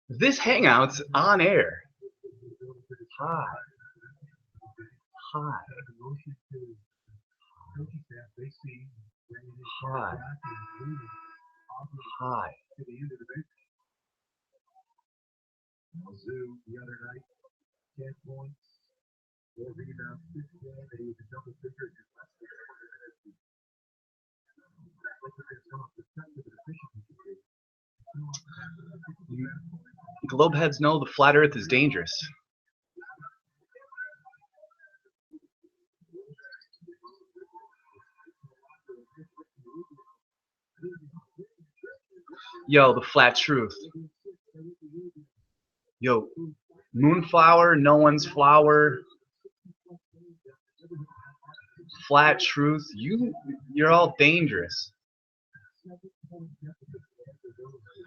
This hangout's on air. Hi. Hi. Hi. Hi. Globeheads know the flat earth is dangerous. Yo, the flat truth. Yo, moonflower, no one's flower. Flat truth, you're all dangerous.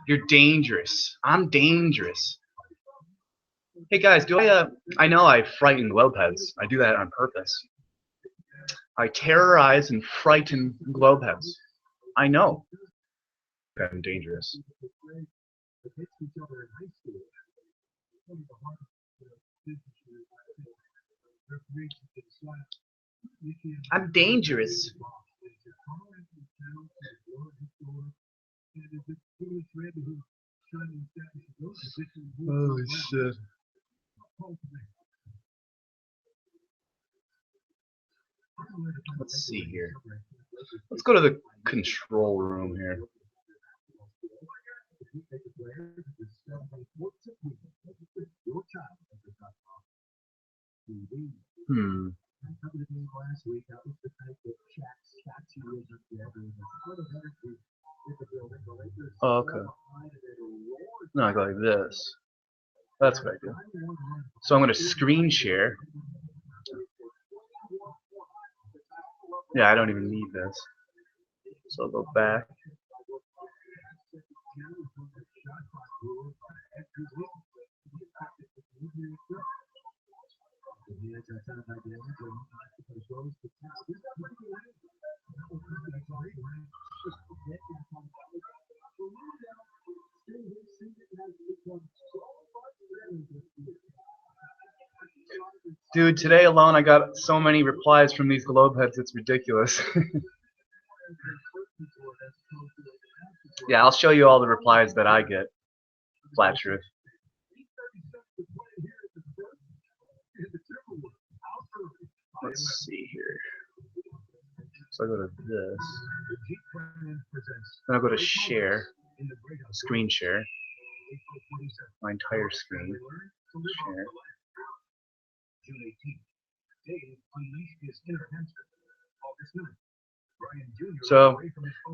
You're dangerous. I'm dangerous. Hey guys, I know I frighten globeheads. I do that on purpose. I terrorize and frighten globeheads. I know I'm dangerous. I'm dangerous. Holy shit. Let's see here. Let's go to the control room here. Oh, okay. No, I go like this. That's what I do. So I'm going to screen share. Yeah, I don't even need this. So I'll go back. Dude, today alone I got so many replies from these globeheads, it's ridiculous. Yeah, I'll show you all the replies that I get. Flat truth. Let's see here. So I go to this. Then I'll go to share. Screen share. My entire screen. Share. So,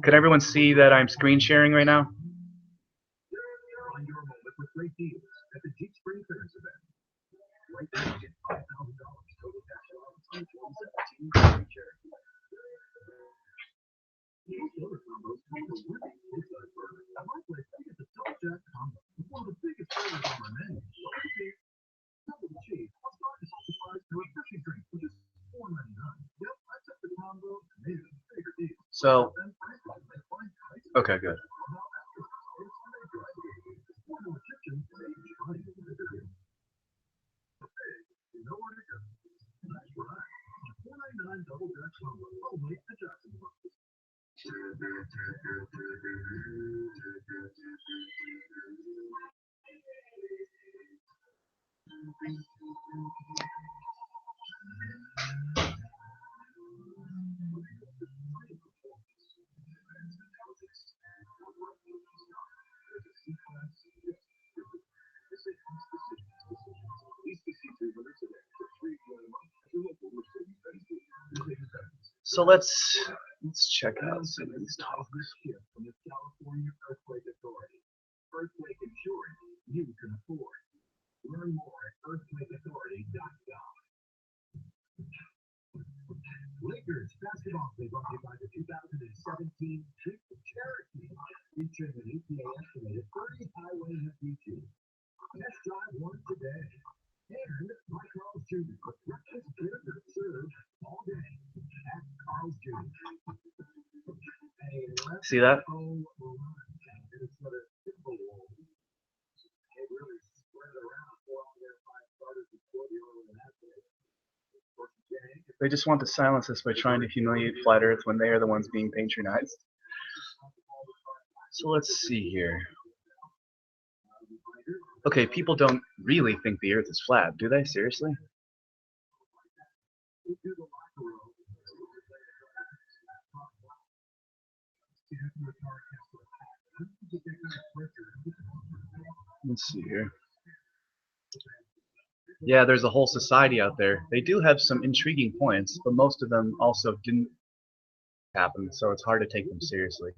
can everyone see that I'm screen sharing right now? So, okay, good. So let's check out some of these talks. Lakers basketball is brought to you by the 2017 Jeep Cherokee, featuring an EPA estimated 30 highway FUT. Test drive one today. And by Carl's Jr. Breakfast dinner served all day at Carl's Jr. See that? They just want to silence us by trying to humiliate Flat Earth when they are the ones being patronized. So let's see here. Okay, people don't really think the Earth is flat, do they? Seriously? Let's see here. Yeah, there's a whole society out there. They do have some intriguing points, but most of them also didn't happen, so it's hard to take them seriously.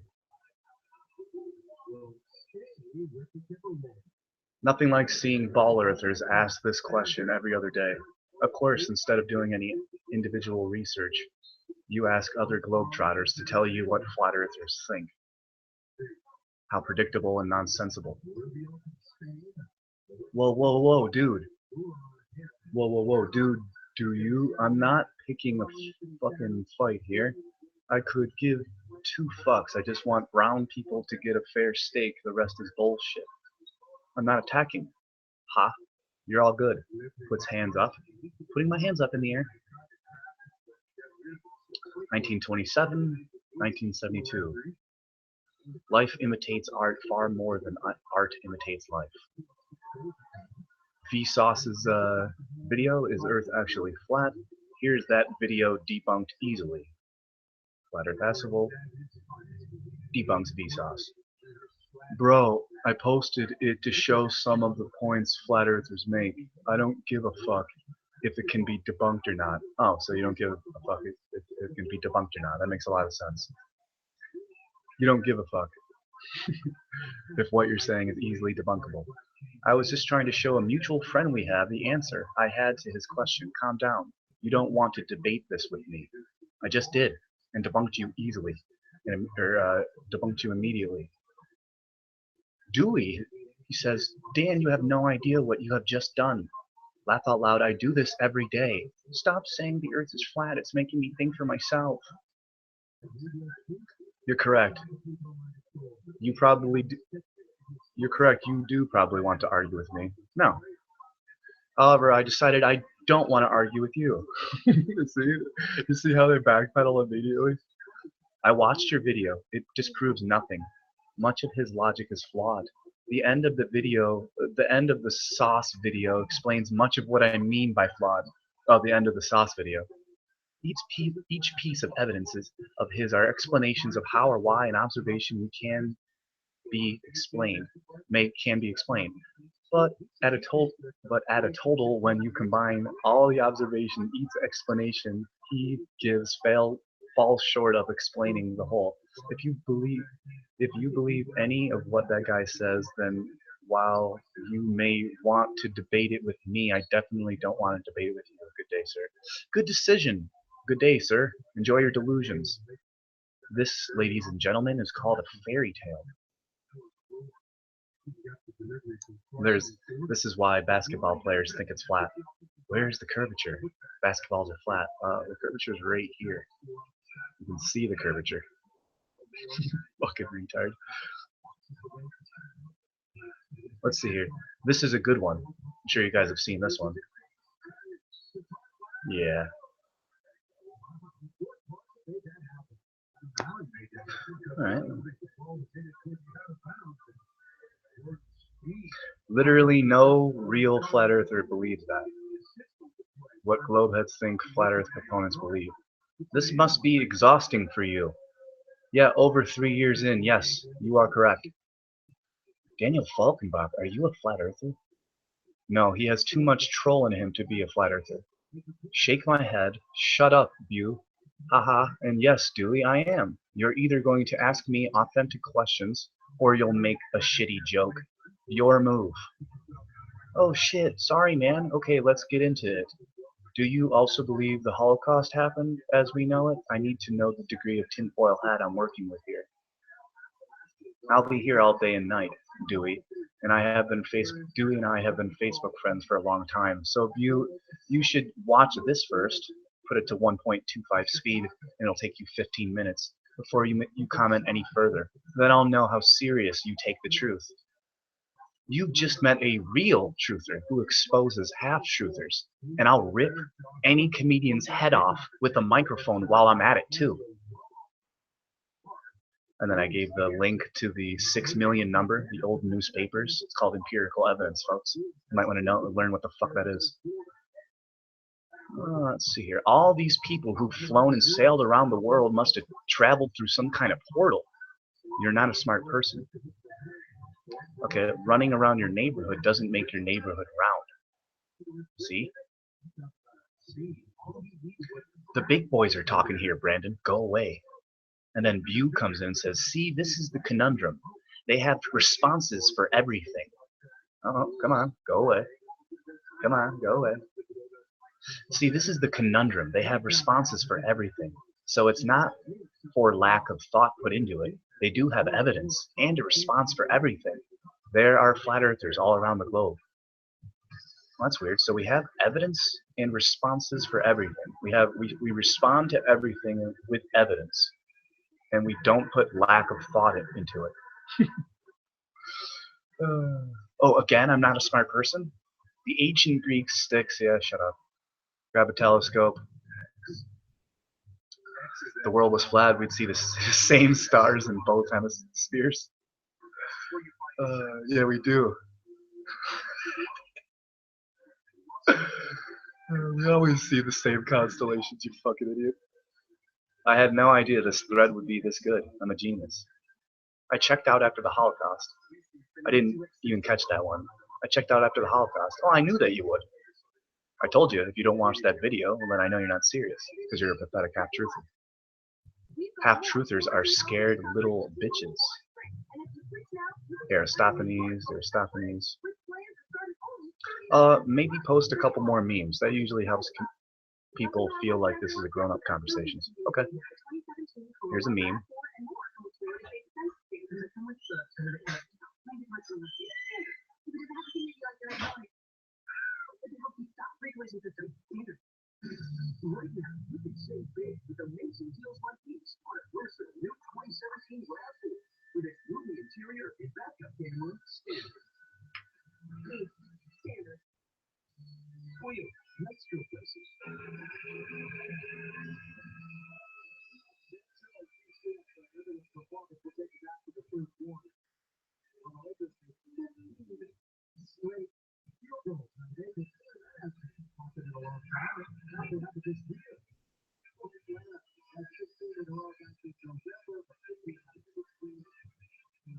Nothing like seeing ball earthers ask this question every other day. Of course, instead of doing any individual research, you ask other globetrotters to tell you what flat earthers think. How predictable and nonsensible. Whoa, whoa, whoa, dude. Whoa, whoa, whoa, dude. Do you? I'm not picking a fucking fight here. I could give two fucks. I just want brown people to get a fair stake. The rest is bullshit. I'm not attacking. Ha. You're all good. Puts hands up. Putting my hands up in the air. 1927, 1972. Life imitates art far more than art imitates life. Vsauce's video, Is Earth Actually Flat? Here's that video debunked easily. Flat Earth Festival debunks Vsauce. Bro, I posted it to show some of the points flat earthers make. I don't give a fuck if it can be debunked or not. Oh, so you don't give a fuck if it can be debunked or not. That makes a lot of sense. You don't give a fuck if what you're saying is easily debunkable. I was just trying to show a mutual friend we have the answer I had to his question. Calm down. You don't want to debate this with me. I just did, and debunked you easily, or debunked you immediately. Dewey, he says, Dan, you have no idea what you have just done. Laugh out loud, I do this every day. Stop saying the earth is flat, it's making me think for myself. You're correct. You're correct, you do probably want to argue with me. No. However, I decided I don't want to argue with you. You see how they backpedal immediately? I watched your video. It disproves nothing. Much of his logic is flawed. The end of the sauce video explains much of what I mean by flawed. Oh, the end of the sauce video. Each piece of evidence of his are explanations of how or why an observation can be explained. But at a total, when you combine all the observation, each explanation he gives falls short of explaining the whole. If you believe any of what that guy says, then while you may want to debate it with me, I definitely don't want to debate it with you. Good day, sir. Good decision. Good day, sir. Enjoy your delusions. This, ladies and gentlemen, is called a fairy tale. This is why basketball players think it's flat. Where's the curvature? Basketballs are flat. The curvature is right here. You can see the curvature. Fucking retard. Let's see here. This is a good one. I'm sure you guys have seen this one. Yeah. Alright. Literally no real flat earther believes that. What globeheads think flat earth proponents believe. This must be exhausting for you. Yeah, over 3 years in, yes, you are correct. Daniel Falkenbach, are you a flat earther? No, he has too much troll in him to be a flat earther. Shake my head. Shut up, you. Haha, and yes, Dewey, I am. You're either going to ask me authentic questions, or you'll make a shitty joke. Your move. Oh shit, sorry man. Okay, let's get into it. Do you also believe the Holocaust happened as we know it? I need to know the degree of tinfoil hat I'm working with here. I'll be here all day and night, Dewey. And Dewey and I have been Facebook friends for a long time. So you should watch this first. Put it to 1.25 speed, and it'll take you 15 minutes before you comment any further. Then I'll know how serious you take the truth. You've just met a real truther who exposes half-truthers, and I'll rip any comedian's head off with a microphone while I'm at it, too. And then I gave the link to the 6 million number, the old newspapers. It's called empirical evidence, folks. You might want to learn what the fuck that is. Let's see here. All these people who've flown and sailed around the world must have traveled through some kind of portal. You're not a smart person. Okay, running around your neighborhood doesn't make your neighborhood round. See? The big boys are talking here, Brandon. Go away. And then Bew comes in and says, see, this is the conundrum. They have responses for everything. Oh, come on, go away. Come on, go away. See, this is the conundrum. They have responses for everything. So it's not for lack of thought put into it. They do have evidence and a response for everything. There are flat earthers all around the globe. Well, that's weird. So we have evidence and responses for everything. We respond to everything with evidence. And we don't put lack of thought into it. Oh, again, I'm not a smart person? The ancient Greek sticks, yeah, shut up. Grab a telescope. If the world was flat, we'd see the same stars in both hemispheres. Yeah, we do. We always see the same constellations, you fucking idiot. I had no idea this thread would be this good. I'm a genius. I checked out after the Holocaust. I didn't even catch that one. I checked out after the Holocaust. Oh, I knew that you would. I told you, if you don't watch that video, well, then I know you're not serious, because you're a pathetic half-truther. Half-truthers are scared little bitches. Aristophanes. Maybe post a couple more memes. That usually helps people feel like this is a grown-up conversation. Okay. Here's a meme. Right now, you can save big with amazing deals like these on a Versa new 2017 RAV4 with its roomy interior and backup camera standard. Standard. Toyota, let's go places. Performance will take you back to the first quarter. Straight field goals. They hasn't in a long time. Now they have this year. Has 16 in a row back since November of 2016.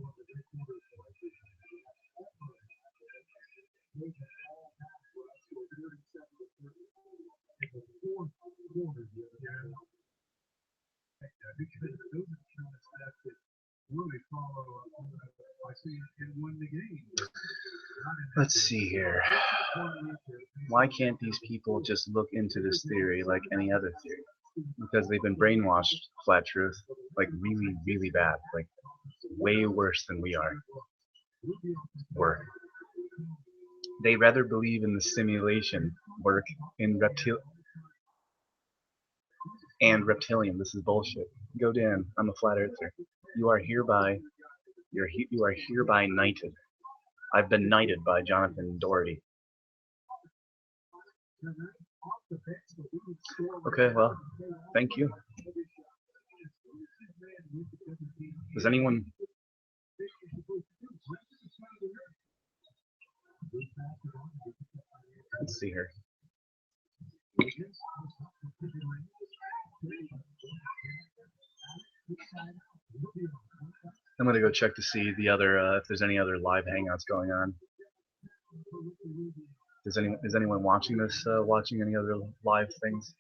One of the three quarters of the season. They have all had for us for 37 to 30. It was fourth quarter the other day. Because those are the kind of stats that really follow I see it win the game. Let's see here. Why can't these people just look into this theory like any other theory? Because they've been brainwashed, flat truth, like really, really bad, like way worse than we are. They rather believe in the simulation work in reptilian. This is bullshit. Go Dan. I'm a flat earther. You are hereby knighted. I've been knighted by Jonathan Doherty. Okay, well, thank you. Does anyone... Let's see here. I'm gonna go check to see the other if there's any other live hangouts going on. Is anyone watching this? Watching any other live things?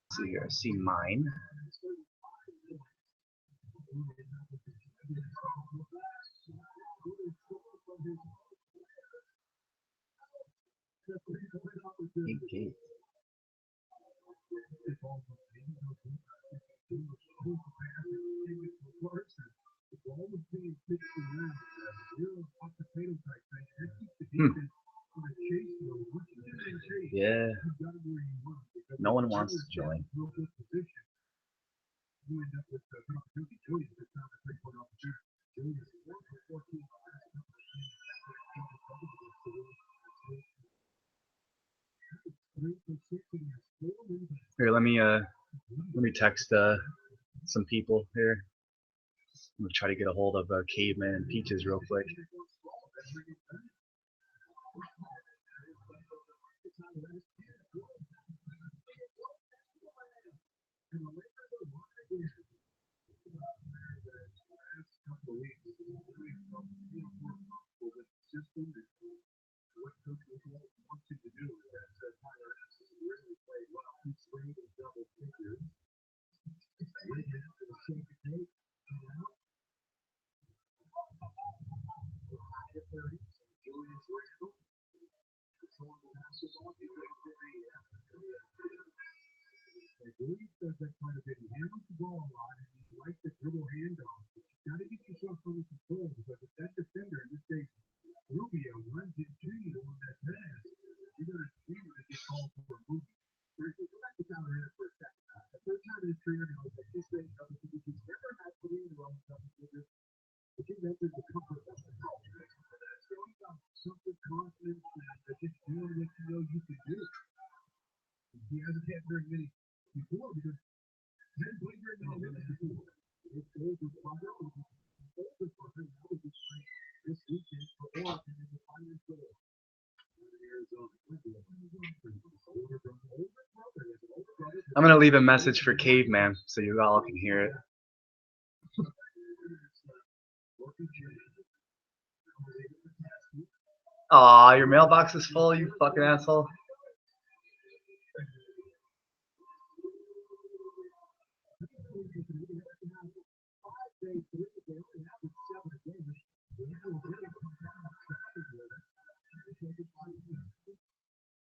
Let's see here. I see mine. Hmm. Yeah. No one wants to join. Here, let me text some people here. I'm gonna try to get a hold of Caveman and Peaches real quick. I'm gonna leave a message for Caveman so you all can hear it. Aw, your mailbox is full, you fucking asshole.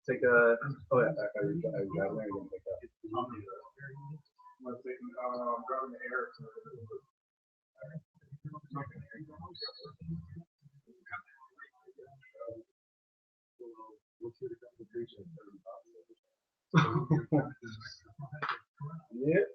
Take a. Oh yeah, are you driving? Are you gonna take that? I'm driving the air. Yeah.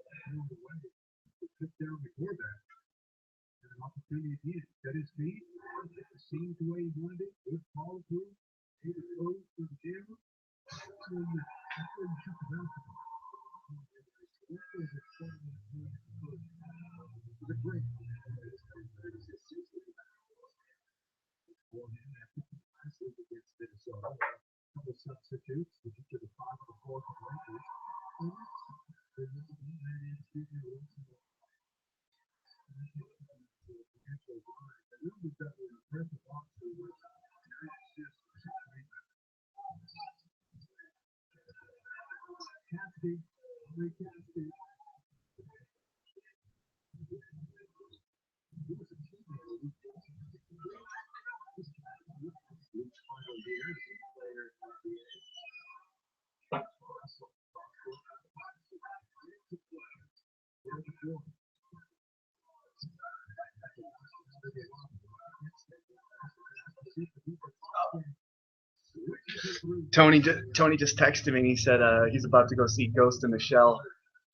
Tony just texted me and he said he's about to go see Ghost in the Shell.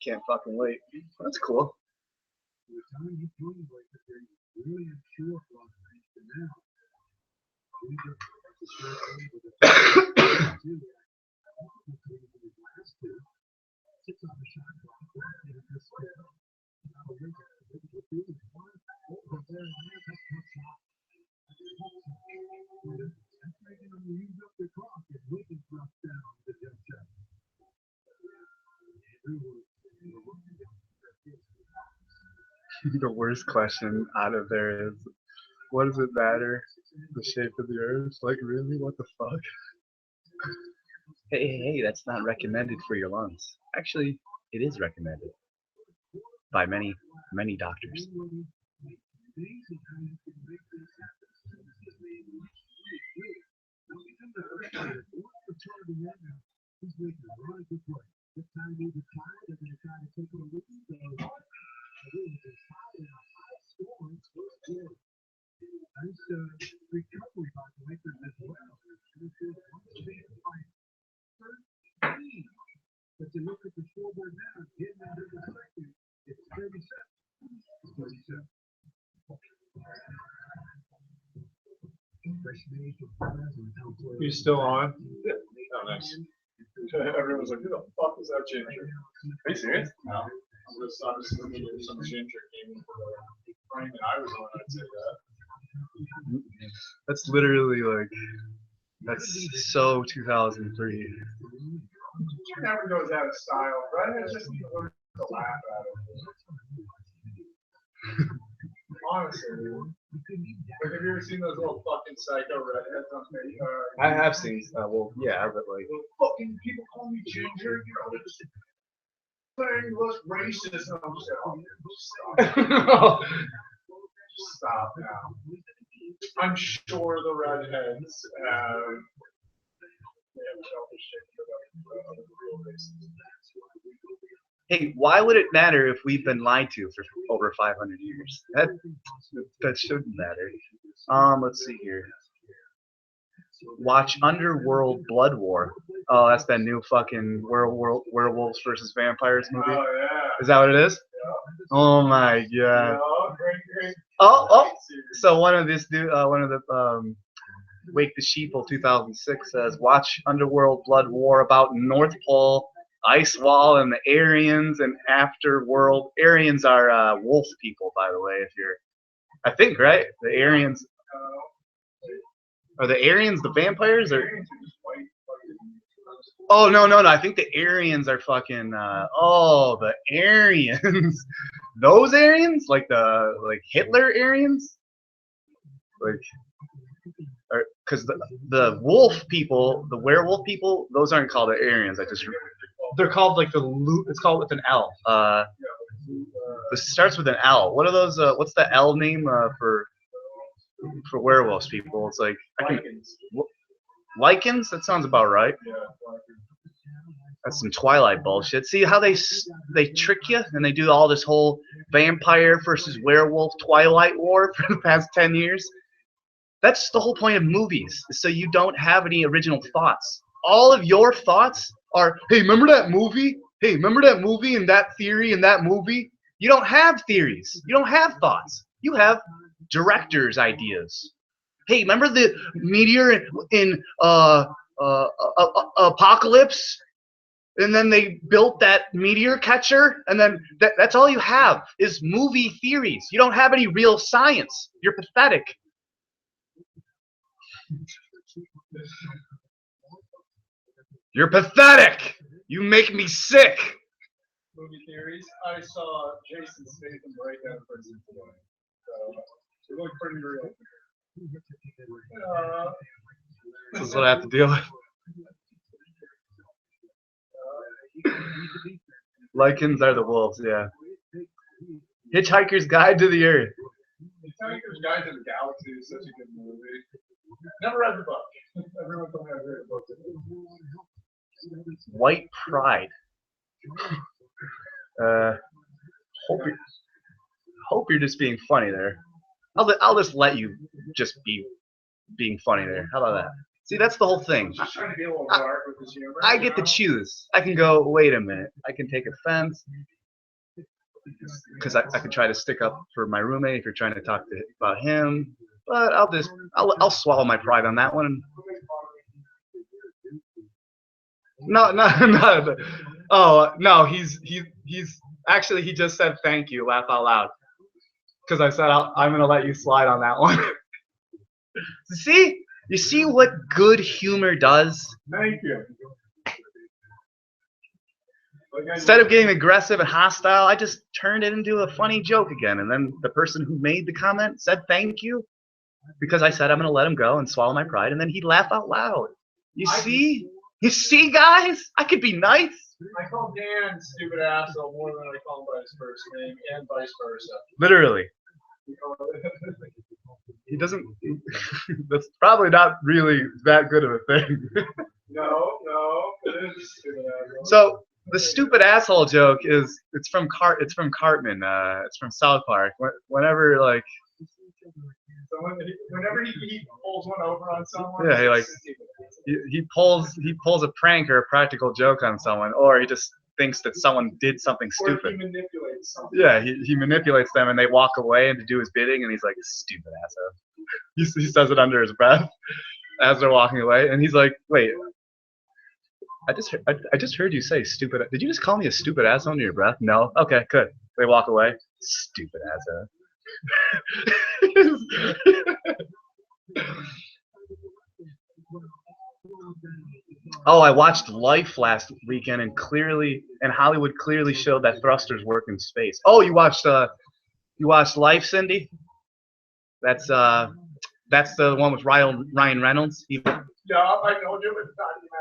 Can't fucking wait. That's cool. The worst question out of there is, what does it matter? The shape of the earth? Like, really? What the fuck? Hey, that's not recommended for your lungs. Actually, it is recommended by many doctors. But you look at the scoreboard now, getting under the second, it's 37. 37. You still on? Yeah. Oh, nice. Everyone's like, who the fuck is that ginger? Are you serious? No. I'm just assuming there's some ginger came in for the frame that I was on, I'd say that. That's literally like, that's so 2003. Never goes out of style, right? It's just to laugh at it. Honestly, like, have you ever seen those little fucking psycho redheads on Facebook? I have seen, well, yeah, but like, Fucking people call me ginger, you know, they're just saying less racist. And I'm just like, oh, stop now. I'm sure the redheads have selfish shit about the real racists. hey, why would it matter if we've been lied to for over 500 years? That shouldn't matter. Let's see here. Watch Underworld Blood War. Oh, that's that new fucking werewolves versus vampires movie. Oh, yeah. Is that what it is? Yeah. Oh my god. Yeah, great. Oh. So one of the Wake the Sheeple 2006 says, watch Underworld Blood War about North Pole, Ice Wall, and the Aryans and Afterworld. Aryans are wolf people, by the way. If you're, I think, right? The Aryans. Are the Aryans the vampires or? Oh no! I think the Aryans are fucking. Oh, the Aryans. Those Aryans, like Hitler Aryans, because the wolf people, the werewolf people, those aren't called the Aryans. They're called like it's called with an L. This starts with an L. What are those? What's the L name for werewolves people? It's like Lycans. That sounds about right. That's some Twilight bullshit. See how they trick you and they do all this whole vampire versus werewolf Twilight war for the past 10 years? That's the whole point of movies, so you don't have any original thoughts. All of your thoughts are, hey, remember that movie? Hey, remember that movie and that theory in that movie? You don't have theories. You don't have thoughts. You have director's ideas. Hey, remember the meteor in Apocalypse? And then they built that meteor catcher, and then that's all you have is movie theories. You don't have any real science. You're pathetic. You're pathetic. You make me sick. Movie theories. I saw Jason Statham break down prison today. So it looked pretty real. This is what I have to deal with. Lycans are the wolves, yeah. Hitchhiker's Guide to the Earth. Hitchhiker's Guide to the Galaxy is such a good movie. Never read the book. Everyone told me I've read the book. White Pride. Hope you're just being funny there. I'll just let you just be being funny there. How about that? See, that's the whole thing. Just trying to be a little dark with his humor. I get to choose. I can go, wait a minute. I can take offense. Because I can try to stick up for my roommate if you're trying to talk about him. But I'll swallow my pride on that one. No. Oh, no, he's actually, he just said thank you, laugh out loud. Because I said I'm going to let you slide on that one. See? You see what good humor does? Thank you. Instead of getting aggressive and hostile, I just turned it into a funny joke again. And then the person who made the comment said thank you because I said I'm going to let him go and swallow my pride. And then he'd laugh out loud. You see? You see, guys? I could be nice. I call Dan stupid asshole more than I call him by his first name, and vice versa. Literally. He doesn't. That's probably not really that good of a thing. No, it is stupid asshole. So the stupid asshole joke it's from Cartman. It's from South Park. Whenever like. So whenever he pulls one over on someone. Yeah, he like. he pulls a prank or a practical joke on someone, or he just thinks that someone did something Or stupid. he manipulates something. Yeah, he manipulates them and they walk away and to do his bidding, and he's like, stupid asshole. He says it under his breath as they're walking away, and he's like, wait, I just heard you say stupid. Did you just call me a stupid asshole under your breath? No. Okay, good. They walk away. Stupid asshole. Oh, I watched Life last weekend, and Hollywood clearly showed that thrusters work in space. Oh, you watched Life, Cindy? That's the one with Ryan Reynolds. Yeah, I know you with documentary.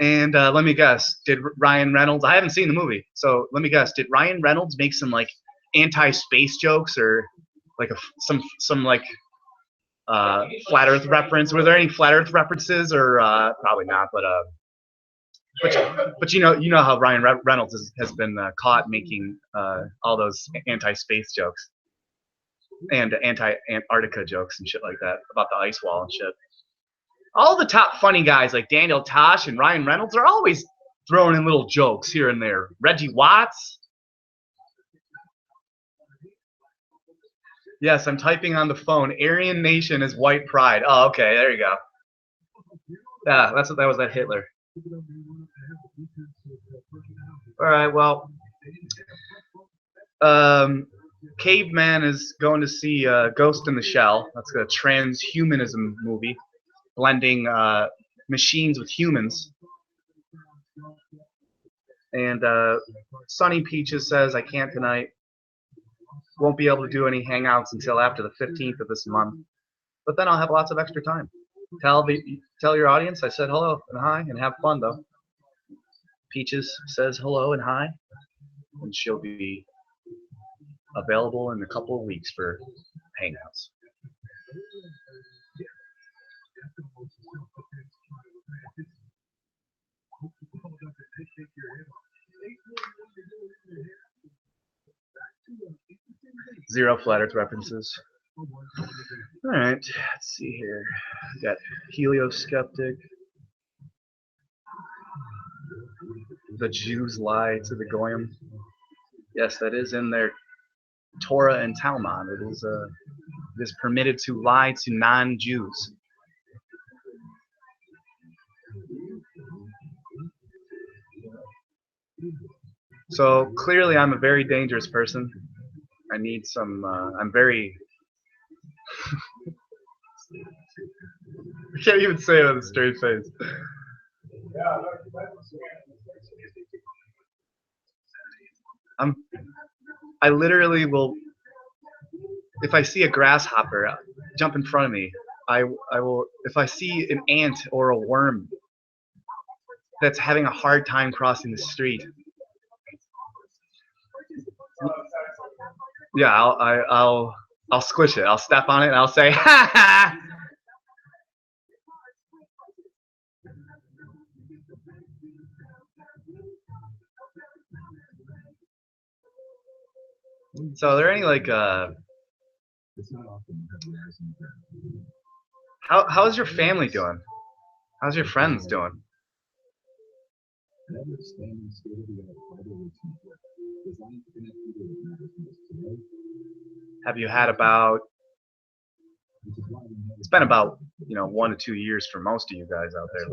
And let me guess, did Ryan Reynolds? I haven't seen the movie, so let me guess. Did Ryan Reynolds make some like anti-space jokes or like some like flat Earth reference? Were there any flat Earth references or probably not? But you know how Ryan Reynolds has been caught making all those anti-space jokes and anti-Antarctica jokes and shit like that about the ice wall and shit. All the top funny guys like Daniel Tosh and Ryan Reynolds are always throwing in little jokes here and there. Reggie Watts. Yes, I'm typing on the phone. Aryan Nation is white pride. Oh, okay, there you go. Yeah, that was Hitler. All right, well, Caveman is going to see Ghost in the Shell. That's a transhumanism movie, blending machines with humans. And Sunny Peaches says, I can't tonight. Won't be able to do any hangouts until after the 15th of this month. But then I'll have lots of extra time. Tell your audience I said hello and hi, and have fun, though. Peaches says hello and hi. And she'll be available in a couple of weeks for hangouts. Zero flat Earth references. All right, let's see here. We got Helioskeptic. The Jews lie to the Goyim. Yes, that is in their Torah and Talmud. It is permitted to lie to non-Jews. So clearly I'm a very dangerous person. I need some, I'm very, I can't even say it with a straight face. I literally will, if I see a grasshopper jump in front of me, I will, if I see an ant or a worm that's having a hard time crossing the street, yeah, I'll squish it. I'll step on it and I'll say, ha ha! So are there any like how's your family doing? How's your friends doing? Have you had about, it's been about 1 to 2 years for most of you guys out there.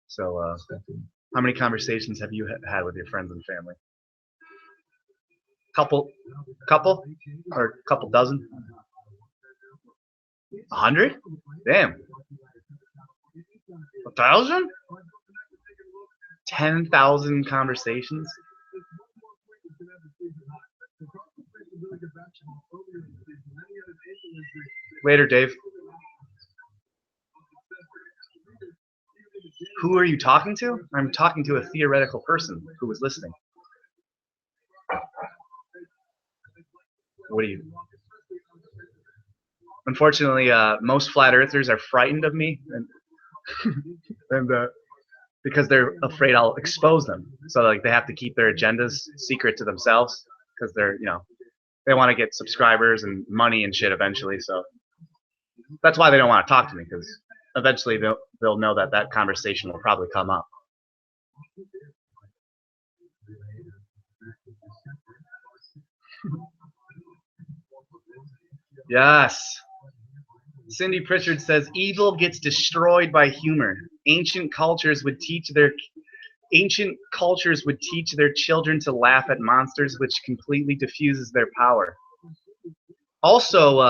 So how many conversations have you had with your friends and family? Couple, or a couple dozen? 100? Damn. 1,000? 10,000 conversations? Later, Dave. Who are you talking to? I'm talking to a theoretical person who was listening. What do you? Unfortunately, most flat earthers are frightened of me, and because they're afraid I'll expose them. So like they have to keep their agendas secret to themselves because they're they want to get subscribers and money and shit eventually. So that's why they don't want to talk to me, because eventually they'll know that that conversation will probably come up. Yes. Cindy Pritchard says evil gets destroyed by humor. Ancient cultures would teach their children to laugh at monsters, which completely diffuses their power. Also,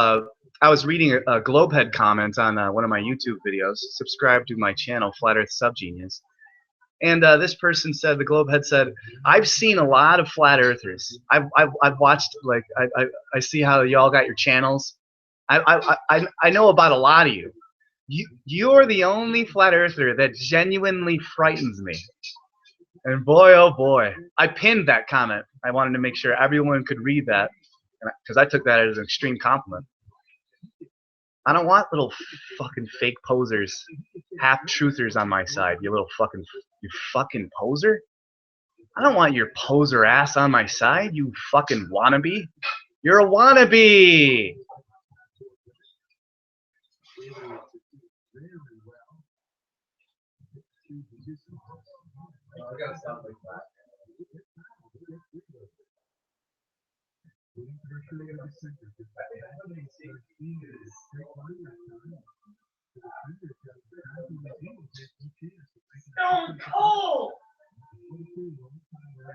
I was reading a Globehead comment on one of my YouTube videos. Subscribe to my channel, Flat Earth Subgenius. And this person said, the Globehead said, I've seen a lot of flat earthers. I've watched, like, I see how y'all got your channels. I know about a lot of you. You're the only flat earther that genuinely frightens me. And boy, oh boy, I pinned that comment. I wanted to make sure everyone could read that, because I took that as an extreme compliment. I don't want little fucking fake posers, half-truthers on my side, you fucking poser. I don't want your poser ass on my side, you fucking wannabe. You're a wannabe! I gotta sound like that. Stone cold! I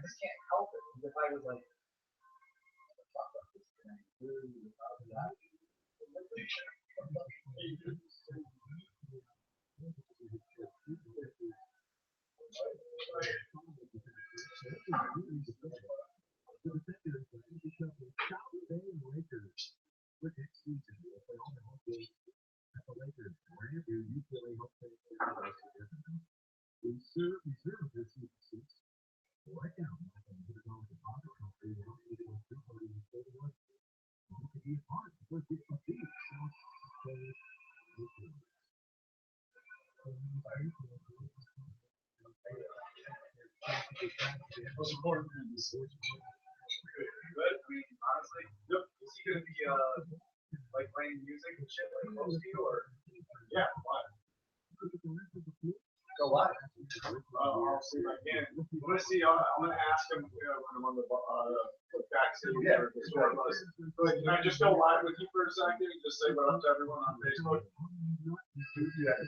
just can't help it. If I was like, what's important in this? Good. I mean, honestly, yep. Is he gonna be like playing music and shit like most of you, or yeah, why? Go what? I'll see if I can. I'm gonna see. I'm gonna ask him when I'm on the backstage or the store bus. Like, can I just go live with you for a second and just say what up to everyone on Facebook? Do that.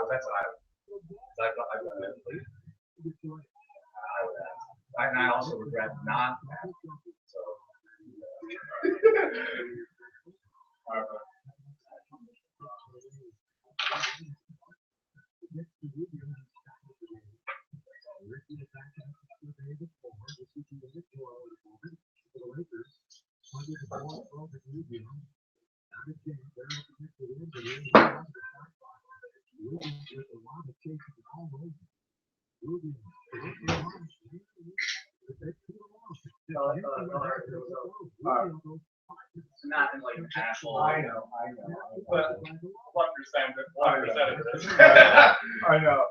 That's what I would. And I also regret not. So. Not in like an asshole. I know. But 1%, 1% of this. I know.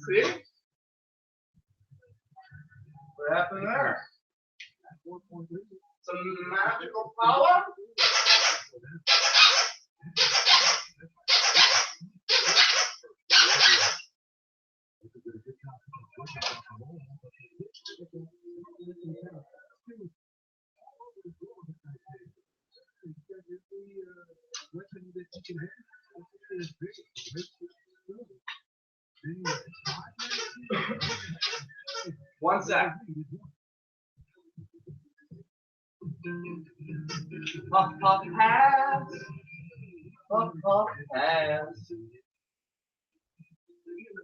See? What happened there? Some magical power? One sec. Puff, puff, pass. Puff, puff, pass.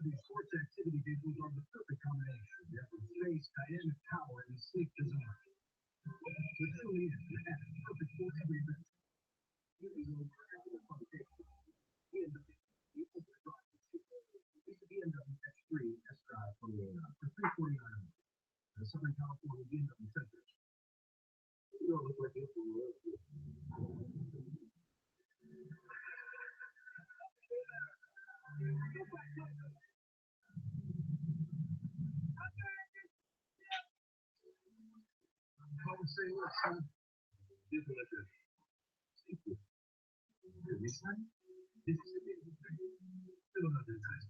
these sports activity vehicles are the perfect combination. You have space, dynamic power, and sleek design. It truly is the perfect for every event. BMW X3 S Drive for $349. The Southern California BMW Center. You don't look like you. Come say what's up. This is what it is. This one? This is the still another time.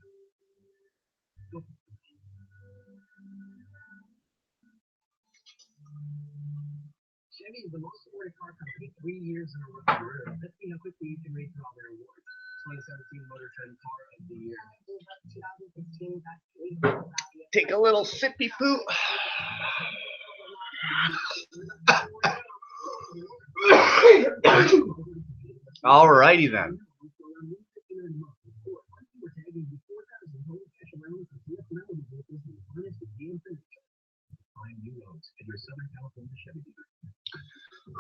Chevy is the most supported car company 3 years in a row. Let's see how quickly you can rate all their awards. 2017 Motor Trend Car of the Year. 2016 Take a little sippy poo. Alrighty then.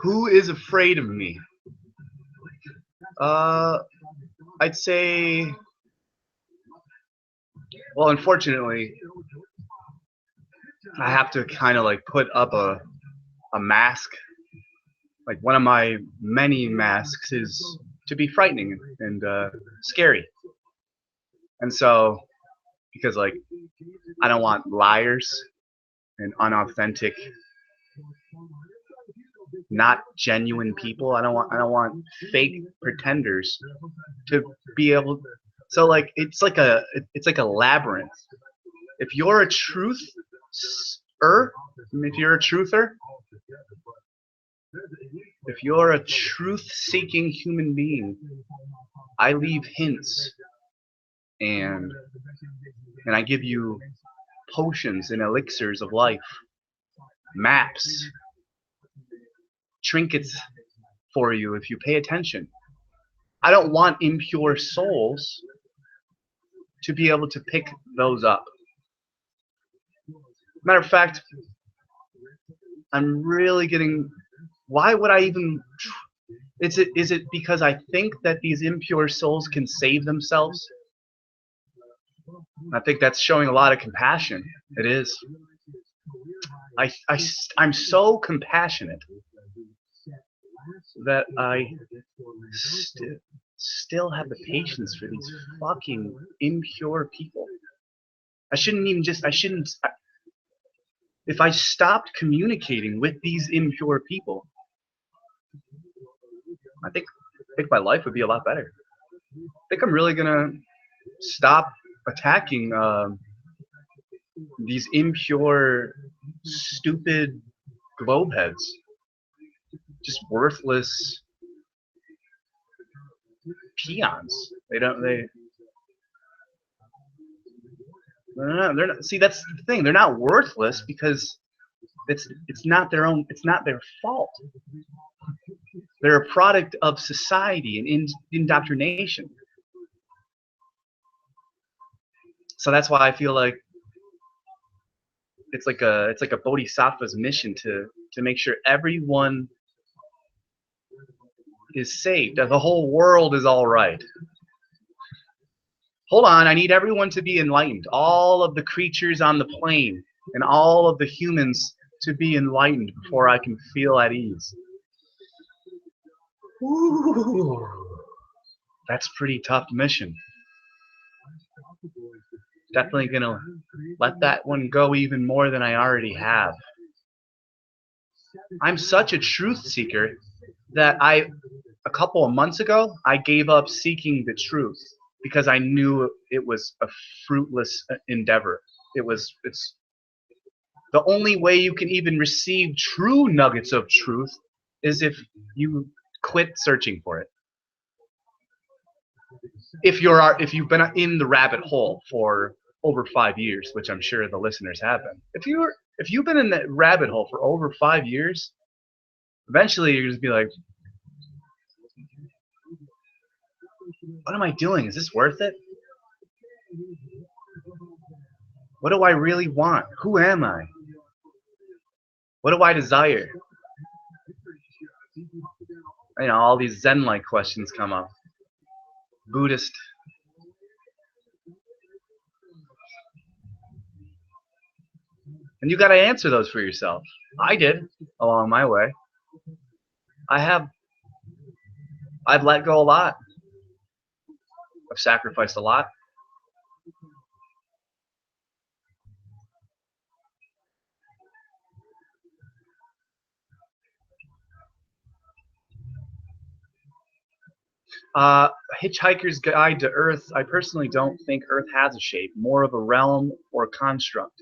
Who is afraid of me? I'd say, well, unfortunately, I have to kind of like put up a mask. Like one of my many masks is to be frightening and scary. And so, because like I don't want liars and unauthentic, not genuine people. I don't want fake pretenders to be able. So like it's like a labyrinth. If you're a truther, if you're a truther, if you're a truth-seeking human being, I leave hints and I give you potions and elixirs of life, maps, trinkets for you if you pay attention. I don't want impure souls to be able to pick those up. Matter of fact, I'm really getting. Why would I even? Is it because I think that these impure souls can save themselves? I think that's showing a lot of compassion. It is. I'm so compassionate that I still have the patience for these fucking impure people. I shouldn't. If I stopped communicating with these impure people, I think my life would be a lot better. I think I'm really gonna stop attacking these impure, stupid globeheads. Just worthless peons. They're not. See, that's the thing. They're not worthless because it's not their own. It's not their fault. They're a product of society and indoctrination. So that's why I feel like it's like a bodhisattva's mission to make sure everyone is saved, that the whole world is all right. Hold on, I need everyone to be enlightened. All of the creatures on the plane and all of the humans to be enlightened before I can feel at ease. Ooh, that's a pretty tough mission. Definitely gonna let that one go even more than I already have. I'm such a truth seeker that a couple of months ago, I gave up seeking the truth because I knew it was a fruitless endeavor. It's the only way you can even receive true nuggets of truth is if you quit searching for it. If you've been in the rabbit hole for over 5 years, which I'm sure the listeners have been. If you've been in that rabbit hole for over 5 years, eventually you're going to be like, what am I doing? Is this worth it? What do I really want? Who am I? What do I desire? You know, all these Zen-like questions come up. Buddhist. And you got to answer those for yourself. I did along my way. I've let go a lot. I've sacrificed a lot. Hitchhiker's Guide to Earth. I personally don't think Earth has a shape. More of a realm or construct.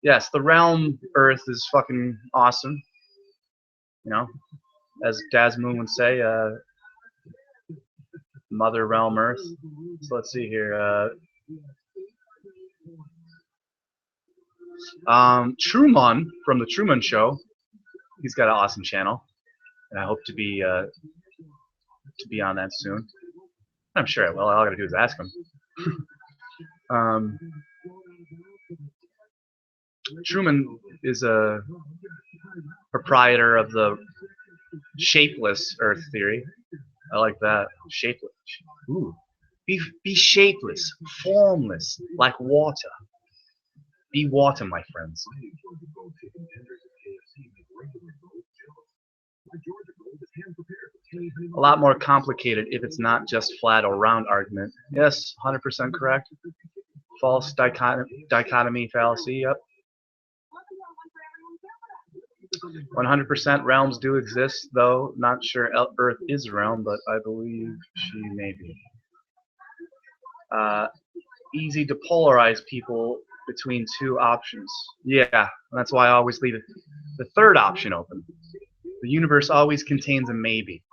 Yes, the realm Earth is fucking awesome. You know, as Dasmoon would say, Mother Realm Earth. So let's see here. Truman from the Truman Show. He's got an awesome channel, and I hope to be on that soon. I'm sure I will. All I gotta do is ask him. Truman is a proprietor of the shapeless Earth theory. I like that. Shapeless. Ooh. Be shapeless, formless, like water. Be water, my friends. A lot more complicated if it's not just flat or round argument. Yes, 100% correct. False dichotomy fallacy, yep. 100% realms do exist, though not sure Earth is a realm, but I believe she may be. Easy to polarize people between two options. Yeah, that's why I always leave the third option open. The universe always contains a maybe.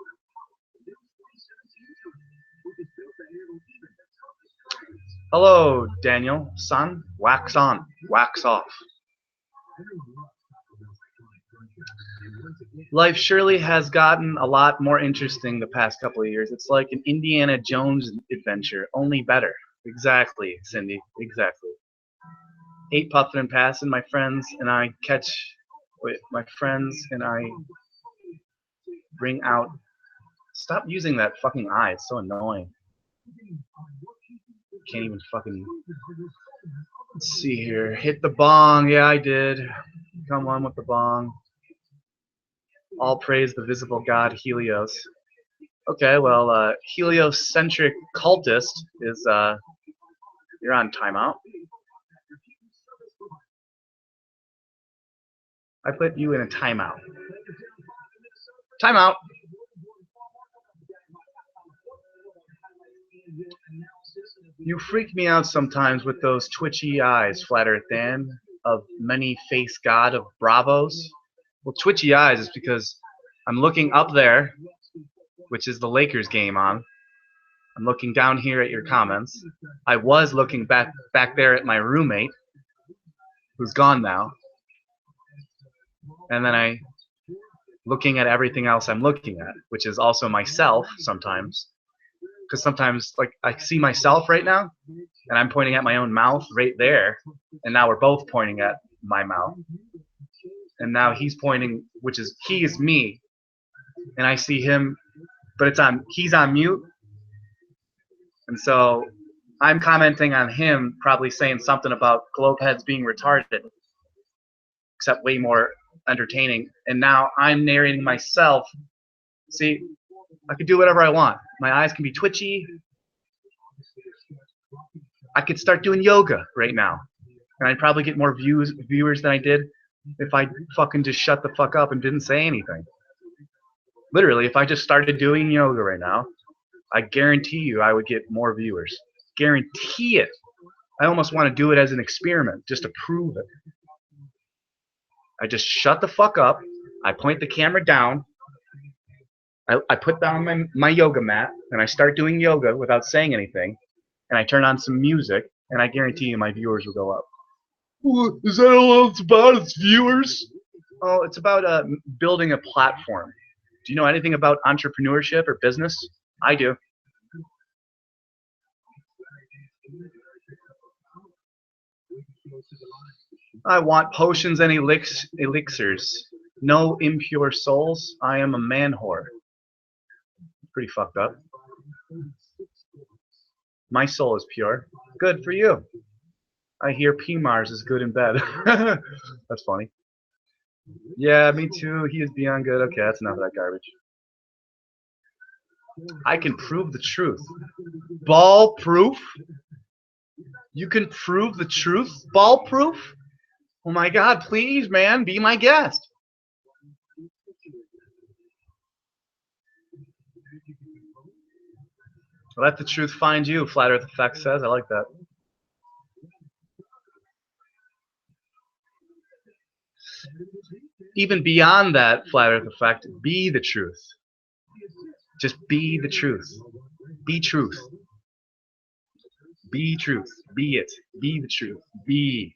Hello, Daniel. Son, wax on, wax off. Life surely has gotten a lot more interesting the past couple of years. It's like an Indiana Jones adventure, only better. Exactly, Cindy, exactly. 8 puffin' and passing, my friends and I bring out. Stop using that fucking eye, it's so annoying. Can't even fucking. Let's see here. Hit the bong, yeah, I did. Come on with the bong. All praise the visible god Helios. Okay, well, heliocentric cultist is, you're on timeout. I put you in a timeout. Timeout! You freak me out sometimes with those twitchy eyes, Flat Earth Dan, of many-faced god of bravos. Well, twitchy eyes is because I'm looking up there, which is the Lakers game on. I'm looking down here at your comments. I was looking back there at my roommate, who's gone now. And then I looking at everything else I'm looking at, which is also myself sometimes. Because sometimes, like, I see myself right now, and I'm pointing at my own mouth right there, and now we're both pointing at my mouth. And now he's pointing, which is, he is me, and I see him, but he's on mute. And so I'm commenting on him, probably saying something about globeheads being retarded, except way more entertaining. And now I'm narrating myself. See, I could do whatever I want. My eyes can be twitchy. I could start doing yoga right now, and I'd probably get more viewers than I did if I fucking just shut the fuck up and didn't say anything. Literally, if I just started doing yoga right now, I guarantee you I would get more viewers. Guarantee it. I almost want to do it as an experiment, just to prove it. I just shut the fuck up. I point the camera down. I put down my yoga mat, and I start doing yoga without saying anything. And I turn on some music, and I guarantee you my viewers will go up. Well, is that all it's about? It's viewers? Oh, it's about building a platform. Do you know anything about entrepreneurship or business? I do. I want potions and elixirs. No impure souls. I am a man whore. Pretty fucked up. My soul is pure. Good for you. I hear PMARS is good in bed. That's funny. Yeah, me too. He is beyond good. Okay, that's enough of that garbage. I can prove the truth. Ball proof? You can prove the truth? Ball proof? Oh my god, please, man, be my guest. Let the truth find you, Flat Earth Effect says. I like that. Even beyond that, Flat Earth Effect, be the truth. Just be the truth. Be truth. Be truth. Be it. Be the truth. Be.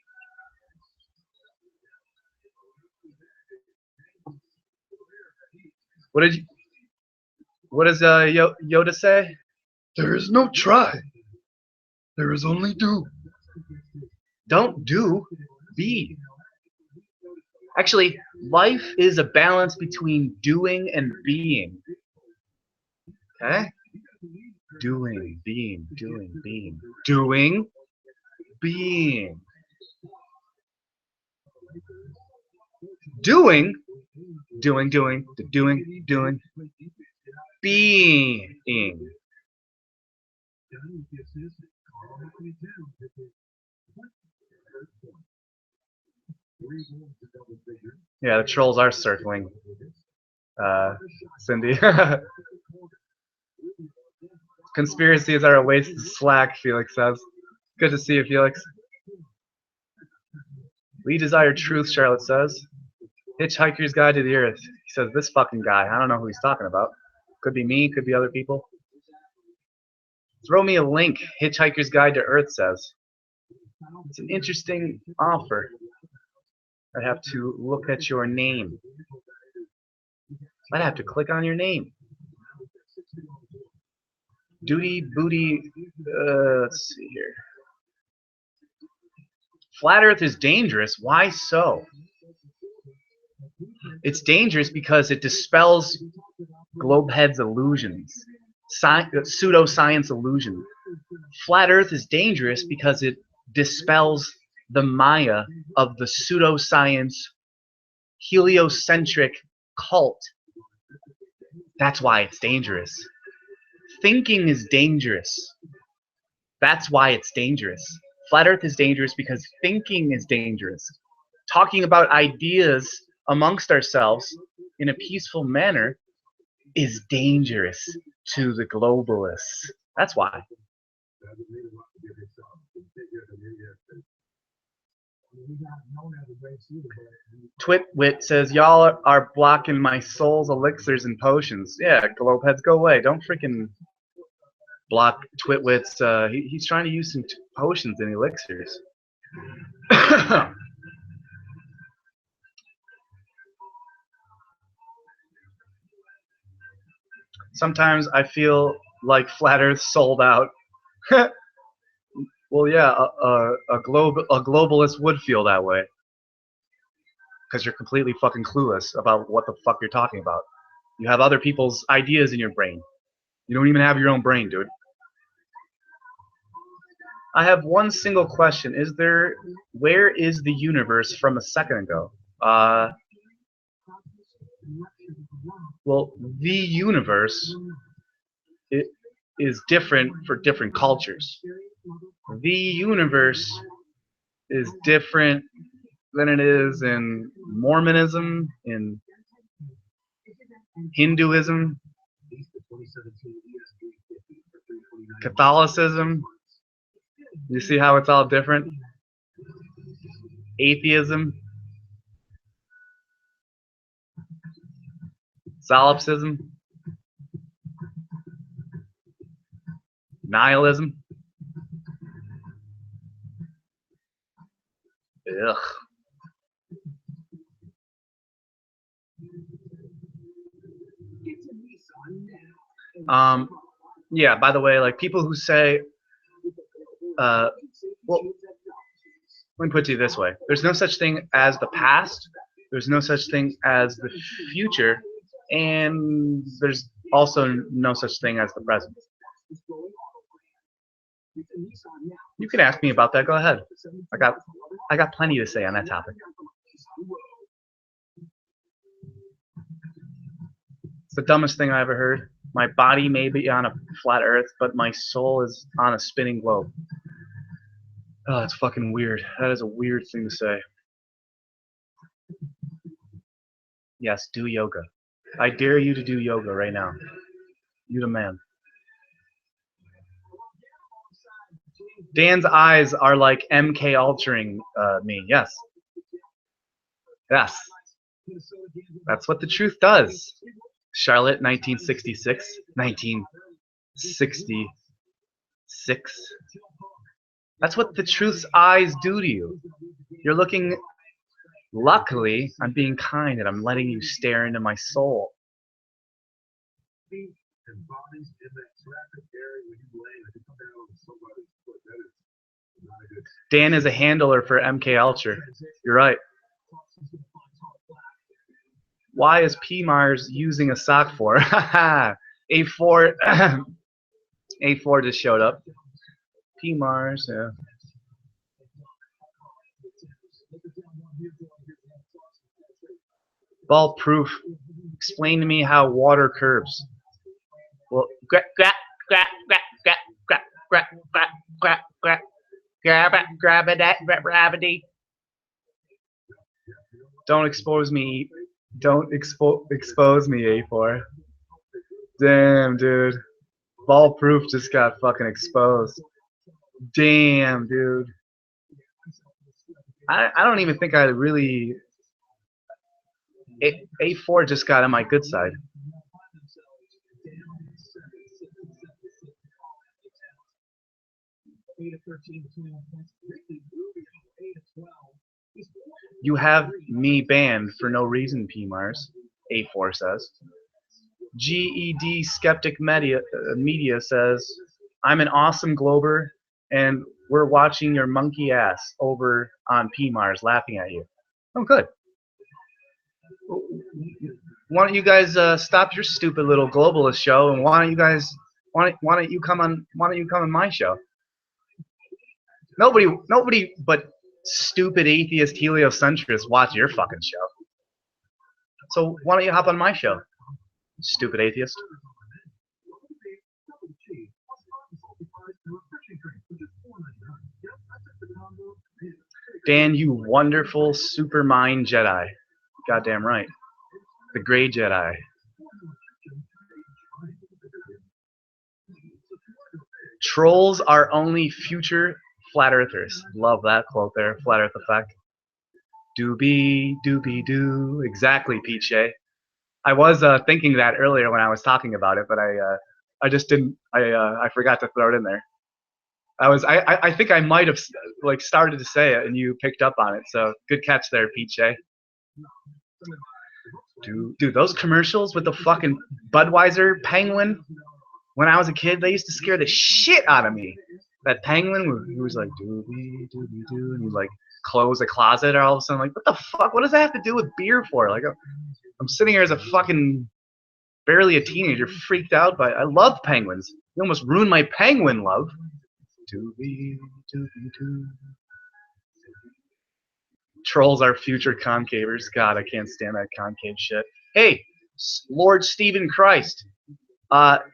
What does Yoda say? There is no try. There is only do. Don't do. Be. Actually, life is a balance between doing and being. Okay? Doing, being, doing, being. Doing, being. Doing, doing, being. Yeah, the trolls are circling. Cindy. Conspiracies are a waste of slack, Felix says. Good to see you, Felix. We desire truth, Charlotte says. Hitchhiker's Guide to the Earth. He says, this fucking guy. I don't know who he's talking about. Could be me, could be other people. Throw me a link, Hitchhiker's Guide to Earth says. It's an interesting offer. I'd have to look at your name. I'd have to click on your name. Duty, booty, let's see here. Flat Earth is dangerous. Why so? It's dangerous because it dispels Globeheads illusions, pseudoscience illusion. Flat Earth is dangerous because it dispels the Maya of the pseudoscience heliocentric cult. That's why it's dangerous. Thinking is dangerous. That's why it's dangerous. Flat Earth is dangerous because thinking is dangerous. Talking about ideas amongst ourselves in a peaceful manner is dangerous to the globalists. That's why. Twitwit says, y'all are blocking my soul's elixirs and potions. Yeah, Globeheads, go away. Don't freaking block Twitwit's. He's trying to use some potions and elixirs. Sometimes I feel like Flat Earth sold out. Well, yeah, a globalist would feel that way. Because you're completely fucking clueless about what the fuck you're talking about. You have other people's ideas in your brain. You don't even have your own brain, dude. I have one single question. Where is the universe from a second ago? Well, the universe is different for different cultures. The universe is different than it is in Mormonism, in Hinduism, Catholicism. You see how it's all different? Atheism, solipsism, nihilism. Ugh. Yeah, by the way, like people who say, well, Let me put it to you this way. There's no such thing as the past. There's no such thing as the future. And there's also no such thing as the present. You can ask me about that. Go ahead. I got plenty to say on that topic. It's the dumbest thing I ever heard. My body may be on a flat earth, but my soul is on a spinning globe. Oh, that's fucking weird. That is a weird thing to say. Yes, do yoga. I dare you to do yoga right now. You the man. Dan's eyes are like MK altering me. Yes. Yes. That's what the truth does. Charlotte, 1966. 1966. That's what the truth's eyes do to you. You're looking... Luckily, I'm being kind and I'm letting you stare into my soul. Dan is a handler for MK Ultra. You're right. Why is P. Mars using a sock for? A4 A4 just showed up. P. Mars, yeah. Ball proof. Explain to me how water curves. Well, gravity. Don't expose me. Don't expose me, A4. Damn, dude. Ball proof just got fucking exposed. Damn, dude. I don't even think I really... A4 just got on my good side. You have me banned for no reason, P. Mars, A4 says. GED Skeptic Media says, I'm an awesome Glober, and we're watching your monkey ass over on P. Mars laughing at you. Oh, good. Why don't you guys stop your stupid little globalist show, and why don't you come on my show? Nobody but stupid atheist heliocentrists watch your fucking show. So why don't you hop on my show, stupid atheist? Dan, you wonderful supermind Jedi. Goddamn right. The Grey Jedi. Trolls are only future flat earthers. Love that quote there. Flat Earth Effect. Doobie, doobie doo. Exactly, Peachy. I was thinking that earlier when I was talking about it, but I just didn't. I forgot to throw it in there. I think I might have like started to say it and you picked up on it. So good catch there, Peachy. Dude, those commercials with the fucking Budweiser penguin, when I was a kid, they used to scare the shit out of me. That penguin who was like, doobie, doobie, doo, and he'd like close a closet, or all of a sudden, like, what the fuck? What does that have to do with beer for? Like, I'm sitting here as a fucking, barely a teenager, freaked out by, I love penguins. You almost ruined my penguin love. Doobie, doobie, doo. Trolls are future concavers. God, I can't stand that concave shit. Hey, Lord Stephen Christ,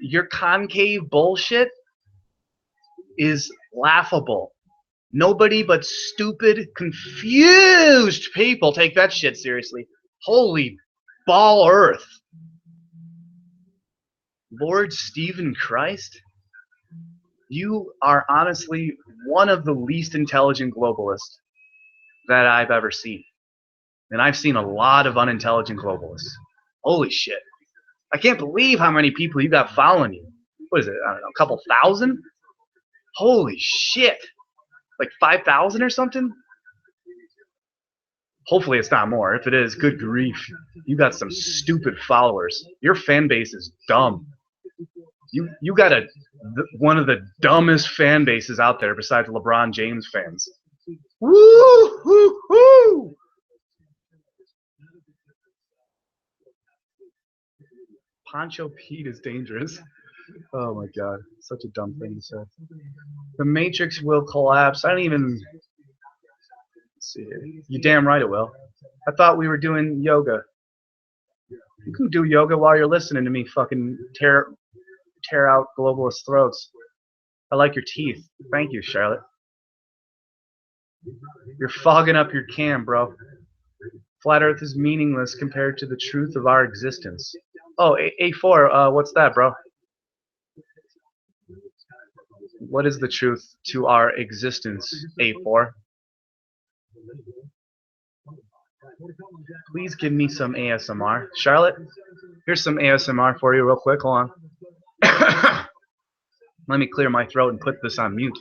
your concave bullshit is laughable. Nobody but stupid, confused people take that shit seriously. Holy ball earth. Lord Stephen Christ? You are honestly one of the least intelligent globalists that I've ever seen. And I've seen a lot of unintelligent globalists. Holy shit. I can't believe how many people you got following you. What is it? I don't know, a couple thousand? Holy shit. Like 5,000 or something? Hopefully it's not more. If it is, good grief. You got some stupid followers. Your fan base is dumb. You got one of the dumbest fan bases out there besides LeBron James fans. Woo hoo hoo! Poncho Pete is dangerous. Oh my god, such a dumb thing to say. The Matrix will collapse. I don't even. Let's see here. You damn right it will. I thought we were doing yoga. You can do yoga while you're listening to me fucking tear out globalist throats. I like your teeth. Thank you, Charlotte. You're fogging up your cam, bro. Flat Earth is meaningless compared to the truth of our existence. Oh, A4, what's that, bro? What is the truth to our existence, A4? Please give me some ASMR. Charlotte, here's some ASMR for you real quick. Hold on. Let me clear my throat and put this on mute.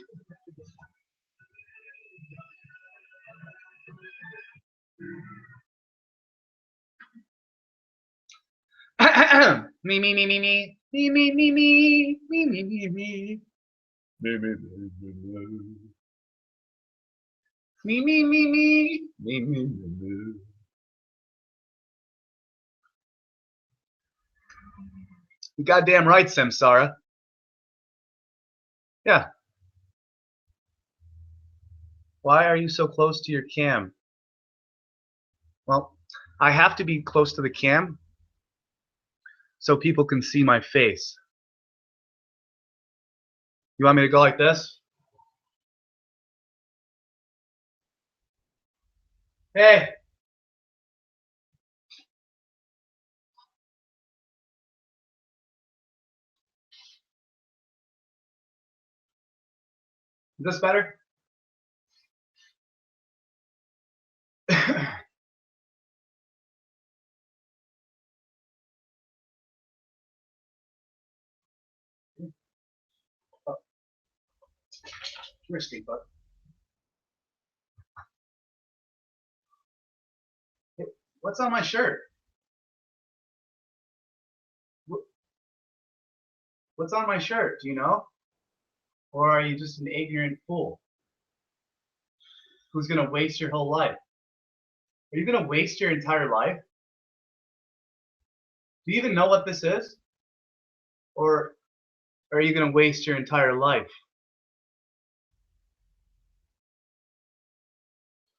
Me, me, me, me, me. Me, me, me, me. Me, me, me, me. Me, me, me, me. Me, me, me, me. Me, me, me, me. You goddamn right, Samsara. Yeah. Why are you so close to your cam? Well, I have to be close to the cam so people can see my face. You want me to go like this? Hey! Is this better? Here, Steve, bud. Hey, what's on my shirt? What's on my shirt? Do you know? Or are you just an ignorant fool who's going to waste your whole life? Are you going to waste your entire life? Do you even know what this is? Or are you going to waste your entire life?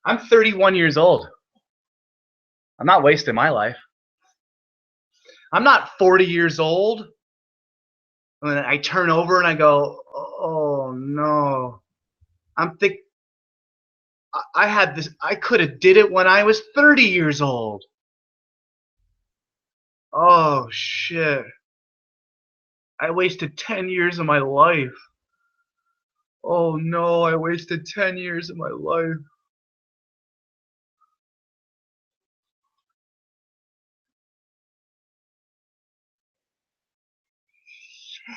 I'm 31 years old. I'm not wasting my life. I'm not 40 years old. And then I turn over and I go, oh no. I had this, I could have did it when I was 30 years old. Oh shit. I wasted 10 years of my life. Oh no, I wasted 10 years of my life. Shit.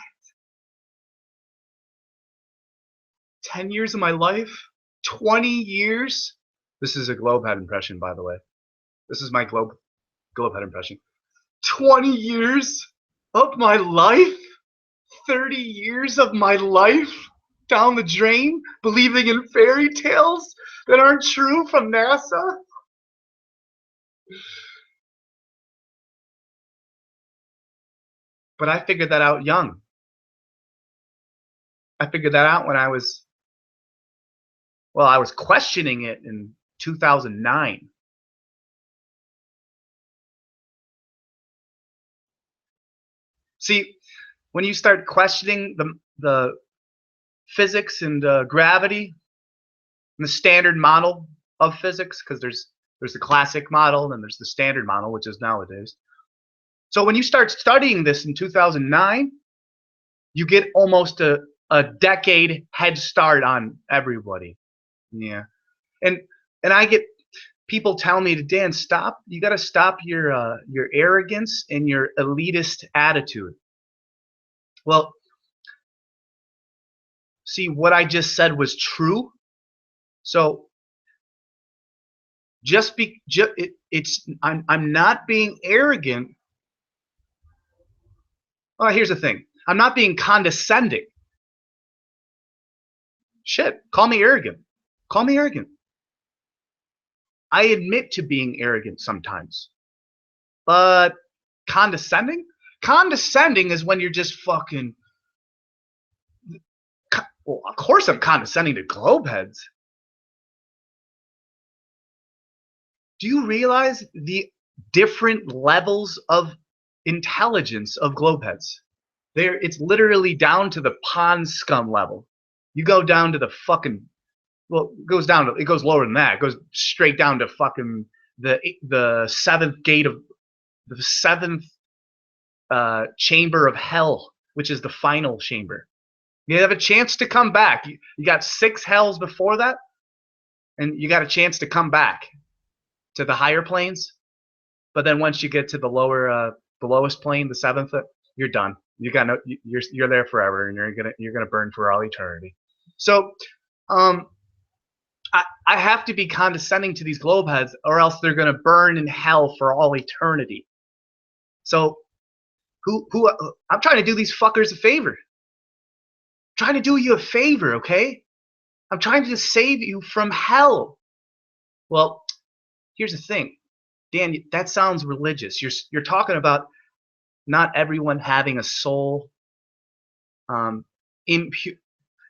10 years of my life? 20 years? This is a globehead impression, by the way. This is my globehead impression. 20 years of my life? 30 years of my life down the drain, believing in fairy tales that aren't true from NASA? But I figured that out young. I figured that out when I was questioning it in 2009. See, when you start questioning the physics and gravity and the standard model of physics, because there's the classic model and there's the standard model, which is nowadays. So when you start studying this in 2009, you get almost a decade head start on everybody. Yeah, and I get people tell me, Dan, stop. You got to stop your arrogance and your elitist attitude. Well, see, what I just said was true. So I'm not being arrogant. Well, here's the thing. I'm not being condescending. Shit, call me arrogant. Call me arrogant. I admit to being arrogant sometimes. But condescending? Condescending is when you're just fucking... Well, of course I'm condescending to globeheads. Do you realize the different levels of intelligence of globeheads? It's literally down to the pond scum level. You go down to the fucking... Well, it goes lower than that. It goes straight down to fucking the seventh gate of the seventh chamber of hell, which is the final chamber. You have a chance to come back. You got 6 hells before that, and you got a chance to come back to the higher planes. But then once you get to the lowest plane, the 7th, you're done. You're there forever, and you're gonna burn for all eternity. So, I have to be condescending to these globeheads, or else they're gonna burn in hell for all eternity. So, I'm trying to do these fuckers a favor. I'm trying to do you a favor, okay? I'm trying to save you from hell. Well, here's the thing, Dan. That sounds religious. You're talking about not everyone having a soul.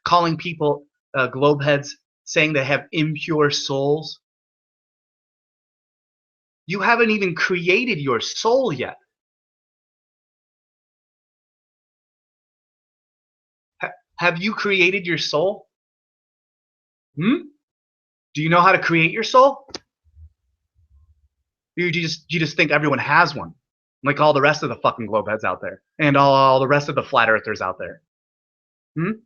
Calling people globeheads, saying they have impure souls. You haven't even created your soul yet. Have you created your soul? Do you know how to create your soul? You just think everyone has one, like all the rest of the fucking globeheads out there, and all the rest of the flat earthers out there. You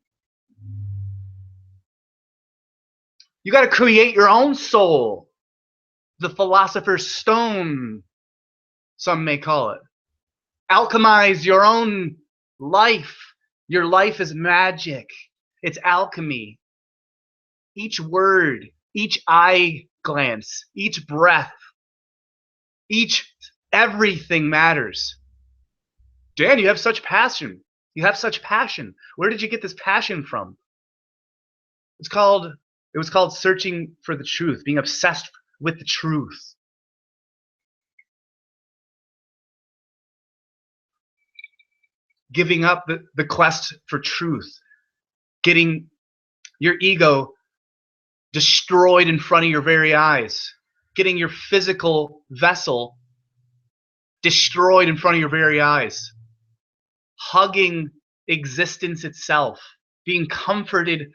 got to create your own soul. The philosopher's stone, some may call it. Alchemize your own life. Your life is magic. It's alchemy. Each word, each eye glance, each breath, everything matters. Dan, you have such passion. You have such passion. Where did you get this passion from? It was called searching for the truth, being obsessed with the truth. Giving up the quest for truth. Getting your ego destroyed in front of your very eyes. Getting your physical vessel destroyed in front of your very eyes. Hugging existence itself. Being comforted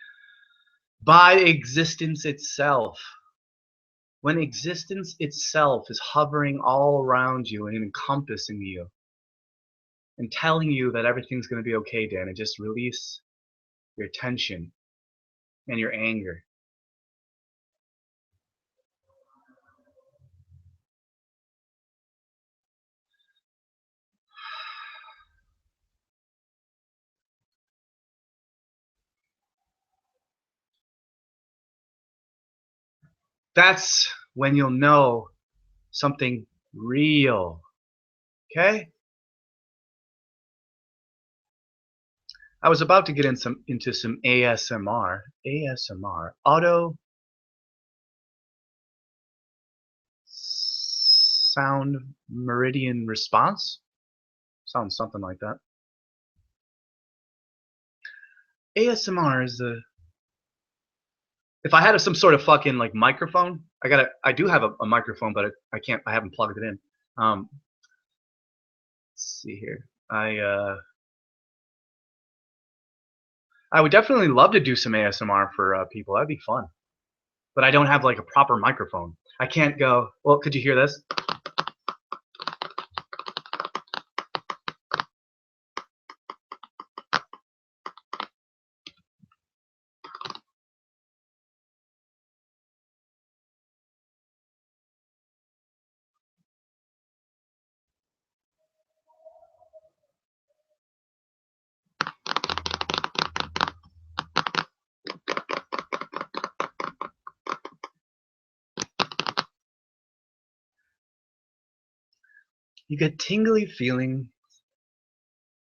by existence itself. When existence itself is hovering all around you and encompassing you and telling you that everything's going to be okay, Dan, and just release your tension and your anger. That's when you'll know something real. Okay? I was about to get into some ASMR. ASMR. Auto sound meridian response? Sounds something like that. ASMR is if I had some sort of fucking like microphone, I do have a microphone, but I haven't plugged it in. Let's see here. I would definitely love to do some ASMR for people. That'd be fun. But I don't have like a proper microphone. I can't go, well, could you hear this? You get tingly feeling.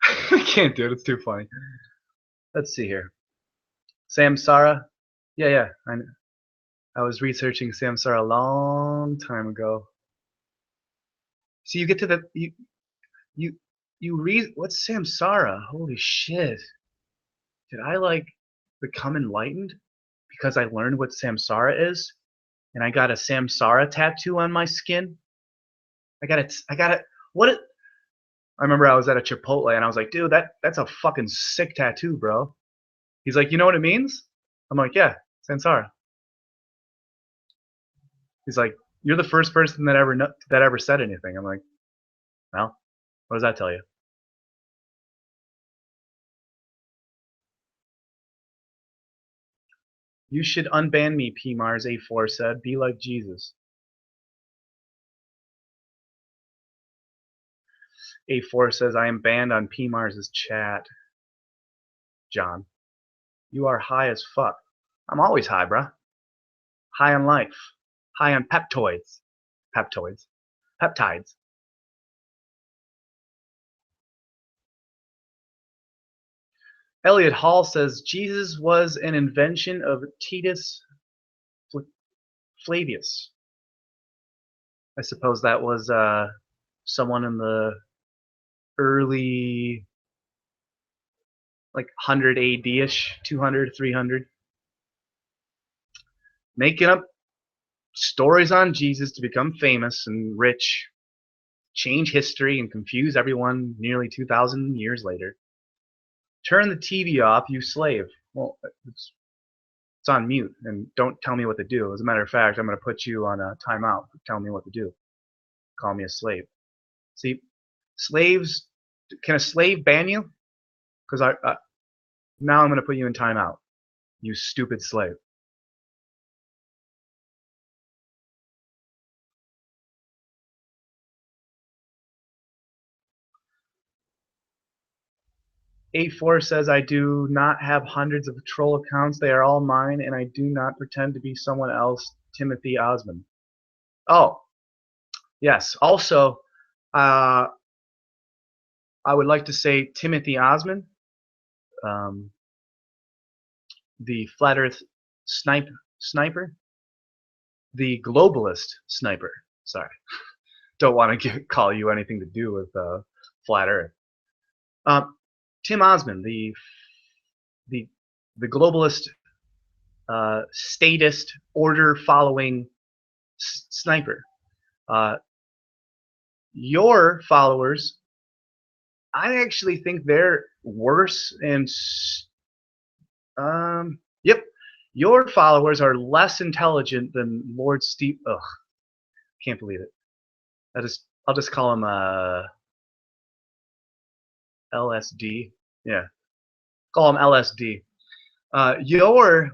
I can't do it. It's too funny. Let's see here. Samsara. Yeah, I know. I was researching Samsara a long time ago. So you get to the you read what's Samsara? Holy shit! Did I like become enlightened because I learned what Samsara is, and I got a Samsara tattoo on my skin? I got it. I got it. What? I remember I was at a Chipotle and I was like, dude, that's a fucking sick tattoo, bro. He's like, you know what it means? I'm like, yeah, Samsara. He's like, you're the first person that ever said anything. I'm like, well, what does that tell you? You should unban me, P Mars A4 said. Be like Jesus. A4 says I am banned on P Mars's chat. John, you are high as fuck. I'm always high, bruh. High on life. High on peptoids. Peptides. Elliot Hall says Jesus was an invention of Titus Flavius. I suppose that was someone in the early, like 100 AD-ish, 200, 300. Making up stories on Jesus to become famous and rich, change history, and confuse everyone nearly 2,000 years later. Turn the TV off, you slave. Well, it's on mute, and don't tell me what to do. As a matter of fact, I'm going to put you on a timeout for telling me what to do. Call me a slave. See, slaves, can a slave ban you? Because now I'm going to put you in timeout, you stupid slave. A4 says I do not have hundreds of troll accounts. They are all mine, and I do not pretend to be someone else. Timothy Osmond. Oh, yes. Also, I would like to say Timothy Osmond, the Flat Earth sniper, the globalist sniper. Sorry, don't want to call you anything to do with Flat Earth. Tim Osmond, the globalist, statist, order-following sniper. Your followers, I actually think they're worse and yep, your followers are less intelligent than Lord Steve. Ugh, can't believe it. I'll just call him LSD. Yeah, call him LSD. Your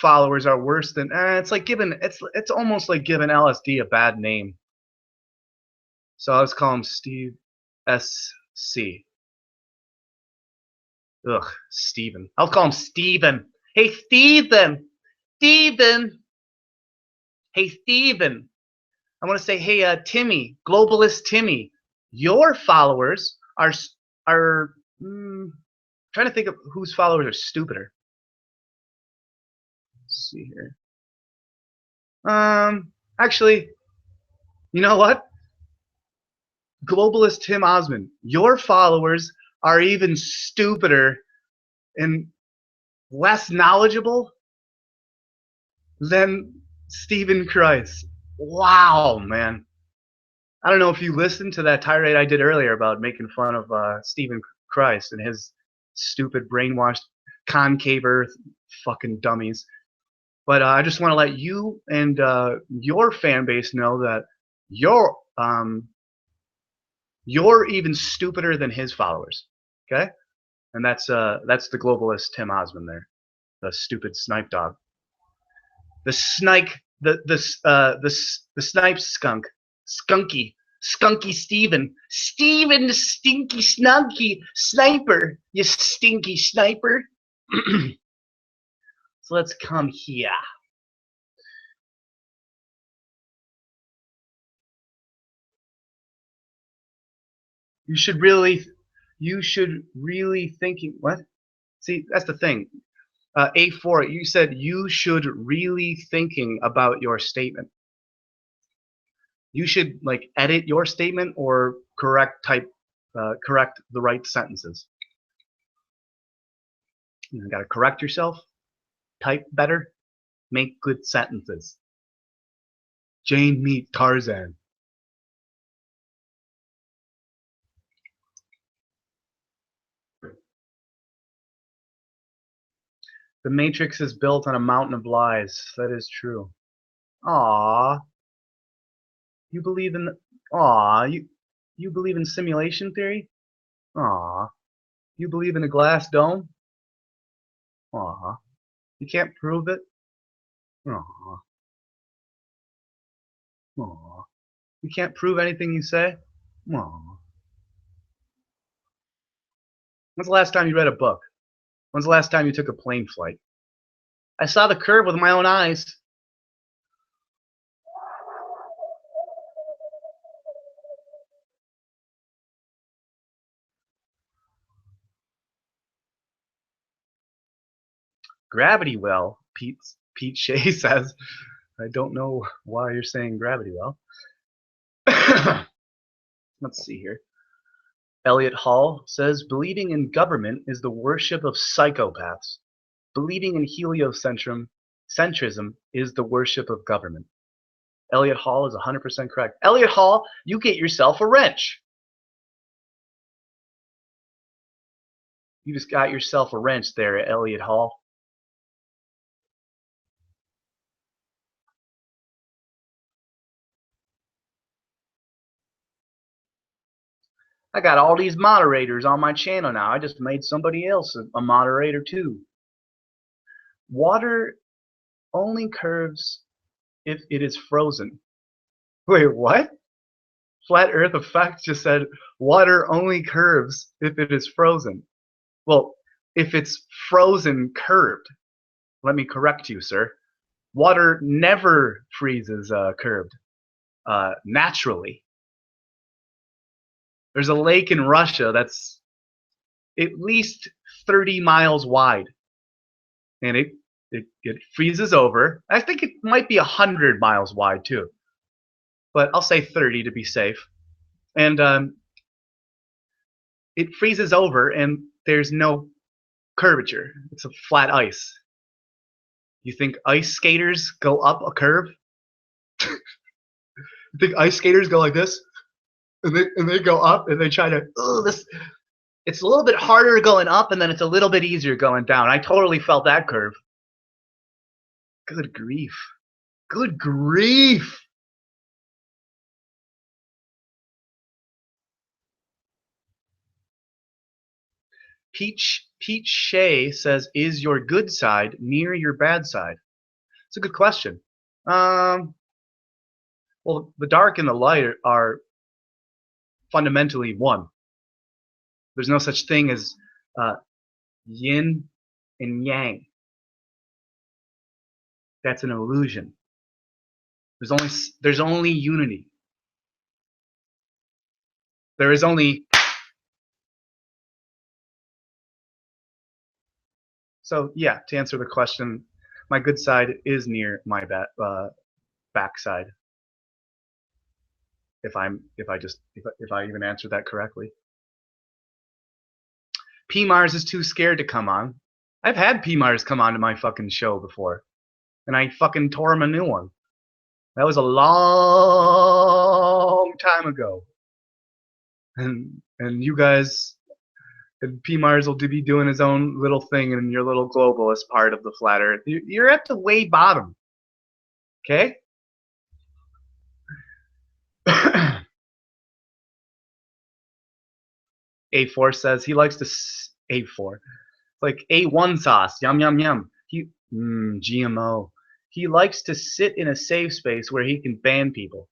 followers are worse than. It's like it's almost like giving LSD a bad name. So I'll just call him Steve SC. Ugh, Steven. I'll call him Steven. Hey, Steven! Steven! Hey, Steven! I want to say, hey, Timmy, globalist Timmy, your followers are trying to think of whose followers are stupider. Let's see here. Actually, you know what? Globalist Tim Osmond, your followers are even stupider and less knowledgeable than Stephen Christ. Wow, man. I don't know if you listened to that tirade I did earlier about making fun of Stephen Christ and his stupid brainwashed concave earth fucking dummies. But I just want to let you and your fan base know that you're even stupider than his followers. Okay? And that's the globalist Tim Osmond there, the stupid snipe dog, the snike, the snipe skunk, skunky Steven, the stinky snuggy sniper, you stinky sniper. So let's come here. You should really thinking what? See, that's the thing. A4, you said you should really thinking about your statement. You should like edit your statement or correct the right sentences. You gotta correct yourself, type better, make good sentences. Jane meet Tarzan. The Matrix is built on a mountain of lies. That is true. Aww. You believe in you believe in simulation theory? Aww. You believe in a glass dome? Aww. You can't prove it? Aww. Aww. You can't prove anything you say? Aww. When's the last time you read a book? When's the last time you took a plane flight? I saw the curve with my own eyes. Gravity well, Pete Shea says. I don't know why you're saying gravity well. Let's see here. Elliot Hall says, believing in government is the worship of psychopaths. Believing in heliocentrism is the worship of government. Elliot Hall is 100% correct. Elliot Hall, you get yourself a wrench. You just got yourself a wrench there, Elliot Hall. I got all these moderators on my channel now. I just made somebody else a moderator too. Water only curves if it is frozen. Wait, what? Flat Earth Effect just said water only curves if it is frozen. Well, if it's frozen curved, let me correct you, sir. Water never freezes curved naturally. There's a lake in Russia that's at least 30 miles wide, and it freezes over. I think it might be 100 miles wide too, but I'll say 30 to be safe. And it freezes over, and there's no curvature. It's a flat ice. You think ice skaters go up a curve? You think ice skaters go like this? And they go up and they try to, it's a little bit harder going up and then it's a little bit easier going down. I totally felt that curve. Good grief. Good grief. Pete Shea says, is your good side near your bad side? It's a good question. Well, the dark and the light are fundamentally one. There's no such thing as yin and yang. That's an illusion. There's only unity. There is only. So yeah, to answer the question, my good side is near my backside. If I even answered that correctly. P Mars is too scared to come on. I've had P Mars come on to my fucking show before, and I fucking tore him a new one. That was a long time ago. And you guys, and P Mars will be doing his own little thing in your little globalist part of the flat Earth. You're at the way bottom. Okay? A4 says he likes to A4, like A1 sauce. Yum yum yum. GMO. He likes to sit in a safe space where he can ban people.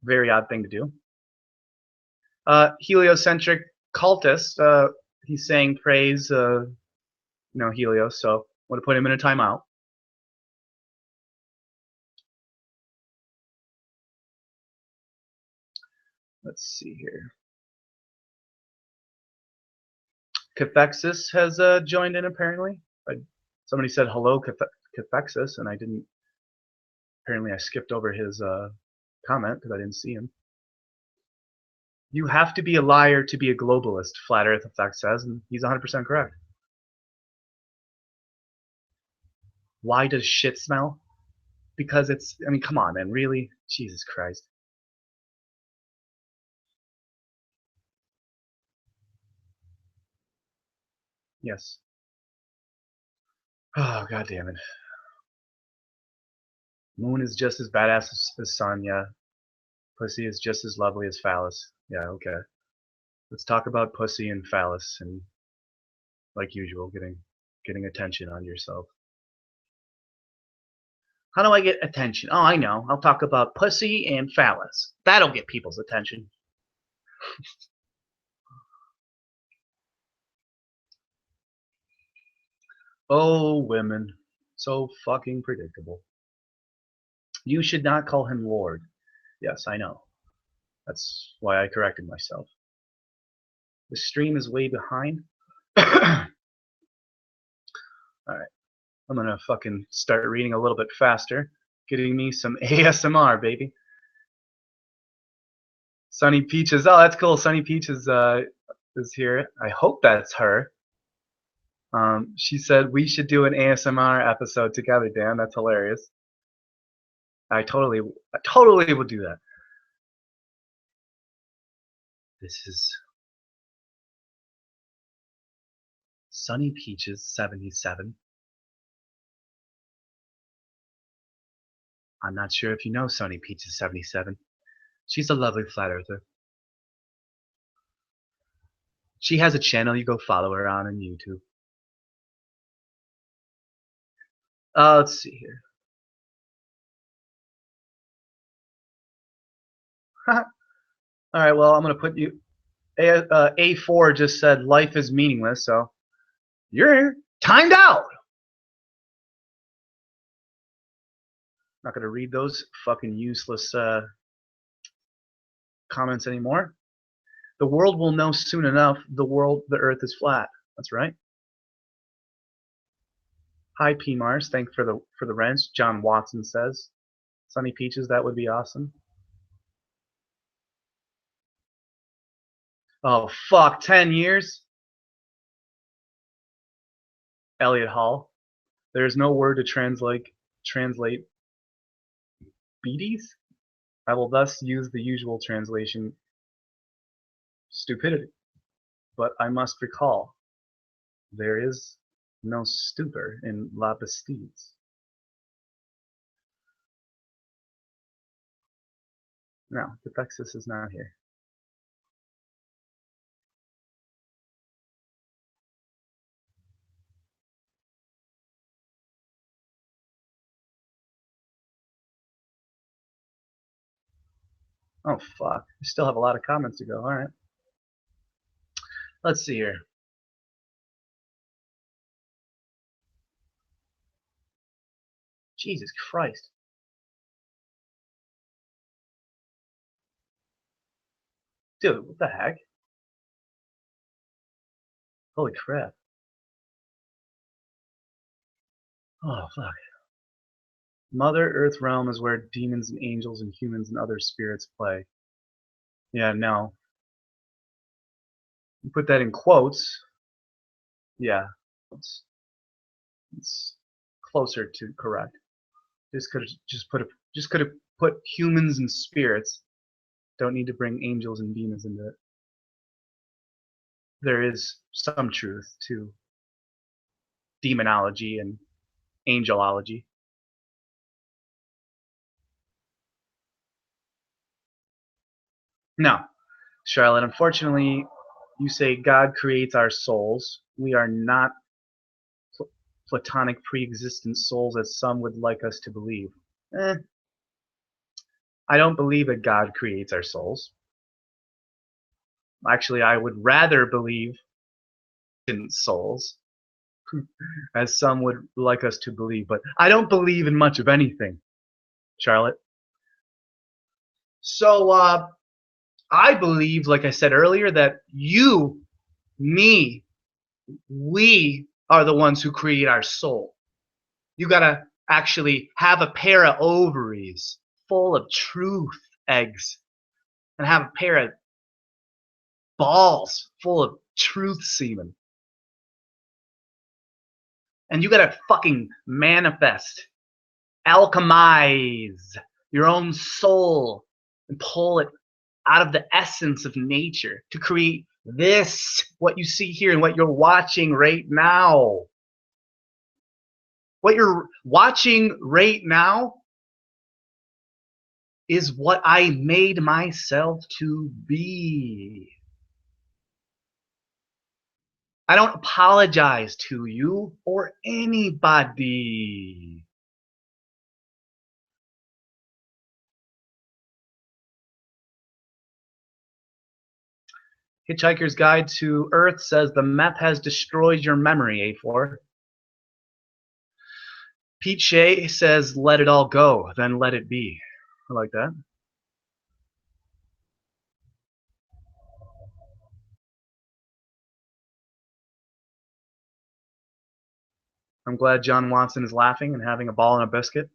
Very odd thing to do. Heliocentric cultist. He's saying praise, Helios. So I'm gonna put him in a timeout. Let's see here. Cathexis has joined in apparently. Somebody said hello, Cathexis, and I didn't. Apparently, I skipped over his comment because I didn't see him. You have to be a liar to be a globalist, Flat Earth Effect says, and he's 100% correct. Why does shit smell? Because it's, I mean, come on, man, really? Jesus Christ. Yes. Oh, god damn it. Moon is just as badass as Sun, yeah. Pussy is just as lovely as Phallus. Yeah, okay. Let's talk about pussy and phallus and, like usual, getting attention on yourself. How do I get attention? Oh, I know. I'll talk about pussy and phallus. That'll get people's attention. Oh, women. So fucking predictable. You should not call him Lord. Yes, I know. That's why I corrected myself. The stream is way behind. Alright. I'm gonna fucking start reading a little bit faster. Getting me some ASMR, baby. Sunny Peaches. Oh, that's cool. Sunny Peaches is here. I hope that's her. She said we should do an ASMR episode together, Dan. That's hilarious. I totally will do that. This is Sunny Peaches 77. I'm not sure if you know Sunny Peaches 77. She's a lovely flat earther. She has a channel. You go follow her on YouTube. Let's see here. Alright, well, I'm going to put you... A4 just said life is meaningless, so you're timed out! Not going to read those fucking useless comments anymore. The world will know soon enough the earth is flat. That's right. Hi P Mars, thanks for the wrench. John Watson says. Sunny Peaches, that would be awesome. Oh fuck, 10 years? Elliot Hall. There is no word to translate beaties? I will thus use the usual translation stupidity. But I must recall there is no stupor in La Bastides. No, Cathexis is not here. Oh fuck. I still have a lot of comments to go. Alright. Let's see here. Jesus Christ. Dude, what the heck? Holy crap. Oh fuck. Mother Earth realm is where demons and angels and humans and other spirits play. Yeah, no. You put that in quotes. Yeah. It's closer to correct. Just could have put humans and spirits. Don't need to bring angels and demons into it. There is some truth to demonology and angelology. No, Charlotte, unfortunately, you say God creates our souls. We are not platonic pre-existent souls as some would like us to believe. I don't believe that God creates our souls. Actually, I would rather believe in souls, as some would like us to believe, but I don't believe in much of anything, Charlotte. So, I believe, like I said earlier, that you, me, We are the ones who create our soul. You gotta actually have a pair of ovaries full of truth eggs and have a pair of balls full of truth semen. And you gotta fucking manifest, alchemize your own soul and pull it out of the essence of nature to create this, what you see here and what you're watching right now. What you're watching right now is what I made myself to be. I don't apologize to you or anybody. Hitchhiker's Guide to Earth says the meth has destroyed your memory, A4. Pete Shea says let it all go, then let it be. I like that. I'm glad John Watson is laughing and having a ball and a biscuit.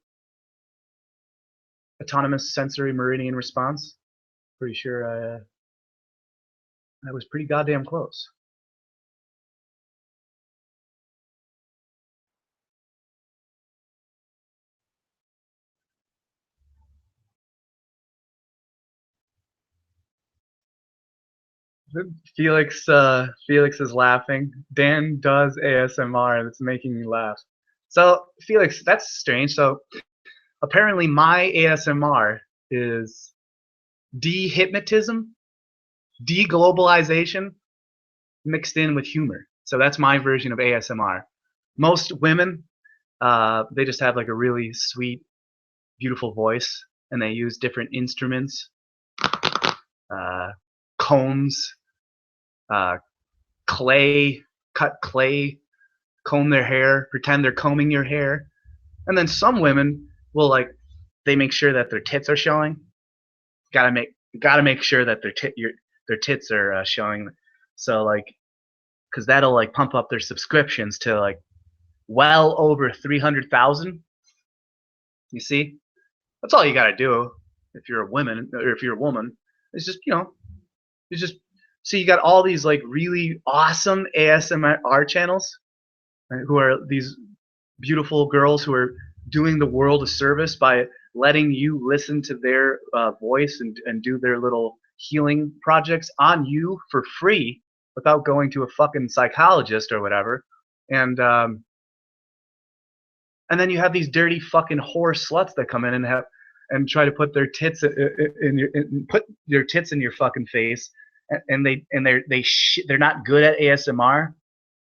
Autonomous sensory meridian response. Pretty sure I was pretty goddamn close. Felix is laughing. Dan does ASMR and it's making me laugh. So Felix, that's strange. So apparently my ASMR is de-hypnotism, de-globalization mixed in with humor. So that's my version of ASMR. Most women, they just have like a really sweet, beautiful voice, and they use different instruments, combs, clay, cut clay, comb their hair, pretend they're combing your hair. And then some women will they make sure that their tits are showing. Gotta make sure that their tits are showing. So because that'll pump up their subscriptions to well over 300,000. You see, that's all you gotta do if you're a woman or if you're a woman. It's just so you got all these really awesome ASMR channels, right, who are these beautiful girls who are doing the world a service by letting you listen to their voice and do their little healing projects on you for free without going to a fucking psychologist or whatever. And then you have these dirty fucking whore sluts that come in and try to put their tits put your tits in your fucking face, and they're not good at ASMR.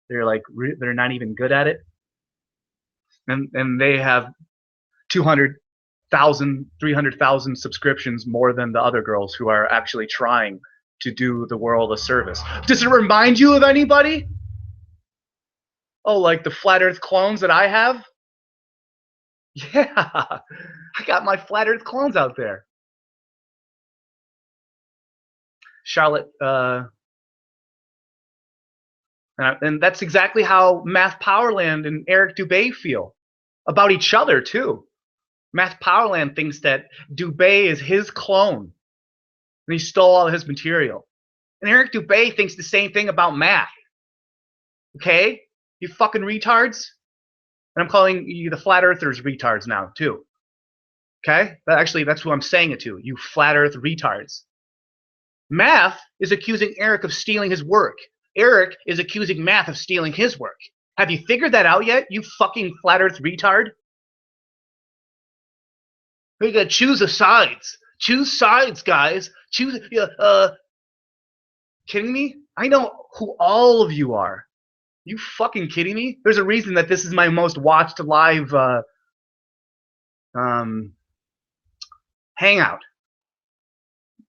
They're not even good at it. And they have 200,000, 300,000 subscriptions more than the other girls who are actually trying to do the world a service. Does it remind you of anybody? Oh, like the flat earth clones that I have? Yeah, I got my flat earth clones out there. Charlotte, and that's exactly how Math Powerland and Eric Dubay feel about each other too. Math Powerland thinks that Dubay is his clone, and he stole all his material. And Eric Dubay thinks the same thing about Math. Okay, you fucking retards. And I'm calling you the flat earthers retards now too. Okay, that's who I'm saying it to. You flat earth retards. Math is accusing Eric of stealing his work. Eric is accusing Math of stealing his work. Have you figured that out yet, you fucking flat earth retard? We gotta choose the sides. Choose sides, guys. Choose. Kidding me? I know who all of you are. You fucking kidding me? There's a reason that this is my most watched live hangout.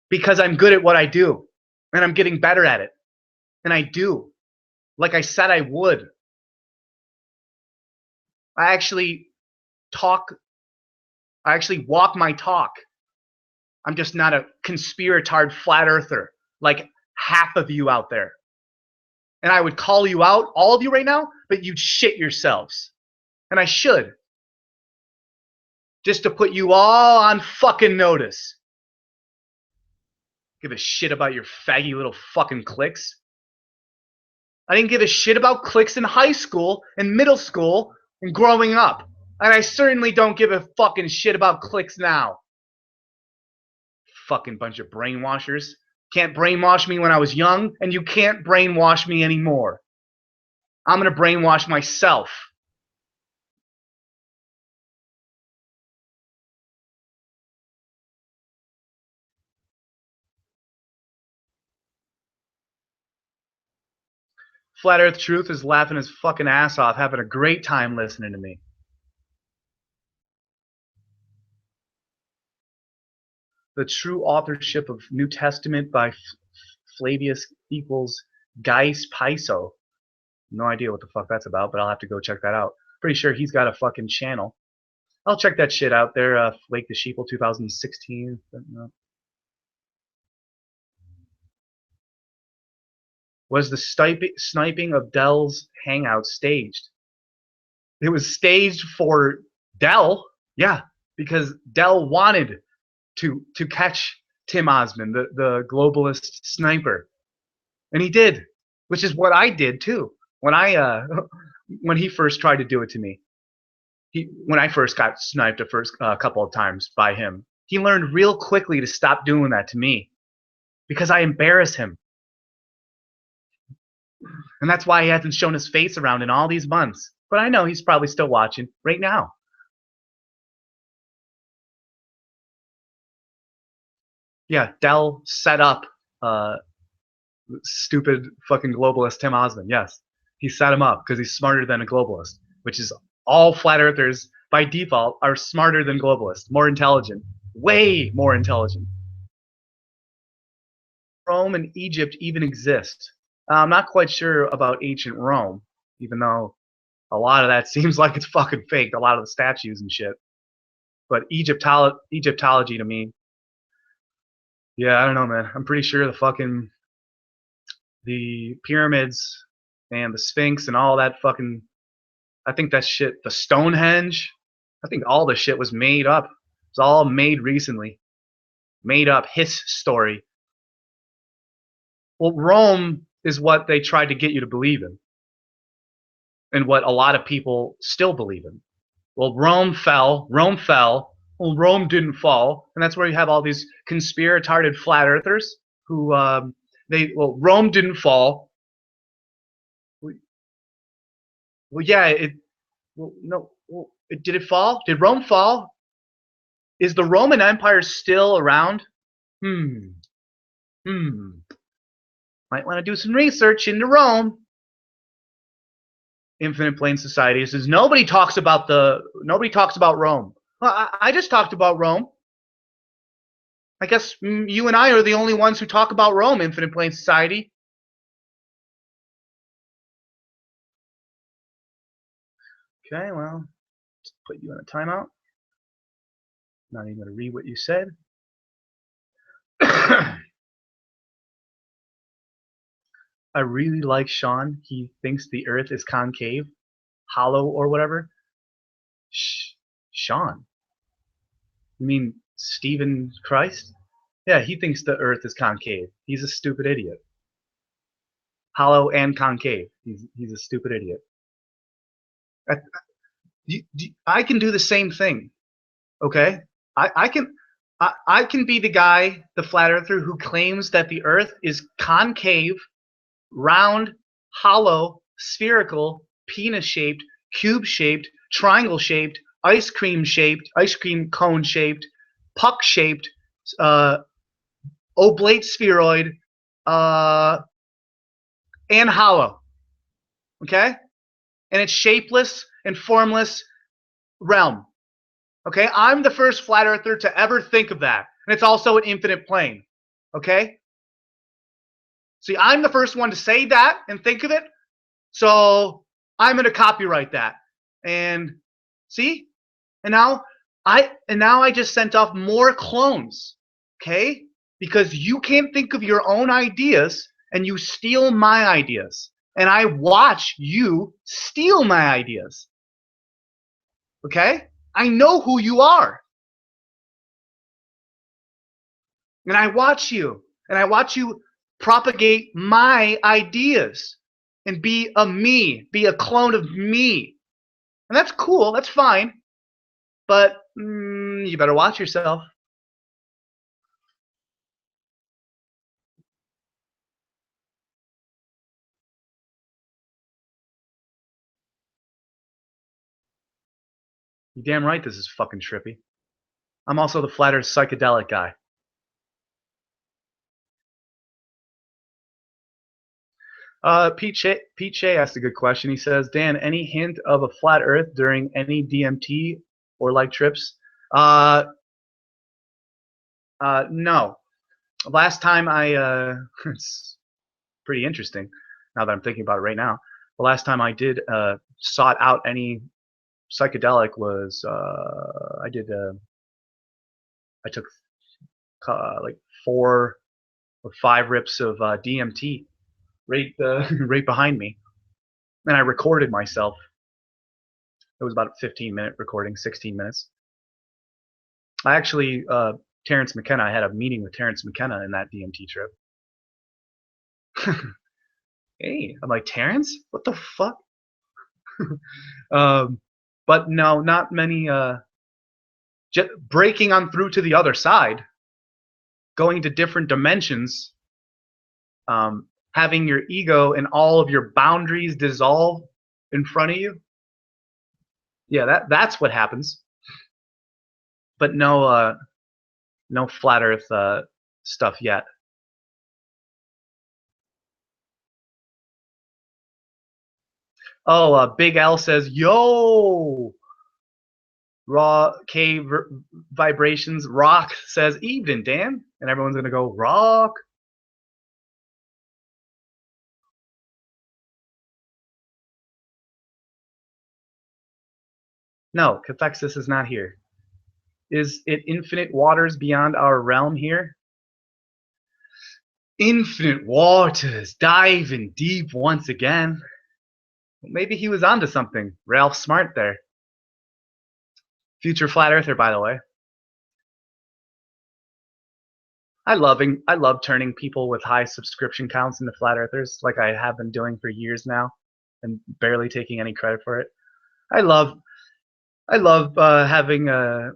Because I'm good at what I do, and I'm getting better at it, and I do, like I said I would. I actually walk my talk. I'm just not a conspiratard flat earther like half of you out there. and I would call you out, all of you right now, but you'd shit yourselves. And I should. Just to put you all on fucking notice. Give a shit about your faggy little fucking cliques. I didn't give a shit about cliques in high school and middle school and growing up. And I certainly don't give a fucking shit about cliques now. Fucking bunch of brainwashers. Can't brainwash me when I was young, and you can't brainwash me anymore. I'm gonna brainwash myself. Flat Earth Truth is laughing his fucking ass off, having a great time listening to me. The true authorship of New Testament by Flavius equals Gaius Piso. No idea what the fuck that's about, but I'll have to go check that out. Pretty sure he's got a fucking channel. I'll check that shit out there. Flake the Sheeple 2016. Was the sniping of Dell's Hangout staged? It was staged for Dell, yeah, because Dell wanted to catch Tim Osmond, the globalist sniper, and he did, which is what I did too when when he first tried to do it to me. When I first got sniped a couple of times by him, he learned real quickly to stop doing that to me because I embarrass him. And that's why he hasn't shown his face around in all these months. But I know he's probably still watching right now. Yeah, Dell set up stupid fucking globalist Tim Osmond. Yes, he set him up because he's smarter than a globalist, which is all flat earthers by default are smarter than globalists, more intelligent, way more intelligent. Rome and Egypt even exist. I'm not quite sure about ancient Rome, even though a lot of that seems like it's fucking fake, a lot of the statues and shit. But Egyptology to me, yeah, I don't know, man. I'm pretty sure the pyramids and the Sphinx and all that fucking, I think that shit, the Stonehenge, I think all the shit was made up. It's all made recently. Made up, his story. Well, Rome is what they tried to get you to believe in. And what a lot of people still believe in. Well, Rome fell. Well, Rome didn't fall. And that's where you have all these conspiratarded flat earthers who, well, Rome didn't fall. Well, yeah, did it fall? Did Rome fall? Is the Roman Empire still around? Might want to do some research into Rome. Infinite Plane Society says nobody talks about Rome. Well, I just talked about Rome. I guess you and I are the only ones who talk about Rome, Infinite Plane Society. Okay, well, let's put you in a timeout. Not even going to read what you said. I really like Sean. He thinks the Earth is concave, hollow, or whatever. Sean? You mean Stephen Christ? Yeah, he thinks the Earth is concave. He's a stupid idiot. Hollow and concave. He's a stupid idiot. I can do the same thing. Okay? I can be the guy, the flat earther, who claims that the Earth is concave, round, hollow, spherical, penis-shaped, cube-shaped, triangle-shaped, ice cream cone-shaped, puck-shaped, oblate spheroid, and hollow. Okay? And it's shapeless and formless realm. Okay? I'm the first flat earther to ever think of that. And it's also an infinite plane. Okay? See, I'm the first one to say that and think of it. So I'm going to copyright that. And see? And now I just sent off more clones. Okay? Because you can't think of your own ideas and you steal my ideas. and I watch you steal my ideas. Okay? I know who you are. And I watch you. And I watch you propagate my ideas and be a me, be a clone of me. And that's cool. That's fine. But you better watch yourself. You're damn right this is fucking trippy. I'm also the flat earth psychedelic guy. Pete Shea asked a good question. He says, Dan, any hint of a flat earth during any DMT or like trips? No. Last time it's pretty interesting now that I'm thinking about it right now. The last time I did sought out any psychedelic was I took like 4 or 5 rips of DMT right right behind me, and I recorded myself. It was about a 15-minute recording, 16 minutes. I actually Terrence McKenna. I had a meeting with Terrence McKenna in that DMT trip. Hey, I'm like, Terrence, what the fuck? But no, not many. Just breaking on through to the other side, going to different dimensions, having your ego and all of your boundaries dissolve in front of you. Yeah, that's what happens. But no flat Earth stuff yet. Oh, Big L says, yo, raw K vibrations. Rock says, evening, Dan. And everyone's going to go, rock. No, cathexis is not here. Is it infinite waters beyond our realm here? Infinite waters, diving deep once again. Maybe he was onto something. Ralph Smart there. Future flat earther, by the way. I love turning people with high subscription counts into flat earthers, like I have been doing for years now, and barely taking any credit for it. I love having a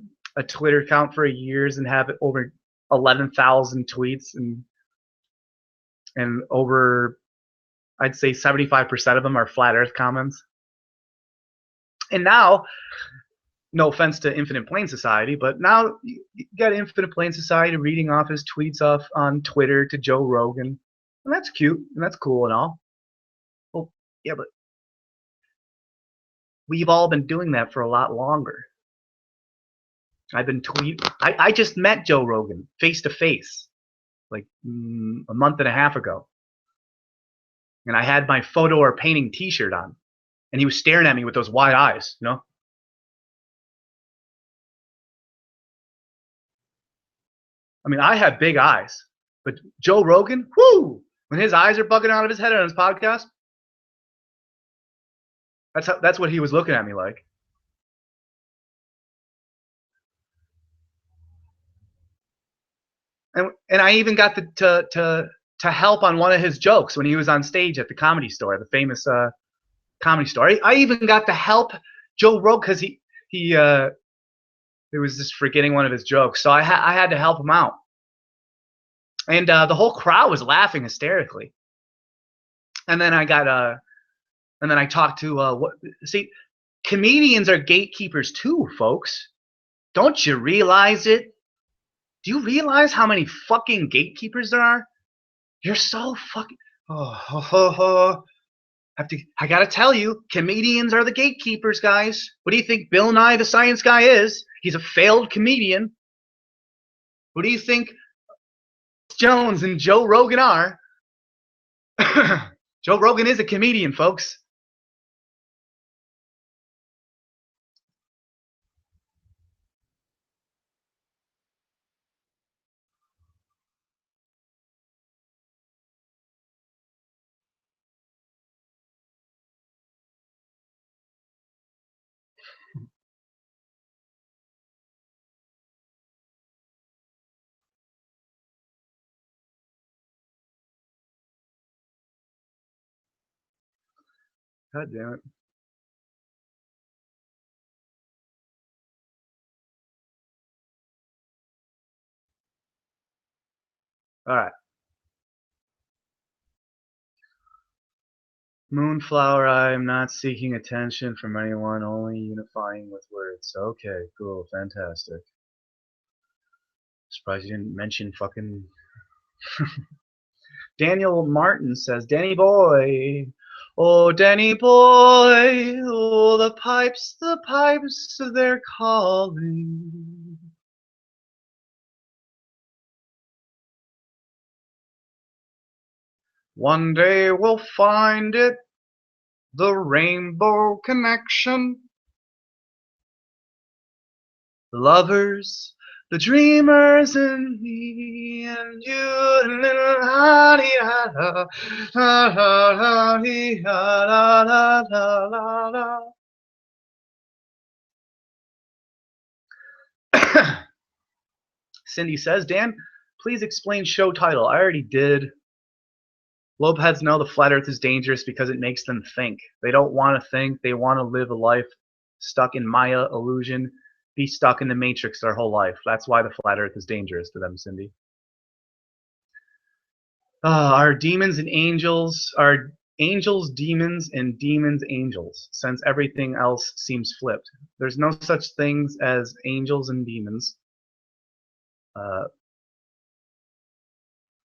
Twitter account for years and have it over 11,000 tweets and over, I'd say 75% of them are flat Earth comments. And now, no offense to Infinite Plane Society, but now you got Infinite Plane Society reading off his tweets off on Twitter to Joe Rogan, and that's cute and that's cool and all. Well, yeah, but we've all been doing that for a lot longer. I've been I just met Joe Rogan face to face, like a month and a half ago, and I had my photo or painting T-shirt on, and he was staring at me with those wide eyes, you know. I mean, I have big eyes, but Joe Rogan, whoo, when his eyes are bugging out of his head on his podcast, that's what he was looking at me like. And I even got to help on one of his jokes when he was on stage at the Comedy Store, the famous Comedy Store. I even got to help Joe Rogan because he it was just forgetting one of his jokes, so I had to help him out. And the whole crowd was laughing hysterically. And then I talked to see, comedians are gatekeepers too, folks. Don't you realize it? Do you realize how many fucking gatekeepers there are? You're so fucking. I gotta tell you, comedians are the gatekeepers, guys. What do you think Bill Nye the Science Guy is? He's a failed comedian. What do you think Jones and Joe Rogan are? Joe Rogan is a comedian, folks. God damn it. Alright. Moonflower, I am not seeking attention from anyone, only unifying with words. Okay, cool, fantastic. Surprised you didn't mention fucking... Daniel Martin says, Danny boy, oh Danny boy, oh the pipes, they're calling. One day we'll find it, the rainbow connection. The lovers, the dreamers, and me and you, and little la-dee-da-da, la-la-la-dee-da-da-da-da-da-da. Cindy says, Dan, please explain show title. I already did. Globeheads know the flat earth is dangerous because it makes them think. They don't want to think. They want to live a life stuck in Maya illusion, be stuck in the matrix their whole life. That's why the flat earth is dangerous to them, Cindy. Are demons and angels, are angels demons and demons angels, since everything else seems flipped. There's no such things as angels and demons.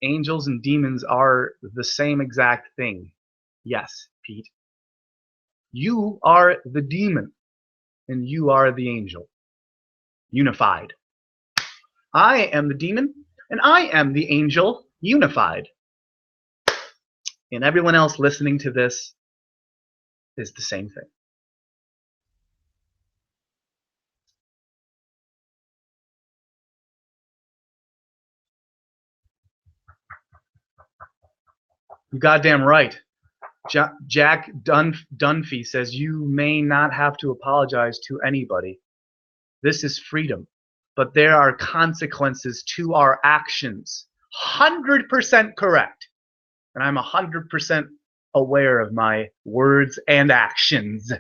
Angels and demons are the same exact thing. Yes, Pete. You are the demon, and you are the angel. Unified. I am the demon, and I am the angel, unified. And everyone else listening to this is the same thing. You goddamn right. Jack Dunphy says you may not have to apologize to anybody. This is freedom. But there are consequences to our actions. 100% correct. And I'm 100% aware of my words and actions.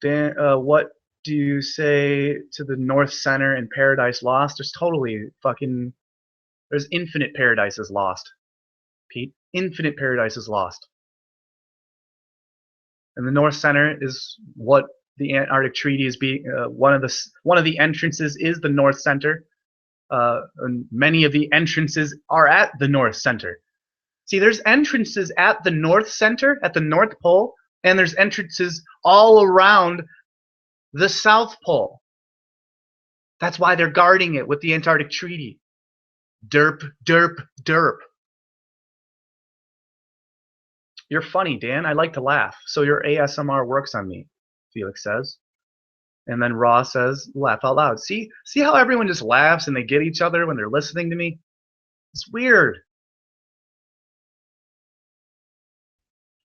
Dan, what do you say to the North Center and Paradise Lost? There's totally fucking... There's infinite paradises lost, Pete. Infinite paradises lost. And the North Center is what the Antarctic Treaty is being. One of the entrances is the North Center. And many of the entrances are at the North Center. See, there's entrances at the North Center, at the North Pole, and there's entrances all around the South Pole. That's why they're guarding it with the Antarctic Treaty. Derp, derp, derp. You're funny, Dan. I like to laugh. So your ASMR works on me, Felix says. And then Raw says, laugh out loud. See how everyone just laughs and they get each other when they're listening to me? It's weird.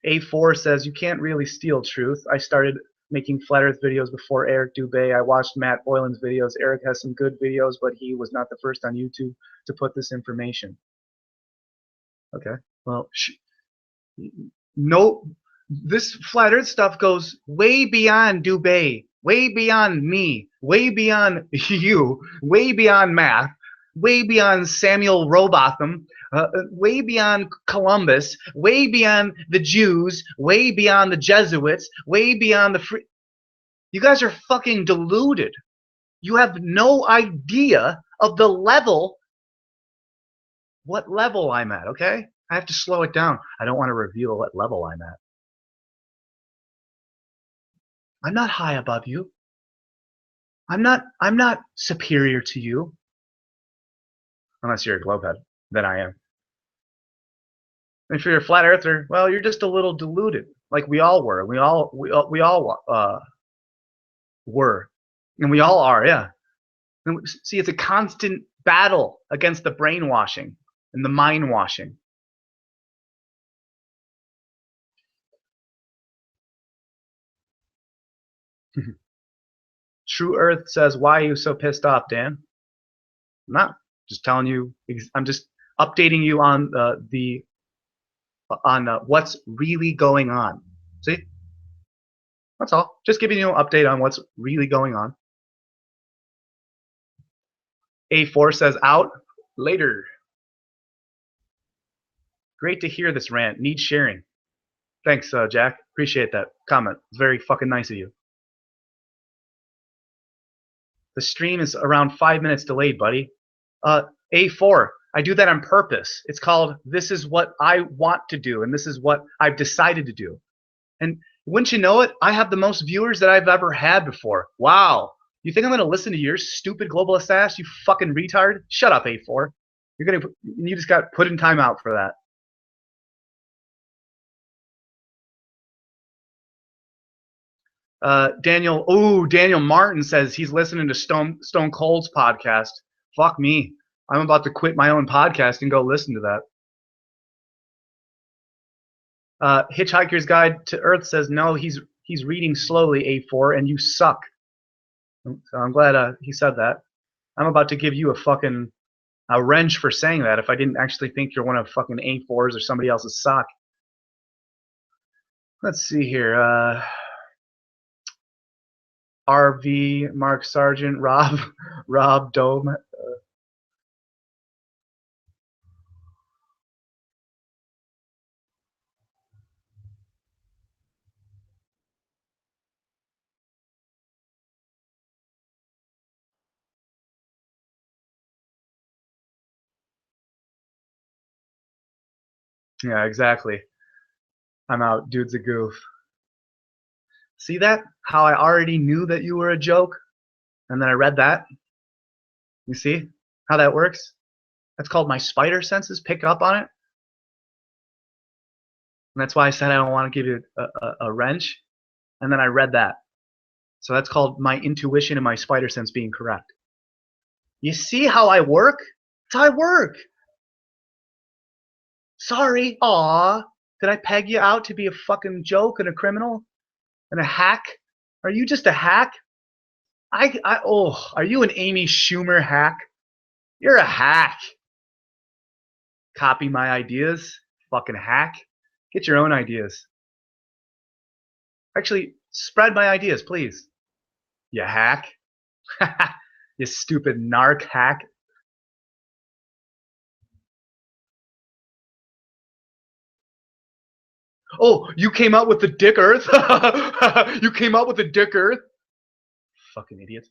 A4 says, you can't really steal truth. I started making flat earth videos before Eric Dubé. I watched Matt Boylan's videos. Eric has some good videos, but he was not the first on YouTube to put this information. Okay. Well, no, this flat earth stuff goes way beyond Dubé, way beyond me, way beyond you, way beyond math, way beyond Samuel Robotham, way beyond Columbus, way beyond the Jews, way beyond the Jesuits, way beyond the You guys are fucking deluded. You have no idea of the level, what level I'm at, okay? I have to slow it down. I don't want to reveal what level I'm at. I'm not high above you. I'm not superior to you. Unless you're a globehead, then I am. And if you're a flat earther, well, you're just a little deluded, like we all were. We all were, and we all are. Yeah. And see, it's a constant battle against the brainwashing and the mind washing. True Earth says, why are you so pissed off, Dan? I'm not. Just telling you. I'm just updating you on what's really going on. See? That's all. Just giving you an update on what's really going on. A4 says out later. Great to hear this rant. Needs sharing. Thanks, Jack. Appreciate that comment. It's very fucking nice of you. The stream is around 5 minutes delayed, buddy. A4. I do that on purpose. It's called this is what I want to do, and this is what I've decided to do. And wouldn't you know it, I have the most viewers that I've ever had before. Wow. You think I'm going to listen to your stupid globalist ass, you fucking retard? Shut up, A4. You just got put in timeout for that. Daniel Martin says he's listening to Stone Cold's podcast. Fuck me. I'm about to quit my own podcast and go listen to that. Hitchhiker's Guide to Earth says no, he's reading slowly, A4, and you suck. So I'm glad he said that. I'm about to give you a wrench for saying that if I didn't actually think you're one of fucking A4's or somebody else's sock. Let's see here. RV, Mark Sargent, Rob Dome. Yeah, exactly. I'm out. Dude's a goof. See that? How I already knew that you were a joke? And then I read that? You see how that works? That's called my spider senses pick up on it. And that's why I said I don't want to give you a wrench. And then I read that. So that's called my intuition and my spider sense being correct. You see how I work? That's how I work. Sorry. Aw. Did I peg you out to be a fucking joke and a criminal? And a hack? Are you just a hack? Are you an Amy Schumer hack? You're a hack. Copy my ideas? Fucking hack. Get your own ideas. Actually, spread my ideas, please. You hack. You stupid narc hack. Oh, you came out with the dick earth? You came out with the dick earth? Fucking idiot.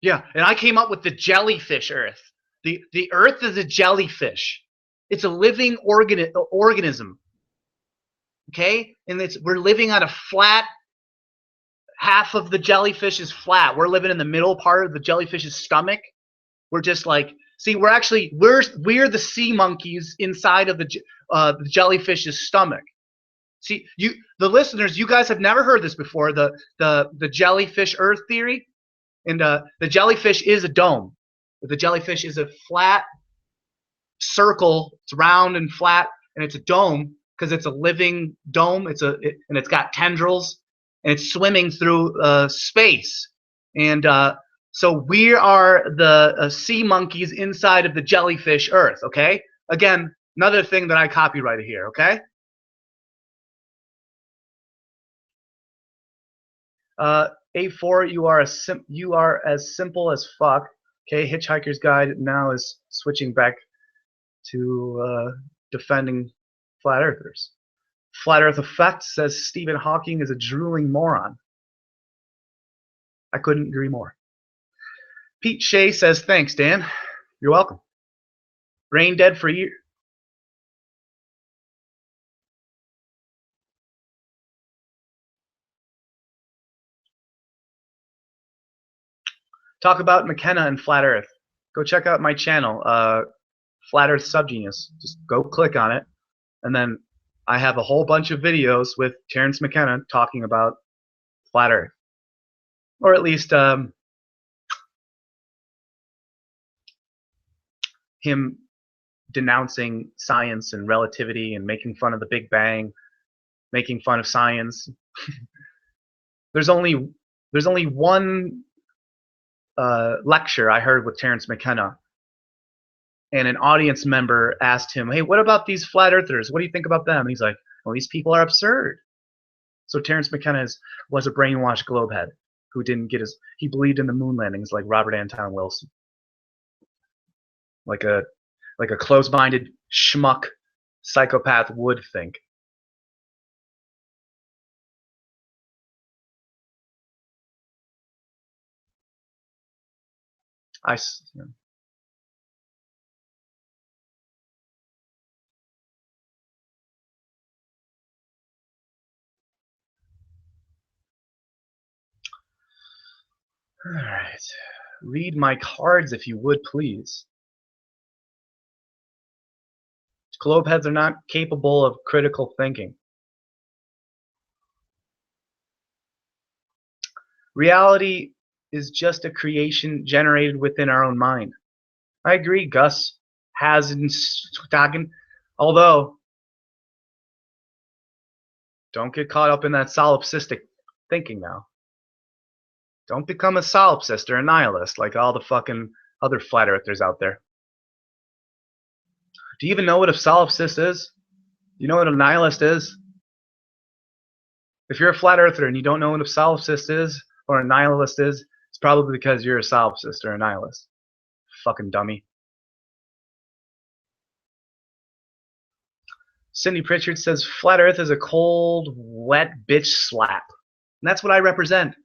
Yeah, and I came up with the jellyfish earth. The earth is a jellyfish. It's a living organism. Okay? And we're living on a flat, half of the jellyfish is flat. We're living in the middle part of the jellyfish's stomach. We're just like, see, we're the sea monkeys inside of the jellyfish's stomach. See, the listeners, you guys have never heard this before, the jellyfish earth theory. And the jellyfish is a dome. The jellyfish is a flat circle. It's round and flat, and it's a dome because it's a living dome. And it's got tendrils, and it's swimming through space. And so we are the sea monkeys inside of the jellyfish earth. Okay. Again, another thing that I copyrighted here. Okay. A4, you are as simple as fuck. Okay, Hitchhiker's Guide now is switching back to defending flat earthers. Flat Earth Effect says Stephen Hawking is a drooling moron. I couldn't agree more. Pete Shea says thanks, Dan. You're welcome. Brain dead for years. Talk about McKenna and Flat Earth. Go check out my channel, Flat Earth Subgenius. Just go click on it, and then I have a whole bunch of videos with Terrence McKenna talking about Flat Earth, or at least him denouncing science and relativity and making fun of the Big Bang, making fun of science. There's only one lecture I heard with Terence McKenna, and an audience member asked him, "Hey, what about these flat earthers? What do you think about them?" And he's like, "Well, these people are absurd." So Terence McKenna was a brainwashed globehead who didn't get his. He believed in the moon landings like Robert Anton Wilson, like a closed-minded schmuck psychopath would think. Yeah. All right. Read my cards if you would, please. Globeheads are not capable of critical thinking. Reality is just a creation generated within our own mind. I agree, Gus Hasenstagen. Although, don't get caught up in that solipsistic thinking now. Don't become a solipsist or a nihilist like all the fucking other flat earthers out there. Do you even know what a solipsist is? You know what a nihilist is? If you're a flat earther and you don't know what a solipsist is or a nihilist is, it's probably because you're a solipsist or a nihilist. Fucking dummy. Cindy Pritchard says, flat earth is a cold, wet bitch slap. And that's what I represent.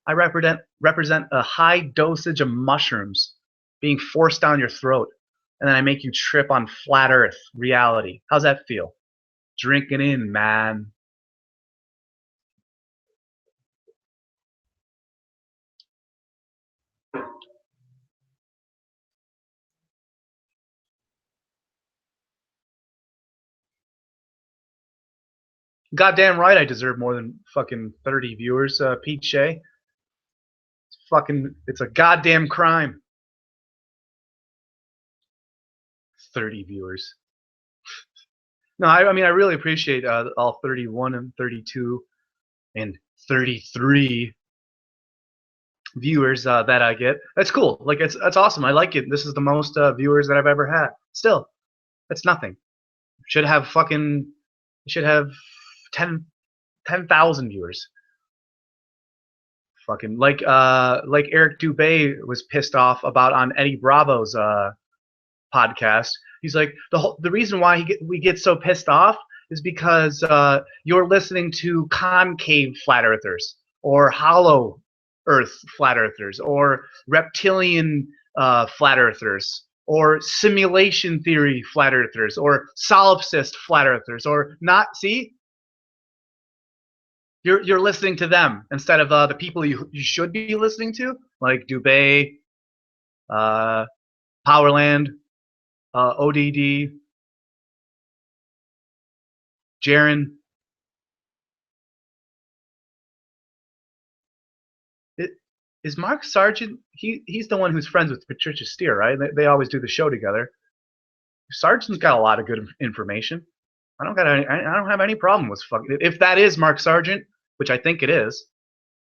I represent a high dosage of mushrooms being forced down your throat. And then I make you trip on flat earth reality. How's that feel? Drink it in, man. Goddamn right I deserve more than fucking 30 viewers, Pete Shea. It's a goddamn crime. 30 viewers. No, I mean, I really appreciate all 31 and 32 and 33 viewers that I get. That's cool. Like, that's awesome. I like it. This is the most viewers that I've ever had. Still, that's nothing. Should have 10,000 viewers. Fucking like Eric Dubé was pissed off about on Eddie Bravo's podcast. He's like, the reason why we get so pissed off is because you're listening to concave flat earthers or hollow earth flat earthers or reptilian flat earthers or simulation theory flat earthers or solipsist flat earthers or not. See, you're listening to them instead of the people you should be listening to, like Dubé, Powerland, ODD, Jaron. Is Mark Sargent? He's the one who's friends with Patricia Steer, right? They always do the show together. Sargent's got a lot of good information. I don't have any problem with fucking if that is Mark Sargent, which I think it is,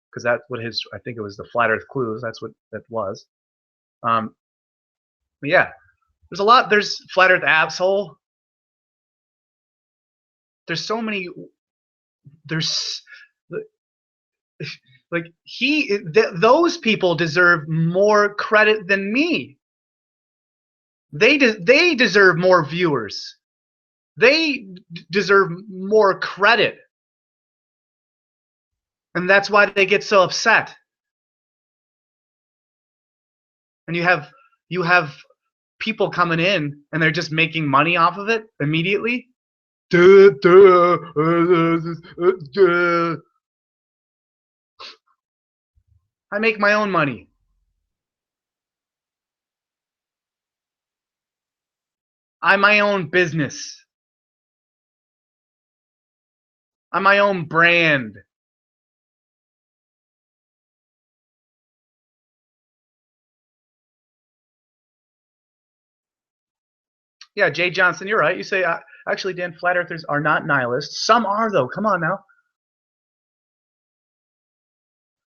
because that's what I think it was the Flat Earth Clues. That's what that was. Yeah, there's Flat Earth Asshole. There's so many. There's like those people deserve more credit than me. They deserve more viewers. They deserve more credit. And that's why they get so upset. And you have people coming in and they're just making money off of it immediately. I make my own money. I'm my own business. I'm my own brand. Yeah, Jay Johnson, you're right. You say, actually, Dan, flat earthers are not nihilists. Some are, though. Come on now.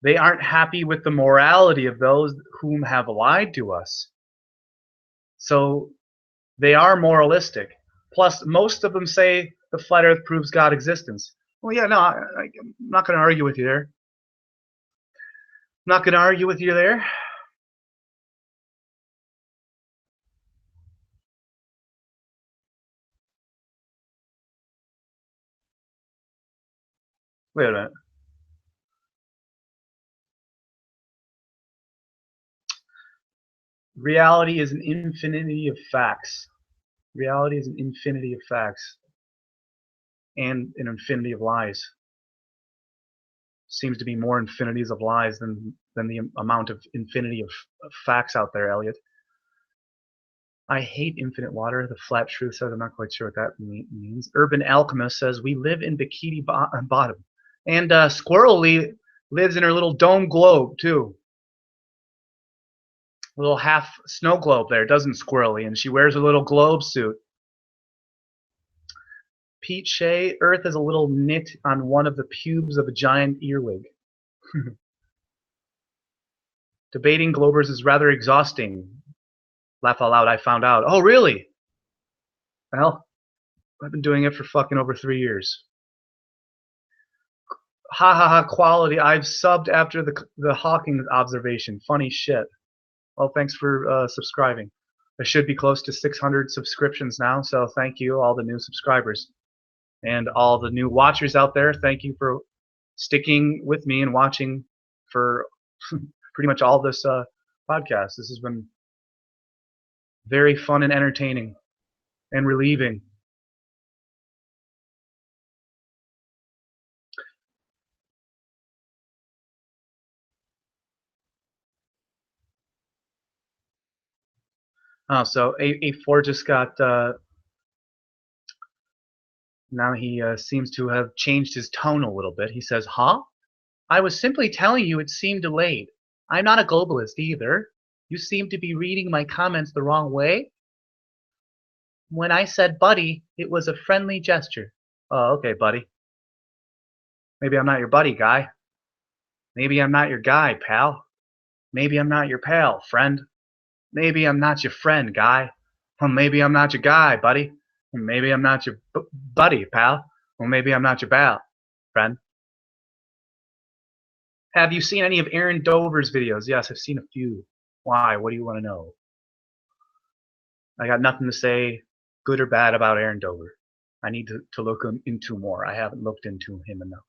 They aren't happy with the morality of those whom have lied to us. So they are moralistic. Plus, most of them say the flat Earth proves God's existence. Well, yeah, no, I'm not going to argue with you there. I'm not going to argue with you there. Wait a minute. Reality is an infinity of facts. Reality is an infinity of facts and an infinity of lies. Seems to be more infinities of lies than the amount of infinity of facts out there, Elliot. I hate infinite water. The flat truth says I'm not quite sure what that means. Urban Alchemist says we live in Bikini Bottom. And Squirrel lives in her little dome globe, too. A little half snow globe there, doesn't Squirrely? And she wears a little globe suit. Pete Shea, Earth is a little knit on one of the pubes of a giant earwig. Debating Globers is rather exhausting. Laugh out loud, I found out. Oh, really? Well, I've been doing it for fucking over 3 years. Ha ha ha, quality. I've subbed after the Hawking observation. Funny shit. Well, thanks for subscribing. I should be close to 600 subscriptions now, so thank you, all the new subscribers. And all the new watchers out there, thank you for sticking with me and watching for pretty much all this podcast. This has been very fun and entertaining and relieving. Oh, so A4 just got, now he seems to have changed his tone a little bit. He says, huh? I was simply telling you it seemed delayed. I'm not a globalist either. You seem to be reading my comments the wrong way. When I said buddy, it was a friendly gesture. Oh, okay, buddy. Maybe I'm not your buddy, guy. Maybe I'm not your guy, pal. Maybe I'm not your pal, friend. Maybe I'm not your friend, guy. Or maybe I'm not your guy, buddy. Or maybe I'm not your buddy, pal. Or maybe I'm not your pal, friend. Have you seen any of Aaron Dover's videos? Yes, I've seen a few. Why? What do you want to know? I got nothing to say, good or bad, about Aaron Dover. I need to look into more. I haven't looked into him enough.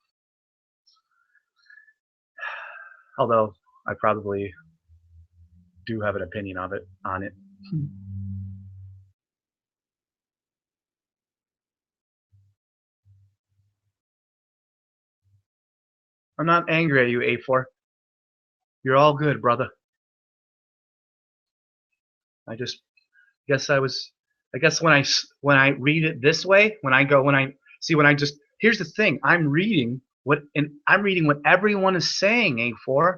Although I probably do have an opinion on it. I'm not angry at you, A4. You're all good, brother. I just guess when I read it this way, here's the thing, I'm reading what everyone is saying, A4,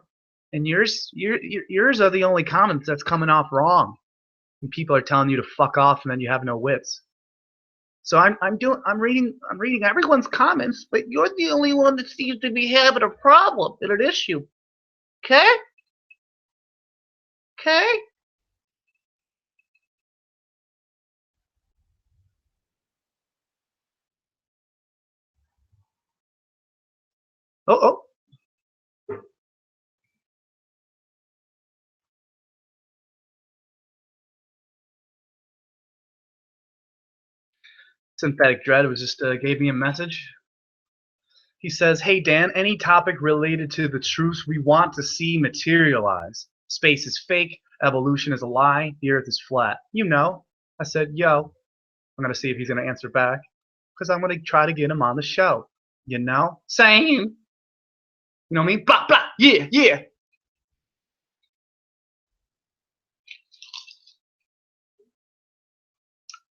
and yours are the only comments that's coming off wrong. And people are telling you to fuck off, and then you have no wits. So I'm reading everyone's comments, but you're the only one that seems to be having a problem and an issue. Okay? Okay? Oh. Synthetic Dread was just gave me a message. He says, hey Dan, any topic related to the truths we want to see materialize. Space is fake, evolution is a lie, the earth is flat. You know. I said, yo. I'm going to see if he's going to answer back, because I'm going to try to get him on the show. You know? Same. You know what I mean? Blah, blah, yeah.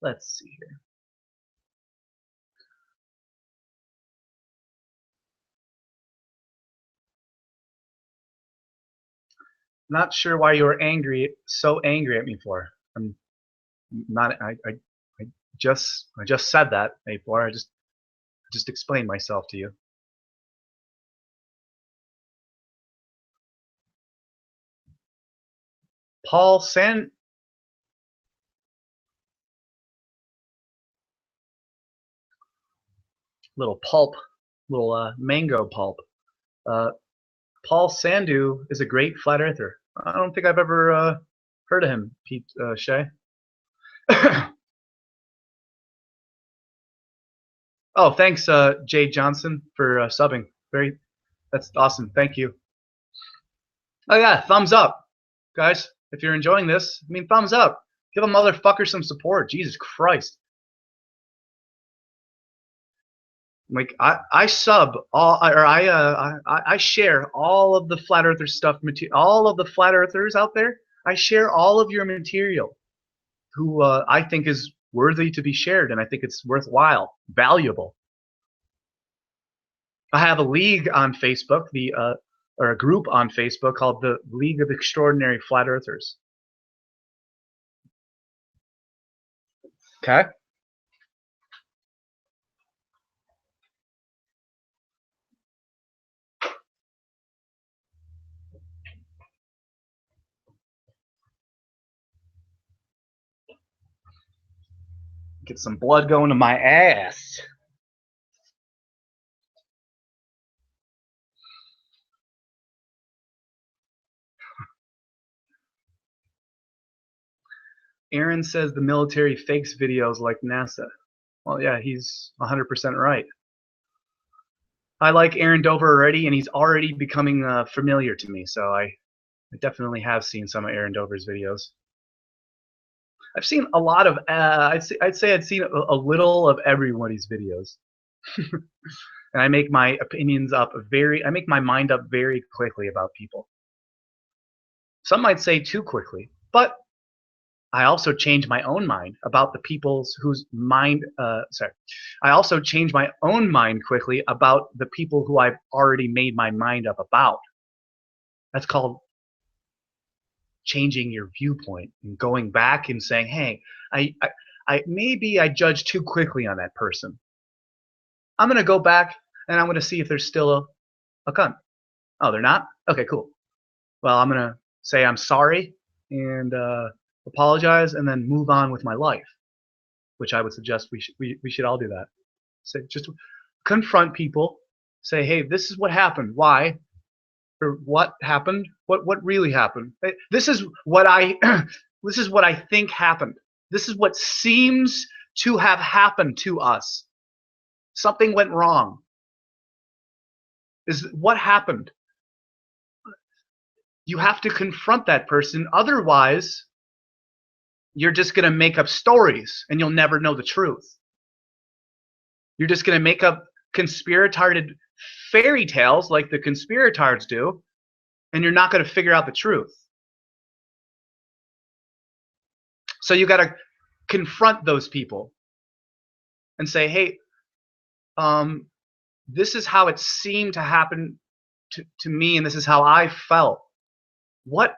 Let's see here. Not sure why you were so angry at me for. I'm not. I just said that, A4. I just explained myself to you. Paul San. Little pulp, little mango pulp. Paul Sandu is a great flat earther. I don't think I've ever heard of him, Pete Shea. Oh, thanks, Jay Johnson, for subbing. That's awesome. Thank you. Oh yeah, thumbs up, guys. If you're enjoying this, I mean, thumbs up. Give a motherfucker some support. Jesus Christ. Like I sub all, or I share all of the flat earther stuff, all of the flat earthers out there. I share all of your material, who I think is worthy to be shared, and I think it's worthwhile, valuable. I have a league on Facebook, or a group on Facebook called the League of Extraordinary Flat Earthers. Okay. Get some blood going to my ass. Aaron says the military fakes videos like NASA. Well, yeah, he's 100% right. I like Aaron Dover already, and he's already becoming familiar to me, so I definitely have seen some of Aaron Dover's videos. I've seen a lot of, I'd say I'd seen a little of everybody's videos. And I make my opinions up I make my mind up very quickly about people. Some might say too quickly, but I also change my own mind about the people's whose mind, I also change my own mind quickly about the people who I've already made my mind up about. That's called changing your viewpoint and going back and saying, hey, maybe I judged too quickly on that person. I'm going to go back and I'm going to see if they're still a cunt. Oh, they're not? Okay, cool. Well, I'm going to say I'm sorry and apologize and then move on with my life, which I would suggest we should all do that. So just confront people, say, hey, this is what happened. Why? Or what happened? What really happened? This is what I this is what I think happened. This is what seems to have happened to us. Something went wrong. Is what happened? You have to confront that person, otherwise you're just going to make up stories and you'll never know the truth. You're just going to make up conspiratarded fairy tales like the conspiratards do, and you're not going to figure out the truth. So you got to confront those people and say, hey, this is how it seemed to happen to me, and this is how I felt. What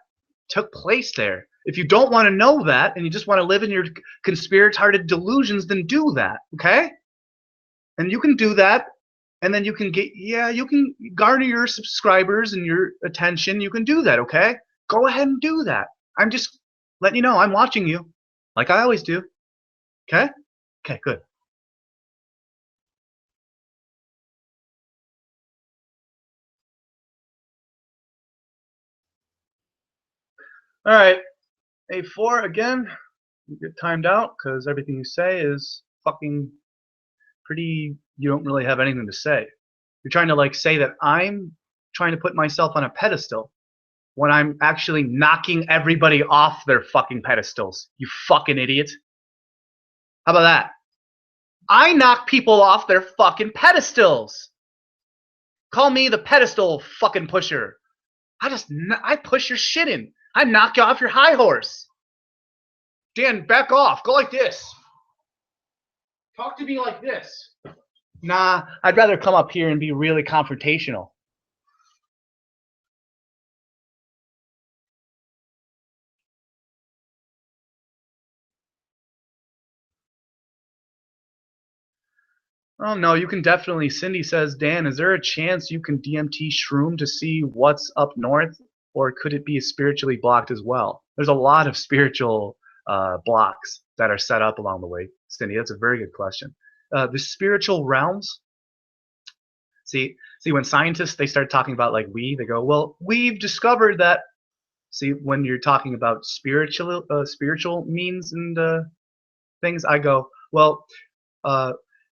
took place there? If you don't want to know that and you just want to live in your conspiratarded delusions, then do that, okay? And you can do that, and then you can you can garner your subscribers and your attention. You can do that, okay? Go ahead and do that. I'm just letting you know I'm watching you, like I always do. Okay? Okay, good. All right, A4 again. You get timed out because everything you say is fucking pretty. You don't really have anything to say. You're trying to like say that I'm trying to put myself on a pedestal when I'm actually knocking everybody off their fucking pedestals. You fucking idiot. How about that? I knock people off their fucking pedestals. Call me the pedestal fucking pusher. I push your shit in. I knock you off your high horse. Dan, back off. Go like this. Talk to me like this. Nah, I'd rather come up here and be really confrontational. Oh no, you can definitely. Cindy says, Dan, is there a chance you can DMT Shroom to see what's up north? or could it be spiritually blocked as well? There's a lot of spiritual blocks that are set up along the way, Cindy. That's a very good question. The spiritual realms. See, when scientists they start talking about like they go, well, we've discovered that. See, when you're talking about spiritual means and things, I go, well,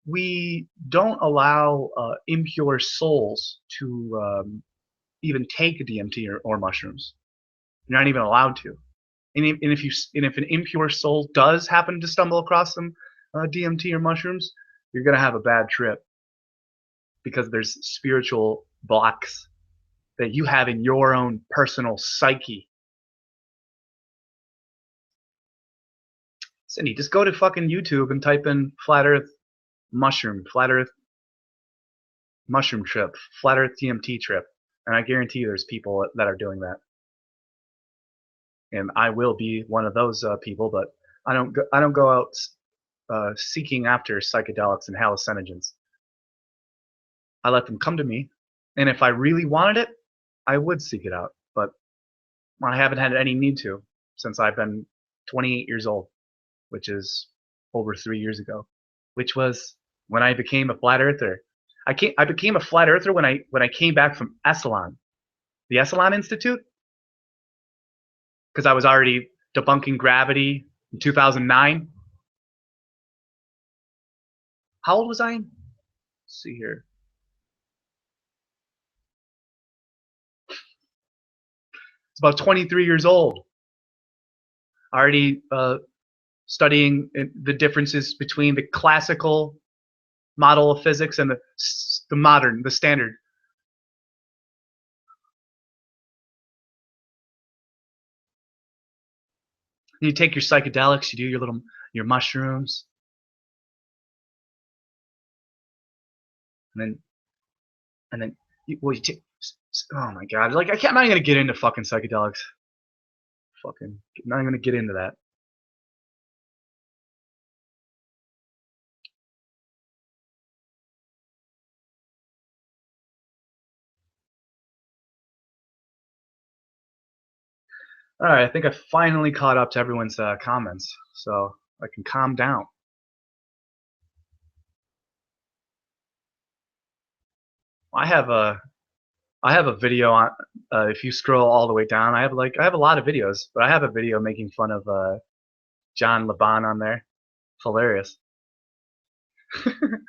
we don't allow impure souls to even take DMT or mushrooms. You're not even allowed to. And if an impure soul does happen to stumble across some DMT or mushrooms, you're gonna have a bad trip because there's spiritual blocks that you have in your own personal psyche. Cindy, just go to fucking YouTube and type in flat earth mushroom trip, flat earth DMT trip, and I guarantee you there's people that are doing that. And I will be one of those people, but I don't go out seeking after psychedelics and hallucinogens. I let them come to me, and if I really wanted it, I would seek it out. But I haven't had any need to since I've been 28 years old, which is over 3 years ago, which was when I became a flat earther. I became a flat earther when I came back from Esalen, the Esalen Institute, because I was already debunking gravity in 2009. How old was I? Let's see here. It's about 23 years old. Already studying the differences between the classical model of physics and the modern, the standard. You take your psychedelics, you do your mushrooms, and then you take. Oh my god! Like I'm not even gonna get into fucking psychedelics. Fucking not even gonna get into that. All right, I think I finally caught up to everyone's comments, so I can calm down. I have a video on. If you scroll all the way down, I have a lot of videos, but I have a video making fun of John Laban on there. It's hilarious. It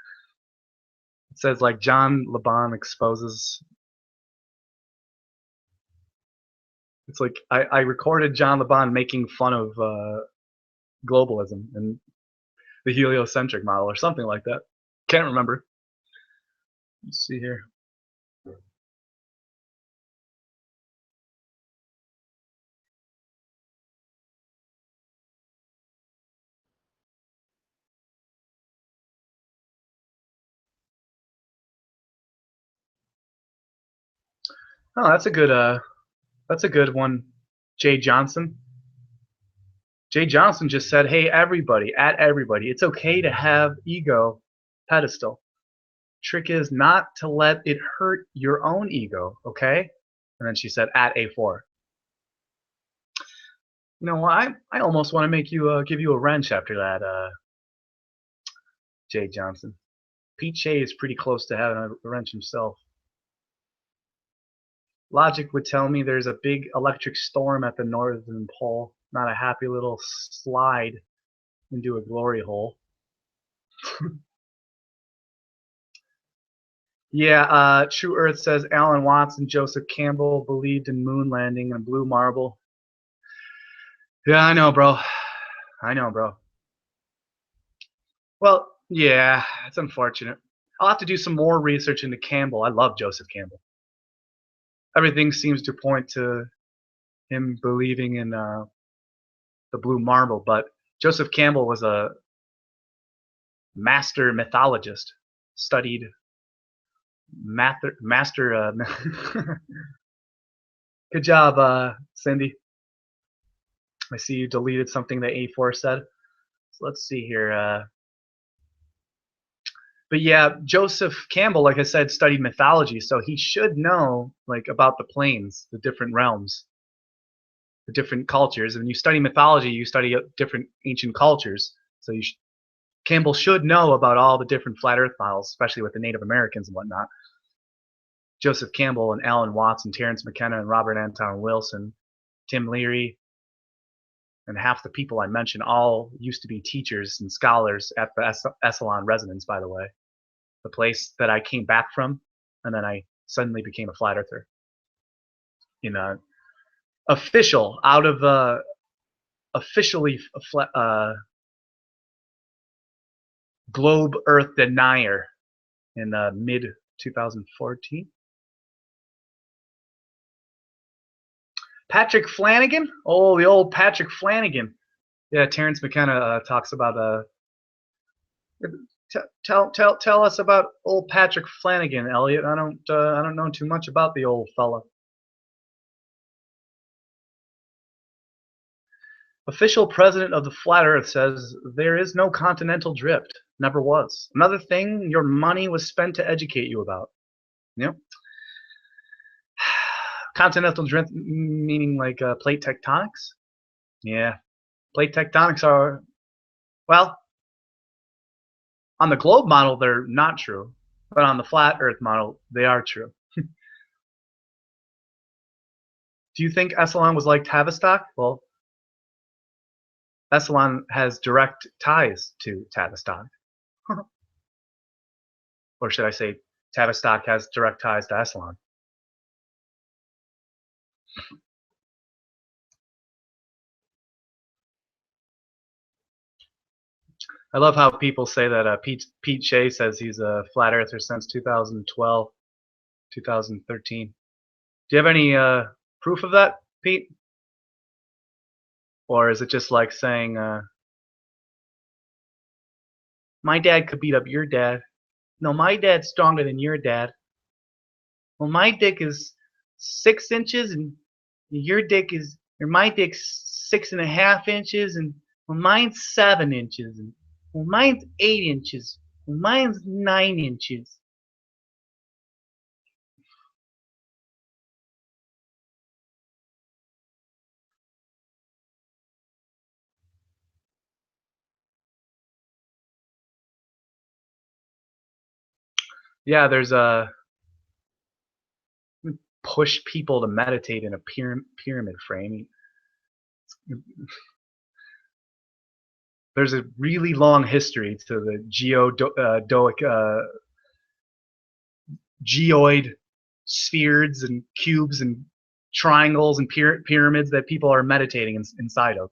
says like John Laban exposes. It's like I recorded John Laban making fun of globalism and the heliocentric model or something like that. Can't remember. Let's see here. Oh, that's a good one. Jay Johnson. Jay Johnson just said, "Hey, everybody, it's okay to have ego pedestal. Trick is not to let it hurt your own ego, okay?" And then she said, "At A4." You know what? I almost want to make you give you a wrench after that, Jay Johnson. Pete Shea is pretty close to having a wrench himself. Logic would tell me there's a big electric storm at the northern pole, not a happy little slide into a glory hole. Yeah, True Earth says Alan Watts and Joseph Campbell believed in moon landing and blue marble. Yeah, I know, bro. Well, yeah, it's unfortunate. I'll have to do some more research into Campbell. I love Joseph Campbell. Everything seems to point to him believing in the blue marble, but Joseph Campbell was a master mythologist, studied master. Good job, Cindy. I see you deleted something that A4 said. So let's see here. But yeah, Joseph Campbell, like I said, studied mythology, so he should know like about the planes, the different realms, the different cultures. And when you study mythology, you study different ancient cultures. So Campbell should know about all the different flat Earth models, especially with the Native Americans and whatnot. Joseph Campbell and Alan Watts and Terence McKenna and Robert Anton Wilson, Tim Leary, and half the people I mentioned all used to be teachers and scholars at the Esalen residence, by the way, the place that I came back from, and then I suddenly became a flat earther. In a official, out of officially globe Earth denier in mid 2014. Patrick Flanagan? Oh, the old Patrick Flanagan. Yeah, Terence McKenna talks about tell us about old Patrick Flanagan, Elliot. I don't know too much about the old fella. Official president of the Flat Earth says there is no continental drift. Never was. Another thing your money was spent to educate you about. Yep. Continental drift meaning like plate tectonics? Yeah. Plate tectonics are, well, on the globe model, they're not true. But on the flat Earth model, they are true. Do you think Esalen was like Tavistock? Well, Esalen has direct ties to Tavistock. Or should I say, Tavistock has direct ties to Esalen. I love how people say that Pete Shea says he's a flat earther since 2012, 2013. Do you have any proof of that, Pete? Or is it just like saying, my dad could beat up your dad? No, my dad's stronger than your dad. Well, my dick is 6 inches and my dick's 6.5 inches, and well, mine's 7 inches, and well, mine's 8 inches, well, mine's 9 inches. Yeah, there's push people to meditate in a pyramid frame. There's a really long history to the geoid spheres and cubes and triangles and pyramids that people are meditating inside of.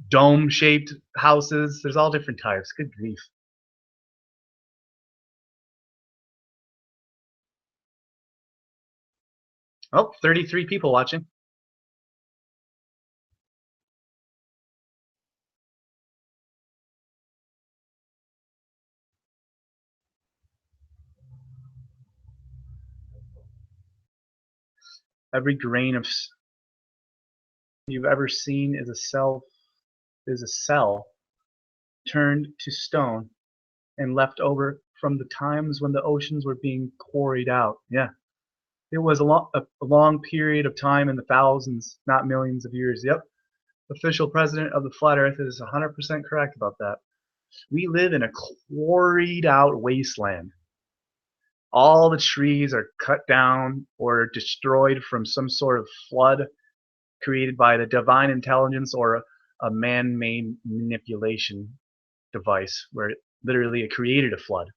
Dome-shaped houses. There's all different types. Good grief. Oh, 33 people watching. Every grain of you've ever seen is a cell turned to stone and left over from the times when the oceans were being quarried out. Yeah. It was a long period of time in the thousands, not millions of years. Yep. Official president of the Flat Earth is 100% correct about that. We live in a quarried out wasteland. All the trees are cut down or destroyed from some sort of flood created by the divine intelligence or a man-made manipulation device where literally it created a flood.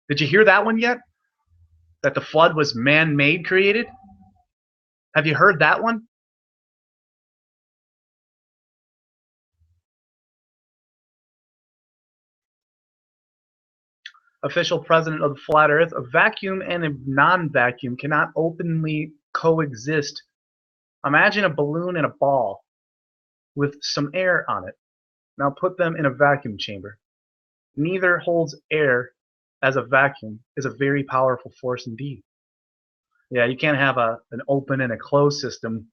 Did you hear that one yet? That the flood was man-made created? Have you heard that one? Official president of the Flat Earth, a vacuum and a non-vacuum cannot openly coexist. Imagine a balloon and a ball with some air on it. Now put them in a vacuum chamber. Neither holds air as a vacuum is a very powerful force indeed. Yeah, you can't have an open and a closed system.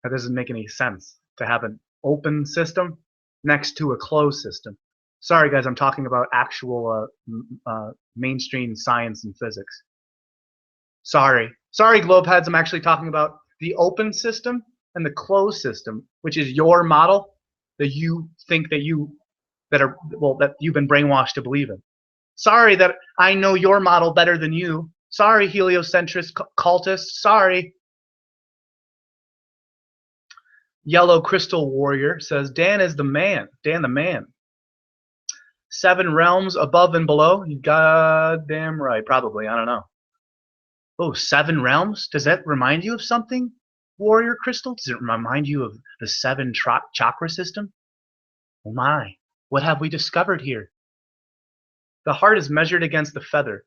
That doesn't make any sense to have an open system next to a closed system. Sorry, guys, I'm talking about actual mainstream science and physics. Sorry, Globeheads. I'm actually talking about the open system and the closed system, which is your model that you think that that you've been brainwashed to believe in. Sorry that I know your model better than you. Sorry, heliocentrist cultists. Sorry. Yellow Crystal Warrior says, Dan is the man. Dan the man. 7 realms above and below? You goddamn right. Probably. I don't know. Oh, 7 realms? Does that remind you of something, Warrior Crystal? Does it remind you of the 7 chakra system? Oh my. What have we discovered here? The heart is measured against the feather.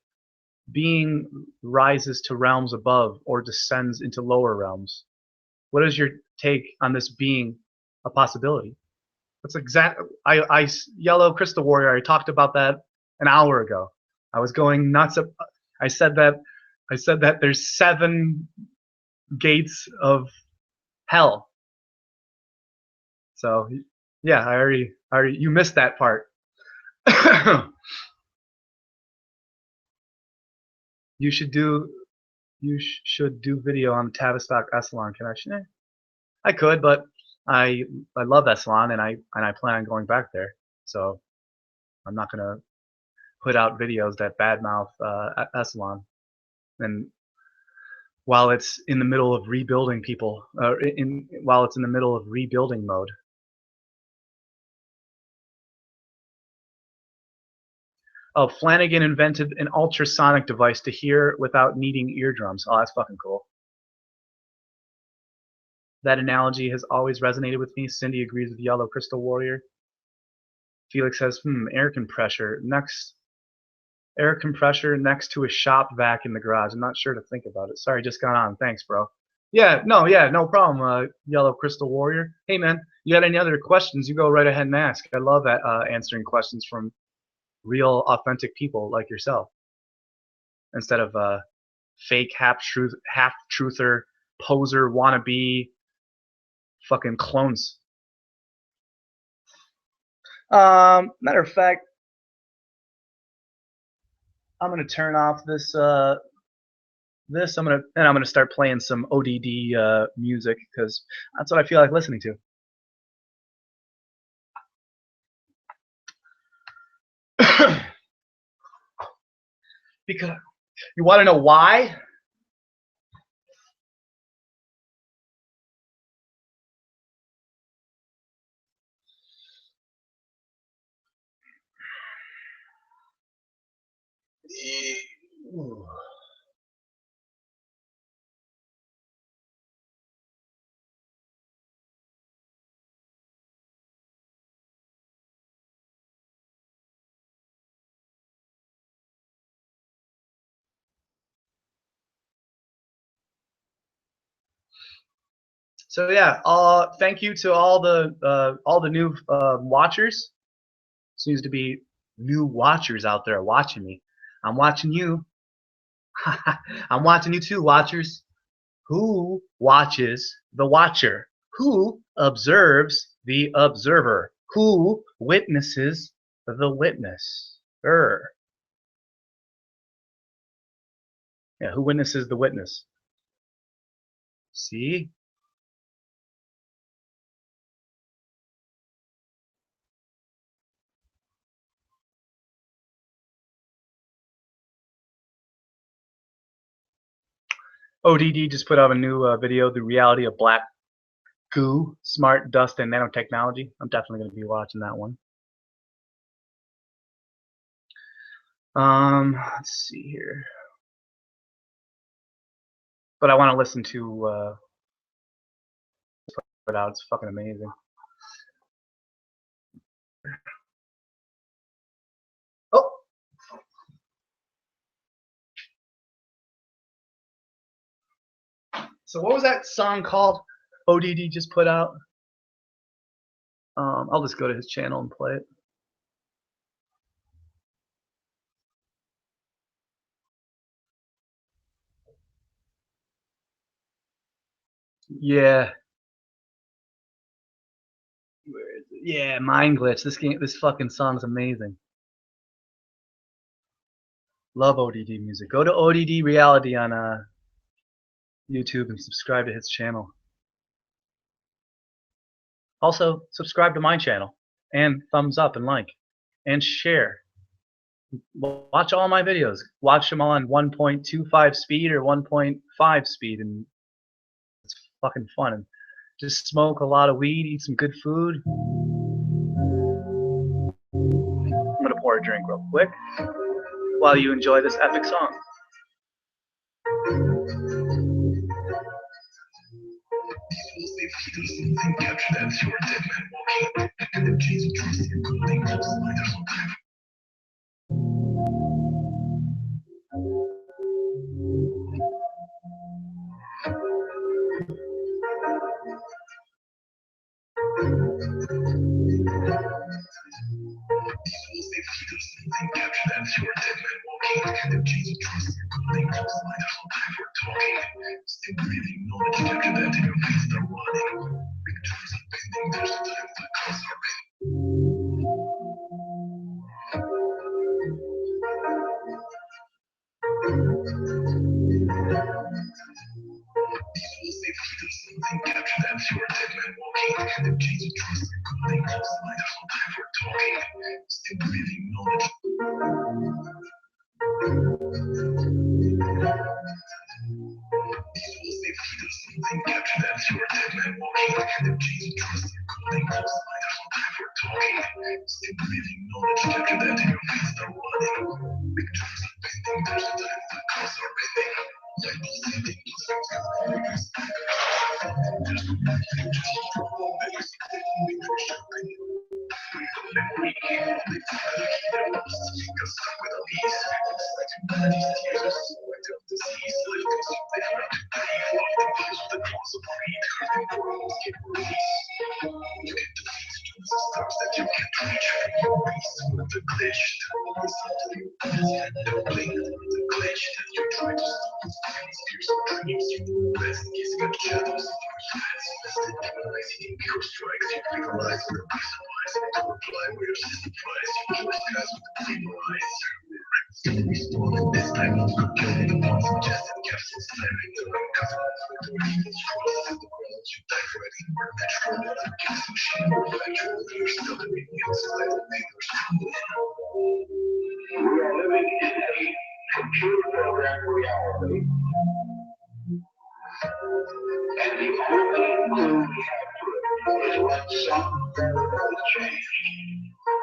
Being rises to realms above or descends into lower realms. What is your take on this being a possibility? That's exact. Yellow Crystal Warrior. I talked about that an hour ago. I was going nuts. I said that there's 7 gates of hell. So yeah, I already you missed that part. You should do video on the Tavistock Essalon connection. I could, but I love Essalon and I plan on going back there. So I'm not gonna put out videos that badmouth Essalon. And while it's in the middle of rebuilding people, while it's in the middle of rebuilding mode. Oh, Flanagan invented an ultrasonic device to hear without needing eardrums. Oh, that's fucking cool. That analogy has always resonated with me. Cindy agrees with Yellow Crystal Warrior. Felix says, air compressor next to a shop vac in the garage. I'm not sure to think about it. Sorry, just got on. Thanks, bro. Yeah, no problem, Yellow Crystal Warrior. Hey, man, you got any other questions, you go right ahead and ask. I love answering questions from real, authentic people like yourself, instead of fake half-truther, poser, wannabe, fucking clones. Matter of fact, I'm gonna turn off this. I'm gonna start playing some ODD music because that's what I feel like listening to. Because you want to know why? So yeah, thank you to all the new watchers. Seems to be new watchers out there watching me. I'm watching you. I'm watching you too, watchers. Who watches the watcher? Who observes the observer? Who witnesses the witnesser? Yeah, who witnesses the witness? See? ODD just put out a new video, The Reality of Black Goo, Smart Dust and Nanotechnology. I'm definitely going to be watching that one. Let's see here. But I want to listen to put out. It's fucking amazing. Oh. So what was that song called? ODD just put out. I'll just go to his channel and play it. Yeah. Where is it? Yeah, Mind Glitch. This fucking song's amazing. Love ODD music. Go to ODD Reality on YouTube and subscribe to his channel. Also, subscribe to my channel and thumbs up and like and share. Watch all my videos. Watch them all on 1.25 speed or 1.5 speed, and it's fucking fun. And just smoke a lot of weed, eat some good food. I'm gonna pour a drink real quick while you enjoy this epic song.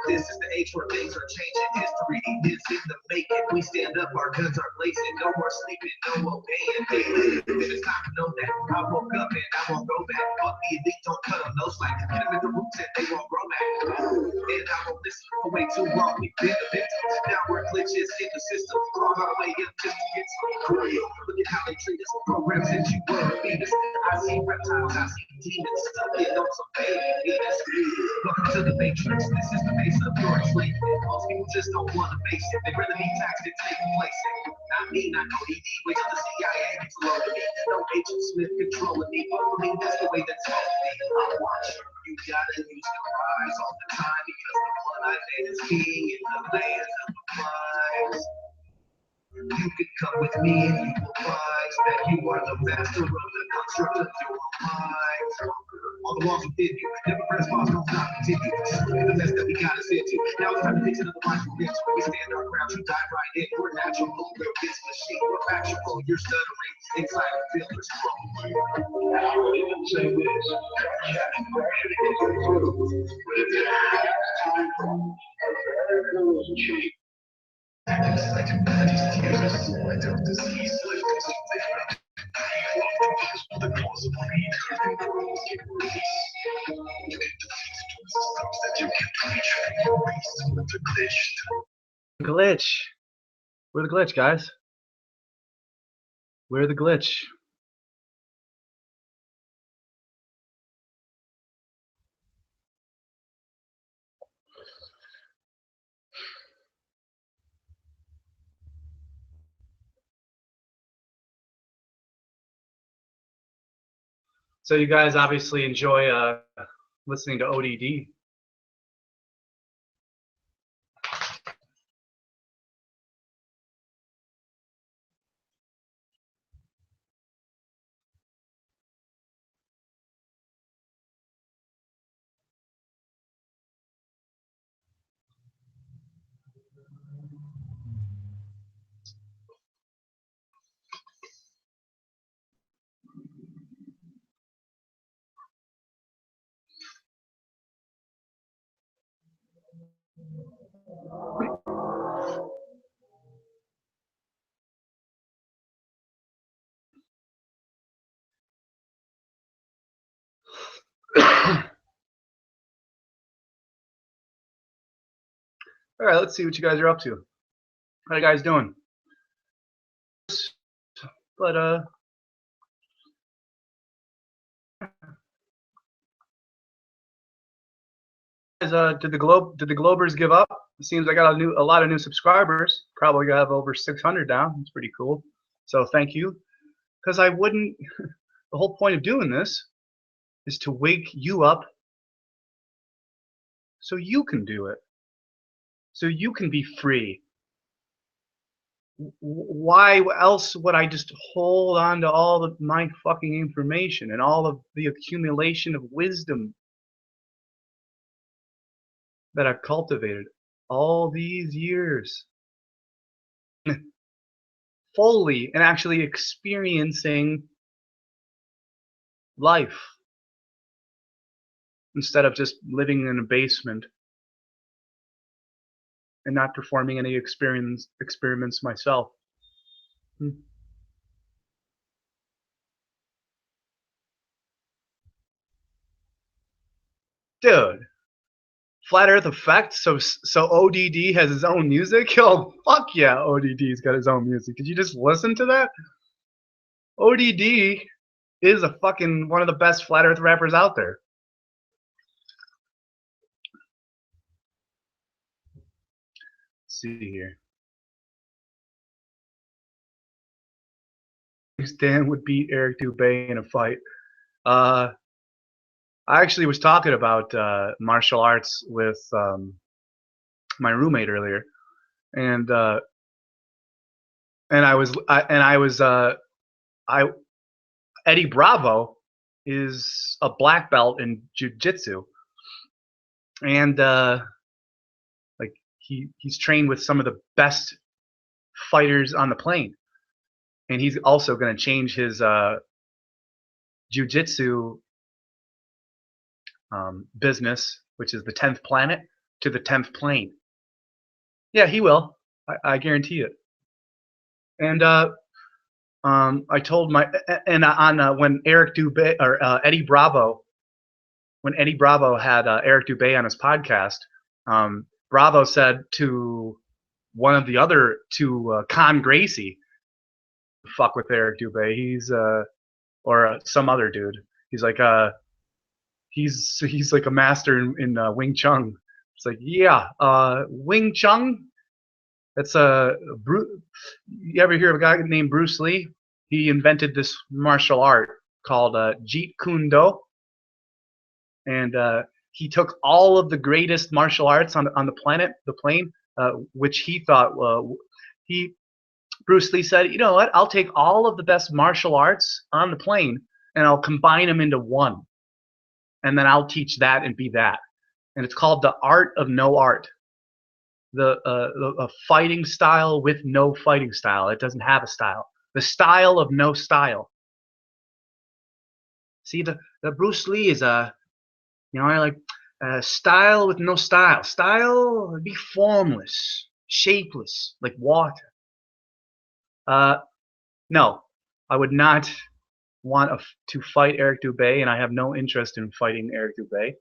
This is the age where things are changing. History is in the making. We stand up, our guns are blazing. No more sleeping, no obeying. They live, and it's time to know that. I woke up and I won't go back. Fuck the elite, don't cut on no slack. Get them in the roots and they won't grow back. And I won't listen for way too long. We've been the victims. Now we're glitches in the system. Crawl our way up just to get some real. Look at how they treat us. Programs that you were fetus. I see reptiles, I see demons stuck in on some baby penis. Welcome to the Matrix. This is the base of your enslavement. Most people just don't want to face it. They'd rather be taxed than take complacent. Not me, not ODD. Wait till the CIA gets a load of me. No Agent Smith controlling me. For me, that's the way that's supposed to be. I'm watching. You gotta use your eyes all the time because the one I made is king in the land of the flies. You can come with me and you will find that you are the master of the construct of your mind. All the walls within you, never press pause, don't stop, continue. The mess that we got us into. Now it's time to fix another life for rich. We stand our ground, you dive right in. We're natural, we're this machine. We're factual, you're stuttering. Inside the filters, I would even say this. Aggression is a tool. But if it has time for a very good change. Glitch. We're the glitch, guys. We're the glitch. So you guys obviously enjoy listening to ODD. All right, let's see what you guys are up to. How you guys doing? But did the Globers give up? It seems I got a lot of new subscribers. Probably have over 600 now. It's pretty cool. So thank you. Because I wouldn't. The whole point of doing this is to wake you up so you can do it. So you can be free. Why else would I just hold on to all of my fucking information and all of the accumulation of wisdom that I've cultivated all these years? Fully and actually experiencing life instead of just living in a basement and not performing any experiments myself. Dude, Flat Earth Effect. So ODD has his own music. Oh fuck yeah, ODD's got his own music. Did you just listen to that? ODD is a fucking one of the best Flat Earth rappers out there. Let's see here. Dan would beat Eric Dubé in a fight. I actually was talking about martial arts with my roommate earlier, and Eddie Bravo is a black belt in jiu-jitsu, and like he's trained with some of the best fighters on the plane, and he's also going to change his jiu-jitsu business, which is the 10th planet, to the 10th plane. Yeah, he will. I guarantee it. And I told my when Eric Dubé or Eddie Bravo, when Eddie Bravo had Eric Dubé on his podcast, Bravo said to one of the other two, Con Gracie, fuck with Eric Dubé. He's or some other dude. He's like he's like a master in Wing Chun. It's like, yeah, Wing Chun. That's you ever hear of a guy named Bruce Lee? He invented this martial art called Jeet Kune Do, and he took all of the greatest martial arts on the planet, the plane, which he thought Bruce Lee said, you know what? I'll take all of the best martial arts on the plane and I'll combine them into one, and then I'll teach that and be that. And it's called the art of no art. The fighting style with no fighting style. It doesn't have a style. The style of no style. See, the Bruce Lee is like style with no style. Style would be formless, shapeless, like water. No, I would not want to fight Eric Dubé, and I have no interest in fighting Eric Dubé.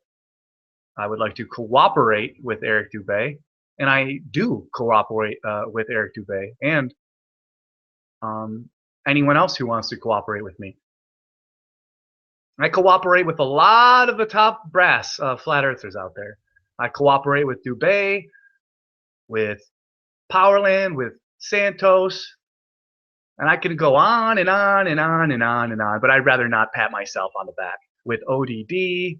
I would like to cooperate with Eric Dubé, and I do cooperate with Eric Dubé and anyone else who wants to cooperate with me. I cooperate with a lot of the top brass flat earthers out there. I cooperate with Dubé, with Powerland, with Santos, and I can go on and on and on and on and on, but I'd rather not pat myself on the back. With ODD.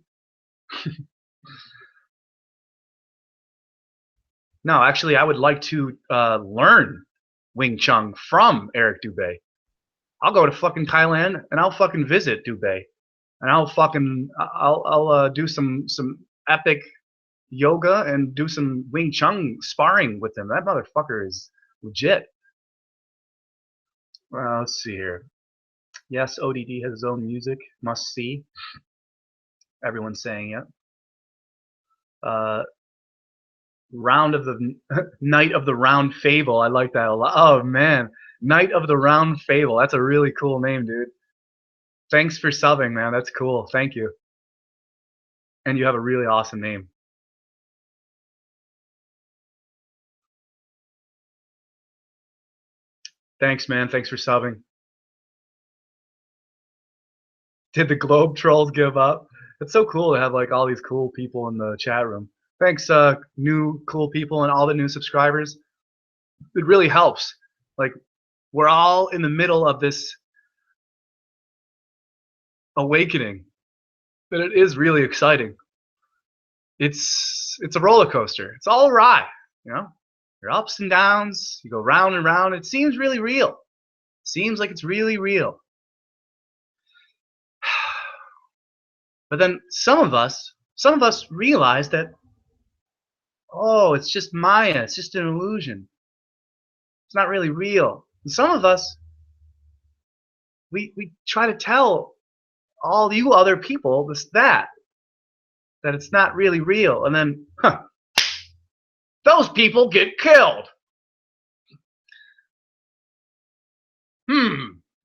No, actually, I would like to learn Wing Chun from Eric Dubé. I'll go to fucking Thailand and I'll fucking visit Dubé, and I'll do some epic yoga and do some Wing Chun sparring with him. That motherfucker is legit. Let's see here. Yes, ODD has his own music. Must see. Everyone's saying it. Round of the Night of the Round Fable. I like that a lot. Oh man, Night of the Round Fable. That's a really cool name, dude. Thanks for subbing, man. That's cool. Thank you. And you have a really awesome name. Thanks, man. Thanks for subbing. Did the Globe Trolls give up? It's so cool to have like all these cool people in the chat room. Thanks, new cool people and all the new subscribers. It really helps. Like, we're all in the middle of this awakening. But it is really exciting. It's a roller coaster. It's all a ride, you know? Your ups and downs, you go round and round. It seems really real. It seems like it's really real. But then some of us realize that, oh, it's just Maya. It's just an illusion. It's not really real. And some of us, we try to tell all you other people that it's not really real. And then, those people get killed.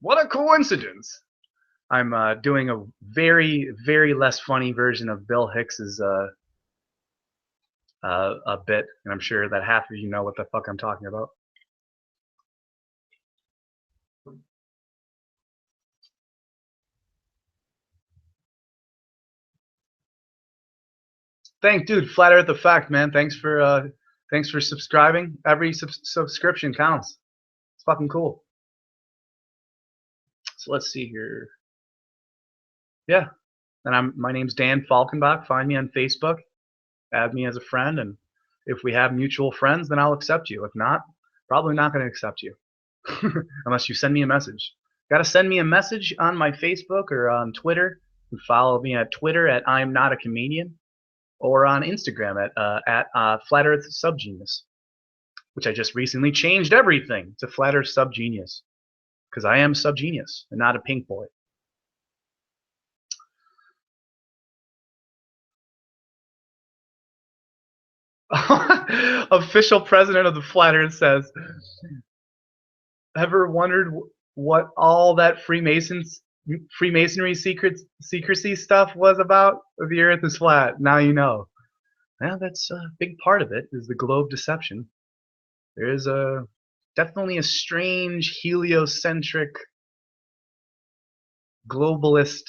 What a coincidence. I'm doing a very, very less funny version of Bill Hicks's a bit, and I'm sure that half of you know what the fuck I'm talking about. Dude, Flat Earth Effect, man. Thanks for subscribing. Every subscription counts. It's fucking cool. So let's see here. Yeah, and my name's Dan Falkenbach. Find me on Facebook. Add me as a friend, and if we have mutual friends, then I'll accept you. If not, probably not going to accept you unless you send me a message. Got to send me a message on my Facebook or on Twitter. You can follow me at Twitter at I'm Not a Comedian, or on Instagram at Flat Earth Subgenius, which I just recently changed everything to Flat Earth Subgenius because I am Subgenius and not a pink boy. Official president of the Flat Earth says, ever wondered what all that Freemasonry secrecy stuff was about? The Earth is flat. Now you know. Well, that's a big part of it, is the globe deception. There is definitely a strange heliocentric globalist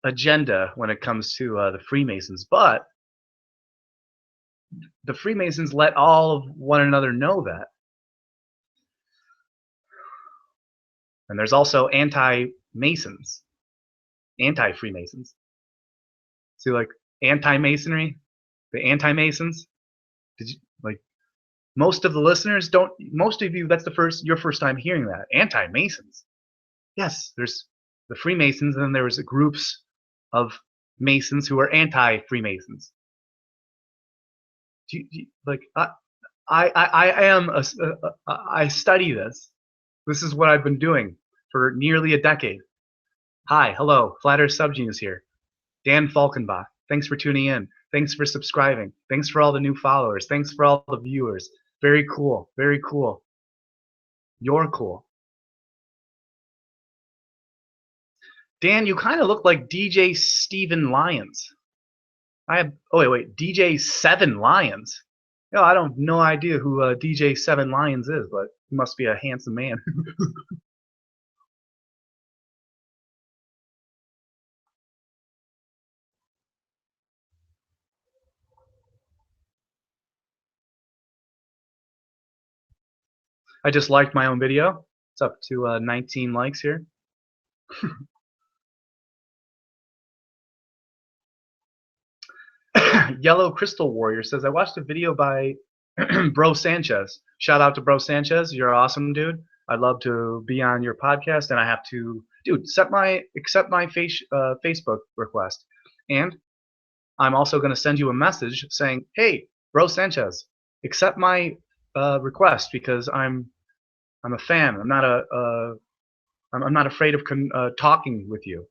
agenda when it comes to the Freemasons, but the Freemasons let all of one another know that. And there's also anti-Masons, anti-Freemasons. See, like anti-Masonry, the anti-Masons. Did you like? Most of the listeners don't. Most of you, that's your first time hearing that. Anti-Masons. Yes, there's the Freemasons, and then there was groups of Masons who are anti-Freemasons. Like I study this. This is what I've been doing for nearly a decade. Hi, hello, Flat Earth Subgenius here. Dan Falkenbach. Thanks for tuning in. Thanks for subscribing. Thanks for all the new followers. Thanks for all the viewers. Very cool. Very cool. You're cool. Dan, you kind of look like DJ Steven Lyons. DJ Seven Lions. Yo, I don't no idea who DJ Seven Lions is, but he must be a handsome man. I just liked my own video. It's up to 19 likes here. Yellow Crystal Warrior says, I watched a video by Bro Sanchez. Shout out to Bro Sanchez. You're awesome, dude. I'd love to be on your podcast, and I have to, dude, accept my Facebook request. And I'm also going to send you a message saying, hey, Bro Sanchez, accept my request because I'm a fan. I'm not afraid of talking with you.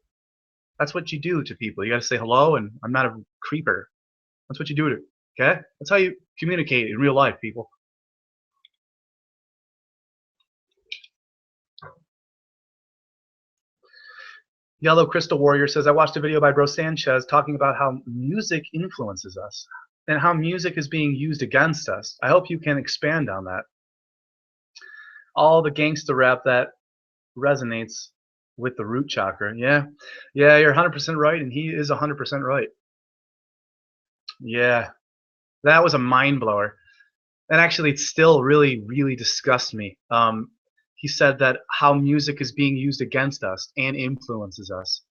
That's what you do to people. You got to say hello, and I'm not a creeper. That's what you do to. Okay? That's how you communicate in real life, people. Yellow Crystal Warrior says, I watched a video by Bro Sanchez talking about how music influences us and how music is being used against us. I hope you can expand on that. All the gangster rap that resonates with the root chakra. Yeah, you're 100% right, and he is 100% right. Yeah, that was a mind blower. And actually, it still really, really disgusts me. He said that how music is being used against us and influences us.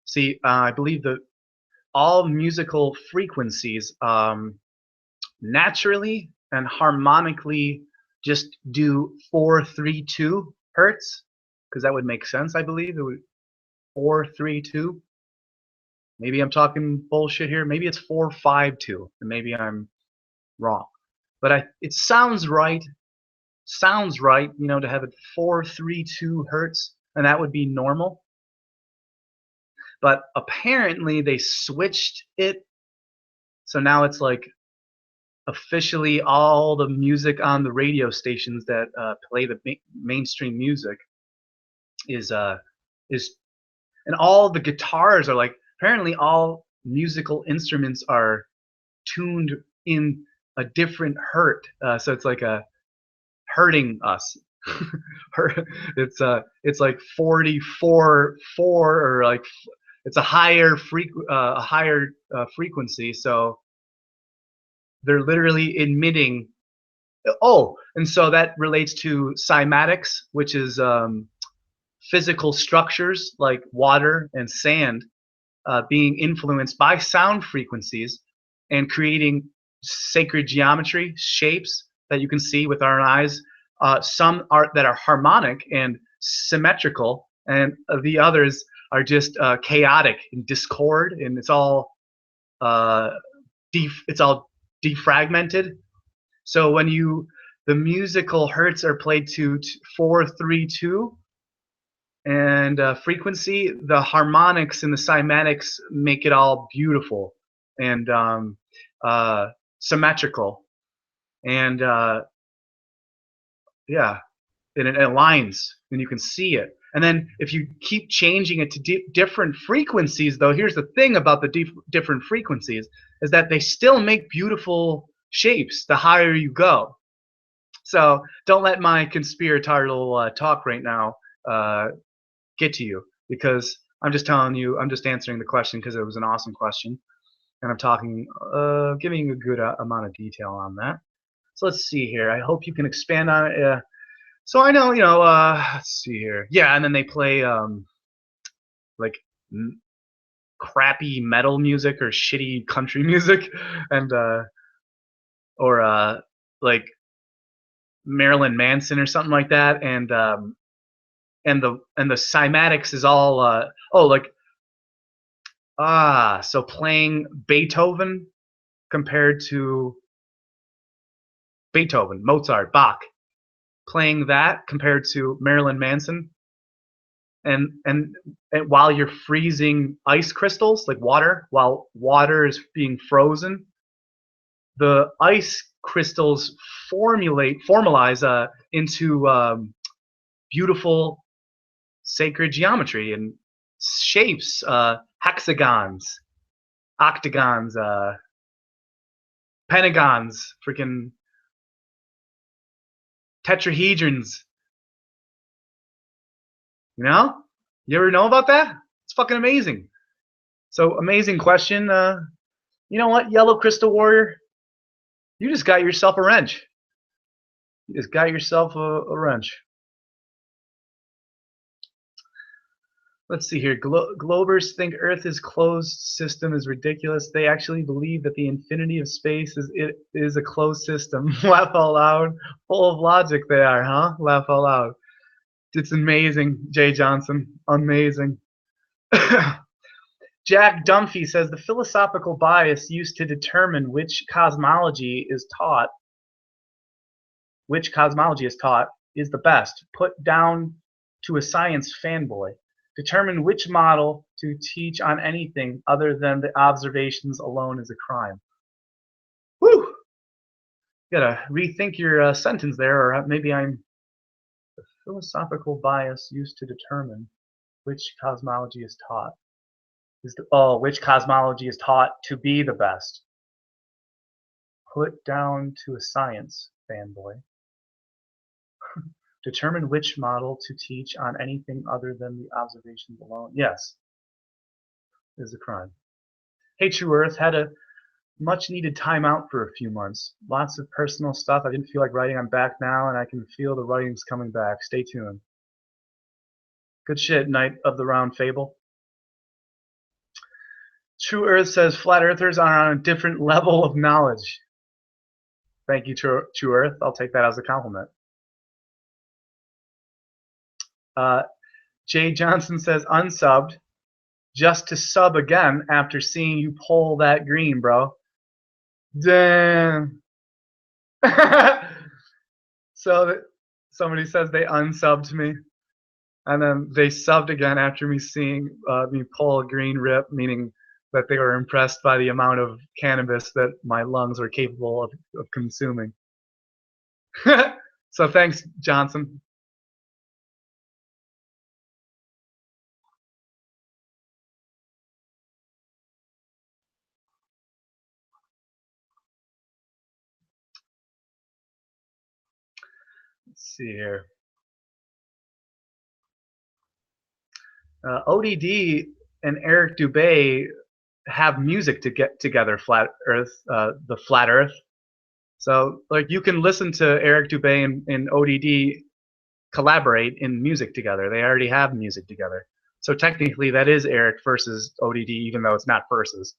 See, I believe that all musical frequencies naturally and harmonically just do 432 hertz, because that would make sense, I believe. It would 432. Maybe I'm talking bullshit here. Maybe it's 452, and maybe I'm wrong. But it sounds right. Sounds right, you know, to have it 432 hertz, and that would be normal. But apparently they switched it, so now it's like officially all the music on the radio stations that play the mainstream music is and all the guitars are like, apparently all musical instruments are tuned in a different hertz, so it's like a hurting us. It's like 44 or like it's a higher frequency, so they're literally emitting. Oh, and so that relates to cymatics, which is physical structures like water and sand being influenced by sound frequencies and creating sacred geometry, shapes that you can see with our eyes. Some are that are harmonic and symmetrical, and the others are just chaotic and discord, and it's all defragmented. So when the musical hertz are played to 432 and frequency, the harmonics and the cymatics make it all beautiful and symmetrical, and yeah, and it aligns, and you can see it. And then if you keep changing it to different frequencies, though, here's the thing about the different frequencies, is that they still make beautiful shapes the higher you go. So don't let my conspiratorial talk right now get to you, because I'm just telling you, I'm just answering the question because it was an awesome question, and I'm talking, giving a good amount of detail on that. So let's see here. I hope you can expand on it. So I know, you know, let's see here. Yeah, and then they play like crappy metal music or shitty country music, and or like Marilyn Manson or something like that, and the cymatics is all so playing Beethoven compared to Beethoven, Mozart, Bach, playing that compared to Marilyn Manson, and while you're freezing ice crystals like water, while water is being frozen, the ice crystals formalize into beautiful sacred geometry and shapes, hexagons, octagons, pentagons, freaking tetrahedrons. You know? You ever know about that? It's fucking amazing. So, amazing question. You know what, Yellow Crystal Warrior? You just got yourself a wrench. You just got yourself a wrench. Let's see here. Globers think Earth is closed system is ridiculous. They actually believe that the infinity of space is a closed system. Laugh out loud. Full of logic they are, huh? Laugh out loud. It's amazing, Jay Johnson. Amazing. Jack Dunphy says the philosophical bias used to determine which cosmology is taught is the best, put down to a science fanboy. Determine which model to teach on anything other than the observations alone is a crime. Whew! You gotta rethink your sentence there, or maybe I'm the philosophical bias used to determine which cosmology is taught. Which cosmology is taught to be the best. Put down to a science fanboy. Determine which model to teach on anything other than the observations alone. Yes, is a crime. Hey, True Earth, had a much needed time out for a few months. Lots of personal stuff. I didn't feel like writing. I'm back now, and I can feel the writing's coming back. Stay tuned. Good shit, Knight of the Round Fable. True Earth says flat earthers are on a different level of knowledge. Thank you, True Earth. I'll take that as a compliment. Jay Johnson says unsubbed just to sub again after seeing you pull that green, bro. Damn. So somebody says they unsubbed me, and then they subbed again after me seeing me pull a green rip, meaning that they were impressed by the amount of cannabis that my lungs are capable of consuming. So thanks, Johnson. Let's see here. ODD and Eric Dubay have music to get together. Flat Earth, the Flat Earth. So like you can listen to Eric Dubay and ODD collaborate in music together. They already have music together. So technically that is Eric versus ODD, even though it's not versus.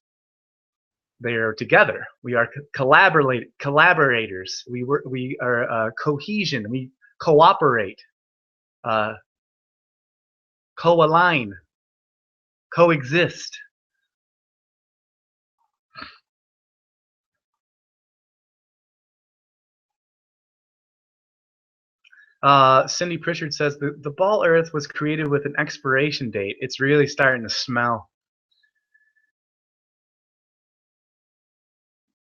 They are together. We are collaborators. We are cohesion. We cooperate, co-align, coexist. Cindy Pritchard says the ball Earth was created with an expiration date. It's really starting to smell.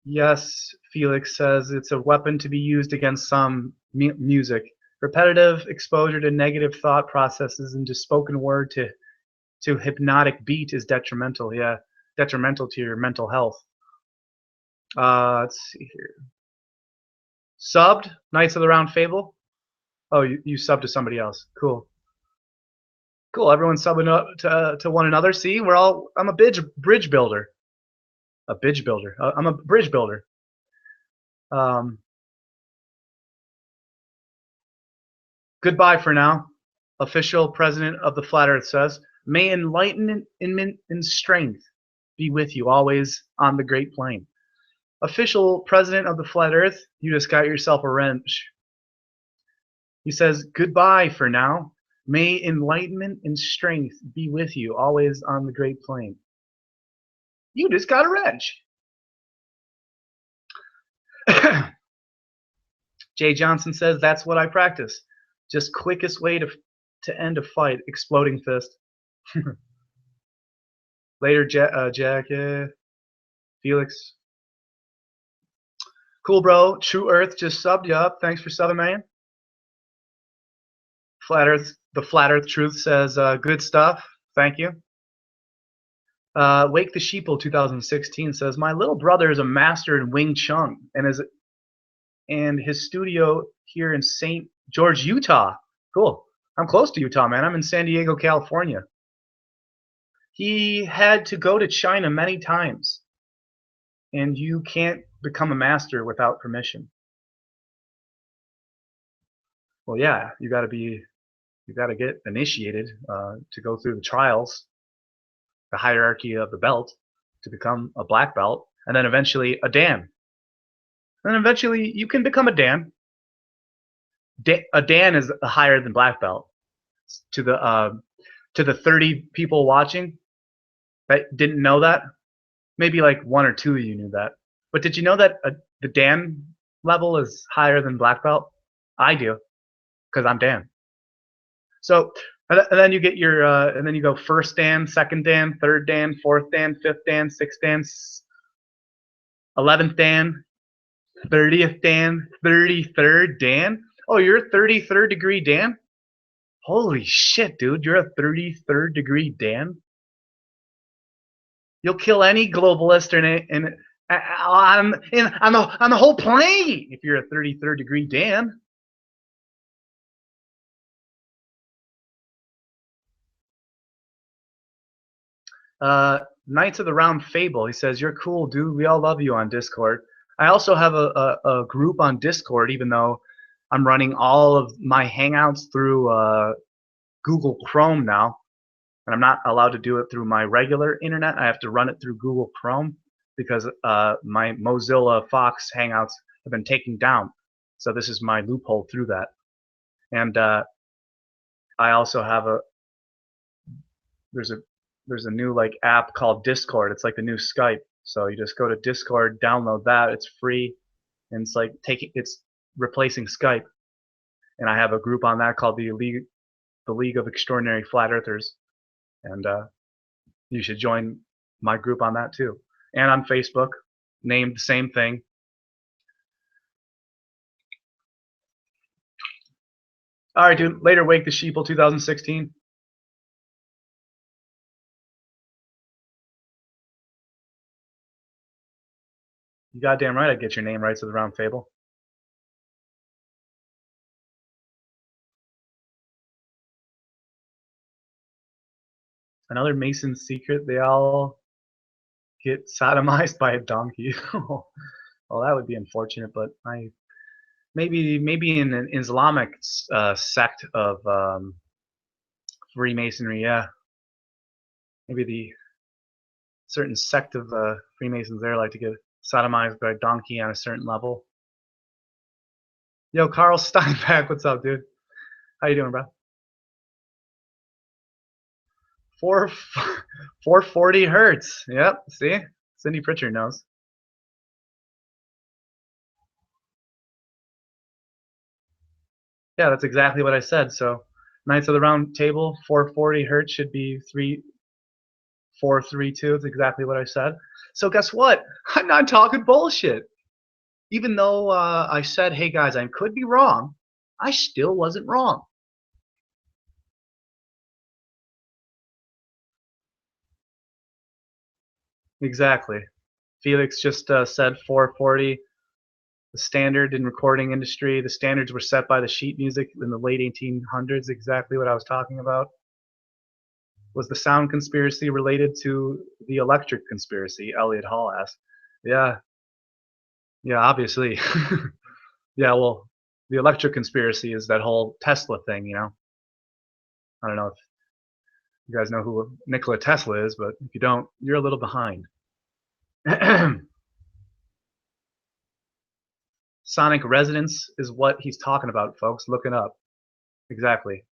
Yes, Felix says it's a weapon to be used against some music. Repetitive exposure to negative thought processes and to spoken word to hypnotic beat is detrimental. Yeah, detrimental to your mental health. Let's see here. Subbed Knights of the Round Fable. Oh, you subbed to somebody else. Cool. Cool. Everyone's subbing up to one another. See, I'm a bridge builder. A bridge builder. I'm a bridge builder. Goodbye for now. Official president of the Flat Earth says, may enlightenment and strength be with you always on the Great Plain. Official president of the Flat Earth, you just got yourself a wrench. He says, goodbye for now. May enlightenment and strength be with you always on the Great Plain. You just got a wrench. Jay Johnson says, that's what I practice. Just quickest way to end a fight, exploding fist. Later, Jack, yeah. Felix. Cool, bro. True Earth just subbed you up. Thanks for subbing, man. The Flat Earth Truth says, good stuff. Thank you. Wake the Sheeple 2016 says, my little brother is a master in Wing Chun and his studio here in St. George, Utah. Cool. I'm close to Utah, man. I'm in San Diego, California. He had to go to China many times, and you can't become a master without permission. Well, yeah, you got to get initiated to go through the trials, the hierarchy of the belt, to become a black belt, and then eventually a Dan. And eventually you can become a Dan. A Dan is higher than black belt. To the 30 people watching, That didn't know that? Maybe like one or two of you knew that. But did you know that the Dan level is higher than black belt? I do, because I'm Dan. So, and then you get your, and then you go first Dan, second Dan, third Dan, fourth Dan, fifth Dan, sixth Dan, 11th Dan, 30th Dan, 33rd Dan. Oh, you're a 33rd degree Dan? Holy shit, dude, you're a 33rd degree Dan? You'll kill any globalist on the whole plane if you're a 33rd degree Dan. Knights of the Round Fable, he says, you're cool, dude. We all love you on Discord. I also have a group on Discord, even though I'm running all of my Hangouts through Google Chrome now. And I'm not allowed to do it through my regular internet. I have to run it through Google Chrome because my Mozilla Fox Hangouts have been taken down. So this is my loophole through that. And I also have there's a new like app called Discord. It's like the new Skype. So you just go to Discord, download that. It's free, and it's like it's replacing Skype. And I have a group on that called the League of Extraordinary Flat Earthers, and you should join my group on that too. And on Facebook, named the same thing. All right, dude. Later, Wake the Sheeple 2016. You goddamn right I'd get your name right to the Round Fable. Another Mason's secret, they all get sodomized by a donkey. Well, that would be unfortunate, but maybe in an Islamic sect of Freemasonry, yeah. Maybe the certain sect of Freemasons there like to get sodomized by a donkey on a certain level. Yo, Carl Steinbeck, what's up, dude? How you doing, bro? 440 hertz. Yep, see? Cindy Pritchard knows. Yeah, that's exactly what I said. So Knights of the Round Table, 440 hertz should be 3432. It's exactly what I said. So guess what? I'm not talking bullshit. Even though I said, hey guys, I could be wrong, I still wasn't wrong. Exactly. Felix just said 440. The standard in recording industry, the standards were set by the sheet music in the late 1800s, exactly what I was talking about. Was the sound conspiracy related to the electric conspiracy? Elliot Hall asked. Yeah, obviously. Yeah, well, the electric conspiracy is that whole Tesla thing, you know. I don't know if you guys know who Nikola Tesla is, but if you don't, you're a little behind. Sonic resonance is what he's talking about, folks. Look it up. Exactly.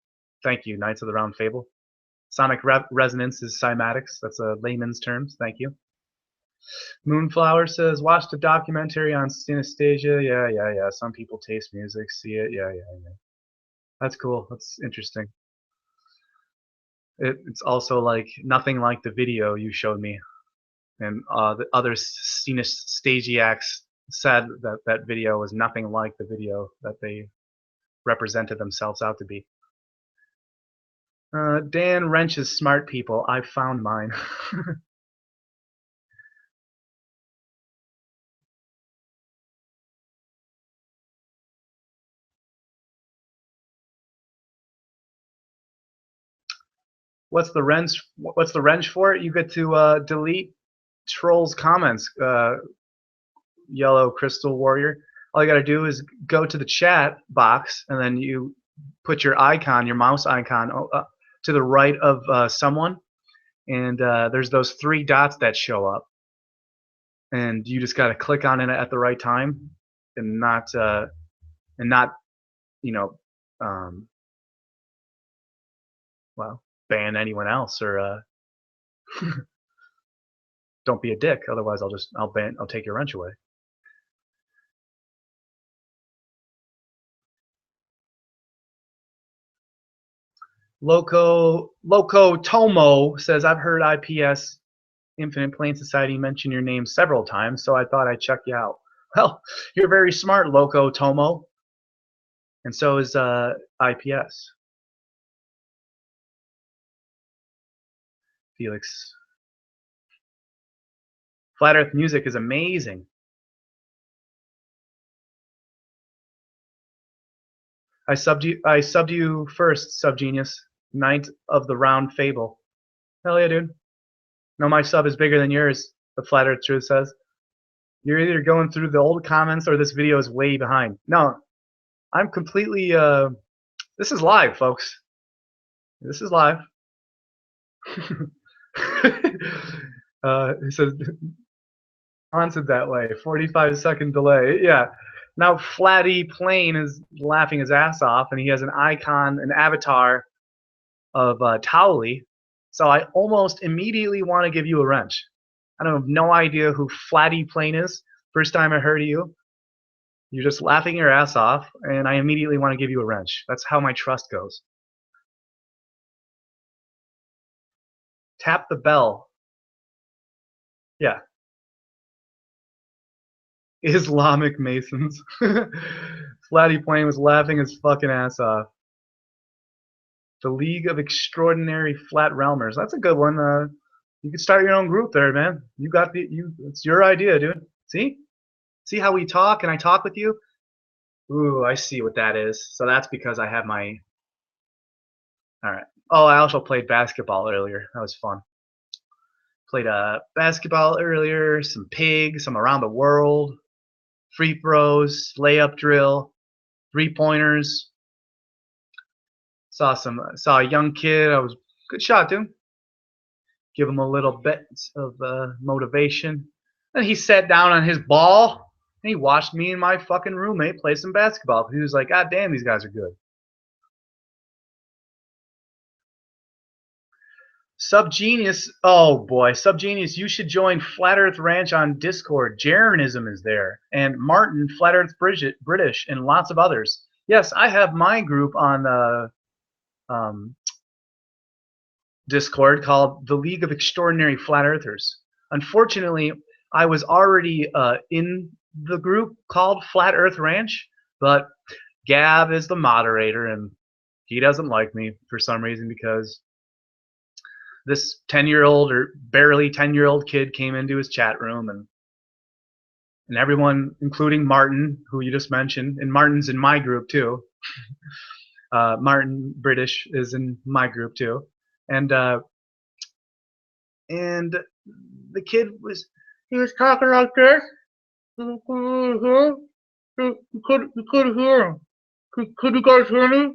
Thank you, Knights of the Round Fable. Sonic resonance is cymatics. That's a layman's terms. Thank you. Moonflower says, watch the documentary on synesthesia. Yeah. Some people taste music, see it. Yeah. That's cool. That's interesting. It's also like nothing like the video you showed me. And the other synesthesiacs said that that video was nothing like the video that they represented themselves out to be. Dan wrenches smart people. I found mine. What's the wrench for it? You get to delete trolls' comments. Yellow Crystal Warrior. All you gotta do is go to the chat box and then you put your icon, your mouse icon, to the right of someone, and there's those three dots that show up, and you just gotta click on it at the right time, and not you know, well, ban anyone else or don't be a dick. Otherwise, I'll take your wrench away. Loco Tomo says, I've heard IPS Infinite Plane Society mention your name several times, so I thought I'd check you out. Well, you're very smart, Loco Tomo. And so is IPS. Felix. Flat Earth music is amazing. I subbed you first, Subgenius. Ninth of the round fable. Hell yeah, dude. No, my sub is bigger than yours, the Flat Earth Truth says. You're either going through the old comments or this video is way behind. No, I'm completely, this is live, folks. This is live. It says, haunted that way, 45-second delay. Yeah. Now Flatty Plane is laughing his ass off, and he has an icon, an avatar of Towley. So I almost immediately want to give you a wrench. I don't have no idea who Flatty Plane is. First time I heard of you. You're just laughing your ass off, and I immediately want to give you a wrench. That's how my trust goes. Tap the bell. Yeah. Islamic Masons. Flatty Plane was laughing his fucking ass off. The League of Extraordinary Flat Realmers. That's a good one. You could start your own group there, man. It's your idea, dude. See? See how we talk and I talk with you? Ooh, I see what that is. So that's because I have my... Alright. Oh, I also played basketball earlier. That was fun. Played basketball earlier, some pig, some around the world, free throws, layup drill, 3-pointers. Saw a young kid. Good shot, dude. Give him a little bit of motivation. And he sat down on his ball and he watched me and my fucking roommate play some basketball. He was like, God damn, these guys are good. Subgenius, oh boy, Subgenius, you should join Flat Earth Ranch on Discord. Jeranism is there. And Martin, Flat Earth British, and lots of others. Yes, I have my group on Discord called the League of Extraordinary Flat Earthers. Unfortunately, I was already in the group called Flat Earth Ranch, but Gav is the moderator, and he doesn't like me for some reason because this 10-year-old or barely 10-year-old kid came into his chat room, and everyone, including Martin, who you just mentioned, and Martin's in my group too. Martin British is in my group too, and the kid was talking like this. You could hear him. Could you guys hear me?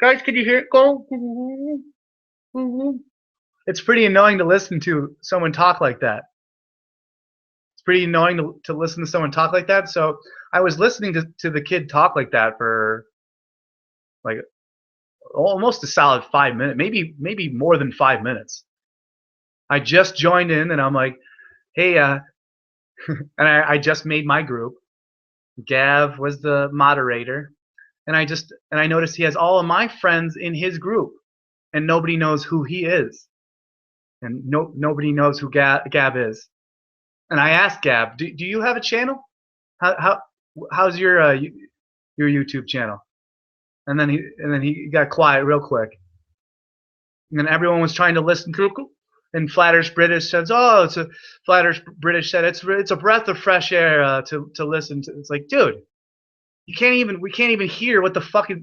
Guys, could you hear it? It's pretty annoying to listen to someone talk like that. It's pretty annoying to listen to someone talk like that. So I was listening to the kid talk like that for like almost a solid 5 minutes, maybe more than 5 minutes. I just joined in and I'm like, hey, and I just made my group. Gav was the moderator, and I noticed he has all of my friends in his group, and nobody knows who he is, and nobody knows who Gab is. And I asked Gab, do you have a channel? How's your YouTube channel? And then he got quiet real quick. And then everyone was trying to listen to him. And Flat Earth British says, "Oh, Flat Earth British said it's a breath of fresh air to listen to." It's like, dude, we can't even hear what the fuck it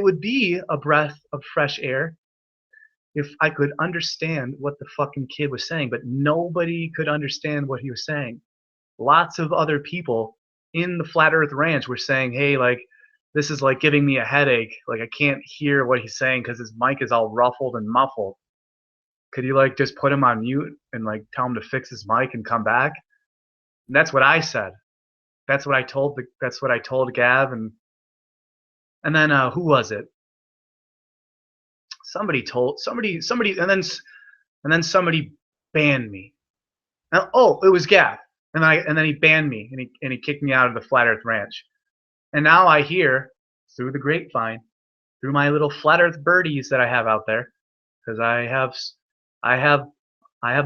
would be a breath of fresh air if I could understand what the fucking kid was saying, but nobody could understand what he was saying. Lots of other people in the Flat Earth Ranch were saying, "Hey, like this is like giving me a headache. Like I can't hear what he's saying because his mic is all ruffled and muffled. Could you like just put him on mute and like tell him to fix his mic and come back?" And that's what I said. That's what I told Gav, and then who was it? somebody, and then somebody banned me. And, oh, it was Gab, and then he banned me, and he kicked me out of the Flat Earth Ranch. And now I hear through the grapevine, through my little Flat Earth birdies that I have out there, because I have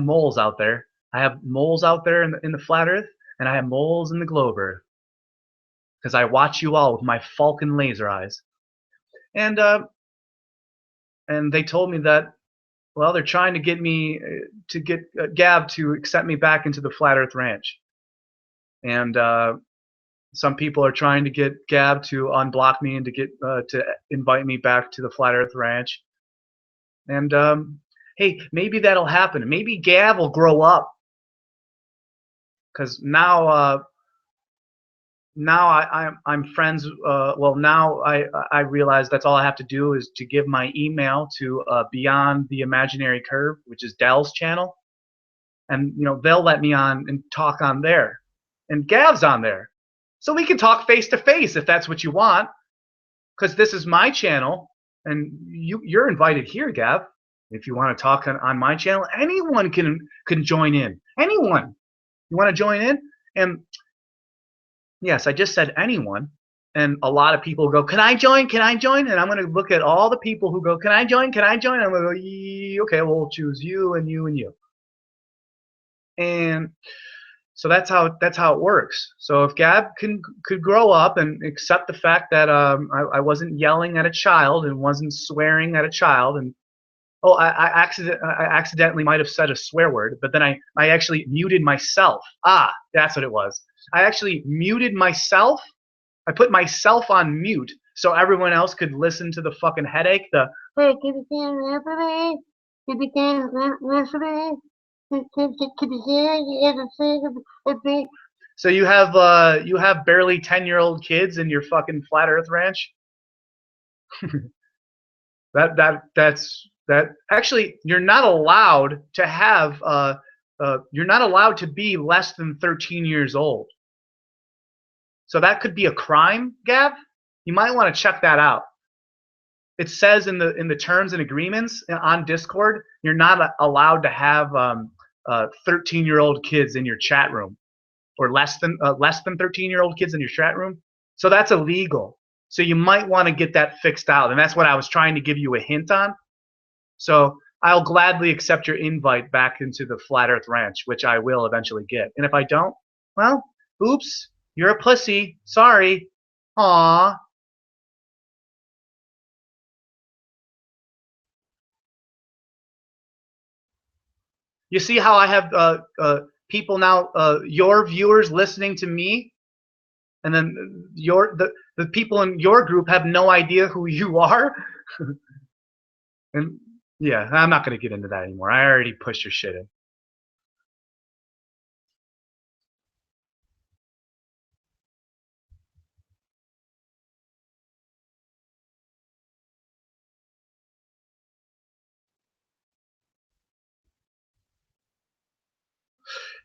moles out there. I have moles out there in the Flat Earth, and I have moles in the Globe Earth, because I watch you all with my falcon laser eyes. And they told me that, well, they're trying to get me to get Gab to accept me back into the Flat Earth Ranch. And some people are trying to get Gab to unblock me and to invite me back to the Flat Earth Ranch. And hey, maybe that'll happen. Maybe Gab will grow up, because now I'm friends. Well, now I realize that's all I have to do is to give my email to Beyond the Imaginary Curve, which is Dell's channel, and they'll let me on and talk on there, and Gav's on there, so we can talk face to face if that's what you want, because this is my channel, and you're invited here, Gav. If you want to talk on my channel, anyone can join in. Anyone, you want to join in? And yes, I just said anyone, and a lot of people go, can I join? Can I join? And I'm going to look at all the people who go, can I join? Can I join? And I'm going to go, okay, well, we'll choose you and you and you. And so that's how it works. So if Gab could grow up and accept the fact that I wasn't yelling at a child and wasn't swearing at a child, and oh, I accidentally might have said a swear word, but then I actually muted myself. Ah, that's what it was. I actually muted myself. I put myself on mute so everyone else could listen to the fucking headache. So you have barely 10-year-old kids in your fucking Flat Earth Ranch. That actually, you're not allowed to have you're not allowed to be less than 13 years old. So that could be a crime, Gav. You might want to check that out. It says in the terms and agreements on Discord, you're not allowed to have 13-year-old kids in your chat room, or less than 13-year-old kids in your chat room. So that's illegal. So you might want to get that fixed out, and that's what I was trying to give you a hint on. So I'll gladly accept your invite back into the Flat Earth Ranch, which I will eventually get. And if I don't, well, oops, you're a pussy. Sorry. Aww. You see how I have people now, your viewers listening to me, and then the people in your group have no idea who you are? And yeah, I'm not going to get into that anymore. I already pushed your shit in.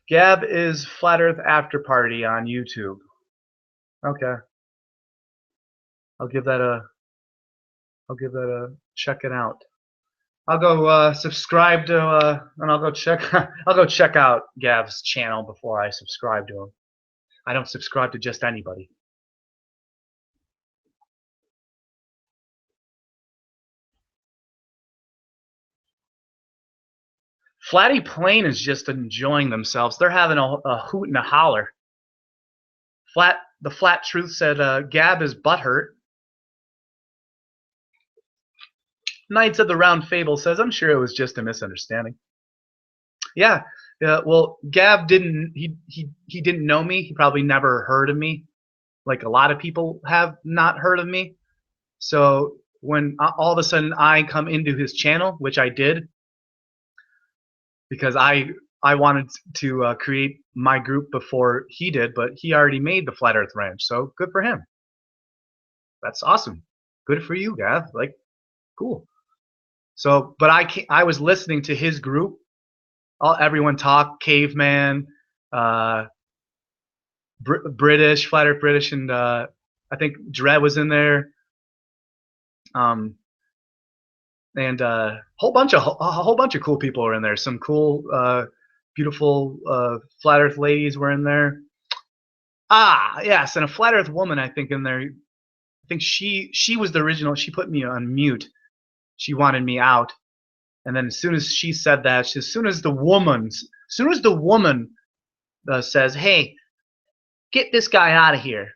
Gab is Flat Earth After Party on YouTube. Okay. I'll give that a check it out. I'll go subscribe to and I'll go check out Gav's channel before I subscribe to him. I don't subscribe to just anybody. Flatty Plain is just enjoying themselves. They're having a hoot and a holler. The Flat Truth said Gab is butthurt. Knights of the Round Fable says, I'm sure it was just a misunderstanding. Yeah, well, Gab didn't know me. He probably never heard of me, like a lot of people have not heard of me. So when all of a sudden I come into his channel, which I did, because I wanted to create my group before he did, but he already made the Flat Earth Ranch, so good for him. That's awesome. Good for you, Gav. Like, cool. So, but I was listening to his group. Everyone talk, Caveman, British, Flat Earth British, and I think Dread was in there. and a whole bunch of cool people were in there. Some cool, beautiful flat Earth ladies were in there. Ah, yes, and a flat Earth woman, I think, in there. I think she was the original. She put me on mute. She wanted me out, and then as soon as she said that, as soon as the woman says, "Hey, get this guy out of here.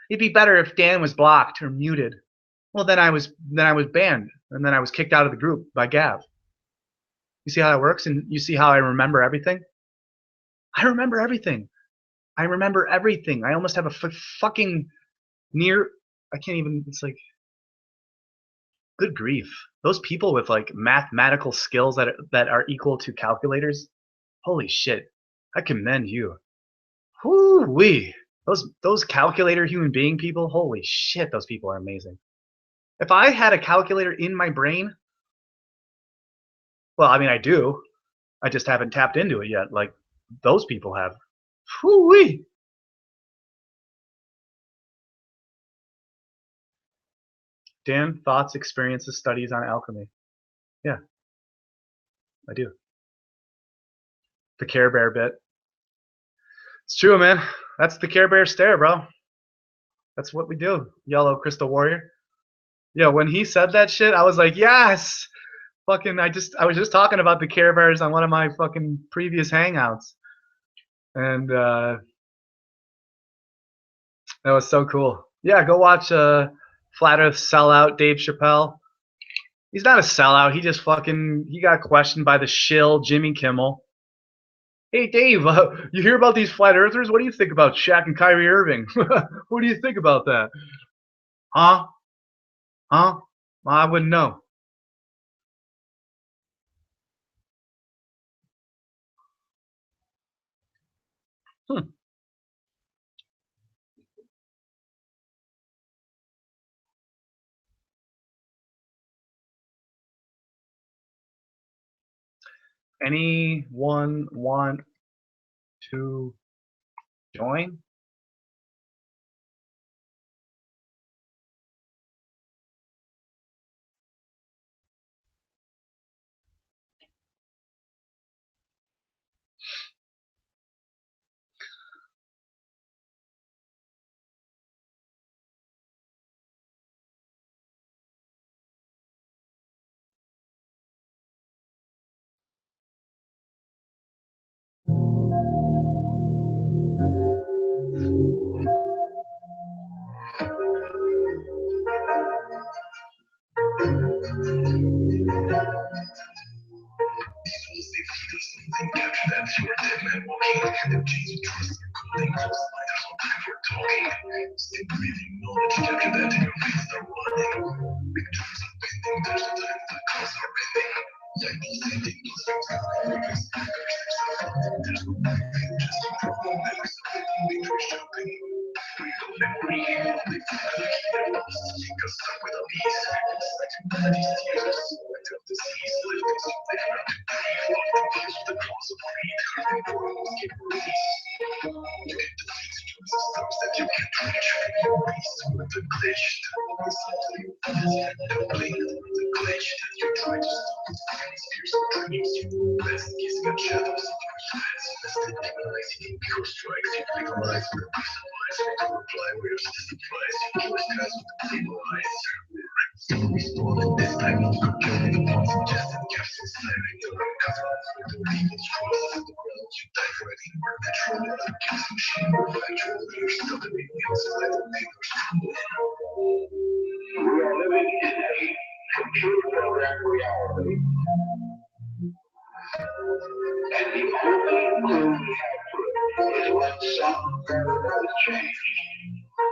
It'd be better if Dan was blocked or muted." Well, then I was banned, and then I was kicked out of the group by Gav. You see how that works, and you see how I remember everything. I remember everything. I remember everything. I almost have a fucking near. I can't even. It's like, good grief. Those people with like mathematical skills that are equal to calculators. Holy shit. I commend you. Whoo wee. Those calculator human being people. Holy shit. Those people are amazing. If I had a calculator in my brain, well, I mean, I do. I just haven't tapped into it yet, like those people have. Whoo wee. Dan, thoughts, experiences, studies on alchemy. Yeah, I do. The Care Bear bit. It's true, man. That's the Care Bear stare, bro. That's what we do. Yellow Crystal Warrior. Yeah, when he said that shit, I was like, yes. Fucking, I was just talking about the Care Bears on one of my fucking previous hangouts, and that was so cool. Yeah, go watch Flat Earth sellout Dave Chappelle. He's not a sellout. He just he got questioned by the shill Jimmy Kimmel. Hey Dave, you hear about these flat earthers? What do you think about Shaq and Kyrie Irving? What do you think about that? Huh? Huh? I wouldn't know. Anyone want to join?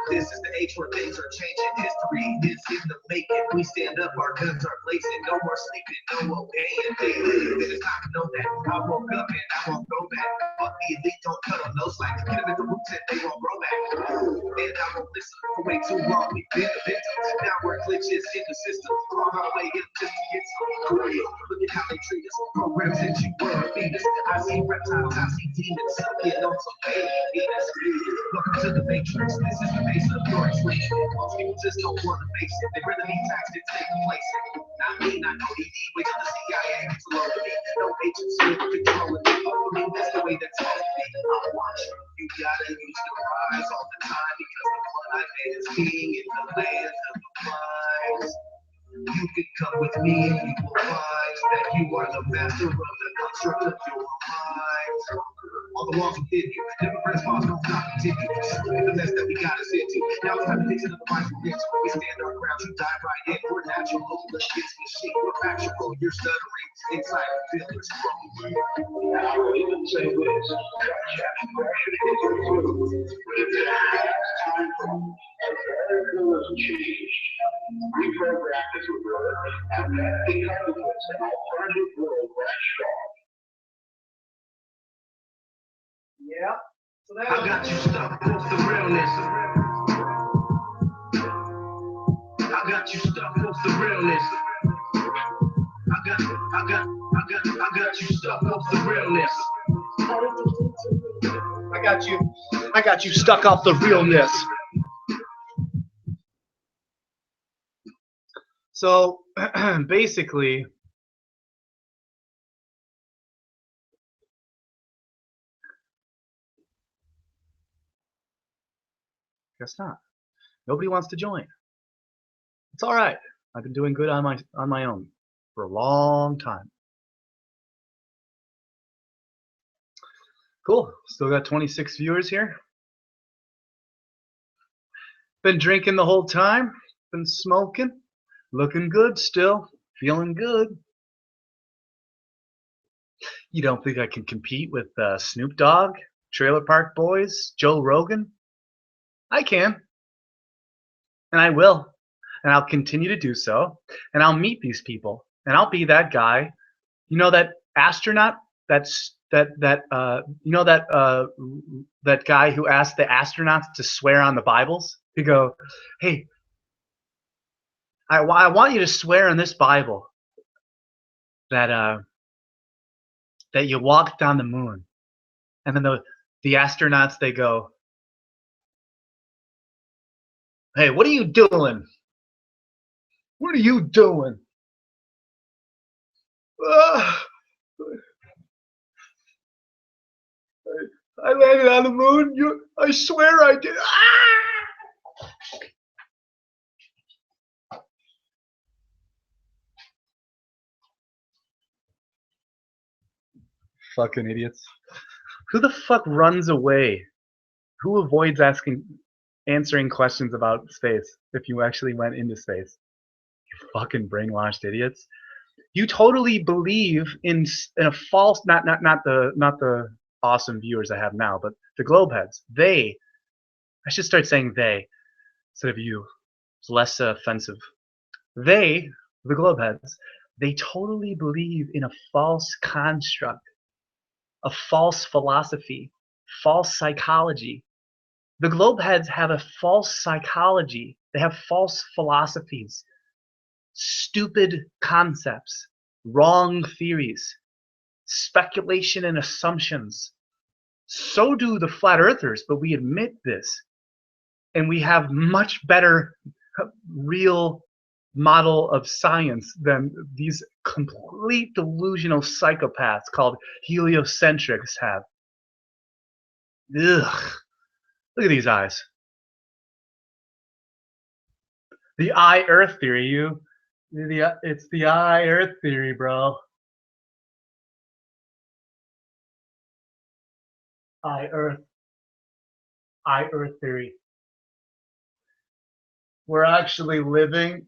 This is the age where things are changing. History is in the making. We stand up, our guns are blazing. No more sleeping, no obeying. They live, and it's time to know that. I woke up and I won't go back. Fuck the elite, don't cut on no slack. Get them at the roots and they won't grow back. And I won't listen. For way too long, we've been the victims. Now we're glitches in the system. Crawl our way in just to get some real. Look at how they treat us. Programs that you were feed us. I see reptiles, I see demons. Sucking on some baby penis. Welcome to to the matrix. This is the base of your sleep. Most people just don't want to face it. They'd rather be taxed and stay complacent. Not me, not no ED. Wait till the CIA gets a load of me. No agency for controlling me. Hopefully that's the way that's supposed to be. I'm watching. You gotta use your eyes all the time because the one I made is king in the land of the blind. You can come with me and you will find that you are the master of the construct of your mind. All the walls within you, never press pause, don't stop, continue. Look at the mess that we got us into. Now it's time to fix it in the minds we We stand our ground, you dive right in. We're natural, let's get machine. We're factual, you're stuttering. Inside the feelings from you. I would even say this. Aggression is a tool. It's time from America has changed. We program this world and then become an alternative world that's strong. Yeah. So that I got you stuck off the realness. I got you stuck off the realness. I got you stuck off the realness. I got you stuck off the realness. So basically, guess not. Nobody wants to join. It's all right. I've been doing good on my own for a long time. Cool. Still got 26 viewers here. Been drinking the whole time. Been smoking. Looking good still. Feeling good. You don't think I can compete with Snoop Dogg, Trailer Park Boys, Joe Rogan? I can. And I will. And I'll continue to do so. And I'll meet these people. And I'll be that guy. You know that astronaut? That guy who asked the astronauts to swear on the Bibles? He go, hey, I want you to swear on this Bible that you walked on the moon. And then the astronauts, they go, hey, what are you doing? What are you doing? I landed on the moon. I swear I did. Fucking idiots. Who the fuck runs away? Who avoids answering questions about space if you actually went into space? You fucking brainwashed idiots. You totally believe in a false, not the awesome viewers I have now, but the globeheads. I should start saying they instead of you. It's less offensive. The globeheads, they totally believe in a false construct, a false philosophy, false psychology. The globeheads have a false psychology. They have false philosophies, stupid concepts, wrong theories, speculation and assumptions. So do the flat earthers, but we admit this. And we have much better real model of science than these complete delusional psychopaths called heliocentrics have. Ugh. Look at these eyes. The I Earth theory, it's the I Earth theory, bro. I Earth theory. We're actually living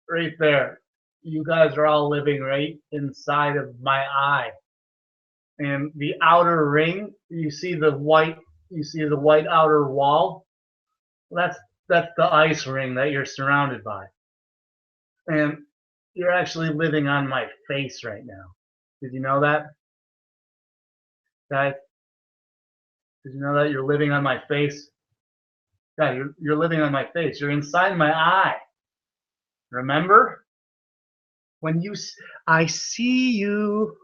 right there. You guys are all living right inside of my eye. And the outer ring, you see the white outer wall? That's the ice ring that you're surrounded by. And you're actually living on my face right now. Did you know that? Guys, did you know that you're living on my face? Yeah, you're living on my face. You're inside my eye. Remember? I see you.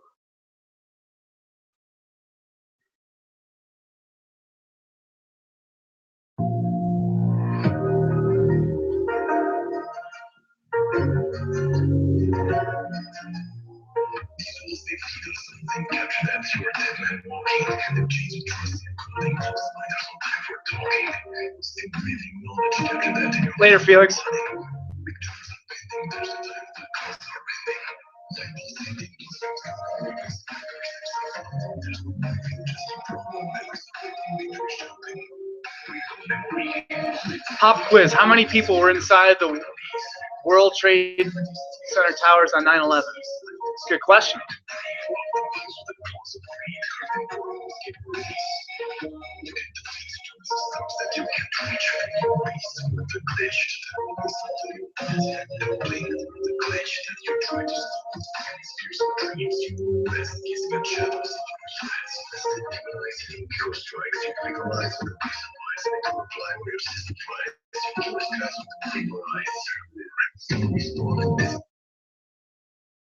Later, Felix. Pop quiz. How many people were inside the World Trade Center towers on 9/11? Good question.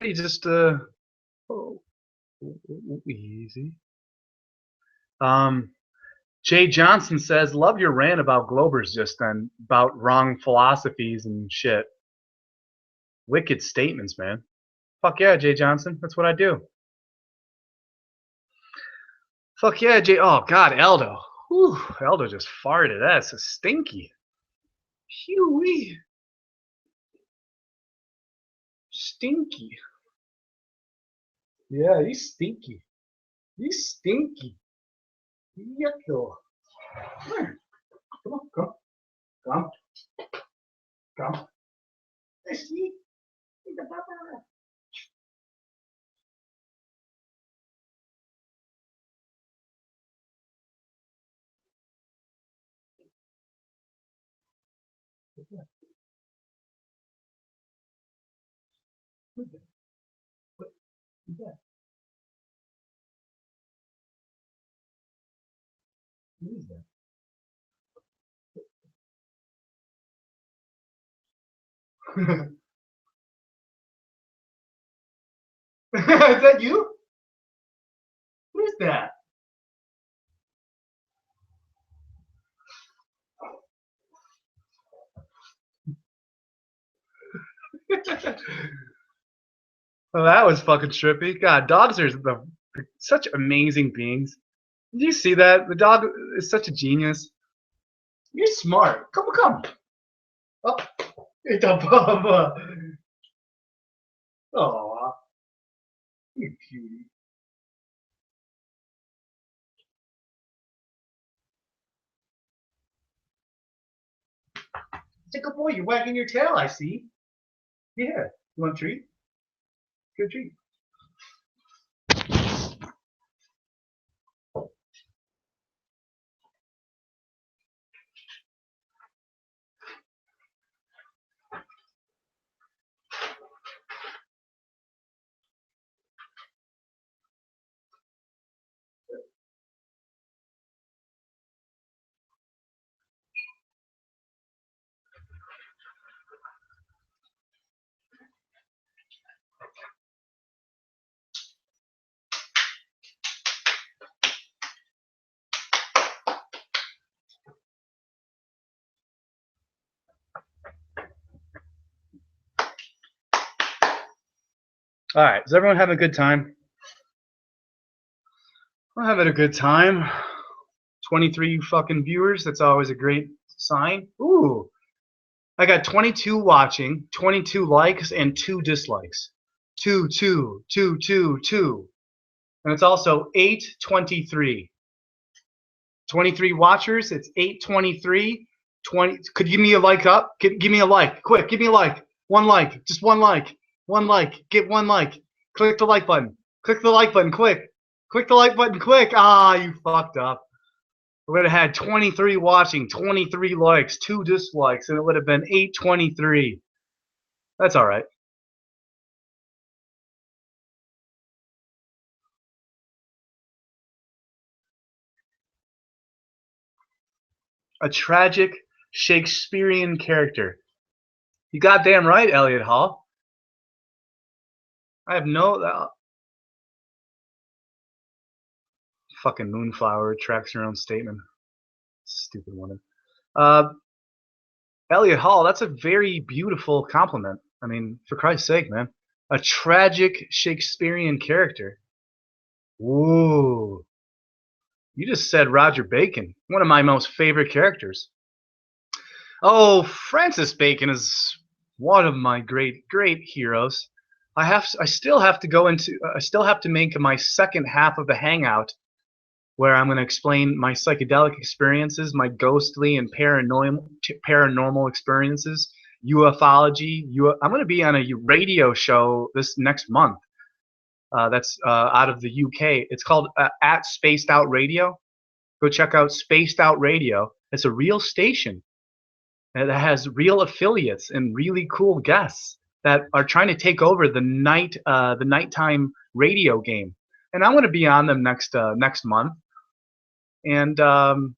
You just easy. Jay Johnson says, "Love your rant about Globers just then, about wrong philosophies and shit." Wicked statements, man. Fuck yeah, Jay Johnson. That's what I do. Fuck yeah, Jay. Oh God, Eldo. Whew, Eldo just farted. That's so stinky. Hee-wee. Stinky. Yeah, he's stinky. He's stinky. Yucko. Come on, come. Come. Come. Hey, see? Eat the pepper. What is that? What is that? Is that you? What is that? Well, that was fucking trippy. God, dogs are such amazing beings. Did you see that? The dog is such a genius. You're smart. Come. Oh, it's a baba. Aw, you cutie. It's a good boy. You're wagging your tail, I see. Yeah. You want a treat? Good treat. All right. Is everyone having a good time? I'm having a good time. 23 fucking viewers. That's always a great sign. Ooh. I got 22 watching, 22 likes, and 2 dislikes. 2. And it's also 8:23. 23 watchers. It's 8:23. 20. Could you give me a like up? Give me a like. Quick, give me a like. One like. Just one like. One like. Get one like. Click the like button. Click the like button. Quick. Click the like button. Quick. Ah, you fucked up. We would have had 23 watching, 23 likes, 2 dislikes, and it would have been 8:23. That's all right. A tragic Shakespearean character. You goddamn right, Elliot Hall. I have no... fucking Moonflower tracks her own statement. Stupid woman. Elliot Hall, that's a very beautiful compliment. I mean, for Christ's sake, man. A tragic Shakespearean character. Ooh. You just said Roger Bacon, one of my most favorite characters. Oh, Francis Bacon is one of my great heroes. I still have to make my second half of the Hangout, where I'm going to explain my psychedelic experiences, my ghostly and paranormal experiences, ufology. I'm going to be on a radio show this next month. That's out of the UK. It's called at Spaced Out Radio. Go check out Spaced Out Radio. It's a real station that has real affiliates and really cool guests that are trying to take over the nighttime radio game. And I'm going to be on them next month. And I'll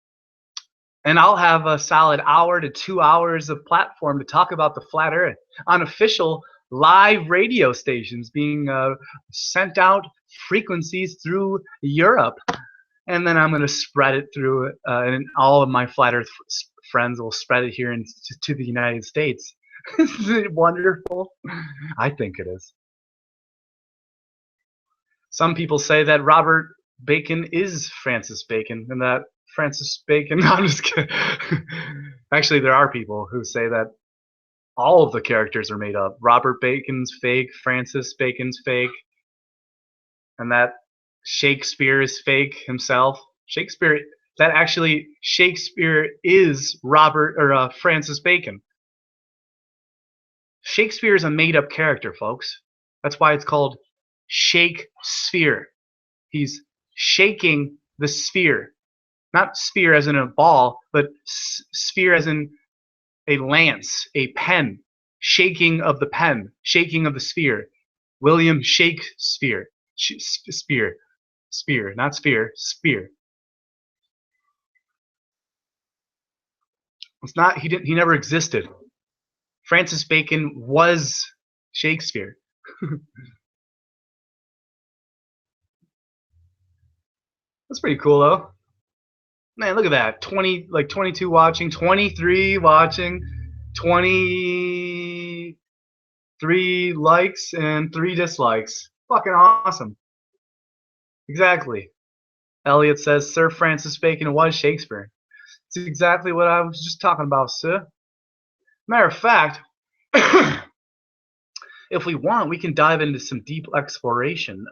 have a solid hour to 2 hours of platform to talk about the flat Earth on official live radio stations being sent out frequencies through Europe. And then I'm going to spread it through, and all of my flat Earth friends will spread it here to the United States. Isn't it wonderful? I think it is. Some people say that Robert Bacon is Francis Bacon, and that Francis Bacon. No, I'm just kidding. Actually, there are people who say that all of the characters are made up. Robert Bacon's fake, Francis Bacon's fake, and that Shakespeare is fake himself. Shakespeare is Francis Bacon. Shakespeare is a made-up character, folks. That's why it's called Shakespeare. He's shaking the sphere. Not sphere as in a ball, but sphere as in a lance, a pen. Shaking of the pen. Shaking of the sphere. William Shakespeare. Spear, not sphere, spear. It's not, he never existed. Francis Bacon was Shakespeare. That's pretty cool though. Man, look at that. 22 watching, 23 watching, 23 likes and 3 dislikes. Fucking awesome. Exactly. Elliot says Sir Francis Bacon was Shakespeare. It's exactly what I was just talking about, sir. Matter of fact, if we want, we can dive into some deep exploration.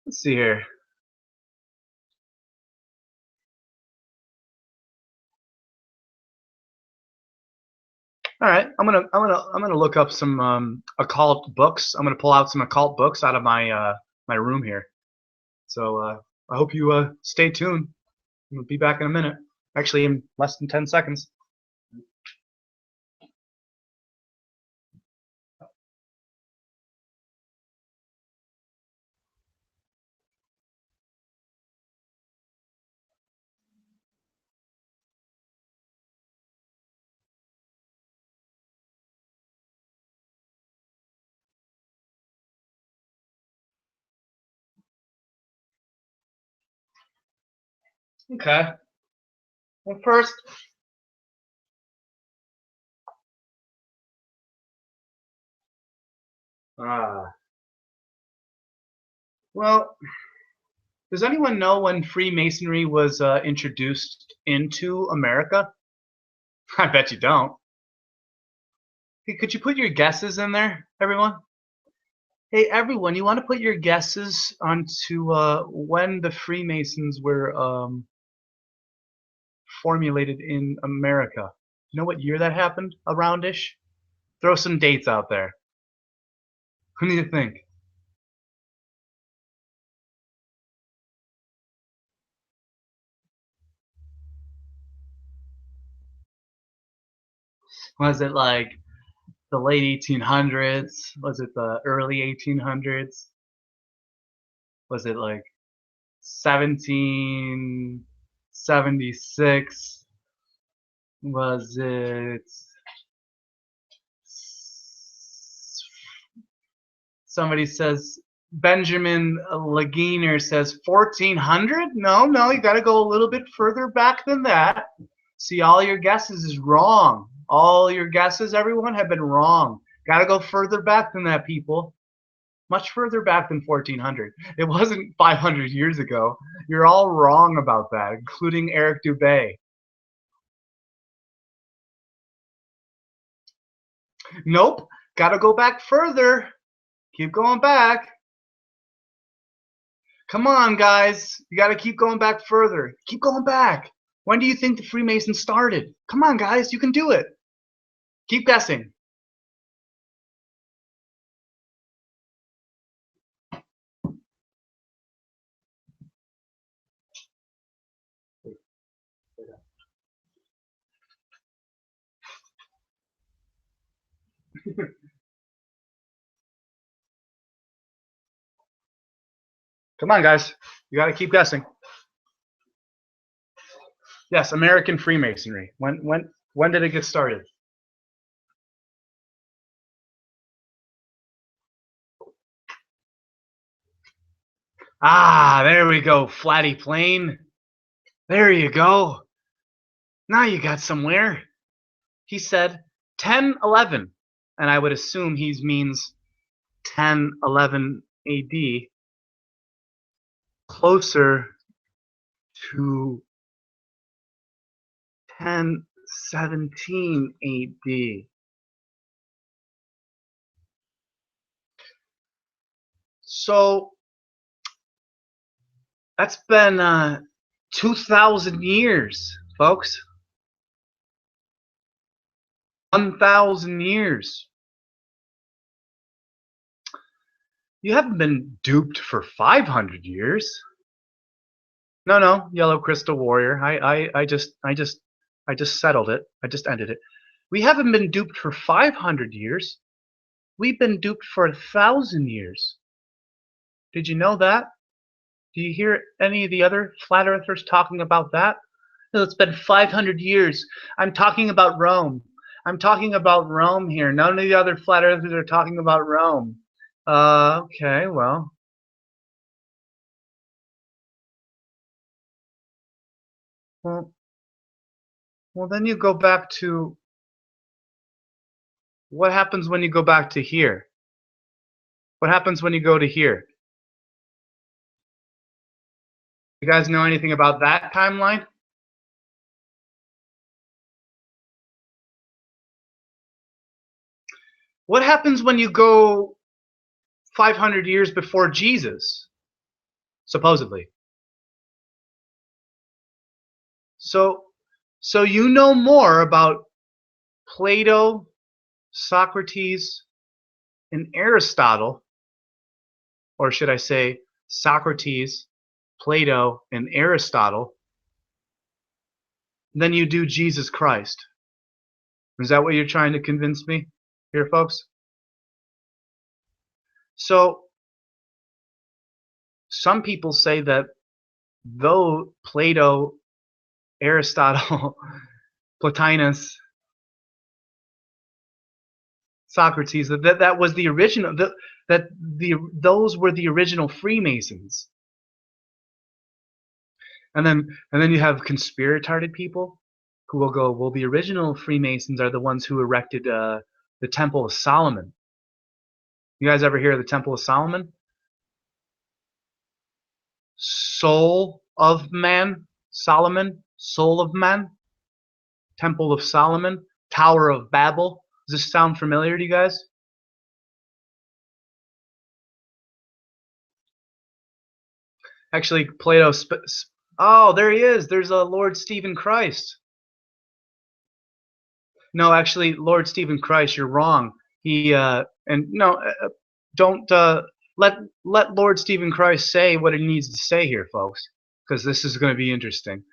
Let's see here. All right, I'm gonna look up some occult books. I'm gonna pull out some occult books out of my my room here. So I hope you stay tuned. We'll be back in a minute. Actually, in less than 10 seconds. Okay. Well, first, well, does anyone know when Freemasonry was introduced into America? I bet you don't. Hey, could you put your guesses in there, everyone? Hey, everyone, you want to put your guesses onto when the Freemasons were formulated in America? You know what year that happened? Aroundish? Throw some dates out there. Who do you think? Was it like the late 1800s? Was it the early 1800s? Was it like 1776? Was it somebody says Benjamin Leginer says 1400? No, you got to go a little bit further back than that. See, all your guesses is wrong. All your guesses, everyone, have been wrong. Gotta go further back than that, people. Much further back than 1400. It wasn't 500 years ago. You're all wrong about that, including Eric Dubé. Nope. Gotta go back further. Keep going back. Come on, guys. You gotta keep going back further. Keep going back. When do you think the Freemasons started? Come on, guys. You can do it. Keep guessing. Come on, guys. You got to keep guessing. Yes, American Freemasonry. When did it get started? Ah, there we go. Flatty Plain. There you go. Now you got somewhere. He said 1011, and I would assume he means 1011 AD, closer to 1017 AD. So that's been 2,000 years, folks. 1,000 years. You haven't been duped for 500 years. No, Yellow Crystal Warrior. I just settled it. I just ended it. We haven't been duped for 500 years. We've been duped for 1,000 years. Did you know that? Do you hear any of the other flat earthers talking about that? No, it's been 500 years. I'm talking about Rome. I'm talking about Rome here. None of the other flat earthers are talking about Rome. Okay, well. Well, then you go back to, what happens when you go back to here? What happens when you go to here? You guys know anything about that timeline? What happens when you go 500 years before Jesus, supposedly? So you know more about Plato, Socrates, and Aristotle, or should I say Socrates, Plato, and Aristotle, than you do Jesus Christ. Is that what you're trying to convince me here, folks? So some people say that though Plato, Aristotle, Plotinus, Socrates, that was the original, those were the original Freemasons. And then you have conspiratorial people who will go, well, the original Freemasons are the ones who erected the Temple of Solomon. You guys ever hear of the Temple of Solomon? Soul of man, Solomon, soul of man, Temple of Solomon, Tower of Babel. Does this sound familiar to you guys? Actually, Plato. Oh, there he is. There's a Lord Stephen Christ. No, actually, Lord Stephen Christ, you're wrong. He don't let Lord Stephen Christ say what he needs to say here, folks, because this is going to be interesting.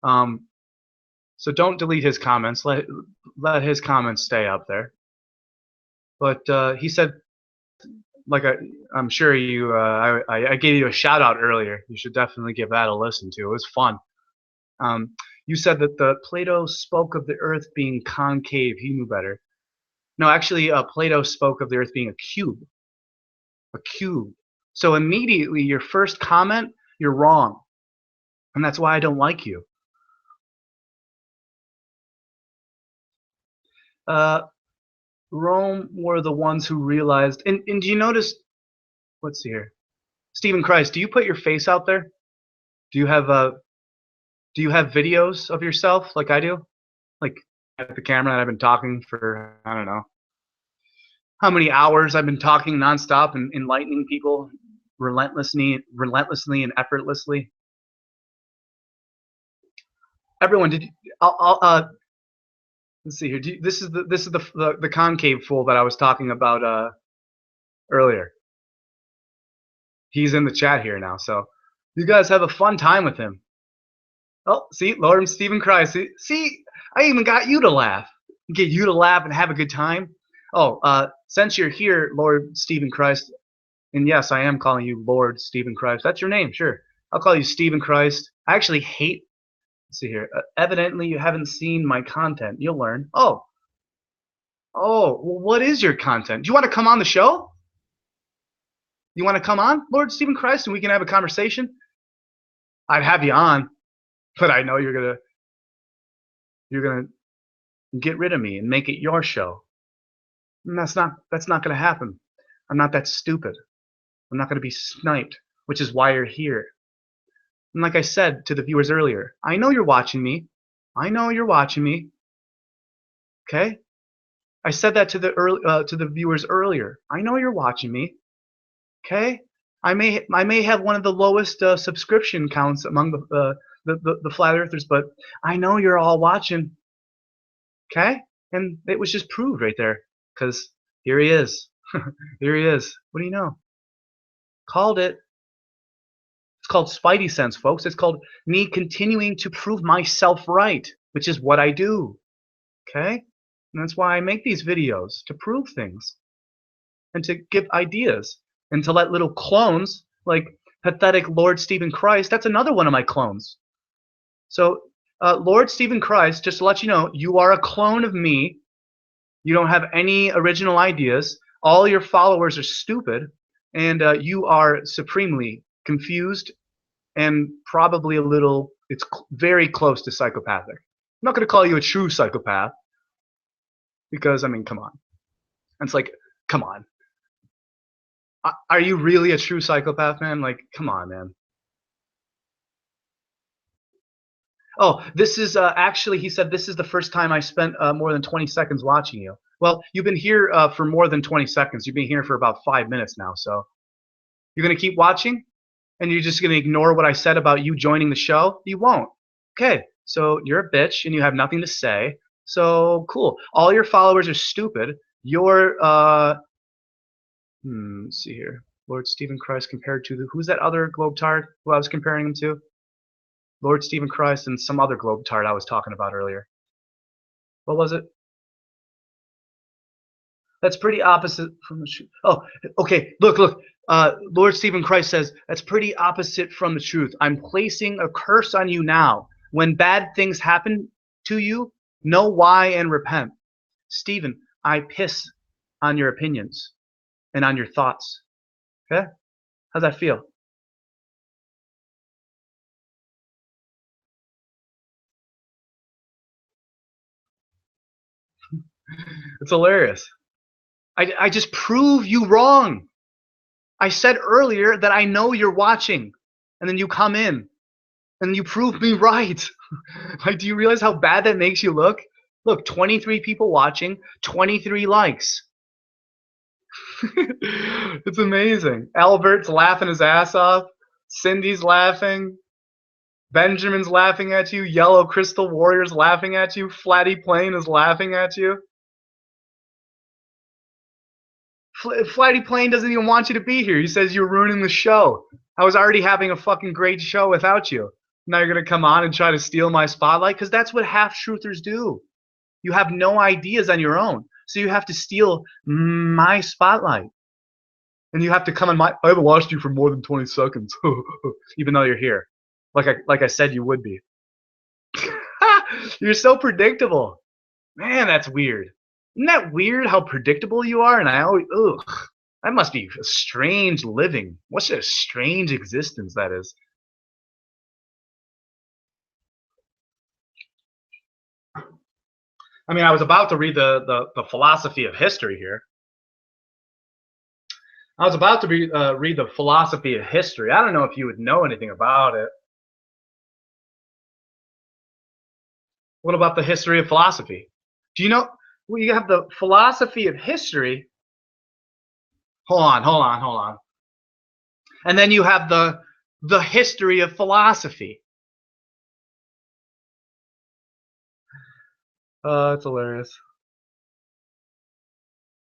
So don't delete his comments. Let his comments stay up there. But he said, like I'm sure you, I gave you a shout out earlier. You should definitely give that a listen to. It was fun. You said that Plato spoke of the Earth being concave. He knew better. No, actually, Plato spoke of the Earth being a cube. A cube. So immediately, your first comment, you're wrong, and that's why I don't like you. Rome were the ones who realized. And do you notice? Let's see here. Stephen Christ, do you put your face out there? Do you have videos of yourself like I do? Like at the camera, and I've been talking for I don't know how many hours I've been talking nonstop and enlightening people relentlessly and effortlessly. Everyone, did you, let's see here. This is the concave fool that I was talking about earlier. He's in the chat here now, so you guys have a fun time with him. Oh, see, Lord Stephen Christ. See, I even got you to laugh. Get you to laugh and have a good time. Oh, since you're here, Lord Stephen Christ, and yes, I am calling you Lord Stephen Christ. That's your name, sure. I'll call you Stephen Christ. I actually hate. Let's see here. Evidently, you haven't seen my content. You'll learn. Oh, well, what is your content? Do you want to come on the show? You want to come on, Lord Stephen Christ, and we can have a conversation? I'd have you on, but I know you're gonna get rid of me and make it your show. And that's not gonna happen. I'm not that stupid. I'm not gonna be sniped, which is why you're here. And like I said to the viewers earlier, I know you're watching me. I know you're watching me. Okay? I said that to the viewers earlier. I know you're watching me. Okay? I may have one of the lowest subscription counts among the flat earthers, but I know you're all watching. Okay? And it was just proved right there. Because here he is. Here he is. What do you know? Called it. It's called Spidey Sense, folks. It's called me continuing to prove myself right, which is what I do. Okay? And that's why I make these videos, to prove things. And to give ideas. And to let little clones, like pathetic Lord Stephen Christ, that's another one of my clones. So, Lord Stephen Christ, just to let you know, you are a clone of me. You don't have any original ideas. All your followers are stupid. And you are supremely confused and probably a little, it's very close to psychopathic. I'm not going to call you a true psychopath because, I mean, come on. It's like, come on. Are you really a true psychopath, man? Like, come on, man. Oh, this is actually, he said, this is the first time I spent more than 20 seconds watching you. Well, you've been here for more than 20 seconds. You've been here for about 5 minutes now. So you're going to keep watching? And you're just going to ignore what I said about you joining the show? You won't. Okay, so you're a bitch and you have nothing to say. So cool. All your followers are stupid. You're, let's see here. Lord Stephen Christ compared to who's that other globetard who I was comparing him to? Lord Stephen Christ and some other globetard I was talking about earlier. What was it? That's pretty opposite from the truth. Oh, okay. Look. Lord Stephen Christ says, that's pretty opposite from the truth. I'm placing a curse on you now. When bad things happen to you, know why and repent. Stephen, I piss on your opinions and on your thoughts. Okay? How's that feel? It's hilarious. I just prove you wrong. I said earlier that I know you're watching, and then you come in, and you prove me right. Like, do you realize how bad that makes you look? Look, 23 people watching, 23 likes. It's amazing. Albert's laughing his ass off. Cindy's laughing. Benjamin's laughing at you. Yellow Crystal Warrior's laughing at you. Flatty Plane is laughing at you. Flighty Plane doesn't even want you to be here. He says you're ruining the show. I was already having a fucking great show without you. Now you're going to come on and try to steal my spotlight? Because that's what half-truthers do. You have no ideas on your own. So you have to steal my spotlight. And you have to come on I haven't watched you for more than 20 seconds. Even though you're here. Like I said you would be. You're so predictable. Man, that's weird. Isn't that weird how predictable you are? And I always, ugh, that must be a strange living. What a strange existence that is. I mean, I was about to read the philosophy of history here. I was about to read the philosophy of history. I don't know if you would know anything about it. What about the history of philosophy? Do you know? Well, you have the philosophy of history. Hold on. And then you have the history of philosophy. It's hilarious.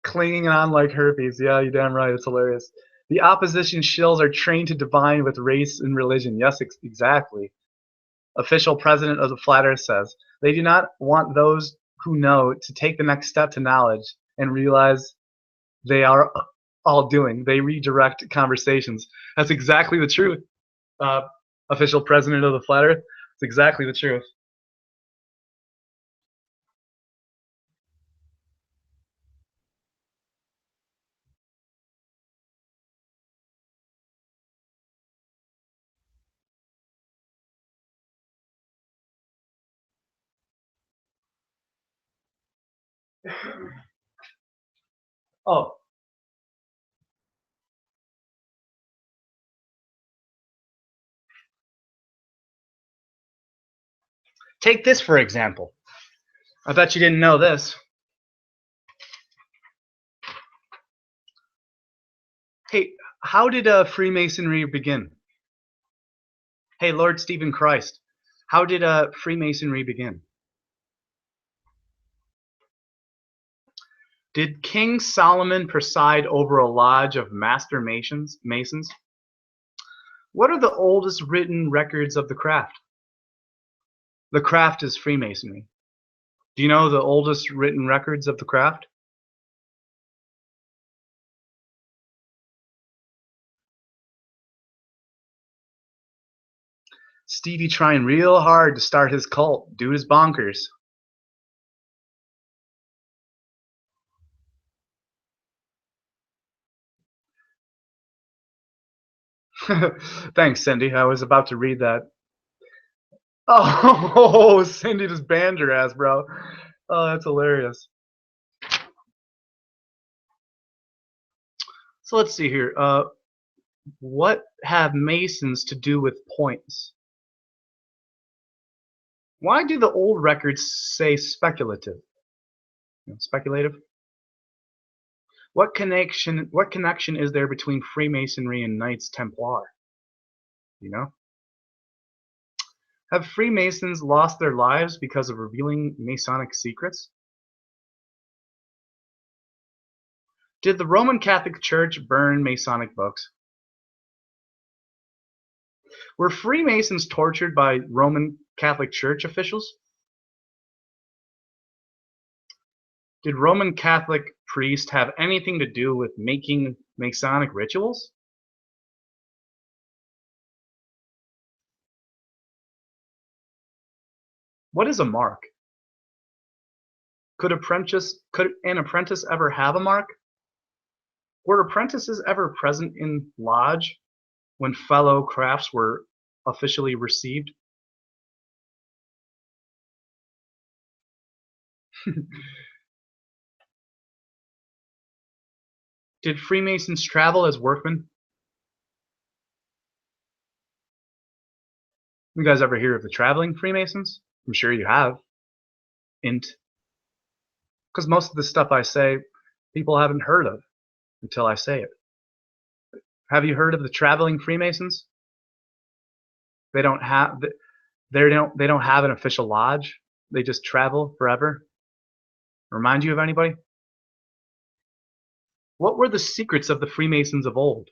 Clinging on like herpes. Yeah, you're damn right. It's hilarious. The opposition shills are trained to divine with race and religion. Yes, exactly. Official president of the Flat Earth says they do not want those who know to take the next step to knowledge and realize they are all doing. They redirect conversations. That's exactly the truth. Official president of the Flat Earth. It's exactly the truth. Oh. Take this for example. I bet you didn't know this. Hey, how did Freemasonry begin? Hey, Lord Stephen Christ, how did Freemasonry begin? Did King Solomon preside over a lodge of master masons? What are the oldest written records of the craft? The craft is Freemasonry. Do you know the oldest written records of the craft? Stevie trying real hard to start his cult. Dude is bonkers. Thanks, Cindy. I was about to read that. Oh, Cindy just banned your ass, bro. Oh, that's hilarious. So let's see here. What have Masons to do with points? Why do the old records say speculative? Speculative? What connection is there between Freemasonry and Knights Templar? You know? Have Freemasons lost their lives because of revealing Masonic secrets? Did the Roman Catholic Church burn Masonic books? Were Freemasons tortured by Roman Catholic Church officials? Did Roman Catholic priests have anything to do with making Masonic rituals? What is a mark? Could an apprentice ever have a mark? Were apprentices ever present in lodge when fellow crafts were officially received? Did Freemasons travel as workmen? You guys ever hear of the traveling Freemasons? I'm sure you have. Because most of the stuff I say, people haven't heard of until I say it. Have you heard of the traveling Freemasons? They don't have an official lodge. They just travel forever. Remind you of anybody? What were the secrets of the Freemasons of old?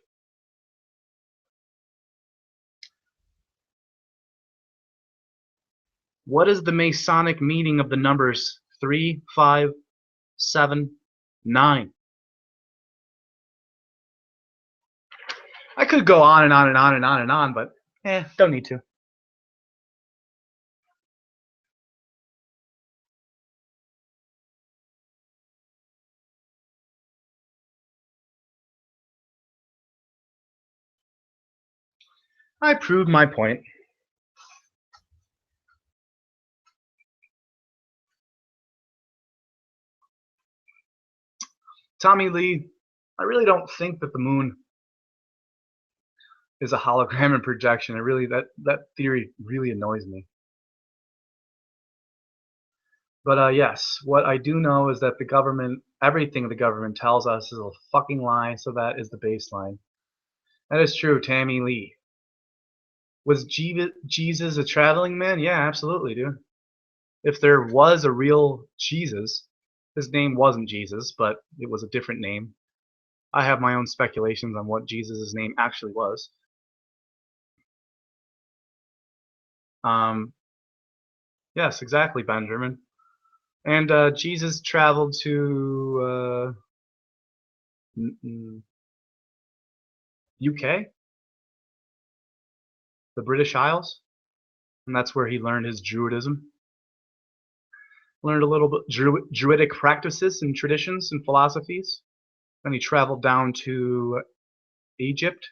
What is the Masonic meaning of the numbers 3, 5, 7, 9? I could go on and on and on and on and on, but don't need to. I proved my point. Tommy Lee, I really don't think that the moon is a hologram and projection. That theory really annoys me. But yes, what I do know is that the government, everything the government tells us is a fucking lie, so that is the baseline. That is true, Tammy Lee. Was Jesus a traveling man? Yeah, absolutely, dude. If there was a real Jesus, his name wasn't Jesus, but it was a different name. I have my own speculations on what Jesus' name actually was. Yes, exactly, Benjamin. And Jesus traveled to UK, the British Isles, and that's where he learned his Druidism. Learned a little bit Druidic practices and traditions and philosophies. Then he traveled down to Egypt,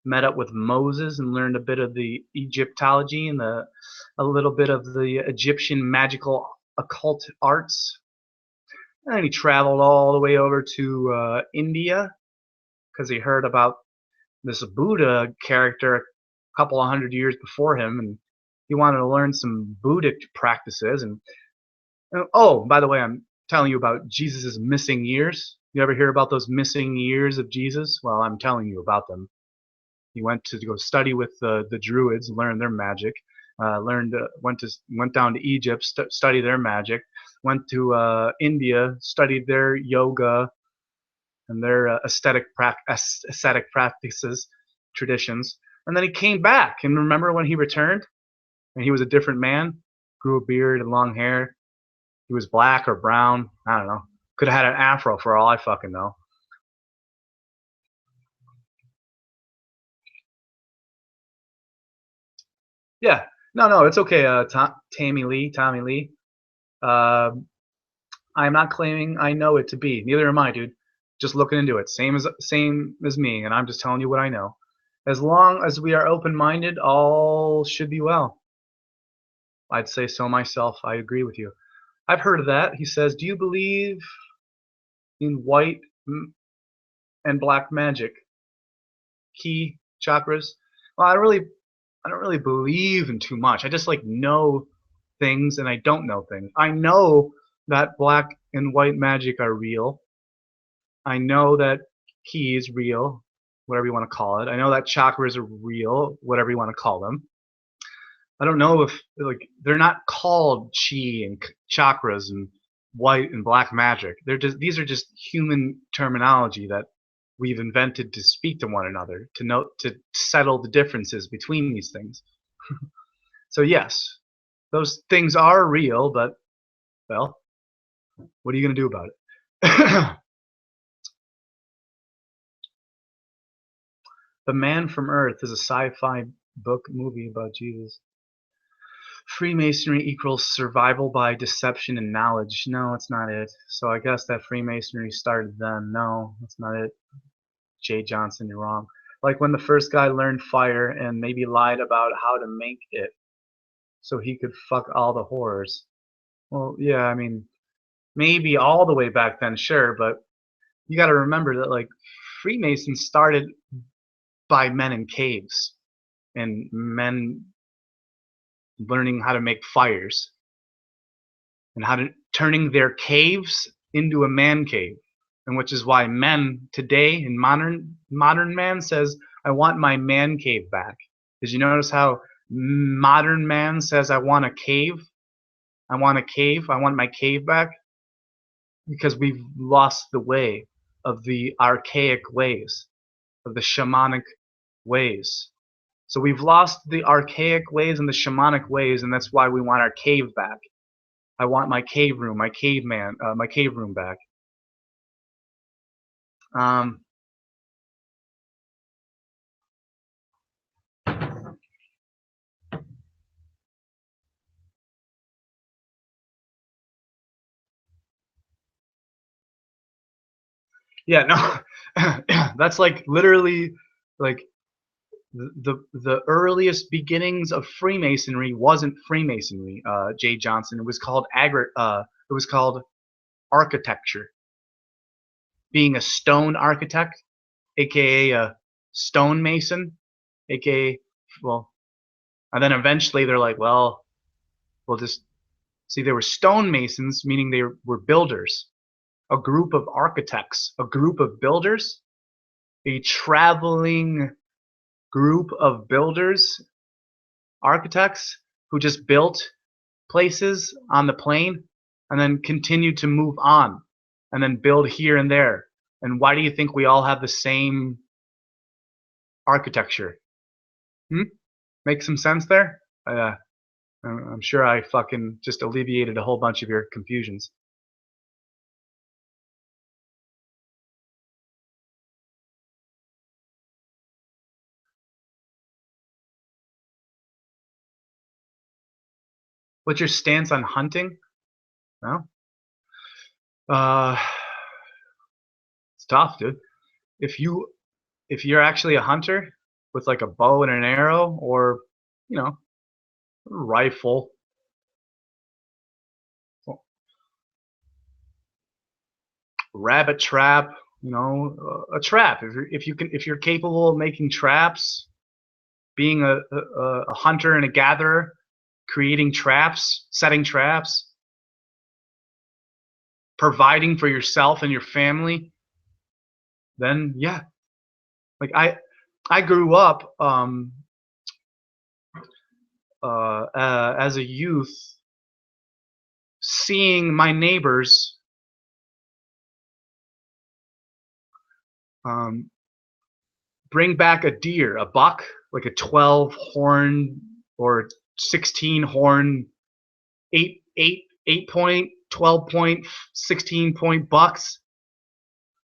met up with Moses, and learned a bit of the Egyptology and a little bit of the Egyptian magical occult arts. And then he traveled all the way over to India because he heard about this Buddha character a couple of hundred years before him, and he wanted to learn some Buddhic practices. And oh, by the way, I'm telling you about Jesus' missing years. You ever hear about those missing years of Jesus? Well, I'm telling you about them. He went to go study with the Druids, learn their magic. Went down to Egypt, studied their magic. Went to India, studied their yoga and their ascetic practices, traditions. And then he came back. And remember when he returned? And he was a different man, grew a beard and long hair. He was black or brown. I don't know. Could have had an afro for all I fucking know. Yeah. No, it's okay, Tommy Lee. I'm not claiming I know it to be. Neither am I, dude. Just looking into it. Same as me, and I'm just telling you what I know. As long as we are open-minded, all should be well. I'd say so myself. I agree with you. I've heard of that. He says, do you believe in white and black magic? Key chakras? Well, I don't really believe in too much. I just like know things and I don't know things. I know that black and white magic are real. I know that ki is real, whatever you want to call it. I know that chakras are real, whatever you want to call them. I don't know if like they're not called chi and chakras and white and black magic. These are just human terminology that we've invented to speak to one another, to settle the differences between these things. So yes, those things are real, but well, what are you going to do about it? The Man from Earth is a sci-fi book movie about Jesus. Freemasonry equals survival by deception and knowledge. No, it's not it. So I guess that Freemasonry started then. No, that's not it. Jay Johnson, you're wrong. Like when the first guy learned fire and maybe lied about how to make it so he could fuck all the whores. Well, yeah, I mean, maybe all the way back then, sure, but you got to remember that like Freemasons started by men in caves and men learning how to make fires and how to turning their caves into a man cave, and which is why men today in modern man says, I want my man cave back. Did you notice how modern man says, I want a cave? I want a cave. I want my cave back. Because we've lost the way of the archaic ways, of the shamanic ways. So we've lost the archaic ways and the shamanic ways, and that's why we want our cave back. I want my cave room, my cave room back. Yeah, no, that's like literally like the earliest beginnings of Freemasonry wasn't Freemasonry, Jay Johnson. It was called architecture. being a stone architect, aka a stonemason, aka, well, and then eventually they're like, well, we'll just see, they were stonemasons, meaning they were builders, a group of architects, a group of builders, a traveling group of builders, architects who just built places on the plane and then continued to move on and then build here and there. And why do you think we all have the same architecture? Make some sense there? I'm sure I fucking just alleviated a whole bunch of your confusions. What's your stance on hunting? Well, it's tough, dude. If you're actually a hunter with like a bow and an arrow, or a rifle, rabbit trap, a trap. If you're capable of making traps, being a hunter and a gatherer, creating traps, setting traps, providing for yourself and your family, then yeah. Like I grew up as a youth seeing my neighbors bring back a deer, a buck, like a 12 horn or 16 horn, 8 point, 12 point, 16 point bucks.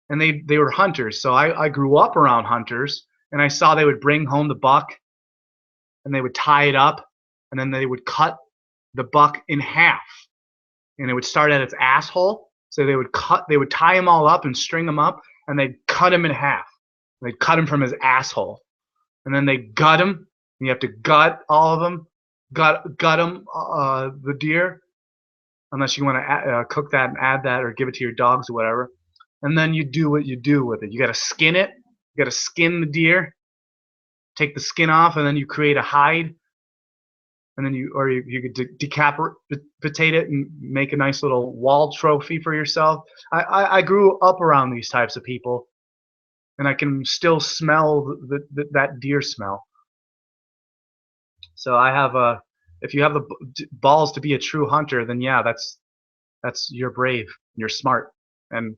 And they were hunters. So I grew up around hunters, and I saw they would bring home the buck and they would tie it up, and then they would cut the buck in half, and it would start at its asshole. So they would tie him all up and string him up, and they'd cut him in half. They'd cut him from his asshole, and then they gut him. You have to gut all of them, gut him, the deer, unless you want to cook that and add that or give it to your dogs or whatever. And then you do what you do with it. You got to skin it. You got to skin the deer, take the skin off, and then you create a hide. And then you could decapitate it and make a nice little wall trophy for yourself. I grew up around these types of people, and I can still smell that deer smell. So if you have the balls to be a true hunter, then yeah, you're brave, you're smart. And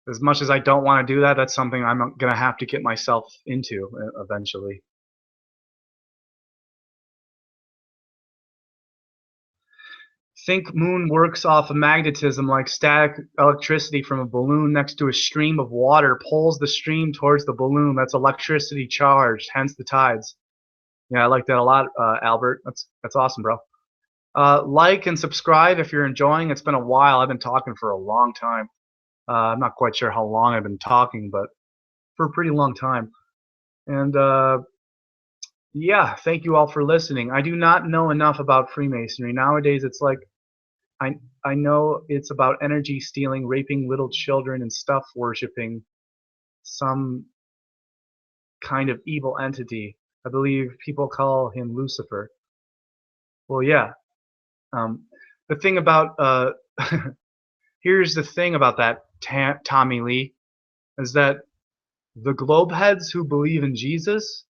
as much as I don't want to do that, that's something I'm gonna have to get myself into eventually. Think moon works off of magnetism like static electricity from a balloon next to a stream of water pulls the stream towards the balloon. That's electricity charged, hence the tides. Yeah, I like that a lot, Albert. That's awesome, bro. Like and subscribe if you're enjoying. It's been a while. I've been talking for a long time. I'm not quite sure how long I've been talking, but for a pretty long time. And yeah, thank you all for listening. I do not know enough about Freemasonry. Nowadays, it's like I know it's about energy stealing, raping little children, and stuff worshipping some kind of evil entity. I believe people call him Lucifer. Well, yeah. The thing about here's the thing about that, Tommy Lee, is that the globeheads who believe in Jesus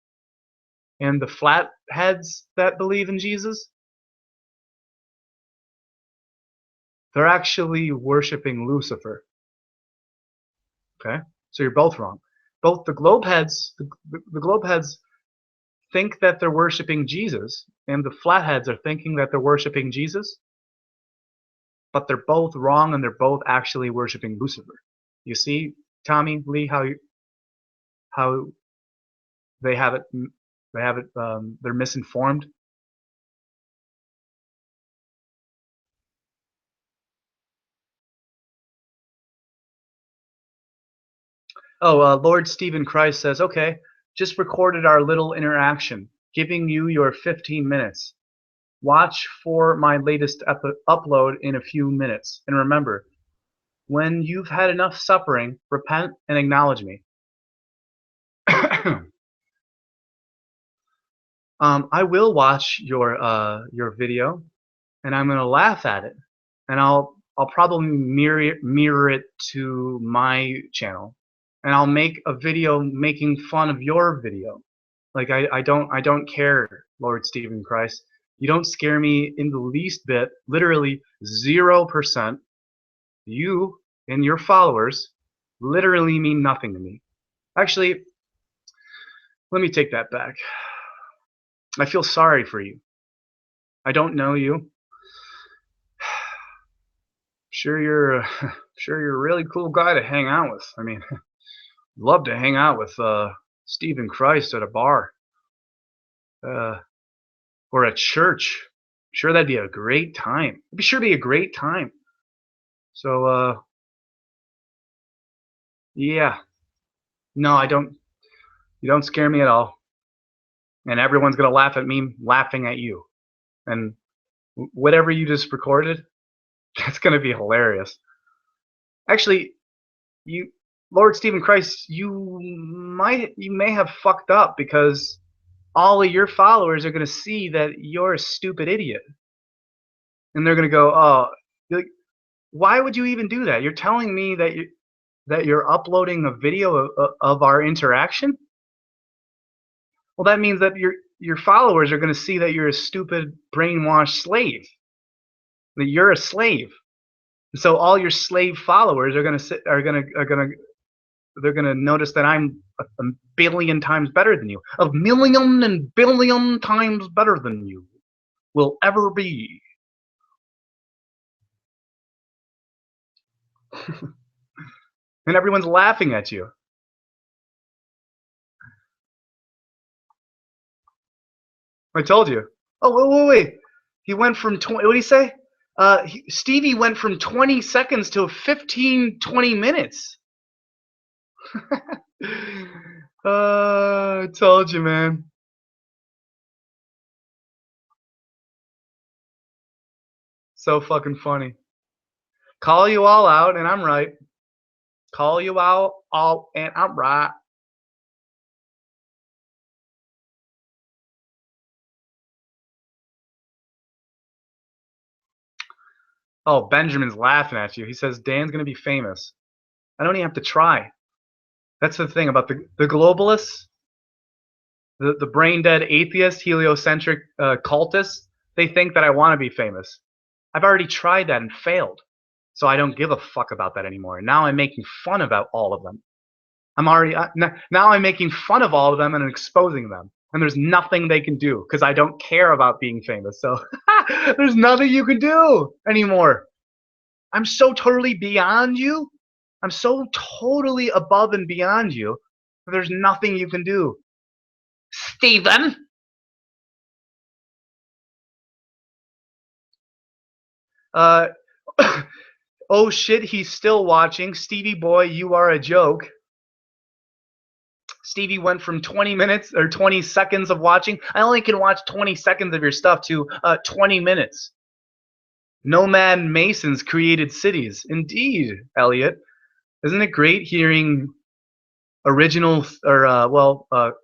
and the flatheads that believe in Jesus, they're actually worshiping Lucifer. Okay, so you're both wrong. Both the globeheads, the globeheads think that they're worshiping Jesus, and the flatheads are thinking that they're worshiping Jesus, but they're both wrong, and they're both actually worshiping Lucifer. You see, Tommy Lee, how they have it, they're misinformed. Oh, Lord Stephen Christ says, okay, just recorded our little interaction, giving you your 15 minutes. Watch for my latest upload in a few minutes. And remember, when you've had enough suffering, repent and acknowledge me. I will watch your video, and I'm gonna laugh at it, and I'll probably mirror it to my channel, and I'll make a video making fun of your video. Like I don't care, Lord Stephen Christ. You don't scare me in the least bit. Literally 0%. You and your followers literally mean nothing to me. Actually, let me take that back. I feel sorry for you. I don't know you. Sure you're a really cool guy to hang out with. I mean, love to hang out with Stephen Christ at a bar. Or at church. Sure, that'd be a great time. It'd be sure be a great time. So yeah. No, I don't. You don't scare me at all. And everyone's gonna laugh at me laughing at you. And whatever you just recorded, that's gonna be hilarious. Actually, you, Lord Stephen Christ, you may have fucked up because all of your followers are gonna see that you're a stupid idiot, and they're gonna go, "Oh, why would you even do that? You're telling me that you're uploading a video of our interaction? Well, that means that your followers are going to see that you're a stupid, brainwashed slave. That you're a slave. And so all your slave followers are going to notice that I'm a billion times better than you. A million and billion times better than you will ever be. And everyone's laughing at you. I told you. Oh, wait. He went from 20. What did he say? Stevie went from 20 seconds to 15, 20 minutes. I told you, man. So fucking funny. Call you all out, and I'm right. Call you out, all, and I'm right. Oh, Benjamin's laughing at you. He says Dan's gonna be famous. I don't even have to try. That's the thing about the globalists, the brain dead atheist, heliocentric cultists. They think that I want to be famous. I've already tried that and failed. So I don't give a fuck about that anymore. Now I'm making fun about all of them. Now I'm making fun of all of them and exposing them. And there's nothing they can do because I don't care about being famous. So there's nothing you can do anymore. I'm so totally beyond you. I'm so totally above and beyond you. There's nothing you can do. Steven? Oh shit, he's still watching. Stevie boy, you are a joke. Stevie went from 20 minutes or 20 seconds of watching. I only can watch 20 seconds of your stuff to 20 minutes. Nomad Masons created cities. Indeed, Elliot. Isn't it great hearing original or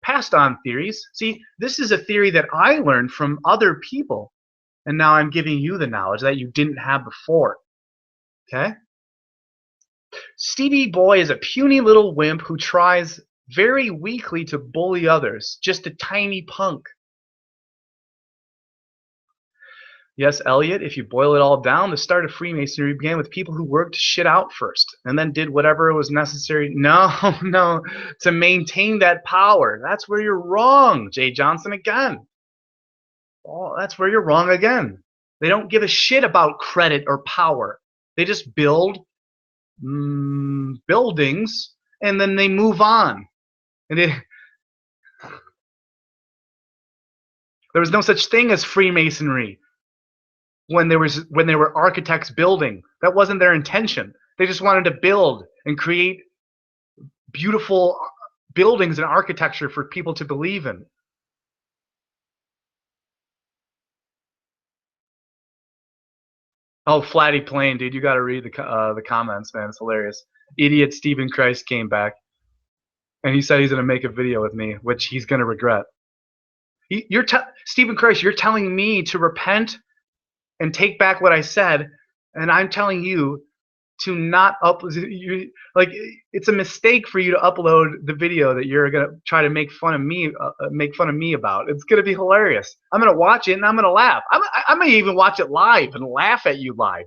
passed on theories? See, this is a theory that I learned from other people, and now I'm giving you the knowledge that you didn't have before. Okay? Stevie boy is a puny little wimp who tries very weakly to bully others. Just a tiny punk. Yes, Elliot, if you boil it all down, the start of Freemasonry began with people who worked shit out first and then did whatever was necessary. No, to maintain that power. That's where you're wrong, Jay Johnson again. Oh, that's where you're wrong again. They don't give a shit about credit or power. They just build buildings and then they move on. And there was no such thing as Freemasonry when there were architects building. That wasn't their intention. They just wanted to build and create beautiful buildings and architecture for people to believe in. Oh, Flatty Plain, dude, you got to read the comments, man. It's hilarious. Idiot Stephen Christ came back, and he said he's gonna make a video with me, which he's gonna regret. Stephen Christ, you're telling me to repent and take back what I said, and I'm telling you to not upload. Like, it's a mistake for you to upload the video that you're gonna try to make fun of me about. It's gonna be hilarious. I'm gonna watch it and I'm gonna laugh. I may even watch it live and laugh at you live.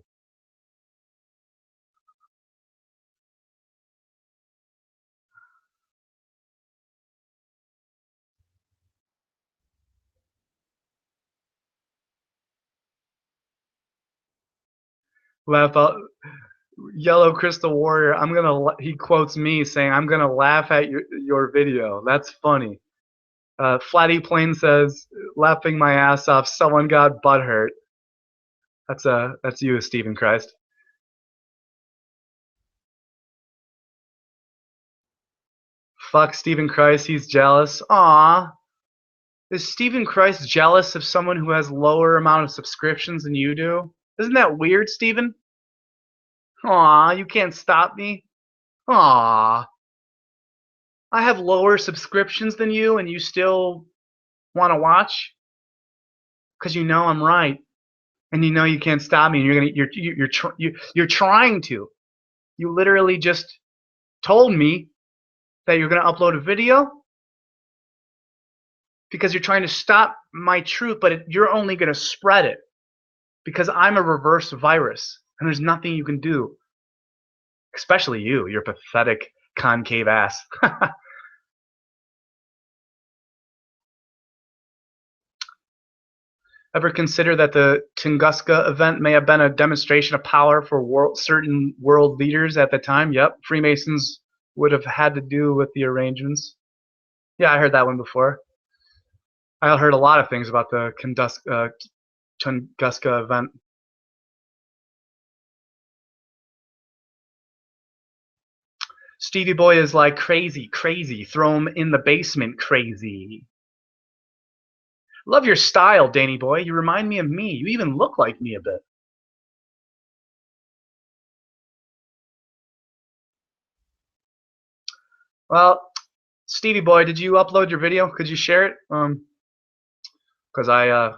Laugh out. Yellow Crystal Warrior. He quotes me saying, "I'm gonna laugh at your video." That's funny. Flatty Plain says, "Laughing my ass off. Someone got butthurt." That's you, Stephen Christ. Fuck Stephen Christ. He's jealous. Aww. Is Stephen Christ jealous of someone who has lower amount of subscriptions than you do? Isn't that weird, Stephen? Aw, you can't stop me. Aw. I have lower subscriptions than you and you still want to watch? Because you know I'm right. And you know you can't stop me and you're trying to. You literally just told me that you're going to upload a video because you're trying to stop my truth, but you're only going to spread it because I'm a reverse virus and there's nothing you can do. Especially you, your pathetic concave ass. Ever consider that the Tunguska event may have been a demonstration of power for certain world leaders at the time? Yep, Freemasons would have had to do with the arrangements. Yeah, I heard that one before. I heard a lot of things about the Tunguska event. Stevie Boy is like crazy. Throw him in the basement, crazy. Love your style, Danny Boy. You remind me of me. You even look like me a bit. Well, Stevie Boy, did you upload your video? Could you share it? Because I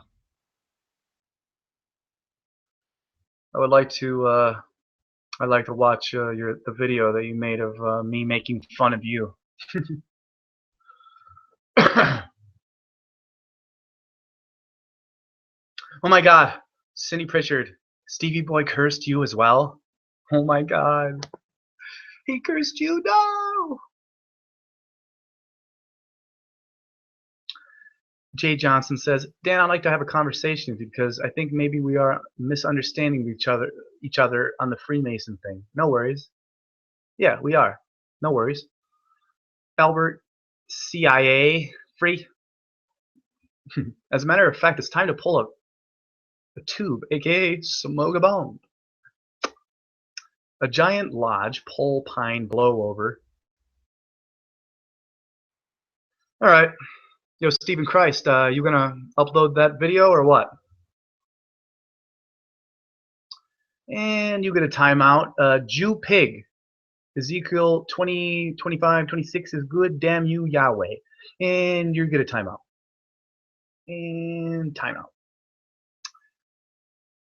would like to. I'd like to watch the video that you made of me making fun of you. Oh my God, Cindy Pritchard, Stevie Boy cursed you as well. Oh my God, he cursed you. No. Jay Johnson says, Dan, I'd like to have a conversation with you because I think maybe we are misunderstanding each other on the Freemason thing. No worries. Yeah, we are. No worries. Albert, CIA, free. As a matter of fact, it's time to pull a tube, aka smoke a bomb. A giant lodge, pole pine blowover. All right. Yo, Stephen Christ, you gonna upload that video or what? And you get a timeout. Jew pig. Ezekiel 20, 25, 26 is good. Damn you, Yahweh. And you get a timeout. And timeout.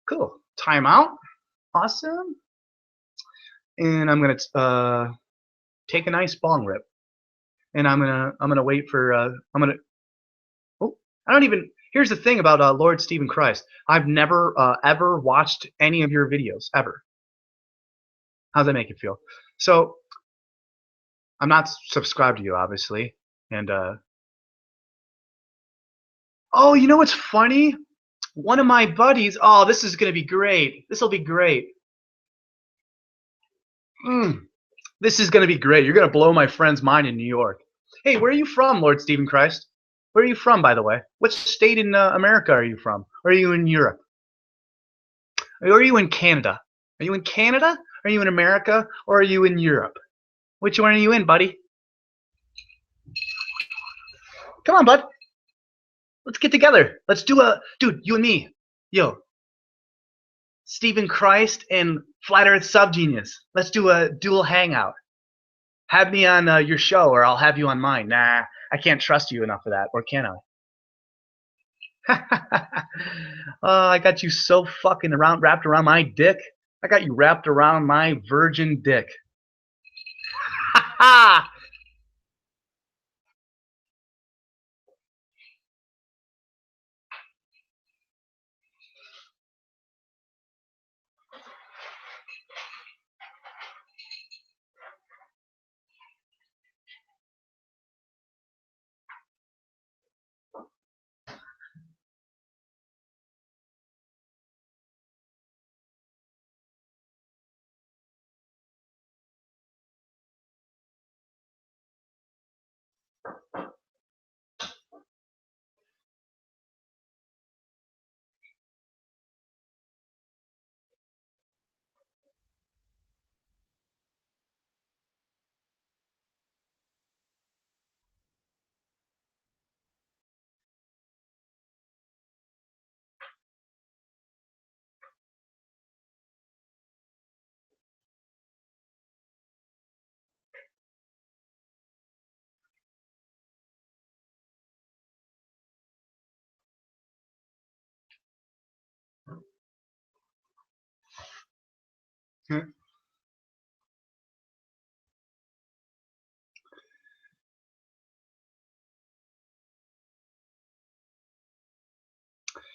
Cool. Timeout. Awesome. And I'm gonna take a nice bong rip. And I'm gonna wait for oh, I don't even. Here's the thing about Lord Stephen Christ. I've never ever watched any of your videos ever. How's that make you feel? So I'm not subscribed to you, obviously, and oh, you know what's funny? One of my buddies. Oh, this is gonna be great. This will be great. This is gonna be great. You're gonna blow my friend's mind in New York. Hey, where are you from, Lord Stephen Christ? Where are you from, by the way? What state in America are you from? Or are you in Europe? Or are you in Canada? Are you in Canada? Are you in America? Or are you in Europe? Which one are you in, buddy? Come on, bud. Let's get together. Let's do dude, you and me. Yo. Stephen Christ and Flat Earth Subgenius. Let's do a dual hangout. Have me on your show, or I'll have you on mine. Nah, I can't trust you enough for that, or can I? Oh, I got you so fucking wrapped around my dick. I got you wrapped around my virgin dick. Ha ha!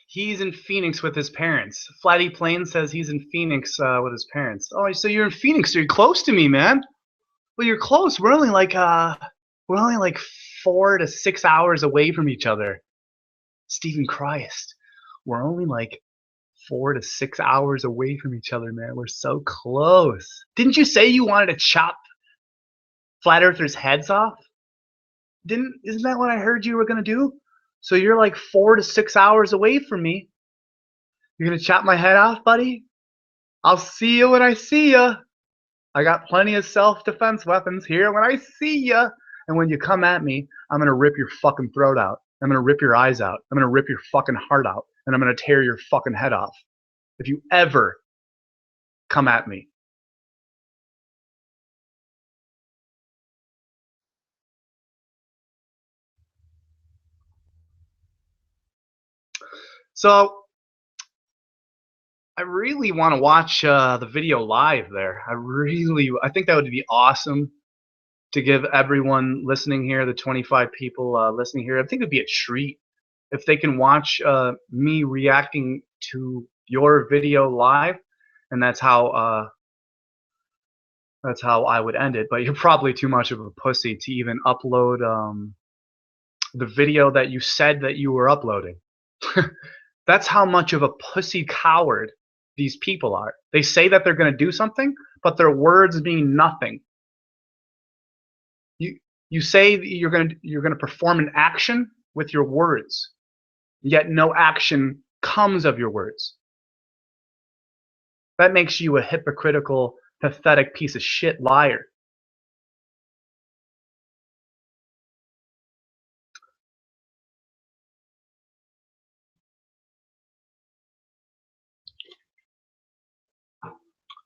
He's in Phoenix with his parents. Flatty Plane says he's in Phoenix with his parents. Oh, so you're in Phoenix? So you're close to me, man. Well, you're close. We're only like 4 to 6 hours away from each other. Stephen Christ, we're only like 4 to 6 hours away from each other, man. We're so close. Didn't you say you wanted to chop flat earthers' heads off? Isn't that what I heard you were gonna do? So you're like 4 to 6 hours away from me. You're gonna chop my head off, buddy? I'll see you when I see ya. I got plenty of self-defense weapons here when I see ya. And when you come at me, I'm gonna rip your fucking throat out. I'm gonna rip your eyes out. I'm gonna rip your fucking heart out. And I'm gonna tear your fucking head off. If you ever come at me. So I really want to watch the video live there. I think that would be awesome to give everyone listening here, the 25 people listening here. I think it would be a treat if they can watch me reacting to your video live, and that's how I would end it. But you're probably too much of a pussy to even upload the video that you said that you were uploading. That's how much of a pussy coward these people are. They say that they're going to do something, but their words mean nothing. You say that you're going to perform an action with your words, yet no action comes of your words. That makes you a hypocritical, pathetic piece of shit liar.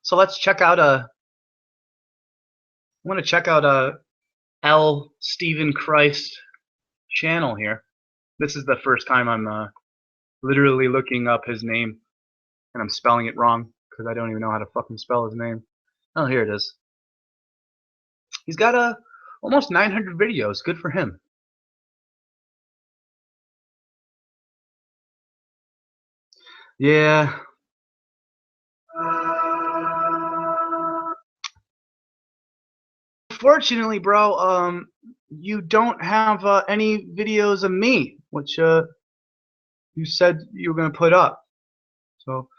So let's check out I want to check out L. Stephen Christ channel here. This is the first time I'm literally looking up his name, and I'm spelling it wrong because I don't even know how to fucking spell his name. Oh, here it is. He's got almost 900 videos. Good for him. Yeah. Unfortunately, bro, you don't have any videos of me, which you said you were gonna put up. So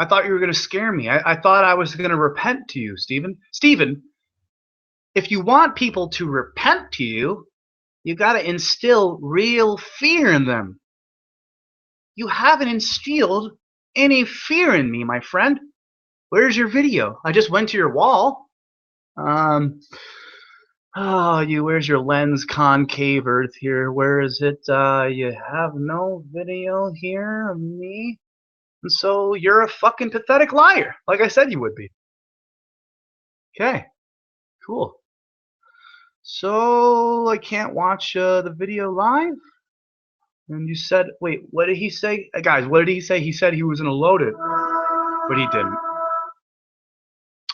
I thought you were gonna scare me. I thought I was gonna repent to you, Stephen. Stephen, if you want people to repent to you, you gotta instill real fear in them. You haven't instilled any fear in me, my friend. Where's your video? I just went to your wall. Oh, where's your lens concave earth here? Where is it? You have no video here of me? And so you're a fucking pathetic liar, like I said you would be. Okay, cool. So I can't watch the video live? And you said, wait, what did he say? Guys, what did he say? He said he was going to load it, but he didn't.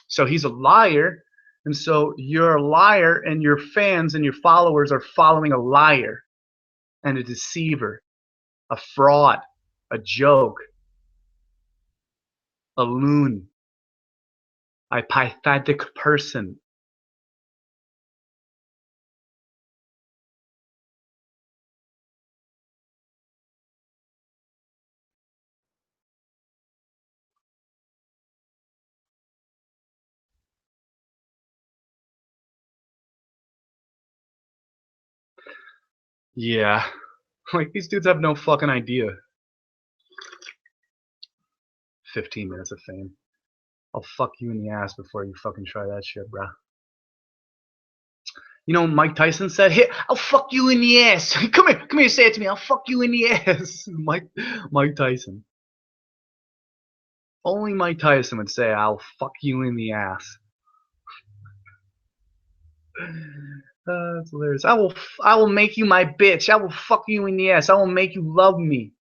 So he's a liar, and so you're a liar, and your fans and your followers are following a liar and a deceiver, a fraud, a joke, a loon, a pathetic person. Yeah, like these dudes have no fucking idea. 15 minutes of fame. I'll fuck you in the ass before you fucking try that shit, bruh. You know what Mike Tyson said? Hey, I'll fuck you in the ass. Come here, say it to me. I'll fuck you in the ass. Mike Tyson. Only Mike Tyson would say, I'll fuck you in the ass. That's hilarious. I will make you my bitch. I will fuck you in the ass. I will make you love me.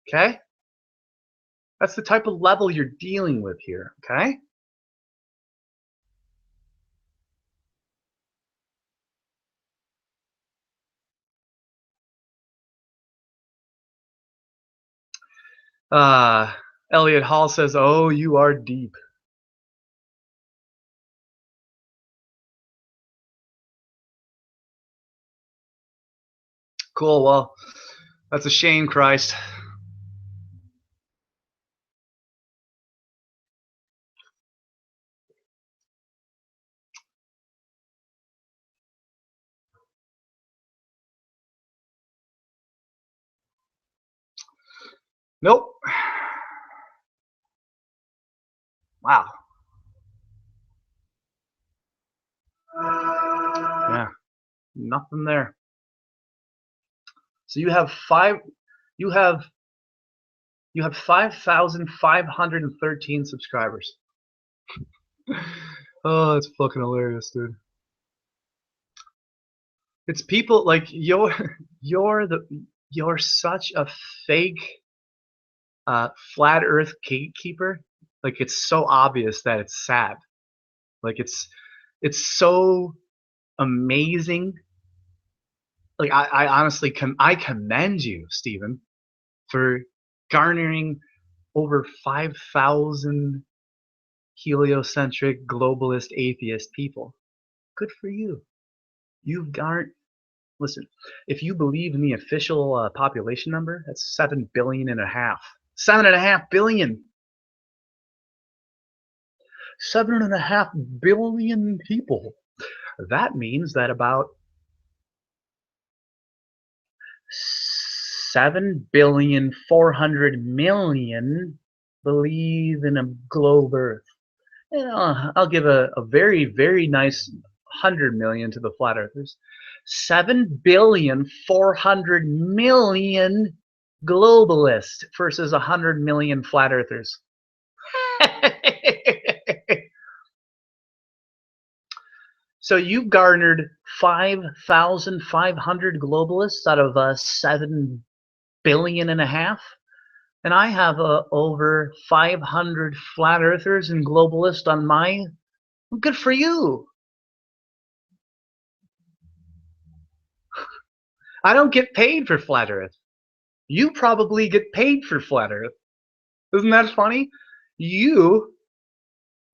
Okay? That's the type of level you're dealing with here. Okay? Elliot Hall says, oh, you are deep. Cool, well, that's a shame, Christ. Nope. Wow. Yeah, nothing there. So you have 5,513 subscribers. Oh, that's fucking hilarious, dude. It's people like you're such a fake flat Earth gatekeeper. Like it's so obvious that it's sad. Like it's so amazing. Like I honestly I commend you, Stephen, for garnering over 5,000 heliocentric globalist atheist people. Good for you. You've garnered. Listen, if you believe in the official population number, that's 7 billion and a half. 7.5 billion. 7.5 billion people. That means that about 7,400,000,000 believe in a globe Earth. I'll give a very, very nice 100 million to the flat earthers. 7,400,000,000 globalists versus 100 million flat earthers. So you've garnered 5,500 globalists out of 7 billion and a half, and I have over 500 flat earthers and globalists on my. Good for you. I don't get paid for flat earth. You probably get paid for flat earth. Isn't that funny? You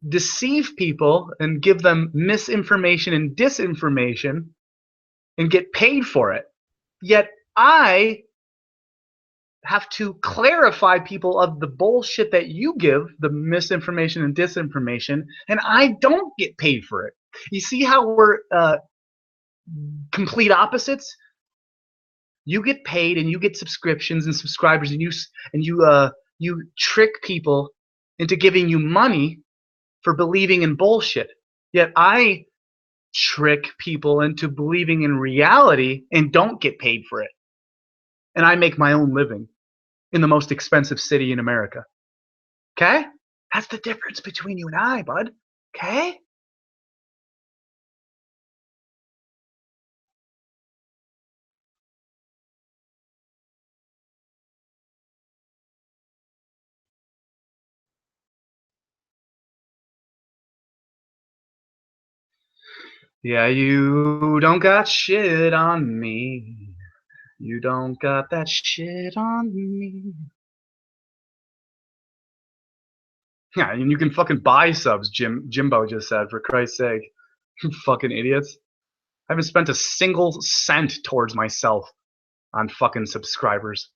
deceive people and give them misinformation and disinformation and get paid for it. Yet I have to clarify people of the bullshit that you give, the misinformation and disinformation, and I don't get paid for it. You see how we're complete opposites? You get paid and you get subscriptions and subscribers, and you trick people into giving you money for believing in bullshit. Yet I trick people into believing in reality and don't get paid for it. And I make my own living. in the most expensive city in America. Okay? That's the difference between you and I, bud. Okay? Yeah, you don't got shit on me. You don't got that shit on me. Yeah, and you can fucking buy subs, Jimbo just said, for Christ's sake. You fucking idiots. I haven't spent a single cent towards myself on fucking subscribers.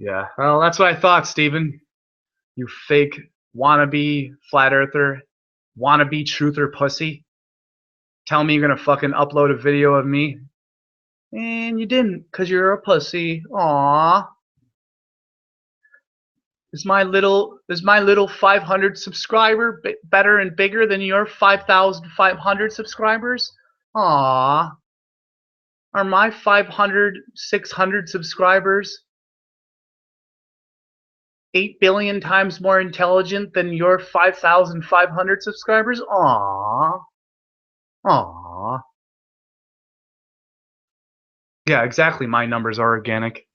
Yeah, well, that's what I thought, Steven. You fake wannabe flat earther, wannabe truther pussy. Tell me you're gonna fucking upload a video of me. And you didn't, because you're a pussy. Aww. Is my little 500 subscriber better and bigger than your 5,500 subscribers? Aww. Are my 500, 600 subscribers 8 billion times more intelligent than your 5,500 subscribers? Aww. Aww. Yeah, exactly. My numbers are organic.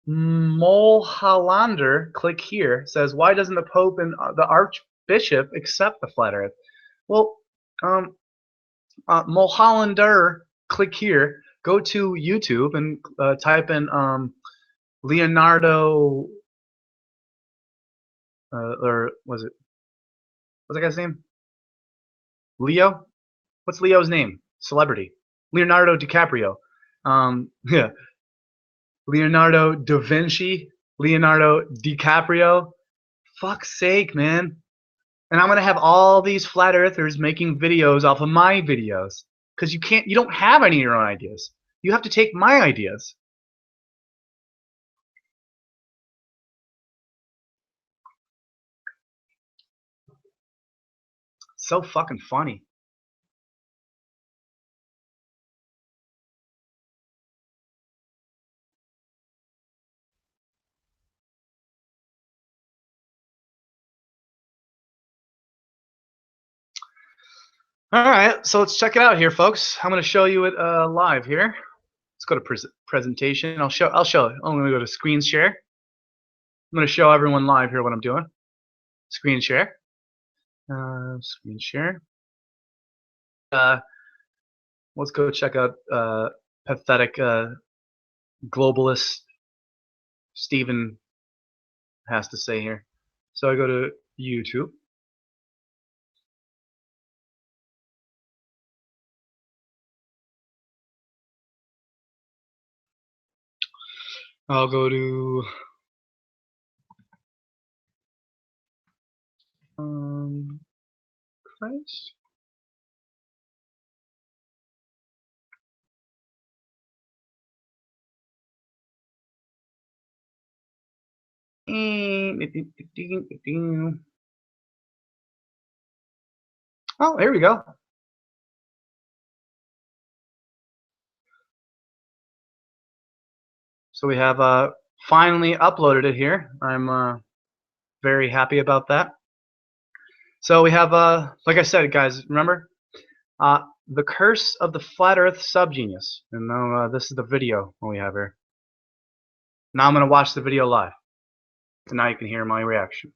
Mulhollander, click here, says, why doesn't the Pope and the Archbishop accept the flat Earth? Well, Mulhollander, click here, go to YouTube and type in Leonardo, or what's that guy's name? Leo? What's Leo's name? Celebrity. Leonardo DiCaprio. Yeah. Leonardo da Vinci. Leonardo DiCaprio. Fuck's sake, man. And I'm gonna have all these flat earthers making videos off of my videos. Because you don't have any of your own ideas. You have to take my ideas. So fucking funny. Alright, so let's check it out here, folks. I'm gonna show you it live here. Let's go to presentation. I'll show it. I'm gonna go to screen share. I'm gonna show everyone live here what I'm doing. Screen share. Screen share. Let's go check out pathetic globalist Steven has to say here. So I go to YouTube. I'll go to Christ. Oh, there we go. So we have finally uploaded it here. I'm very happy about that. So we have, like I said, guys, remember? The Curse of the Flat Earth Subgenius. And now this is the video we have here. Now I'm going to watch the video live. And now you can hear my reaction.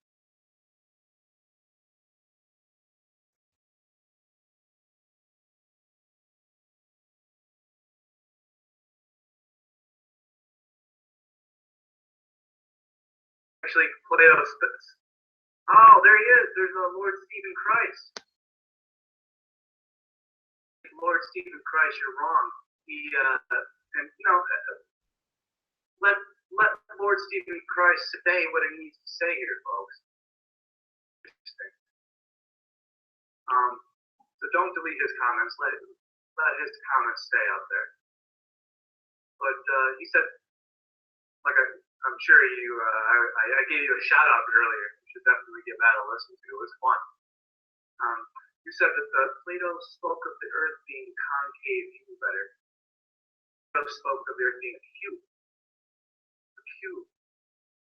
Actually, oh, there he is. There's Lord Stephen Christ. Lord Stephen Christ, you're wrong. He, and you know, let Lord Stephen Christ say what he needs to say here, folks. So don't delete his comments. Let his comments stay out there. But he said, like I'm sure I gave you a shout out earlier. You should definitely give that a listen to. It was fun. You said that Plato spoke of the earth being concave, even better. Plato spoke of the earth being a cube. A cube.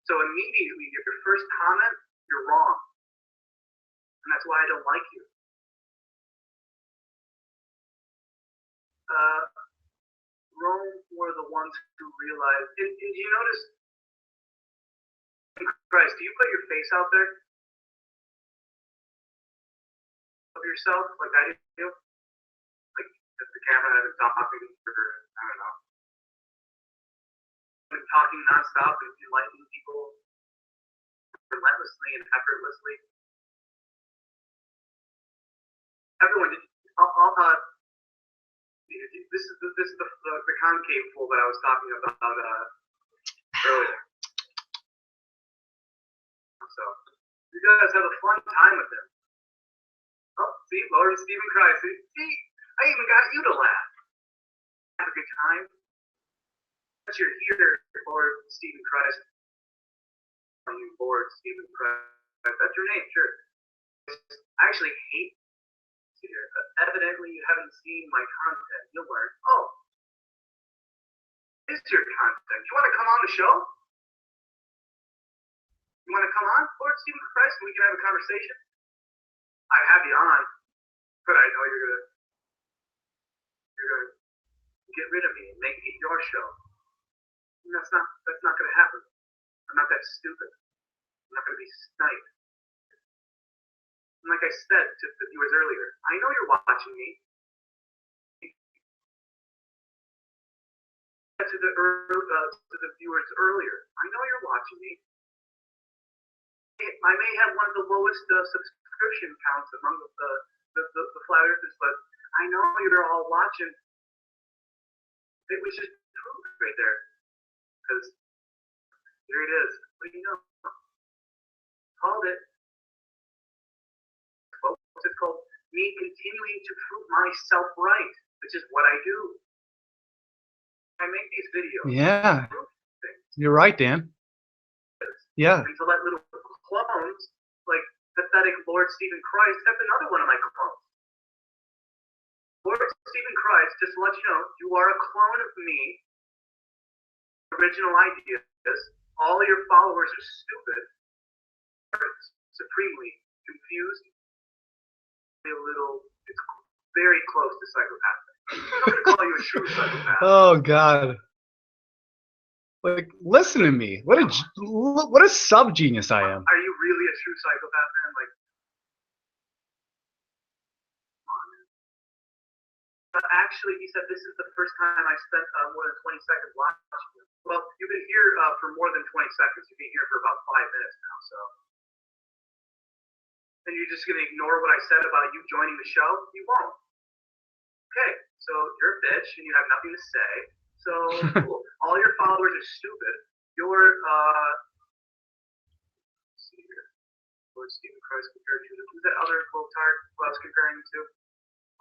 So immediately, your first comment, you're wrong. And that's why I don't like you. Rome were the ones who realized. Did you notice, Christ, do you put your face out there of yourself like I do? Like if the camera had been talking for, I don't know, been talking nonstop and enlightening people relentlessly and effortlessly. Everyone, this is the concave fool that I was talking about earlier. So you guys have a fun time with him. Oh, see, Lord Stephen Christ. See, I even got you to laugh. Have a good time. But you're here, Lord Stephen Christ. You, Lord Stephen Christ. That's your name, sure. I actually hate here, but evidently you haven't seen my content. You'll learn. Oh, this is your content. You want to come on the show? You want to come on, Lord Stephen Christ? We can have a conversation. I have you on, but I know you're gonna get rid of me and make it your show. And that's not gonna happen. I'm not that stupid. I'm not gonna be sniped. And like I said to the viewers earlier, I know you're watching me. To the viewers earlier, I know you're watching me. I may have one of the lowest subscription counts among the flat earthers, but I know you're all watching. It was just proof right there, because here it is. What do you know? Called it. It's called me continuing to prove myself right, which is what I do. I make these videos. Yeah, you're right, Dan. Yeah. And to let little clones like pathetic Lord Stephen Christ, that's another one of my clones. Lord Stephen Christ, just to let you know, you are a clone of me. Original ideas. All your followers are stupid, supremely confused. It's very close to psychopathic. I'm not going to call you a true psychopath. Oh God. Like, listen to me. What a sub genius I am. Are you really a true psychopath, man? Like, come on, man. But actually, he said this is the first time I spent more than 20 seconds watching you. Well, you've been here for more than 20 seconds. You've been here for about 5 minutes now, so. And you're just going to ignore what I said about you joining the show? You won't. Okay, so you're a bitch and you have nothing to say. So cool. All your followers are stupid. You're let's see here. Lord Stephen Christ compared to who's that other globetard who I was comparing him to?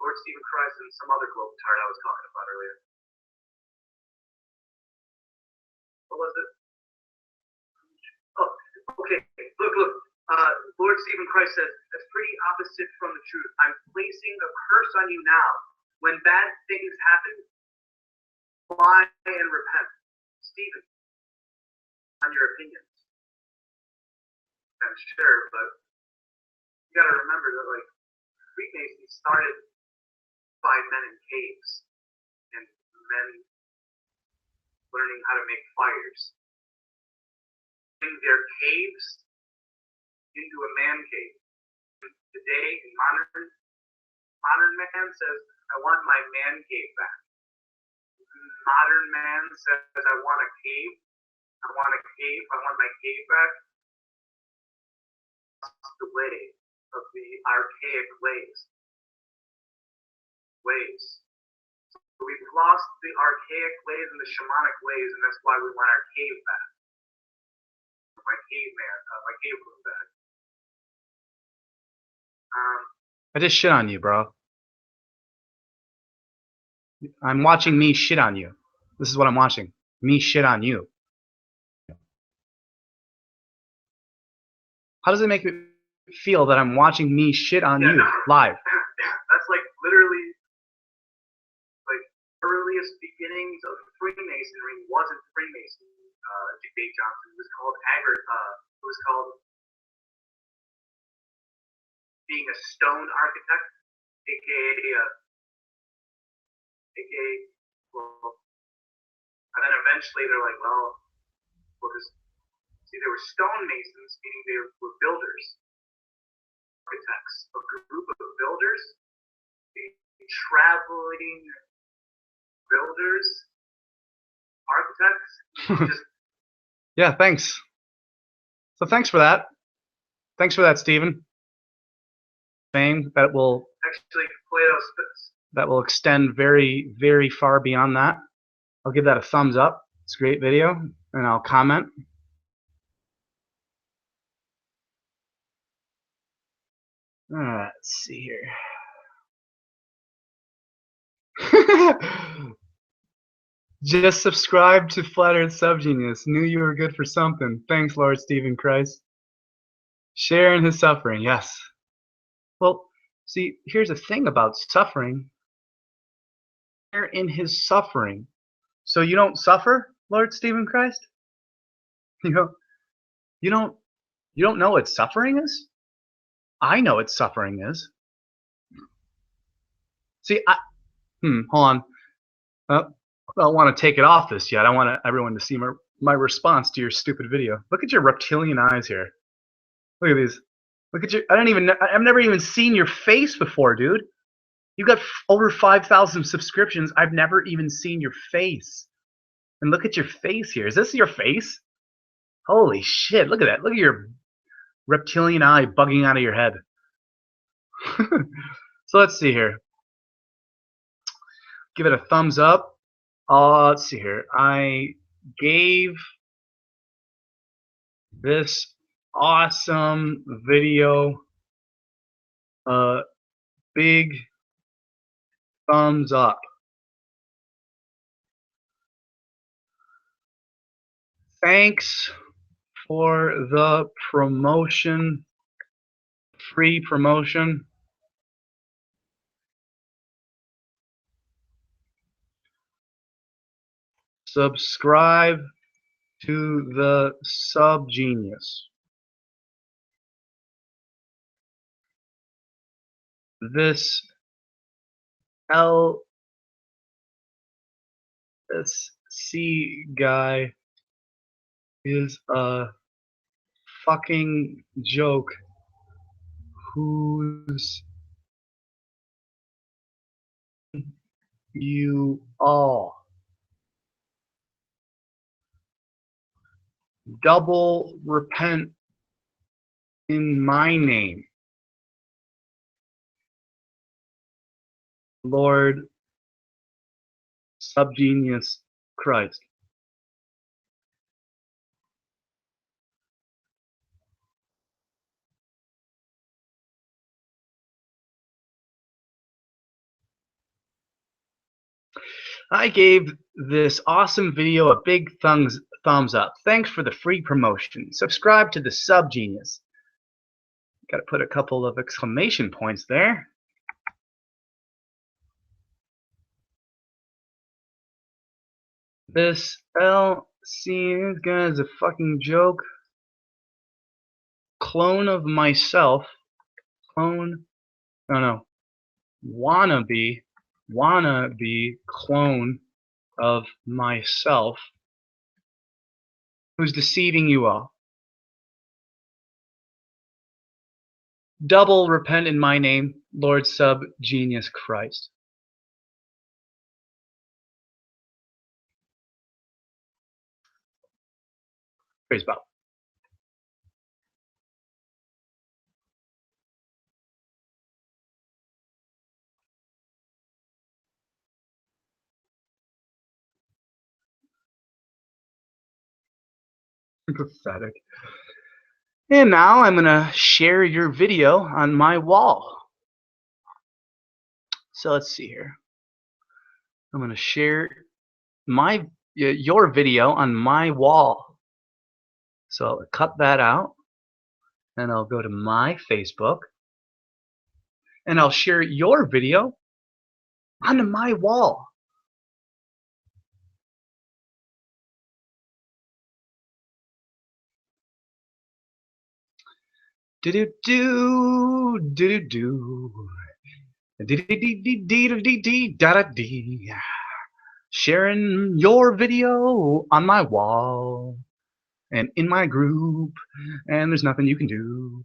Lord Stephen Christ and some other globetard I was talking about earlier. What was it? Oh, okay. Look. Lord Stephen Christ says, that's pretty opposite from the truth. I'm placing a curse on you now. When bad things happen, fly and repent. Stephen, on your opinions. I'm sure, but you gotta remember that, like, Freemasonry started by men in caves and men learning how to make fires. In their caves, into a man cave. Today, in modern man says, I want my man cave back. Modern man says, I want a cave. I want a cave. I want my cave back. That's the way of the archaic ways. So we've lost the archaic ways and the shamanic ways, and that's why we want our cave back. My cave room back. I just shit on you, bro. I'm watching me shit on you. This is what I'm watching. Me shit on you. How does it make me feel that I'm watching me shit on you live? That's like literally like earliest beginnings of Freemasonry wasn't Freemasonry. Dave Johnson, it was called it was called being a stone architect, aka well, and then eventually they're like, well, because see, there were stonemasons, meaning they were builders, architects, a group of builders, traveling builders, architects. Just Yeah, thanks. So thanks for that. Thanks for that, Stephen. Fame that will actually extend very, very far beyond that. I'll give that a thumbs up. It's a great video, and I'll comment. Let's see here. Just subscribe to Flat Earth Subgenius. Knew you were good for something. Thanks, Lord Stephen Christ. Sharing his suffering, yes. Well, see, here's the thing about suffering. Share in his suffering. So you don't suffer, Lord Stephen Christ? You don't know what suffering is? I know what suffering is. See, hold on. I don't want to take it off this yet. I want everyone to see my response to your stupid video. Look at your reptilian eyes here. Look at these. Look at your. I've never even seen your face before, dude. You got over 5,000 subscriptions. I've never even seen your face. And look at your face here. Is this your face? Holy shit! Look at that. Look at your reptilian eye bugging out of your head. So let's see here. Give it a thumbs up. Let's see here. I gave this awesome video a big thumbs up. Thanks for the promotion, free promotion. Subscribe to the Subgenius. This LSC guy is a fucking joke. Who's you all? Double repent in my name, Lord Subgenius Christ. I gave this awesome video a big thumbs up. Thanks for the free promotion. Subscribe to the Subgenius. Got to put a couple of exclamation points there. This LC guy is a fucking joke. Clone of myself. Clone. No. Wannabe clone of myself who's deceiving you all. Double repent in my name, Lord Subgenius Christ. Praise God. Pathetic. And now I'm going to share your video on my wall. So let's see here. I'm going to share your video on my wall. So I'll cut that out. and I'll go to my Facebook, and I'll share your video onto my wall. Do do do do do do. Dee-dee-dee-dee-dee-dee-dee-da-da-dee. Sharing your video on my wall and in my group, and there's nothing you can do.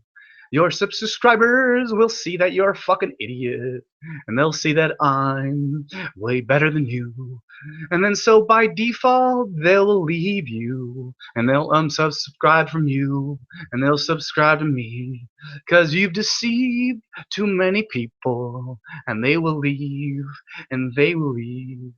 Your subscribers will see that you're a fucking idiot, and they'll see that I'm way better than you. And then so by default, they'll leave you, and they'll unsubscribe from you, and they'll subscribe to me, 'cause you've deceived too many people, and they will leave, and they will leave.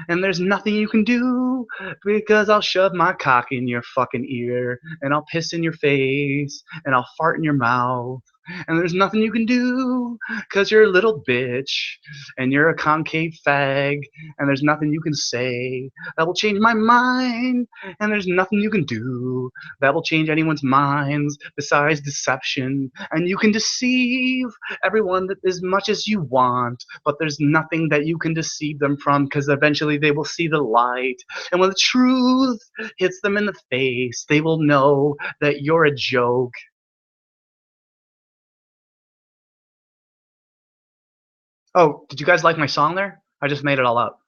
And there's nothing you can do, because I'll shove my cock in your fucking ear, and I'll piss in your face, and I'll fart in your mouth. And there's nothing you can do, because you're a little bitch, and you're a concave fag, and there's nothing you can say that will change my mind. And there's nothing you can do that will change anyone's minds besides deception. And you can deceive everyone as much as you want, but there's nothing that you can deceive them from, because eventually they will see the light. And when the truth hits them in the face, they will know that you're a joke. Oh, did you guys like my song there? I just made it all up.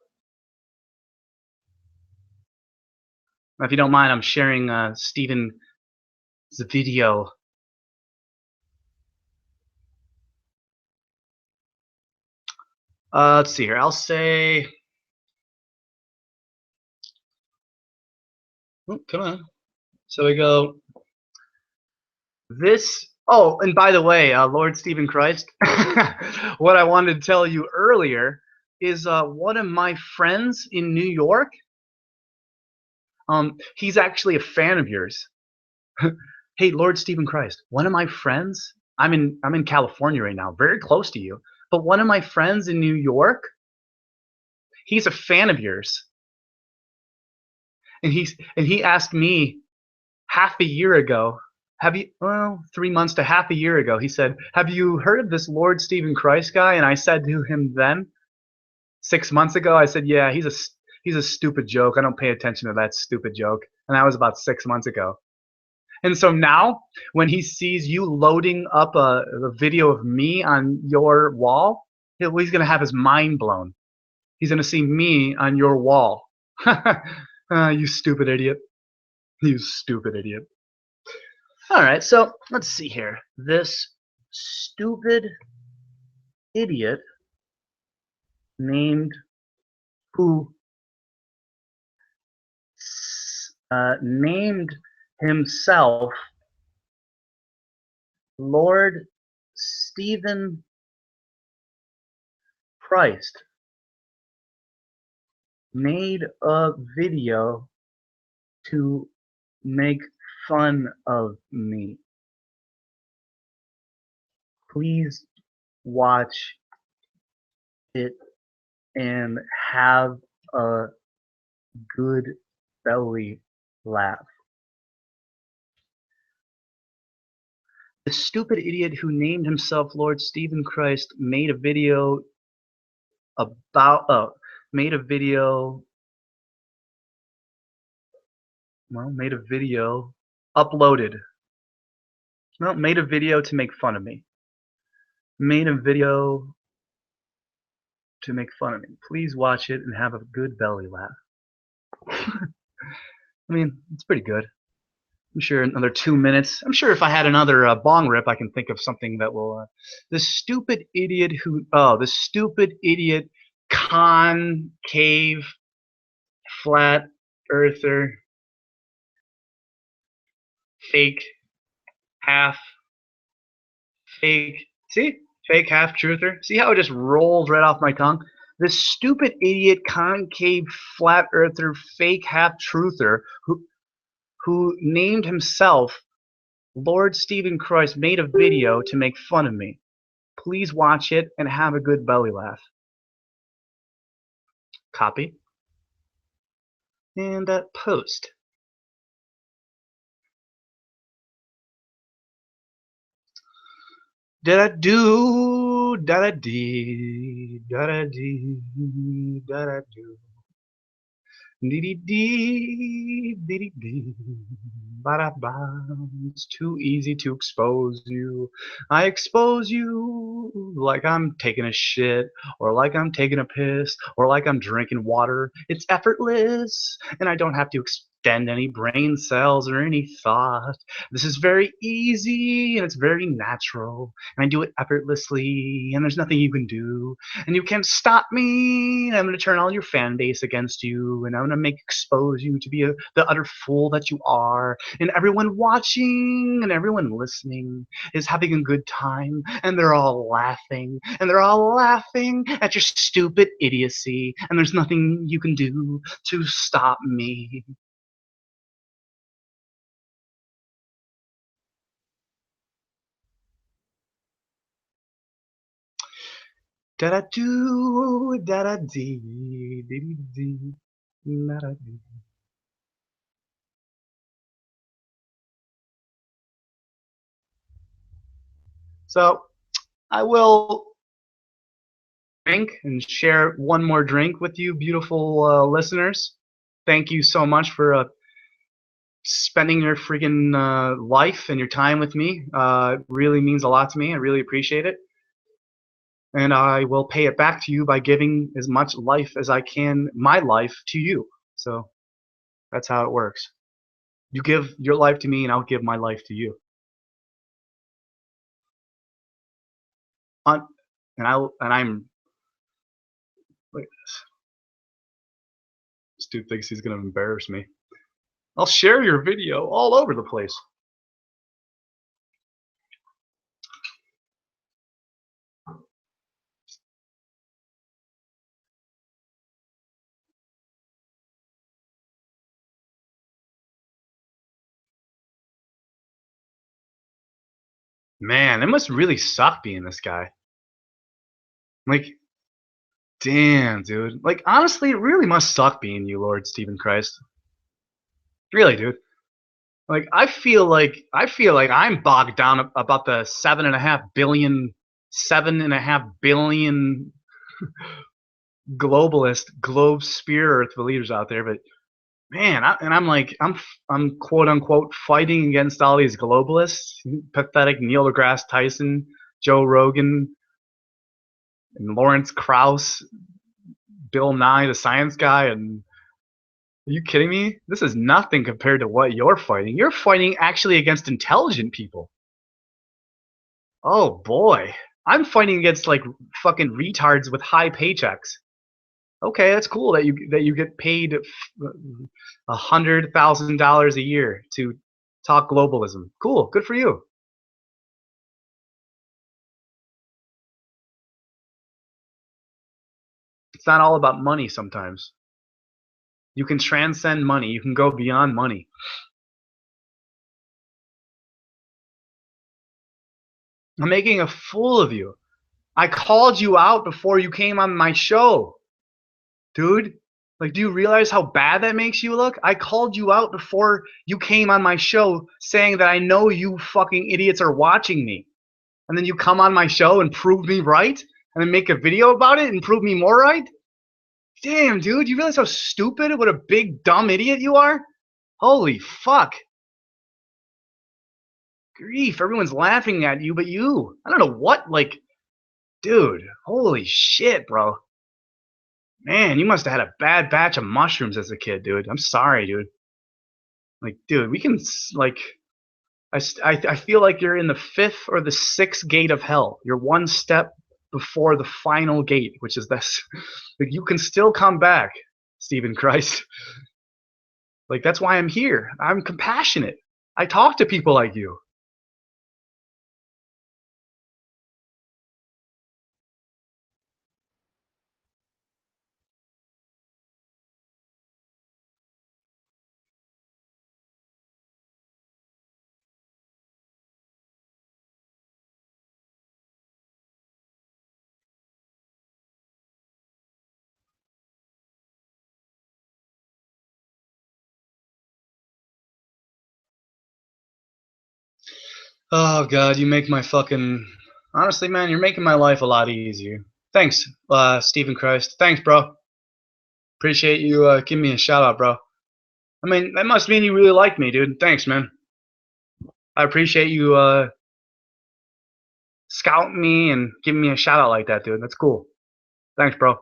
If you don't mind, I'm sharing Steven's video. Let's see here. I'll say, oh, come on. So we go this. Oh, and by the way, Lord Stephen Christ, what I wanted to tell you earlier is one of my friends in New York. He's actually a fan of yours. Hey, Lord Stephen Christ, one of my friends. I'm in California right now, very close to you. But one of my friends in New York, he's a fan of yours, and he asked me half a year ago. Have you? Well, 3 months to half a year ago, he said, "Have you heard of this Lord Stephen Christ guy?" And I said to him then, 6 months ago, I said, "Yeah, he's a stupid joke. I don't pay attention to that stupid joke." And that was about 6 months ago. And so now, when he sees you loading up a video of me on your wall, he's gonna have his mind blown. He's gonna see me on your wall. You stupid idiot. You stupid idiot. Alright, so let's see here. This stupid idiot named named himself Lord Stephen Christ made a video to make fun of me. Please watch it and have a good belly laugh. The stupid idiot who named himself Lord Stephen Christ made a video about made a video uploaded. Well, made a video to make fun of me. Made a video to make fun of me. Please watch it and have a good belly laugh. I mean, it's pretty good. I'm sure another 2 minutes. I'm sure if I had another bong rip, I can think of something that will. The stupid idiot the stupid idiot concave flat earther fake half truther. See how it just rolls right off my tongue? This stupid idiot concave flat earther fake half truther who named himself Lord Stephen Christ made a video to make fun of me. Please watch it and have a good belly laugh. Copy. And post. Da da do, da da dee, da da dee, da da do. Dee dee dee, dee dee dee, ba da ba. It's too easy to expose you. I expose you like I'm taking a shit, or like I'm taking a piss, or like I'm drinking water. It's effortless, and I don't have to extend any brain cells or any thought. This is very easy, and it's very natural, and I do it effortlessly, and there's nothing you can do, and you can't stop me. I'm going to turn all your fan base against you, and I'm going to expose you to be the utter fool that you are. And everyone watching and everyone listening is having a good time, and they're all laughing, and they're all laughing at your stupid idiocy, and there's nothing you can do to stop me. Da da do, da da dee, dee dee, da da dee. So I will drink and share one more drink with you, beautiful listeners. Thank you so much for spending your freaking life and your time with me. It really means a lot to me. I really appreciate it. And I will pay it back to you by giving as much life as I can, my life, to you. So that's how it works. You give your life to me, and I'll give my life to you. On, I'm. Look at this. This dude thinks he's gonna embarrass me. I'll share your video all over the place. Man, it must really suck being this guy. Like, damn, dude. Like, honestly, it really must suck being you, Lord Stephen Christ. Really, dude. Like, I feel like I'm bogged down about the 7.5 billion globalist globe spear Earth leaders out there, but man, I'm quote unquote fighting against all these globalists, pathetic Neil deGrasse Tyson, Joe Rogan, and Lawrence Krauss, Bill Nye the Science Guy, and are you kidding me? This is nothing compared to what you're fighting. You're fighting actually against intelligent people. Oh boy. I'm fighting against like fucking retards with high paychecks. Okay, that's cool that you get paid $100,000 a year to talk globalism. Cool, good for you. It's not all about money sometimes. You can transcend money. You can go beyond money. I'm making a fool of you. I called you out before you came on my show. Dude, like, do you realize how bad that makes you look? I called you out before you came on my show saying that I know you fucking idiots are watching me. And then you come on my show and prove me right? And then make a video about it and prove me more right? Damn, dude, you realize how stupid, what a big, dumb idiot you are? Holy fuck. Grief, everyone's laughing at you but you. I don't know what, like, dude, holy shit, bro. Man, you must have had a bad batch of mushrooms as a kid, dude. I'm sorry, dude. Like, dude, we can, like, I feel like you're in the 5th or the 6th gate of hell. You're one step before the final gate, which is this. Like, you can still come back, Stephen Christ. Like, that's why I'm here. I'm compassionate. I talk to people like you. Oh, God, you make my fucking Honestly, man, you're making my life a lot easier. Thanks, Stephen Christ. Thanks, bro. Appreciate you giving me a shout out, bro. I mean, that must mean you really like me, dude. Thanks, man. I appreciate you scouting me and giving me a shout out like that, dude. That's cool. Thanks, bro.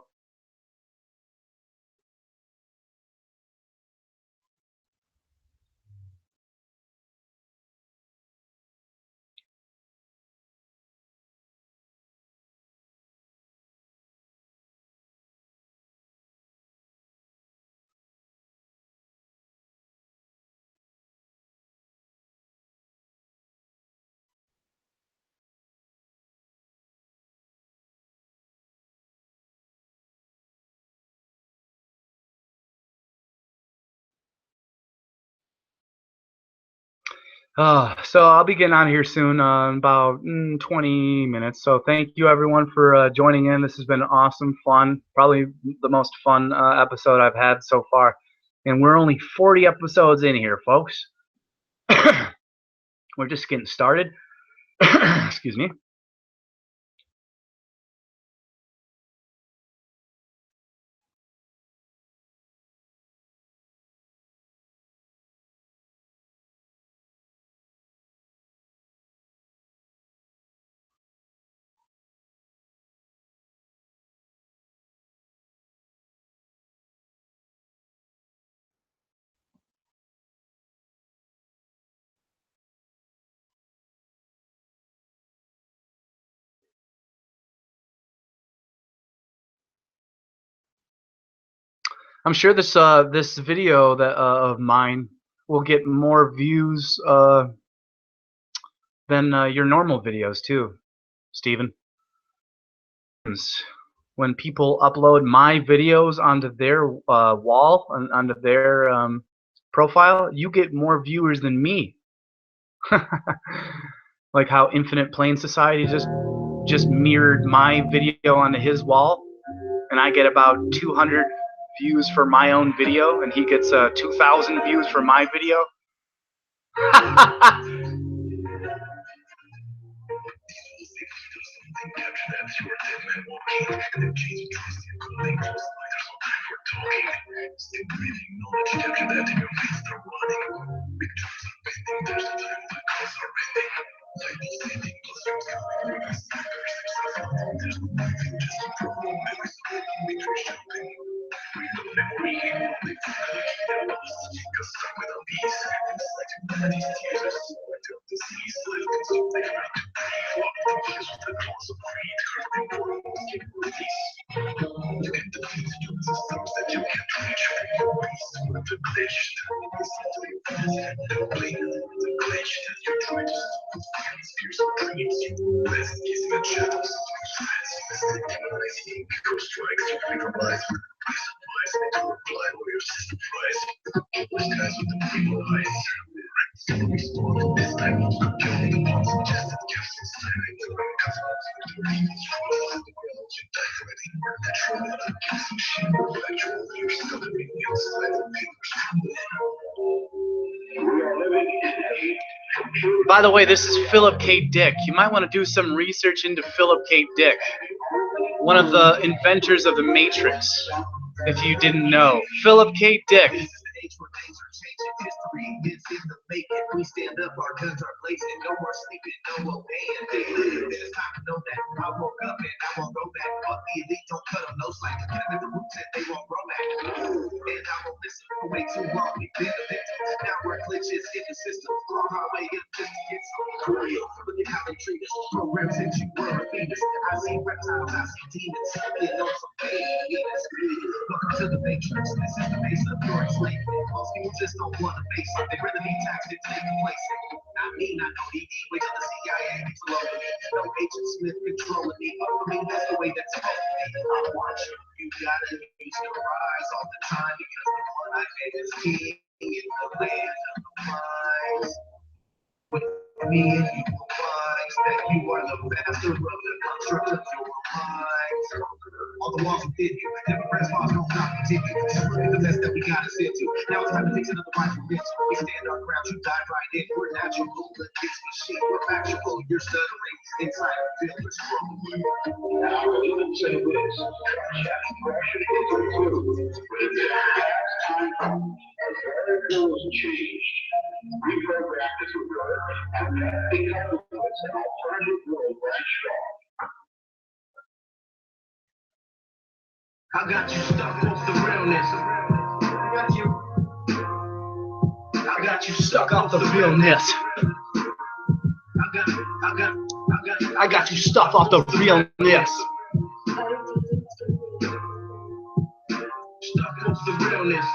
So I'll be getting out of here soon, in about 20 minutes. So thank you everyone for joining in. This has been awesome, fun, probably the most fun episode I've had so far. And we're only 40 episodes in here, folks. We're just getting started. Excuse me. I'm sure this video that of mine will get more views than your normal videos too, Steven. When people upload my videos onto their wall and onto their profile, you get more viewers than me. Like how Infinite Plane Society just mirrored my video onto his wall, and I get about 200 views for my own video, and he gets 2,000 views for my video. By the way, this is Philip K. Dick. You might want to do some research into Philip K. Dick, one of the inventors of the Matrix, if you didn't know. Philip K. Dick. We stand up, our guns are blazing, no more sleeping, no more band. There's time to know that I woke up and I won't go back. Fuck the elite, don't cut them no slack. Get them in the roots and they won't grow back. And I won't listen for way too long. We've been a victim. Now we're glitches in the system. On our way up just to get some real. Look at how they treat us. Programs that you were a fetus. I see reptiles, I see demons. Get on some aliens. Welcome to the Matrix. This is the base of your enslavement. Most people just don't want to face it. They'd rather be taxed than take a place. Not me, not no DD. Wait till the CIA gets along with me. No Agent Smith controlling me. I mean, that's the way that's supposed to be. I want you. You gotta use your eyes all the time because the one I made is king in the land of the wise. With me and you wise, that you are the master of the construct of your mind. All the walls within you. Never press pause, don't stop, continue. The mess that we got us into. Now it's time to fix another rightful bitch. We stand our ground, you dive right in. We're natural, but this machine, we're factual. You're stuttering inside of filters. Now I will even say this. Progression is improved. But in the past time, as variable was changed, reprogrammed as it were, and that becomes an alternative world branched off. I got you stuck off the realness. I got you stuck off the realness. I got you stuck off the realness. Stuck off the realness.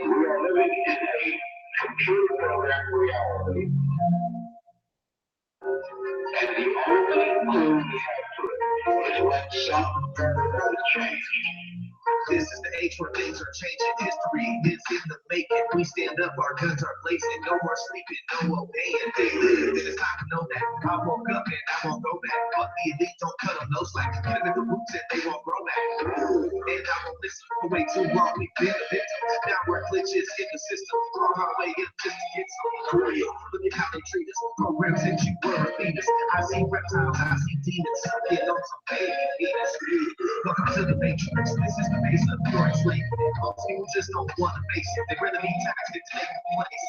We are living in a computer programmed reality. And the only clue we have to it is when some variable is changed. This is the age where things are changing. History is in the making. We stand up, our guns are blazing. No more sleeping, no obeying. They live, and it's time to know that. I woke up and I won't go back. But the elite don't cut on no slack. Hit them at the roots and they won't grow back. And I won't listen for way too long. We've been a victim. Now we're glitches in the system. Crawl our way up just to get some real. Look at how they treat us. Programs that you were a fetus. I see reptiles, I see demons. Get on some baby Venus. Welcome to the Matrix. This is the base of your enslavement. Most people just don't want to face it. They'd rather be taxed than take the place.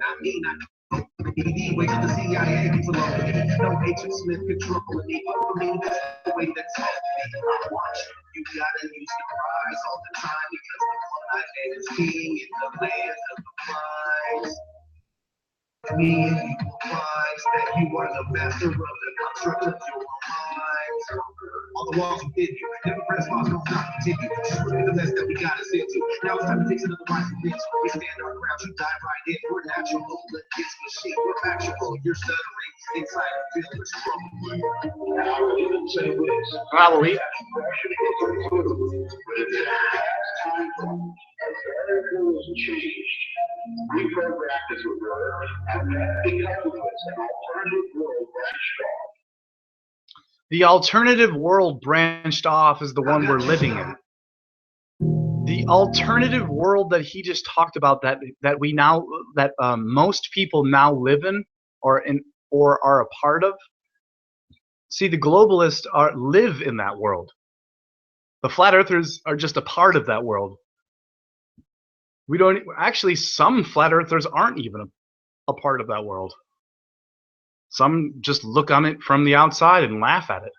Not me, not ED. Wait till the CIA gets along with me. No Agent Smith controlling me. For me, that's the way that's all me. I watch you. You gotta use your eyes all the time because the one man is king in the land of the minds. Me and you will find that you are the master of the construct of your minds. All the walls within you. Never press pause, don't stop, continue. Look at the mess that we got us into. Now it's time to fix another rightful bitch. We stand our ground, you dive right in. We're natural, but this machine, we're factual. You're stuttering inside of filters. Now I will even say this. Probably. Progression is improved. But in the past time, as variable was changed, reprogrammed as it were, and that becomes an alternative world branched off. The alternative world branched off is the one we're living in. The alternative world that he just talked about, that most people now live in, or are a part of. See, the globalists live in that world. The flat earthers are just a part of that world. We don't actually. Some flat earthers aren't even a part of that world. Some just look on it from the outside and laugh at it.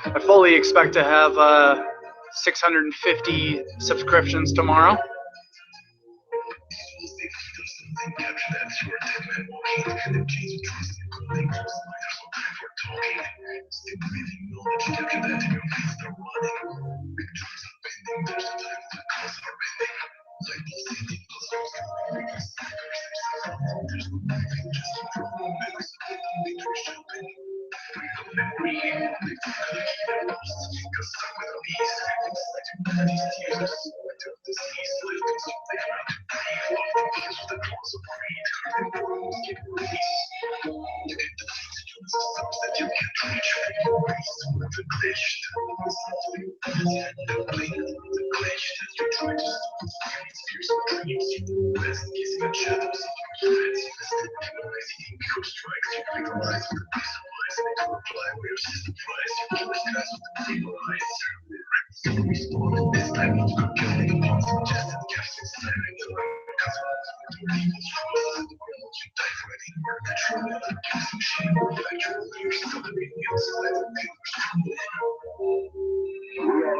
I fully expect to have 650 subscriptions tomorrow. We are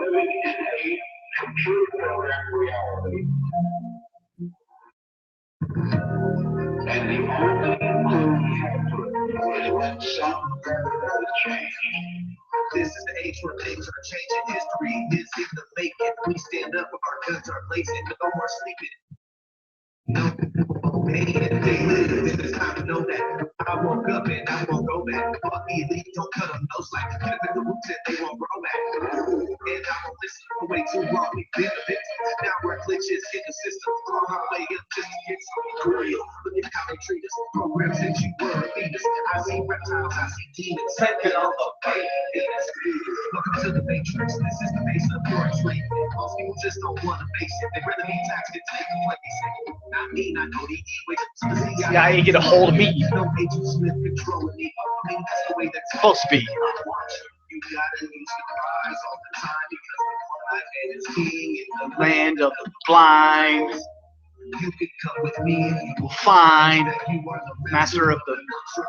living in a computer programmed reality. And the only clue we have to it is when something has changed. This is the age where things are changing. History is in the making. We stand up, our guns are blazing. No more sleeping. No pain. They live. It's time to know that. I woke up and I won't go back. Fuck the elite, don't cut them nose like get them in the roots and they won't grow back. And I won't listen for way too long. We've been a victim. Now we're glitches in the system. Claw our way up just to get some real. Look at how they treat us. Programs since you were a fetus. I see reptiles, I see demons. Second on the penis. Welcome to the Matrix. This is the base of your enslavement. Most people just don't want to face it. They'd rather be taxed than take a place. Not me, not no DE. Yeah, you get a hold of me. No Agent Smith controlling me. I mean, that's the way that's Supposed to be. You gotta use your eyes all the time because the blind man is king in the Land of the blind. You can come with me and you will Find that you are the master of the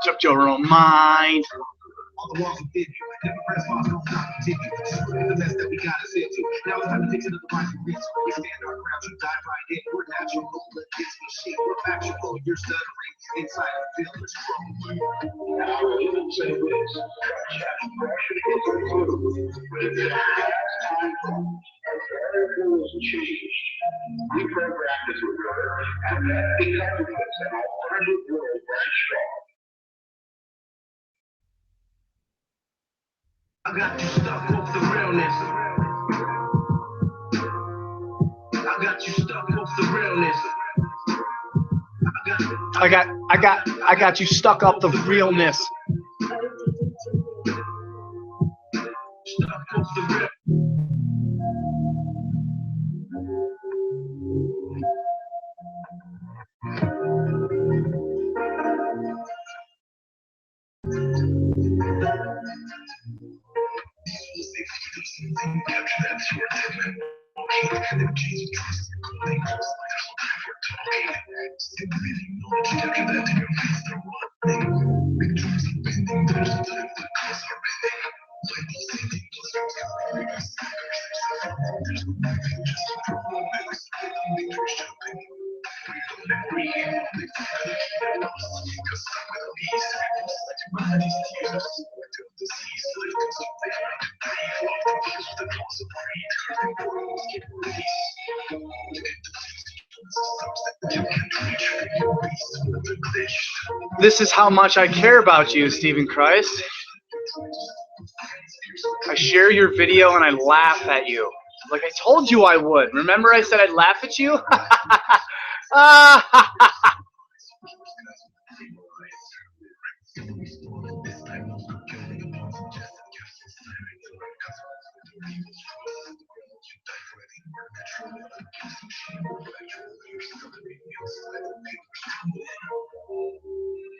of your own mind. all the walls within you. Never press pause, don't stop, continue. Look at the mess that we got us into. Now it's time to take it to the rising ridge. We stand our ground, you dive right in. We're natural, against machine. We're factual, you're stuttering. Inside the field is strong. And I will even say this, transgression is a clue, but in this past time frame, our variable has changed. We programmed this with her, and that because of this, an alternative world very strong. I got you stuck off the realness. I got you stuck off the realness. I got you stuck up the realness. Stuck off the real. This is how much I care about you, Stephen Christ. I share your video and I laugh at you. Like I told you I would. Remember I said I'd laugh at you?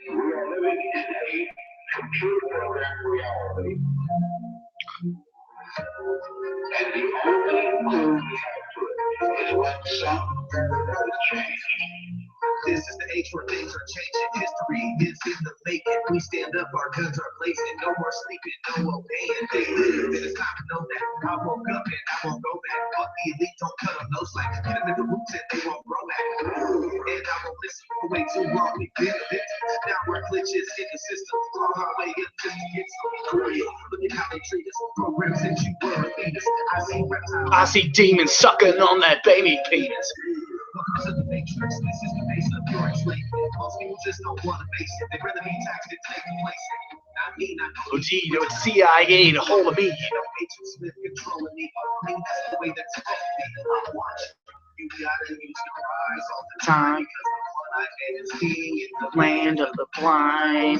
We are living in a computer programmed reality. And the only clue we have to it is when something has changed. This is the age where things are changing. History is in the making. We stand up, our guns are blazing. No more sleeping, no obeying. They live, and it's time to know that. I woke up and I won't go back. Fuck the elite, don't cut them nose like get them in the roots and they won't grow back. And I won't listen for way too long. We've been a victim. Now we're glitches in the system. Claw our way up just to get some real. Look at how they treat us. Programs since you were a fetus. I see reptiles. I see demons sucking on that baby penis. Welcome to the Matrix. This is the base of your enslavement. Most people just don't want to face it. They'd rather be taxed than take a place. Not me, not Oh gee, it was CIA to hold of me. no Agent Smith controlling me. I mean, that's the way that's supposed to be. I watch you. You gotta use your eyes all the time because the Land of the blind.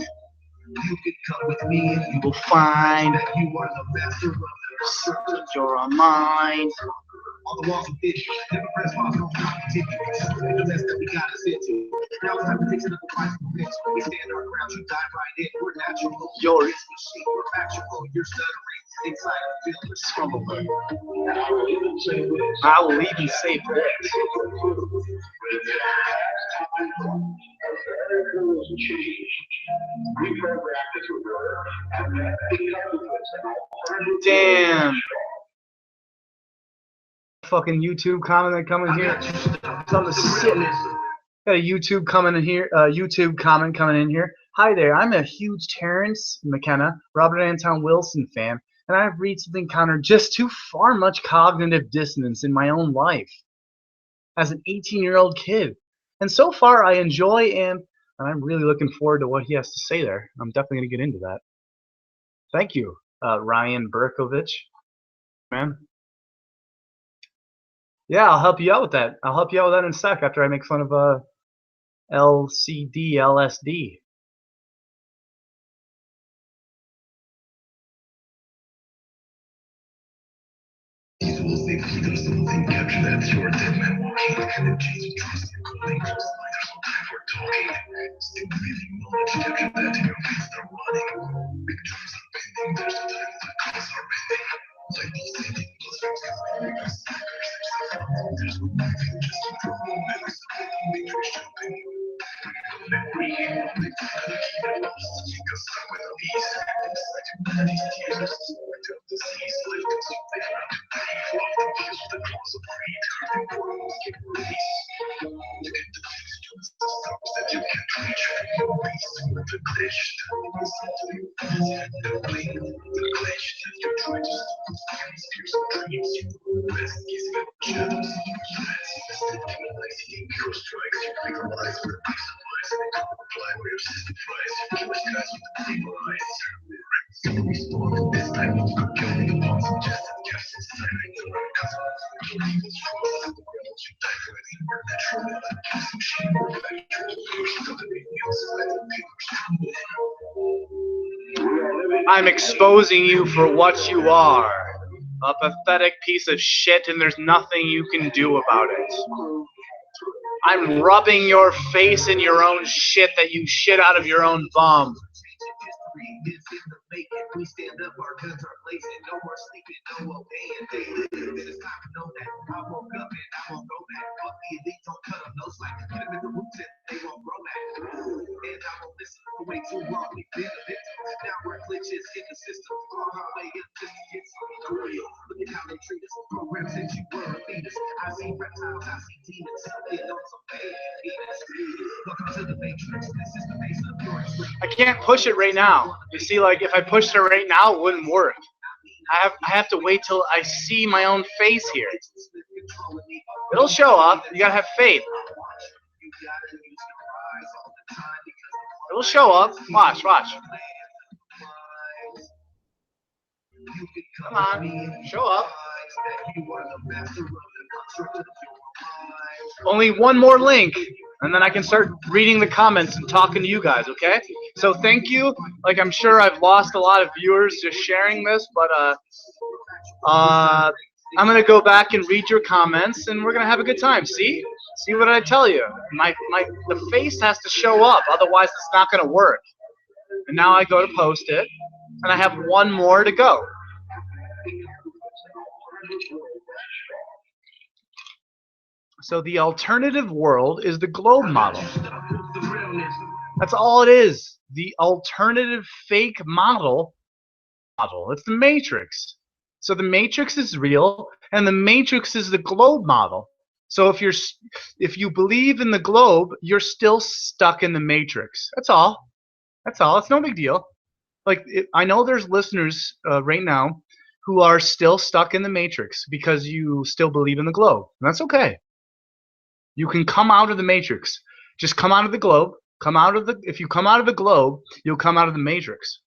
You can come with me and You will find that you are the master of the circle. your own mind. On the walls of vision, never press pause, don't continue. The mess that we got us into. Now it's time to take another price for bitch. We stand our ground, you dive right in. We're natural. Yours. Machine, we're factual. You're stuttering inside of the field. From a And I will even say this. I will even say this. America was changed. We programmed it to work, and that because of this, an alternative Damn. Fucking YouTube comment coming here. Something sick. Got a YouTube comment in here. YouTube comment coming in here. Hi there. I'm a huge Terrence McKenna, Robert Anton Wilson fan, and I've recently encountered just too far much cognitive dissonance in my own life as an 18-year-old kid. And so far, I enjoy and I'm really looking forward to what he has to say there. I'm definitely going to get into that. Thank you, Ryan Berkovich. Man. Yeah, I'll help you out with that. I'll help you out with that in a sec after I make fun of LCD, LSD. Capture that you're a dead man walking. Energies of trust and cool angels. There's no time for talking. Still breathing knowledge. Capture that in your veins are running. Big drums are bending. There's no time the calls are bending. Like these thinking plus there's no moving, just a drum moments. Matrix jumping. We gotta keep it lost. Because I'm with peace. Inside humanity's tears. Light up the seas. Lift us up. They have to breathe. Love the tears with the claws of greed. Hurting portals get released. You can defuse to the stars that you can't reach. Your beast with the glitch. Listen to your feet. The blink. The glitch that you try to stop. Fears of dreams. You rest. Gives you shadows. You threats. Mistakes. Your strikes. You legalize. Where peace applies. They come apply. Where your system flies. You kill the skies with the evil eyes. So respawn. This time you could kill the bombs and just cast inside the because of the strong. You die for it. You're natural. Like kiss machine. Manufactured. Push to the inside the papers. I'm exposing you for what you are. A pathetic piece of shit, and there's nothing you can do about it. I'm rubbing your face in your own shit that you shit out of your own bum. We stand up, our guns are blazing, no more sleeping, no obeying. They live, and it's time to know that I woke up and I won't go back. Fuck the elite, don't cut them no slack. Get them in the roots and they won't grow back. And I won't listen for way too long. We've been a victim. Now we're glitches in the system. On our way up just to get some real. Look at how they treat us. Programs since you were a fetus. I see reptiles, I see demons. Get on some penis. Welcome to the Matrix. This is the base of your extreme. I can't push it right now. You see, like, if I pushed it right now, it wouldn't work. I have to wait till I see my own face here. It'll show up. You gotta have faith. It'll show up. Watch, watch. Come on, show up. Only one more link, and then I can start reading the comments and talking to you guys, okay? So thank you. Like, I'm sure I've lost a lot of viewers just sharing this, but I'm gonna go back and read your comments, and we're gonna have a good time. See what I tell you? The face has to show up, otherwise it's not gonna work. And now I go to post it, and I have one more to go. So the alternative world is the globe model. That's all it is. The alternative fake model. It's the matrix. So the matrix is real, and the matrix is the globe model. So if you believe in the globe, you're still stuck in the matrix. That's all. That's all. It's no big deal. Like, I know there's listeners right now who are still stuck in the matrix because you still believe in the globe. And that's okay. You can come out of the matrix. Just come out of the globe. If you come out of the globe, you'll come out of the matrix.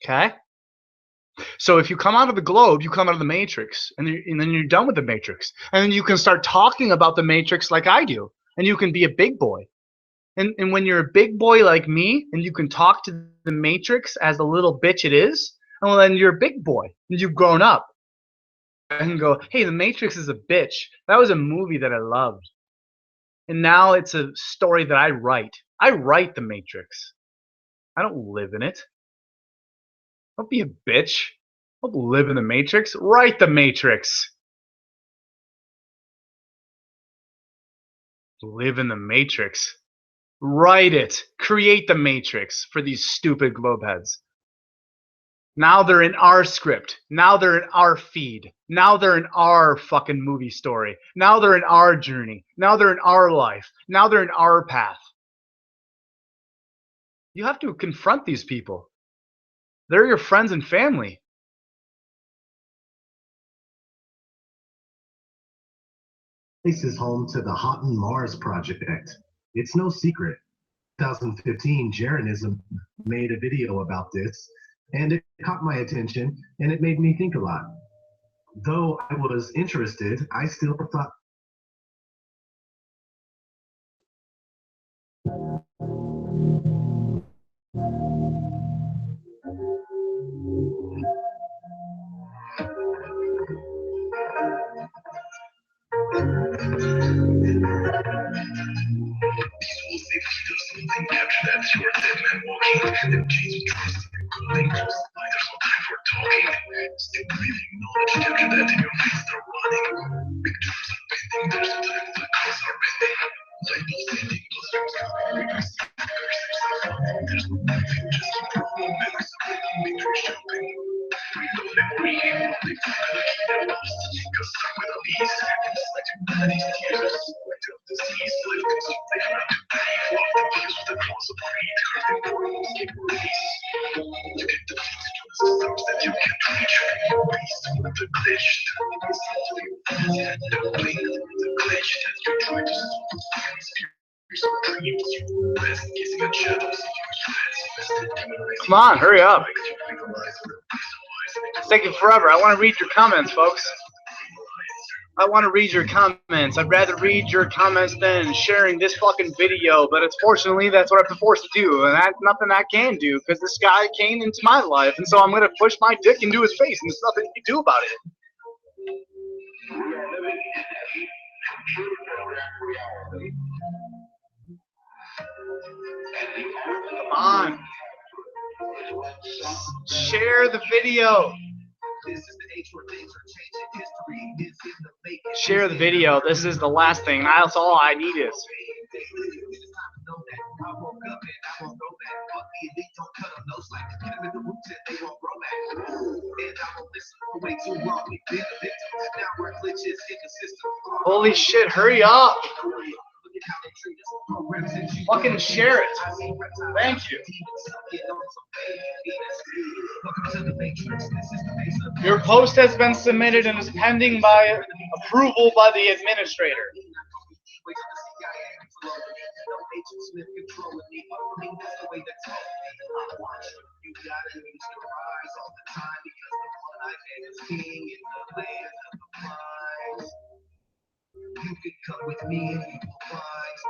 Okay? So if you come out of the globe, you come out of the matrix, and then you're done with the matrix. And then you can start talking about the matrix like I do, and you can be a big boy. And when you're a big boy like me, and you can talk to the matrix as the little bitch it is, well, then you're a big boy, and you've grown up. And go, hey, the Matrix is a bitch. That was a movie that I loved. And now it's a story that I write. I write the Matrix. I don't live in it. Don't be a bitch. Don't live in the Matrix. Write the Matrix. Live in the Matrix. Write it. Create the Matrix for these stupid globeheads. Now they're in our script. Now they're in our feed. Now they're in our fucking movie story. Now they're in our journey. Now they're in our life. Now they're in our path. You have to confront these people. They're your friends and family. This is home to the Hot and Mars Project. It's no secret. 2015, Jaronism made a video about this, and it caught my attention, and it made me think a lot. Though I was interested, I still thought. Will say there's something after that. You're a dead man walking. Them chains will trust you. Calling. There's no time for talking. Still breathing knowledge. After that, in your face they're running. Big dreams are pending. There's no time. The cars are pending. Light is ending. Plus dreams coming. There's no moving. Just improving. Memories are waiting. Victory jumping. Reloading. Reloading. Cause start with a piece. It's like humanity's tears. Like of disease. Lifting something around to breathe. Off the views with the claws of greed. Hurting portals. Keep release. You get defeated with systems that you can't reach. You're beast with the glitch. Don't blink the glitch that you try to solve. Dreams you rest, kissing at shadows. Come on, hurry up. It's taking forever. I want to read your comments, folks. I want to read your comments. I'd rather read your comments than sharing this fucking video, but unfortunately, that's what I've been forced to do, and that's nothing I can do, because this guy came into my life, and so I'm going to push my dick into his face, and there's nothing you can do about it. Come on. Share the video. Share the video. This is the last thing. That's all I need is. Holy shit, hurry up. Fucking share it. Thank you. Your post has been submitted and is pending by approval by the administrator.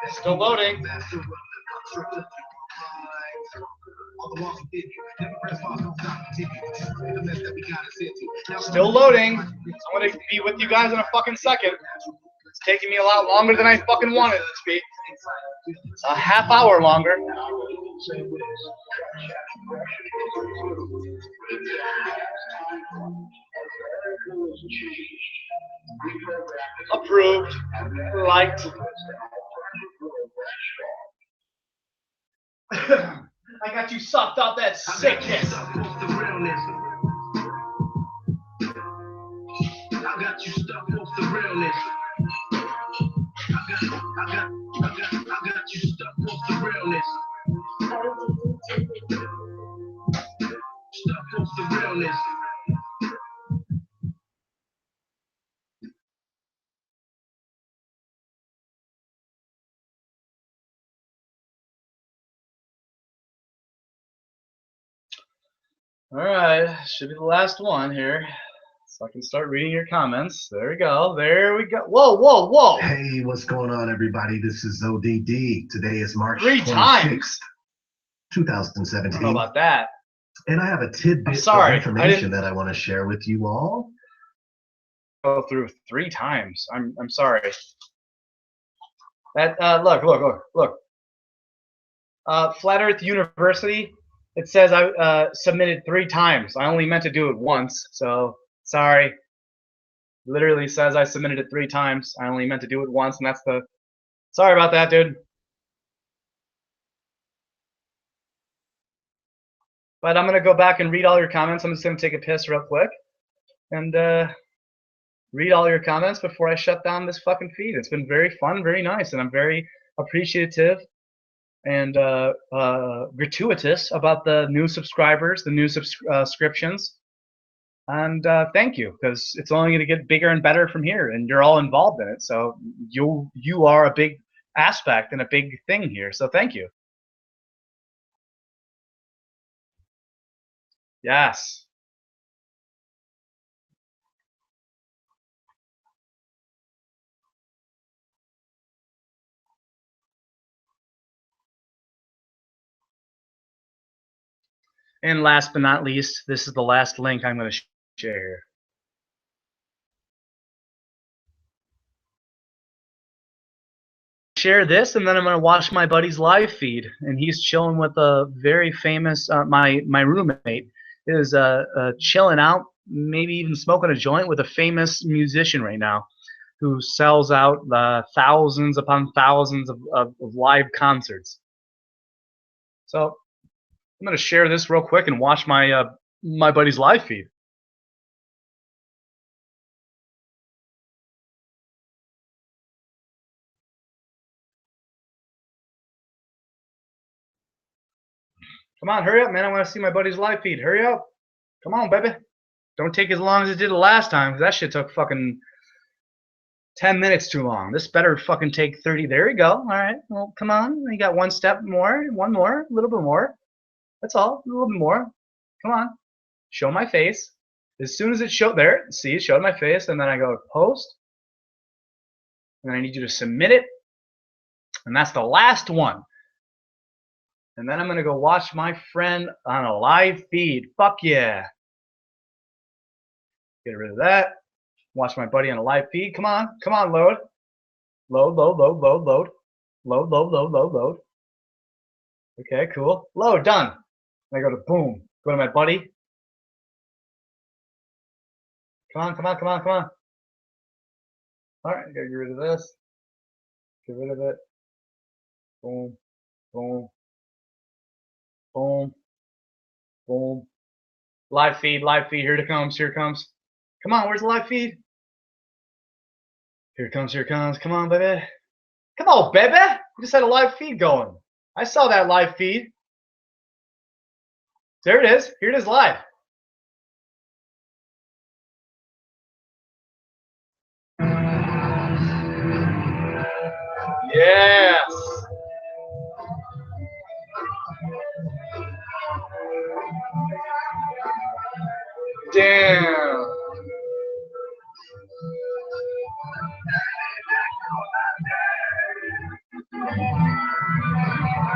Still loading. Still loading. I'm going to be with you guys in a fucking second. It's taking me a lot longer than I fucking wanted it to be. A half hour longer. Approved. Liked. I got you sucked off that sickness. I got you stuck off the realness. I got you stuck off the realness. Stuck off the realness. Alright, should be the last one here. So I can start reading your comments. There we go. There we go. Whoa, whoa, whoa! Hey, what's going on, everybody? This is ODD. Today is March 3 26th, times. I 2017. don't know about that. And I have a tidbit of sorry, information that I want to share with you all. Go through 3 times. I'm sorry. That look. Flat Earth University. It says I submitted 3 times. I only meant to do it once, so sorry. Literally says I submitted it 3 times. I only meant to do it once, and that's the. Sorry about that, dude. But I'm gonna go back and read all your comments. I'm just gonna take a piss real quick, and read all your comments before I shut down this fucking feed. It's been very fun, very nice, and I'm very appreciative and gratuitous about the new subscribers, the new subscriptions. And thank you, because it's only going to get bigger and better from here, and you're all involved in it. So you are a big aspect and a big thing here. So thank you. Yes. And last but not least, this is the last link I'm going to share. Share this, and then I'm going to watch my buddy's live feed, and he's chilling with a very famous. My roommate is chilling out, maybe even smoking a joint with a famous musician right now, who sells out thousands upon thousands of live concerts. So I'm going to share this real quick and watch my my buddy's live feed. Come on, hurry up, man. I want to see my buddy's live feed. Hurry up. Come on, baby. Don't take as long as it did the last time, because that shit took fucking 10 minutes too long. This better fucking take 30. There we go. All right. Well, come on. You got one step more. One more. A little bit more. That's all. A little bit more. Come on. Show my face. As soon as it showed there, see, it showed my face, and then I go to post. And I need you to submit it. And that's the last one. And then I'm going to go watch my friend on a live feed. Fuck yeah. Get rid of that. Watch my buddy on a live feed. Come on. Come on, load. Load, load, load, load, load. Load, load, load, load, load. Okay, cool. Load, done. And I go to boom. Go to my buddy. Come on, come on, come on, come on. All right, gotta get rid of this. Get rid of it. Boom, boom, boom, boom. Live feed, live feed. Here it comes, here it comes. Come on, where's the live feed? Here it comes, here it comes. Come on, baby. Come on, baby. We just had a live feed going. I saw that live feed. There it is. Here it is live. Yes. Damn.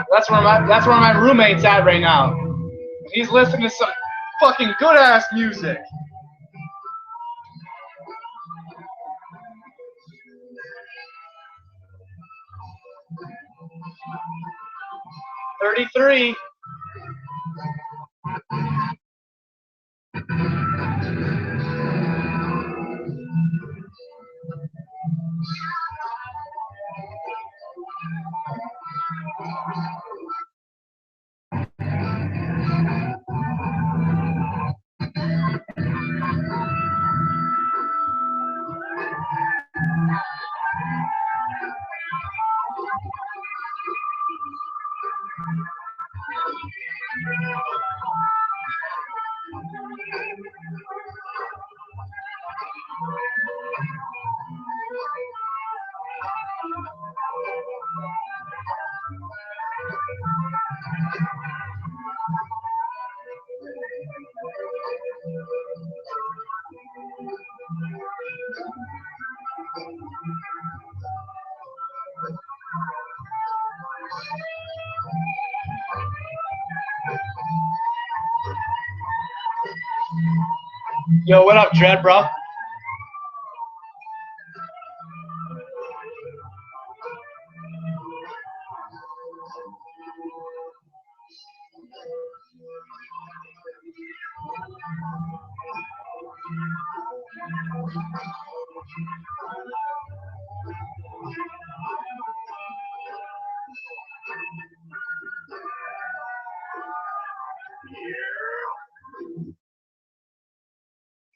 That's where my roommate's at right now. He's listening to some fucking good ass music. $33. Yo, what up, Dread, bro?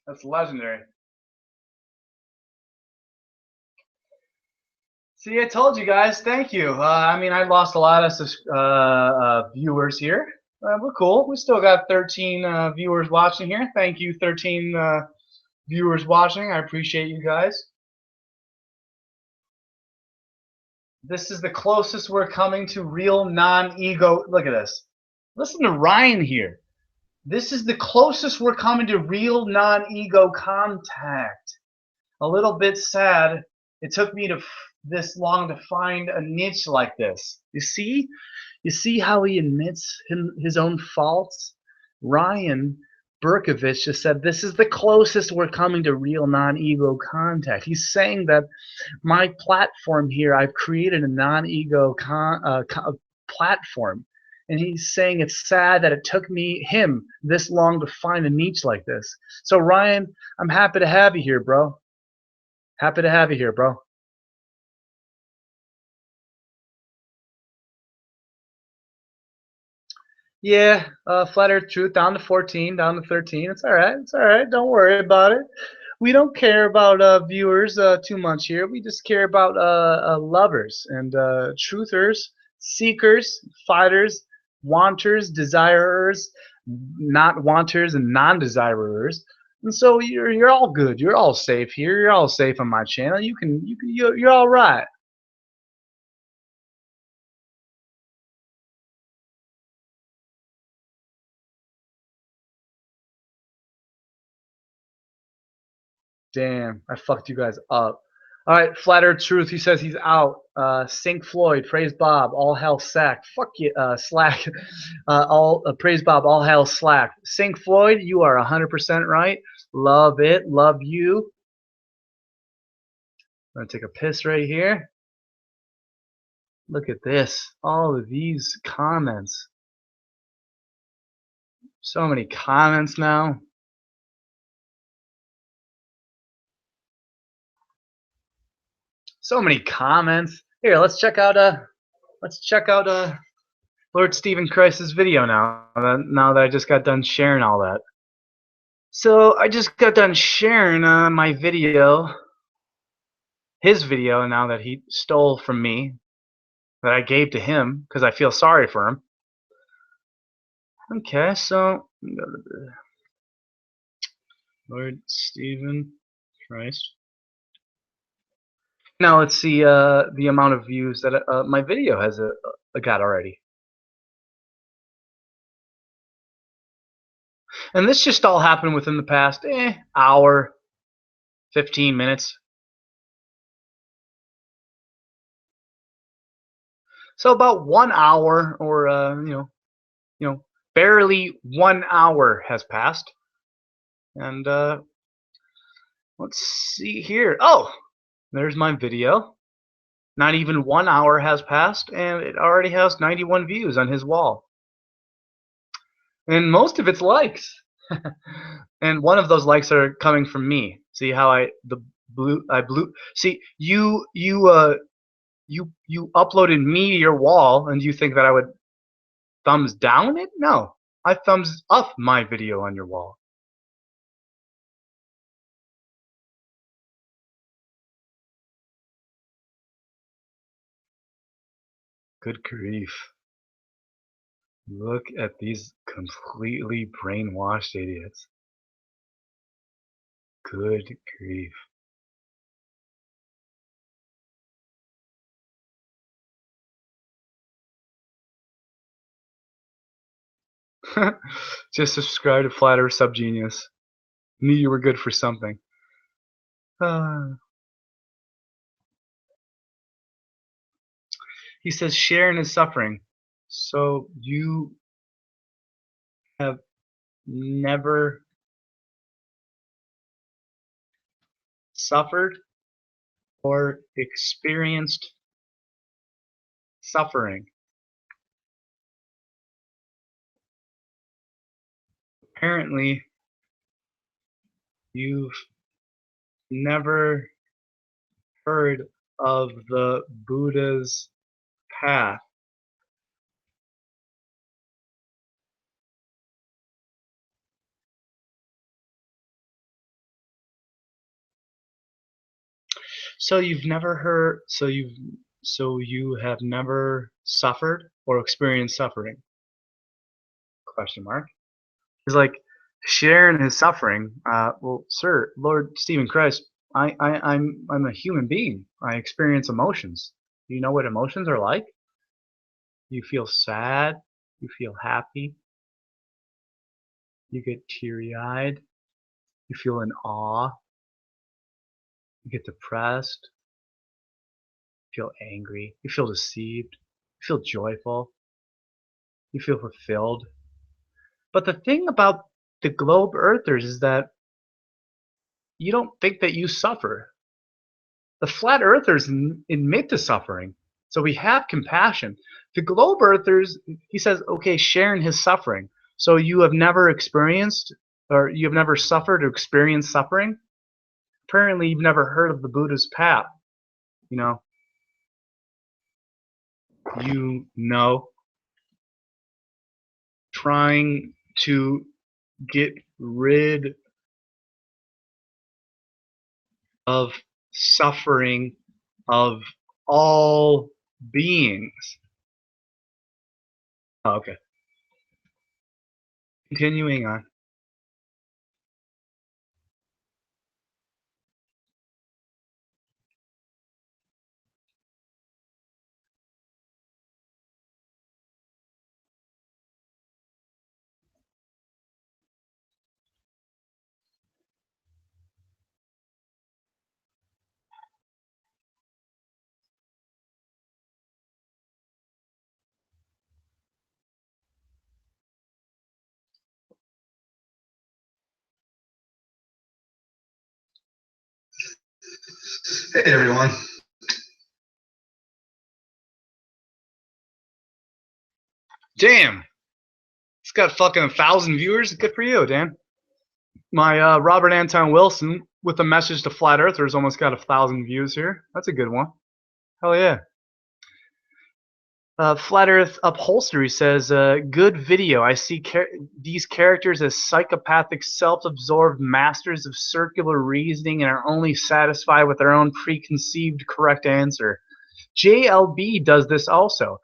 That's legendary. See, I told you guys. Thank you. I mean, I lost a lot of viewers here. We're cool. We still got 13 viewers watching here. Thank you, 13 viewers watching. I appreciate you guys. This is the closest we're coming to real non-ego. Look at this. Listen to Ryan here. This is the closest we're coming to real non-ego contact. A little bit sad. It took me this long to find a niche like this. You see? You see how he admits his own faults? Ryan Berkovich just said, this is the closest we're coming to real non-ego contact. He's saying that my platform here, I've created a non-ego platform. And he's saying it's sad that it took him this long to find a niche like this. So Ryan, I'm happy to have you here, bro. Happy to have you here, bro. Yeah, Flat Earth Truth down to 14, down to 13. It's all right. It's all right. Don't worry about it. We don't care about viewers too much here. We just care about lovers and truthers, seekers, fighters, wanters, desirers, not wanters, and non-desirers. And so you're all good. You're all safe here. You're all safe on my channel. You're all right. Damn, I fucked you guys up. All right, Flat Earth Truth. He says he's out. Sync Floyd, praise Bob, all hell sack. Fuck you, Slack. Praise Bob, all hell Slack. Sync Floyd, you are 100% right. Love it, love you. I'm gonna take a piss right here. Look at this. All of these comments. So many comments now. So many comments. Here, let's check out Lord Stephen Christ's video now that I just got done sharing all that. So I just got done sharing my video, his video, now that he stole from me, that I gave to him because I feel sorry for him. Okay, so go to the Lord Stephen Christ. Now let's see the amount of views that my video has got already. And this just all happened within the past hour, 15 minutes. So about 1 hour, or you know, barely 1 hour has passed. And let's see here. Oh, there's my video. Not even 1 hour has passed, and it already has 91 views on his wall. And most of it's likes. And one of those likes are coming from me. See how I blew. See, you uploaded me to your wall, and you think that I would thumbs down it? No, I thumbs up my video on your wall. Good grief. Look at these completely brainwashed idiots. Good grief. Just subscribe to Flat Earth Subgenius. Knew you were good for something. He says Sharon is suffering. So you have never suffered or experienced suffering? Apparently, you've never heard of the Buddha's path. So you've never heard, so you have never suffered or experienced suffering? Question mark. He's like sharing his suffering. Well, sir, Lord Stephen Christ, I'm a human being. I experience emotions. Do you know what emotions are like? You feel sad. You feel happy. You get teary-eyed. You feel in awe. You get depressed. You feel angry. You feel deceived. You feel joyful. You feel fulfilled. But the thing about the globe earthers is that you don't think that you suffer. The flat earthers admit to suffering. So we have compassion. The globe earthers, he says, okay, sharing his suffering. So you have never experienced, or you have never suffered or experienced suffering? Apparently you've never heard of the Buddha's path. You know, trying to get rid of suffering of all beings. Oh, okay. Continuing on. Hey everyone. Damn, it's got fucking 1,000 viewers. Good for you, Dan. My Robert Anton Wilson with a message to flat earthers almost got 1,000 views here. That's a good one. Hell yeah. Flat Earth Upholstery says, good video. I see these characters as psychopathic, self-absorbed masters of circular reasoning and are only satisfied with their own preconceived correct answer. JLB does this also.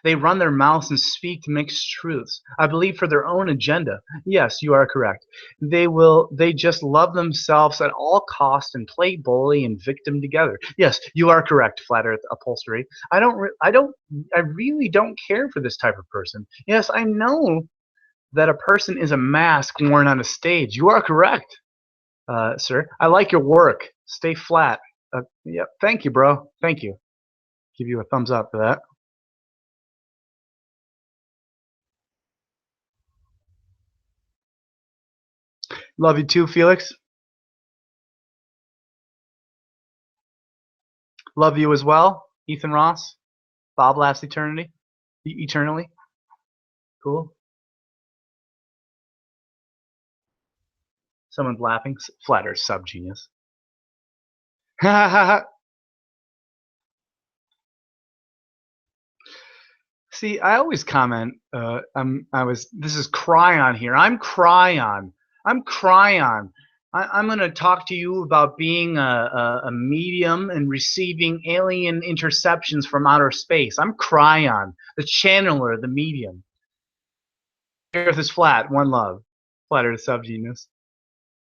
They run their mouths and speak mixed truths, I believe for their own agenda. Yes, you are correct. They just love themselves at all costs and play bully and victim together. Yes, you are correct, Flat Earth Upholstery. I really don't care for this type of person. Yes, I know that a person is a mask worn on a stage. You are correct, sir. I like your work. Stay flat. Yeah, thank you, bro. Thank you. Give you a thumbs up for that. Love you too, Felix. Love you as well, Ethan Ross. Bob lasts eternity. Eternally. Cool. Someone's laughing. Flatter sub-genius. Ha ha ha. See, I always comment. This is Cryon here. I'm Cryon. I'm Cryon. I'm going to talk to you about being a medium and receiving alien interceptions from outer space. I'm Cryon, the channeler, the medium. Earth is flat. One love. Flatter the subgenius.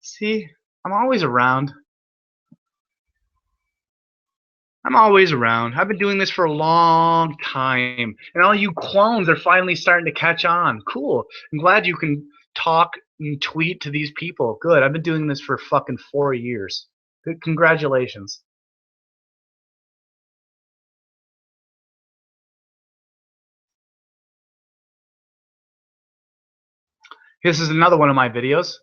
See, I'm always around. I'm always around. I've been doing this for a long time. And all you clones are finally starting to catch on. Cool. I'm glad you can talk and tweet to these people. Good. I've been doing this for fucking 4 years. Good. Congratulations. This is another one of my videos.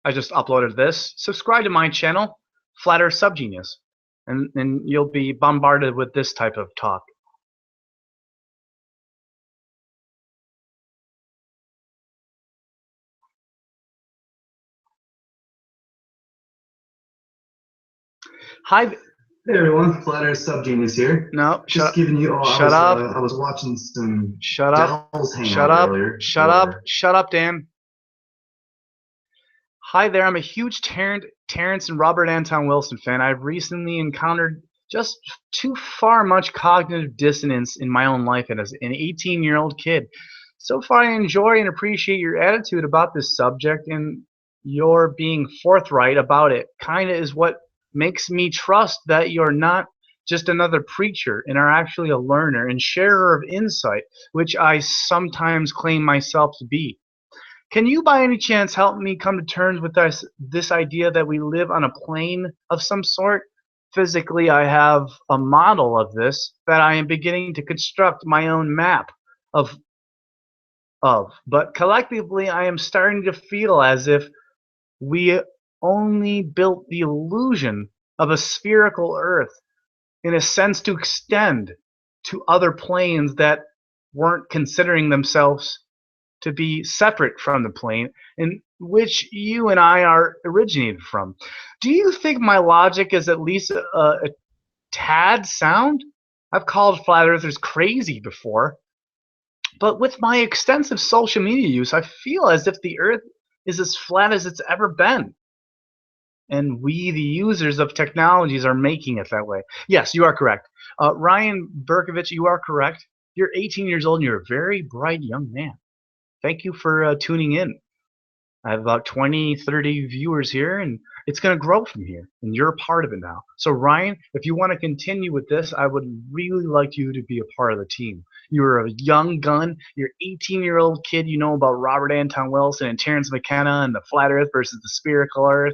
I just uploaded this. Subscribe to my channel, Flat Earth Subgenius, and you'll be bombarded with this type of talk. Hi. Hey everyone, Flat Earth Subgenius here. No, just giving you. Shut up. I was watching some. Shut up. Dell's Hangout Shut up. earlier. Shut up. Shut up, Dan. Hi there. I'm a huge Terrence and Robert Anton Wilson fan. I've recently encountered just too far much cognitive dissonance in my own life and as an 18-year-old kid. So far, I enjoy and appreciate your attitude about this subject, and your being forthright about it kind of is what makes me trust that you're not just another preacher and are actually a learner and sharer of insight, which I sometimes claim myself to be. Can you by any chance help me come to terms with this idea that we live on a plane of some sort? Physically, I have a model of this that I am beginning to construct my own map of. But collectively, I am starting to feel as if we only built the illusion of a spherical Earth in a sense to extend to other planes that weren't considering themselves to be separate from the plane in which you and I are originated from. Do you think my logic is at least a tad sound? I've called flat earthers crazy before, but with my extensive social media use, I feel as if the Earth is as flat as it's ever been. And we, the users of technologies, are making it that way. Yes, you are correct. Ryan Berkovich, you are correct. You're 18 years old and you're a very bright young man. Thank you for tuning in. I have about 20, 30 viewers here, and it's going to grow from here, and you're a part of it now. So Ryan, if you want to continue with this, I would really like you to be a part of the team. You're a young gun. You're 18-year-old kid. You know about Robert Anton Wilson and Terrence McKenna and the flat Earth versus the spherical Earth.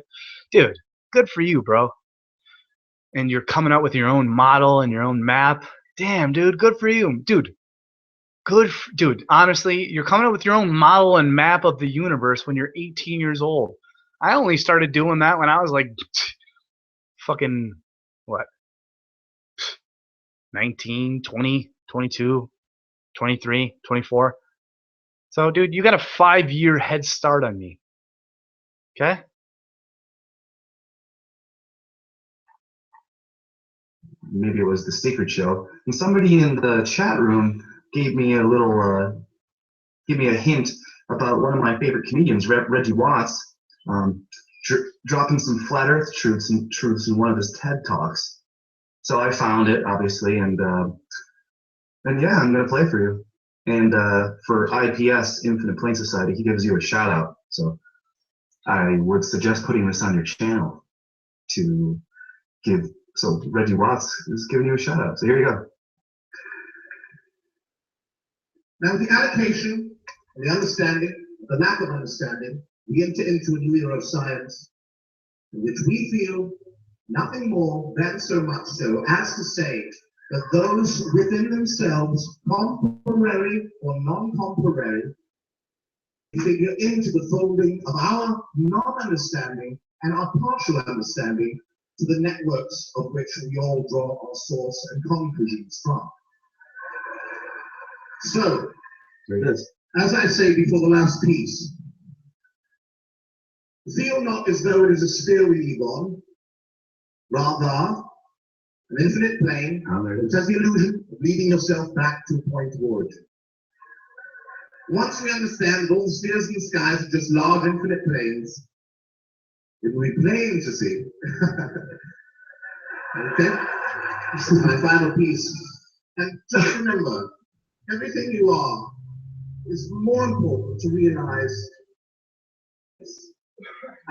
Dude, good for you, bro. And you're coming out with your own model and your own map. Damn, dude, good for you. Dude, honestly, you're coming up with your own model and map of the universe when you're 18 years old. I only started doing that when I was like, fucking, what, 19, 20, 22, 23, 24. So, dude, you got a 5-year head start on me. Okay? Maybe it was the secret show. And somebody in the chat room gave me a little, give me a hint about one of my favorite comedians, Reggie Watts, dropping some flat Earth truths in one of his TED Talks. So I found it, obviously, and yeah, I'm gonna play for you. And for IPS, Infinite Plane Society, he gives you a shout out. So I would suggest putting this on your channel to give. So Reggie Watts is giving you a shout out. So here you go. Now, with the adaptation, the understanding, the lack of understanding, we enter into a new era of science in which we feel nothing more than so much so as to say that those within themselves, comparary or non-comparary, figure into the folding of our non-understanding and our partial understanding to the networks of which we all draw our source and conclusions from. So, There it is. as I say before the last piece, feel not as though it is a sphere we live on, rather an infinite plane which has the illusion of leading yourself back to a point of origin. Once we understand that all the spheres in the skies are just large infinite planes, it will be plain to see. Okay? This is my final piece. And just remember, everything you are is more important to realize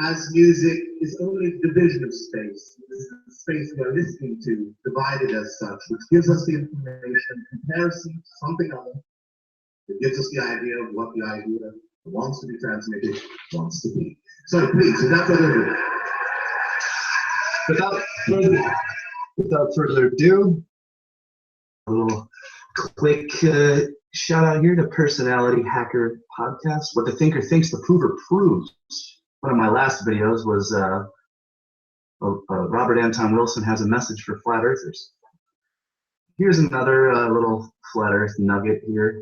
as music is only a division of space. This is the space we are listening to, divided as such, which gives us the information in comparison to something else. It gives us the idea of what the idea that wants to be transmitted wants to be. So please, without further ado. Without further ado, a little quick shout out here to Personality Hacker Podcast. What the thinker thinks, the prover proves. one of my last videos was Robert Anton Wilson has a message for flat earthers. Here's another little flat earth nugget here.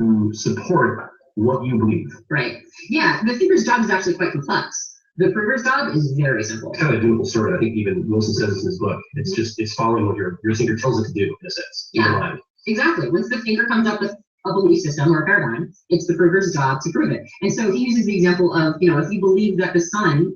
To support what you believe. Right. Yeah, the thinker's job is actually quite complex. The prover's job is very simple. Kind of doable, sort of. I think even Wilson says in his book. It's just it's following what your thinker tells it to do, in a sense. Yeah, exactly. Once the thinker comes up with a belief system or a paradigm, it's the prover's job to prove it. And so he uses the example of, you know, if you believe that the sun,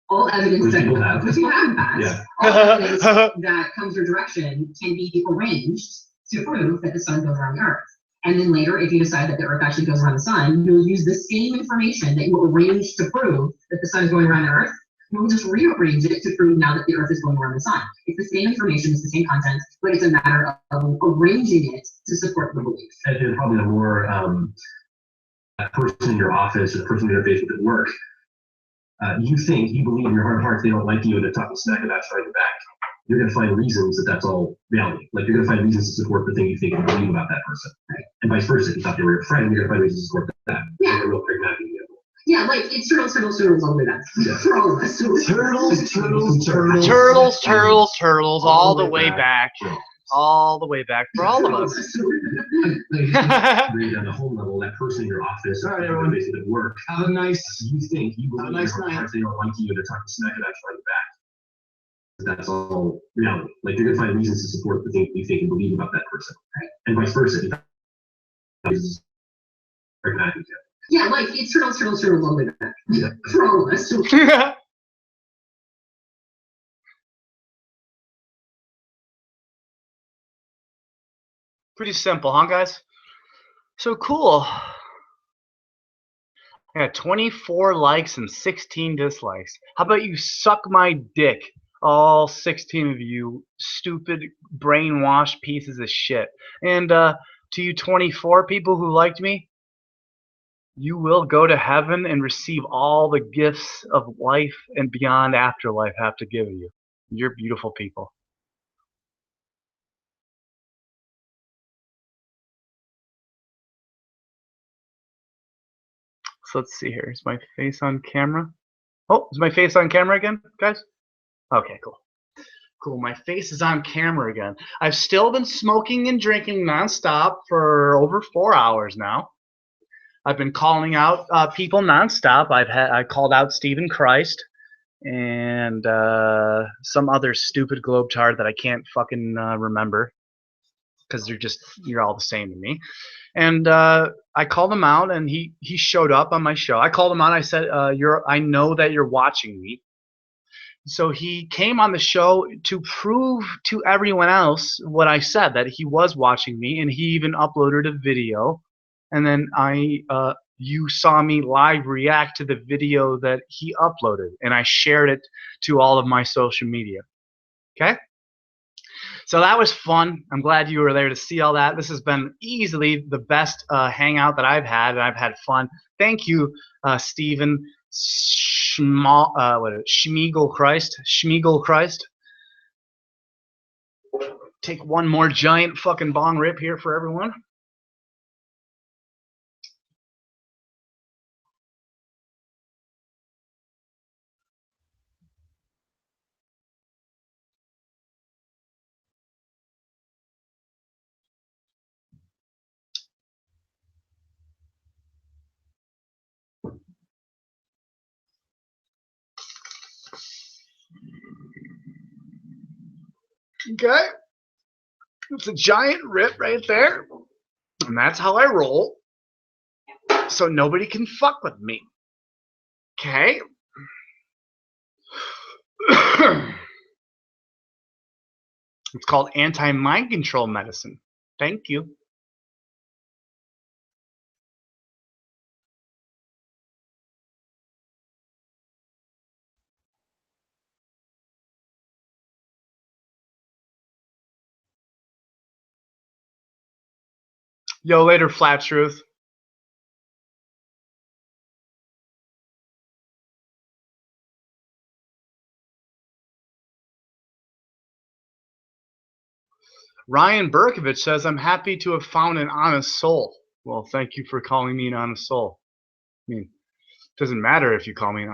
all evidence which that people have. which you have in the past, Yeah. all evidence that comes your direction can be arranged to prove that the sun goes around the earth. And then later, if you decide that the earth actually goes around the sun, you'll use the same information that you arranged to prove that the sun is going around the earth. You'll just rearrange it to prove now that the earth is going around the sun. It's the same information, it's the same content, but it's a matter of arranging it to support the belief. And probably the more that person in your office or the person you interface with at work, you believe in your heart of hearts they don't like you and they're talking smack about you your back. You're going to find reasons that that's all reality. Like, you're going to find reasons to support the thing you think and believe about that person. Right. And vice versa. If you thought they were your friend, you're going to find reasons to support that. Yeah. Like a real pragmatic example. Yeah, like, it's turtles all the way back. Yeah. For all of us. Turtles, all the way back. All the way back for all of us. Like, on the home level, that person in your office, or everyone basically at work, Have a nice. you think you believe in your heart of hearts they don't like you and they're talking smack about you your back. That's all reality. Like, you're gonna find reasons to support the thing you think and believe about that person, right? And vice versa. Yeah, like, it's turtles all the way back. Yeah. For all of us. Pretty simple, huh, guys? So cool. I got 24 likes and 16 dislikes. How about you suck my dick? All 16 of you stupid, brainwashed pieces of shit. And to you 24 people who liked me, you will go to heaven and receive all the gifts of life and beyond afterlife have to give you. You're beautiful people. So let's see here. Is my face on camera? Oh, is my face on camera again, guys? Okay, cool. Cool, my face is on camera again. I've still been smoking and drinking nonstop for over 4 hours now. I've been calling out people nonstop. I called out Stephen Christ and some other stupid globetard that I can't fucking remember because you're all the same to me. And I called him out, and he showed up on my show. I called him out. I said, I know that you're watching me. So he came on the show to prove to everyone else what I said, that he was watching me, and he even uploaded a video. And then you saw me live react to the video that he uploaded, and I shared it to all of my social media. Okay? So that was fun. I'm glad you were there to see all that. This has been easily the best hangout that I've had, and I've had fun. Thank you, Stephen Schmiegel Christ. Take one more giant fucking bong rip here for everyone. Okay. It's a giant rip right there. And that's how I roll. So nobody can fuck with me. Okay? It's called anti-mind control medicine. Thank you. Yo, later, Flat Truth. Ryan Berkovich says, I'm happy to have found an honest soul. Well, thank you for calling me an honest soul. mean, it doesn't matter if you call me an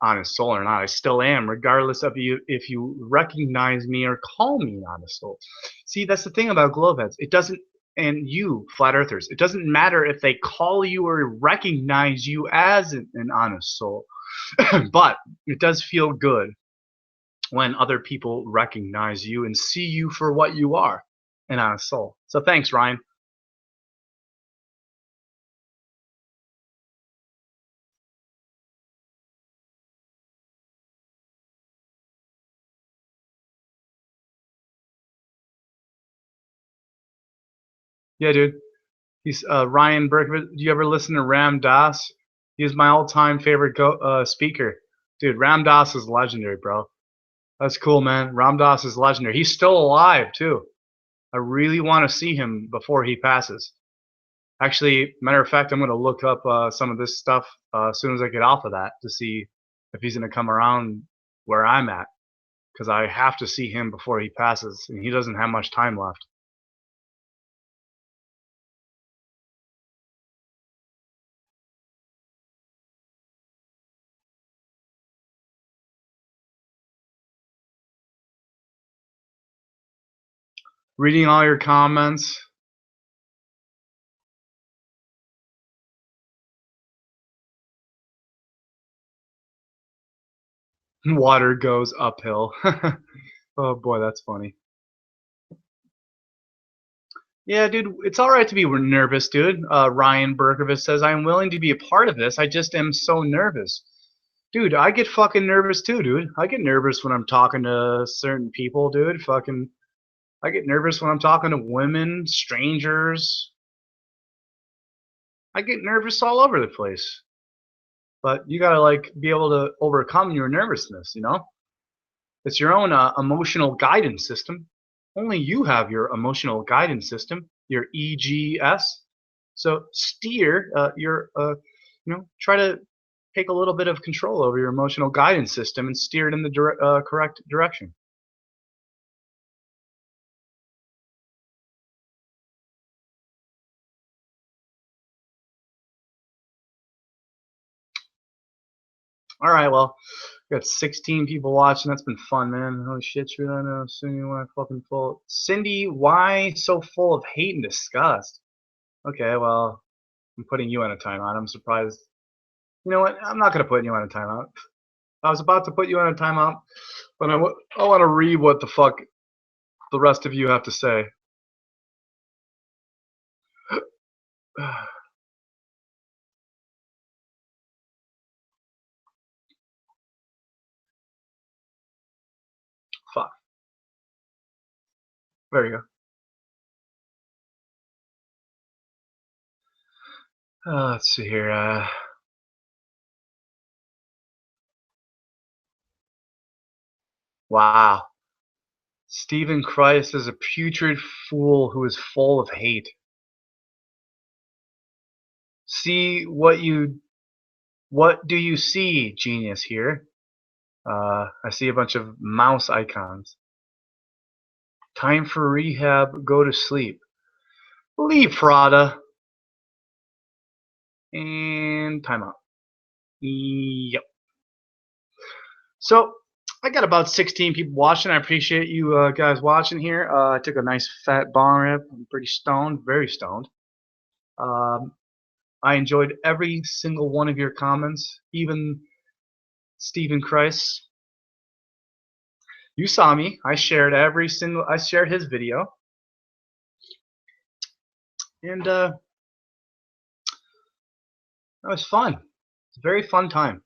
honest soul or not. I still am, regardless of you if you recognize me or call me an honest soul. See, that's the thing about globeheads. It doesn't, and you flat earthers, it doesn't matter if they call you or recognize you as an honest soul. But it does feel good when other people recognize you and see you for what you are, an honest soul. So thanks, Ryan. Yeah, dude. He's Ryan Berkowitz. Do you ever listen to Ram Dass? He's my all-time favorite speaker. Dude, Ram Dass is legendary, bro. That's cool, man. Ram Dass is legendary. He's still alive, too. I really want to see him before he passes. Actually, matter of fact, I'm going to look up some of this stuff as soon as I get off of that to see if he's going to come around where I'm at. Because I have to see him before he passes, and he doesn't have much time left. Reading all your comments. Water goes uphill. Oh boy, that's funny. Yeah, dude, it's all right to be nervous, dude. Ryan Berkowitz says, I'm willing to be a part of this. I just am so nervous. Dude, I get fucking nervous too, dude. I get nervous when I'm talking to certain people, dude. Fucking, I get nervous when I'm talking to women, strangers. I get nervous all over the place. But you gotta, like, be able to overcome your nervousness, you know? It's your own emotional guidance system. Only you have your emotional guidance system, your EGS. So steer try to take a little bit of control over your emotional guidance system and steer it in the correct direction. All right, well, we got 16 people watching. That's been fun, man. Holy shit, sure I know. Cindy, why fucking full? Cindy, why so full of hate and disgust? Okay, well, I'm putting you on a timeout. I'm surprised. You know what? I'm not gonna put you on a timeout. I was about to put you on a timeout, but I want to read what the fuck the rest of you have to say. Fuck. There you go. Let's see here. Wow. Stephen Christ is a putrid fool who is full of hate. See what do you see, genius here? I see a bunch of mouse icons. Time for rehab, go to sleep. Leave Prada. And timeout. Yep. So I got about 16 people watching. I appreciate you guys watching here. I took a nice fat bong rip. I'm pretty stoned, very stoned. I enjoyed every single one of your comments, even Stephen Christ. You saw me. I shared his video. And that was fun. It's a very fun time.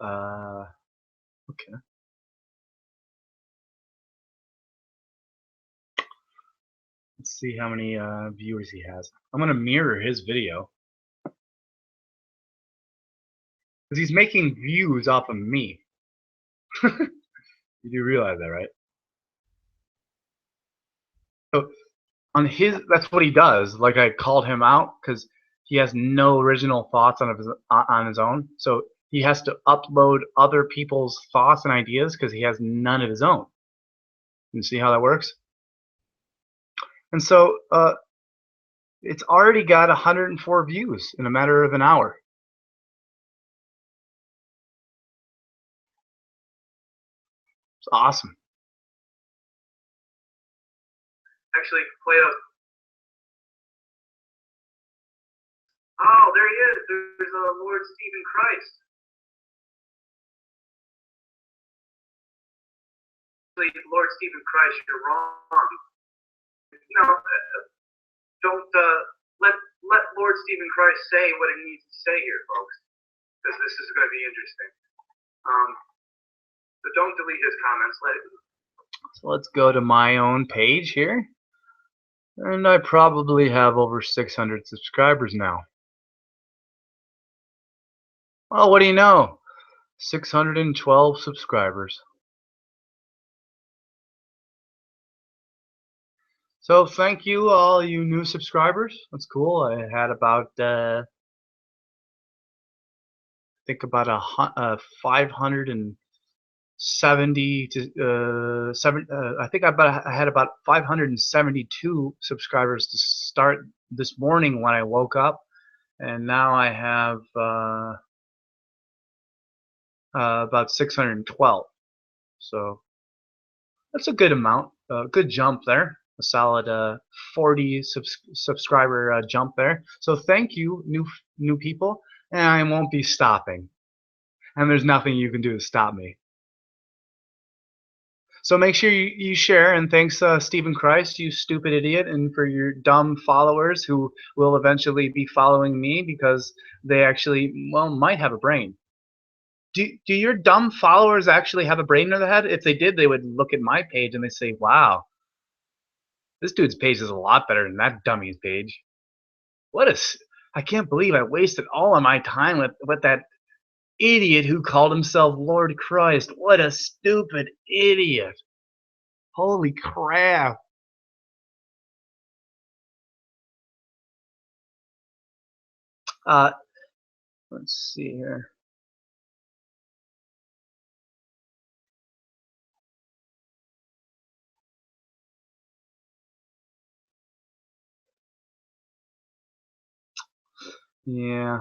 Okay. Let's see how many viewers he has. I'm gonna mirror his video because he's making views off of me. You do realize that, right? So on his, that's what he does. Like, I called him out because he has no original thoughts on his own. So he has to upload other people's thoughts and ideas because he has none of his own. You see how that works? And so it's already got 104 views in a matter of an hour. It's awesome. Actually, Plato. Oh, there he is. There's Lord Stephen Christ. Lord Stephen Christ, you're wrong. You know, don't let Lord Stephen Christ say what he needs to say here, folks, because this is going to be interesting. So don't delete his comments. So let's go to my own page here, and I probably have over 600 subscribers now. Well, what do you know? 612 subscribers. So thank you, all you new subscribers. That's cool. I had about I think about 570 to I think I had about 572 subscribers to start this morning when I woke up, and now I have about 612. So that's a good amount, a good jump there. A solid 40 subscriber jump there. So thank you, new people, and I won't be stopping. And there's nothing you can do to stop me. So make sure you share, and thanks Stephen Christ, you stupid idiot, and for your dumb followers who will eventually be following me because they actually, well, might have a brain. Do your dumb followers actually have a brain in their head? If they did, they would look at my page and they say, wow, this dude's page is a lot better than that dummy's page. I can't believe I wasted all of my time with that idiot who called himself Lord Christ. What a stupid idiot. Holy crap. Let's see here. Yeah.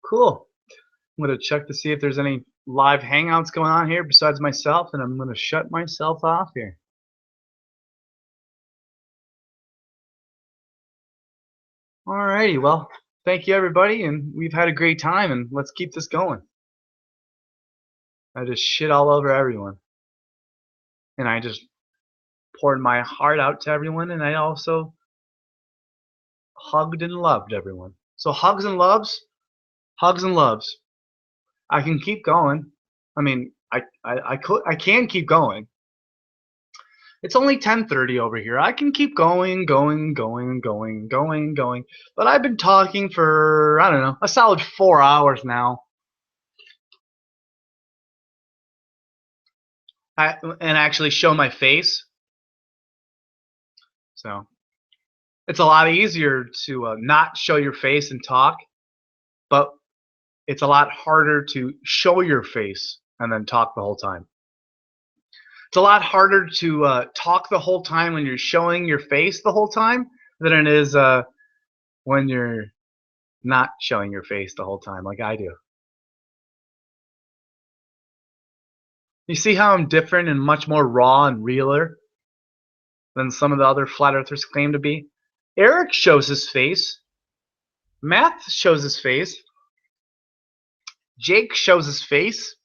Cool. I'm going to check to see if there's any live hangouts going on here besides myself, and I'm going to shut myself off here. Alrighty, well, thank you everybody, and we've had a great time, and let's keep this going. I just shit all over everyone. And I just poured my heart out to everyone, and I also hugged and loved everyone. So hugs and loves, hugs and loves. I can keep going. I mean, I can keep going. It's only 10:30 over here. I can keep going. But I've been talking for, I don't know, a solid 4 hours now. And actually show my face. So it's a lot easier to not show your face and talk, but it's a lot harder to show your face and then talk the whole time. It's a lot harder to talk the whole time when you're showing your face the whole time than it is when you're not showing your face the whole time like I do. You see how I'm different and much more raw and realer than some of the other flat earthers claim to be? Eric shows his face. Matt shows his face. Jake shows his face.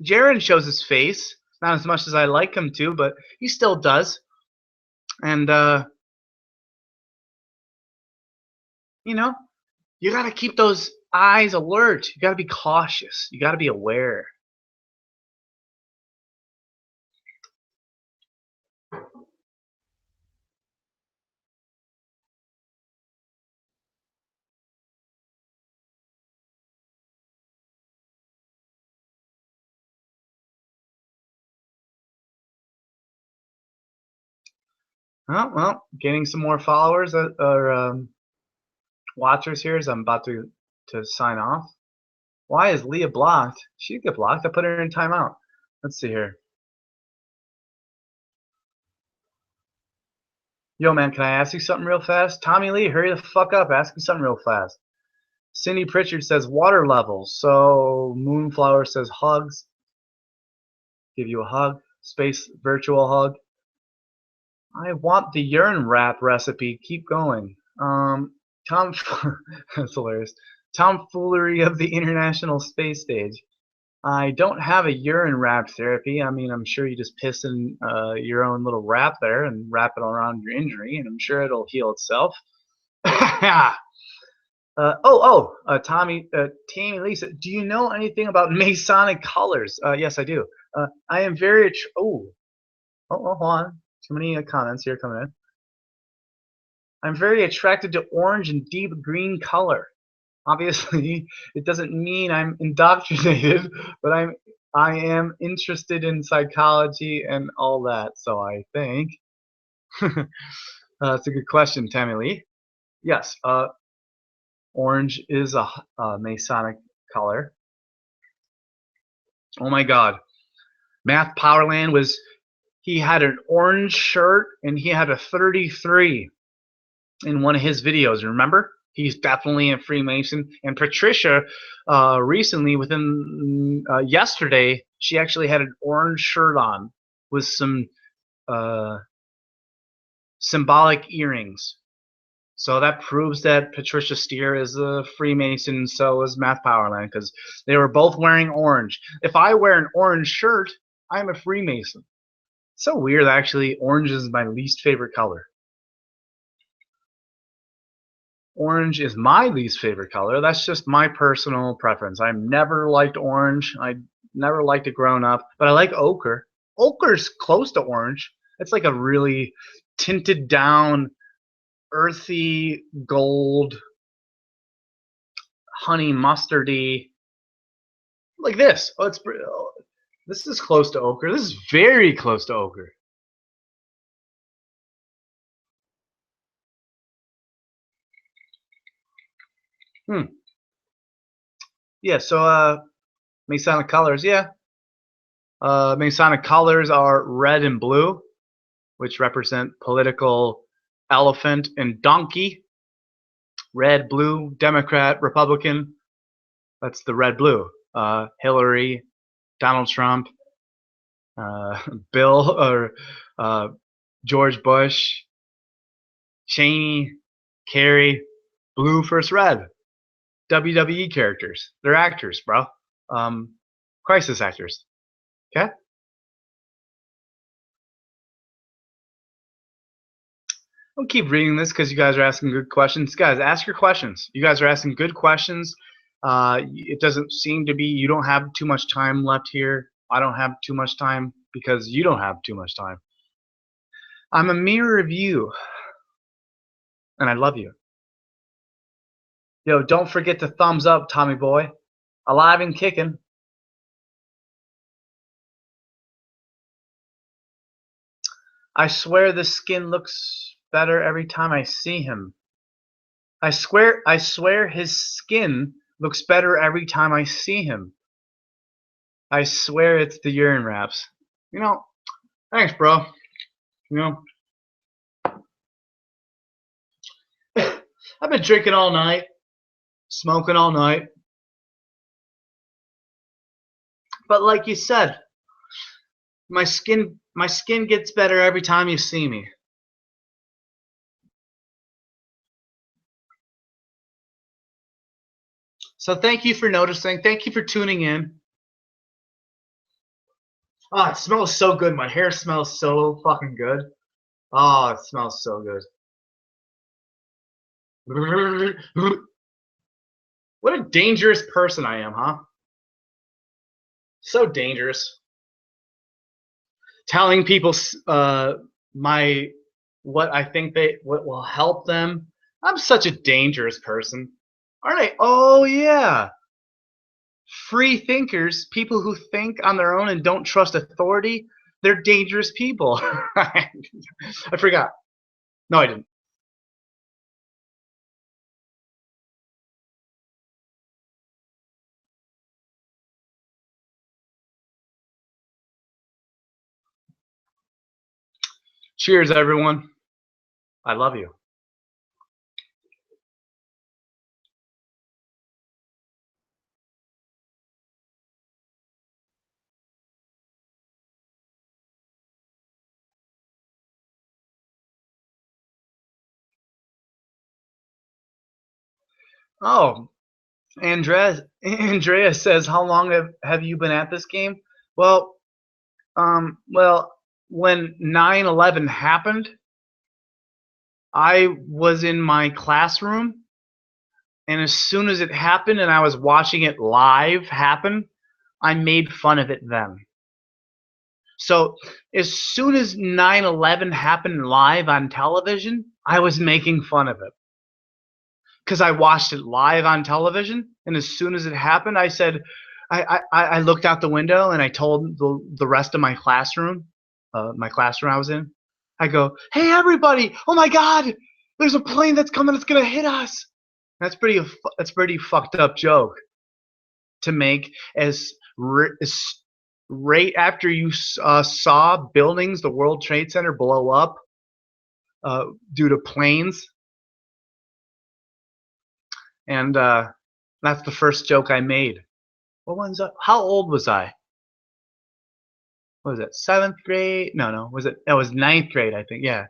Jaron shows his face. Not as much as I like him to, but he still does. And, you know, you got to keep those eyes alert. You got to be cautious. You got to be aware. Oh, well, gaining some more followers or watchers here as I'm about to sign off. Why is Leah blocked? She get blocked. I put her in timeout. Let's see here. Yo, man, can I ask you something real fast? Tommy Lee, hurry the fuck up. Ask me something real fast. Cindy Pritchard says water levels. So Moonflower says hugs. Give you a hug. Space virtual hug. I want the urine wrap recipe. Keep going. Tom, that's hilarious. Tomfoolery of the International Space Stage. I don't have a urine wrap therapy. I mean, I'm sure you just piss in your own little wrap there and wrap it around your injury, and I'm sure it'll heal itself. Tammy Lisa, do you know anything about Masonic colors? Yes, I do. I am very. Hold on. Too many comments here coming in. I'm very attracted to orange and deep green color. Obviously, it doesn't mean I'm indoctrinated, but I am interested in psychology and all that. So I think that's a good question, Tammy Lee. Yes, orange is a Masonic color. Oh my God, Math Powerland was. He had an orange shirt and he had a 33 in one of his videos. Remember? He's definitely a Freemason. And Patricia, recently, within yesterday, she actually had an orange shirt on with some symbolic earrings. So that proves that Patricia Steer is a Freemason, so is Math Powerland, because they were both wearing orange. If I wear an orange shirt, I'm a Freemason. So weird, actually. Orange is my least favorite color. Orange is my least favorite color. That's just my personal preference. I've never liked orange. I never liked it growing up, but I like ochre. Ochre's close to orange. It's like a really tinted down, earthy gold, honey mustardy, like this. This is close to ochre. This is very close to ochre. Yeah, so Masonic colors, yeah. Masonic colors are red and blue, which represent political elephant and donkey. Red, blue, Democrat, Republican. That's the red, blue. Hillary, Donald Trump, Bill or George Bush, Cheney, Kerry. Blue first red. WWE characters. They're actors, bro. Crisis actors. Okay? I'll keep reading this because you guys are asking good questions. Guys, ask your questions. You guys are asking good questions. It doesn't seem to be, you don't have too much time left here. I don't have too much time because you don't have too much time. I'm a mirror of you. And I love you. Yo, don't forget to thumbs up, Tommy boy. Alive and kicking. I swear the skin looks better every time I see him. I swear his skin looks better every time I see him. I swear it's the urine wraps. You know, thanks, bro. You know, I've been drinking all night, smoking all night. But like you said, my skin gets better every time you see me. So thank you for noticing. Thank you for tuning in. Oh, it smells so good. My hair smells so fucking good. Oh, it smells so good. What a dangerous person I am, huh? So dangerous. Telling people what I think what will help them. I'm such a dangerous person. Aren't I? Oh yeah. Free thinkers, people who think on their own and don't trust authority, they're dangerous people. I forgot. No, I didn't. Cheers, everyone. I love you. Oh, Andrea says, how long have you been at this game? Well, when 9/11 happened, I was in my classroom, and as soon as it happened and I was watching it live happen, I made fun of it then. So as soon as 9/11 happened live on television, I was making fun of it. Because I watched it live on television, and as soon as it happened, I said, I looked out the window and I told the rest of my classroom I was in, I go, hey everybody, oh my God, there's a plane that's coming, it's gonna hit us. That's pretty fucked up joke to make as right after you saw buildings, the World Trade Center blow up due to planes. And that's the first joke I made. What was that? How old was I? What was it? 7th grade? No. It was 9th grade, I think. Yeah.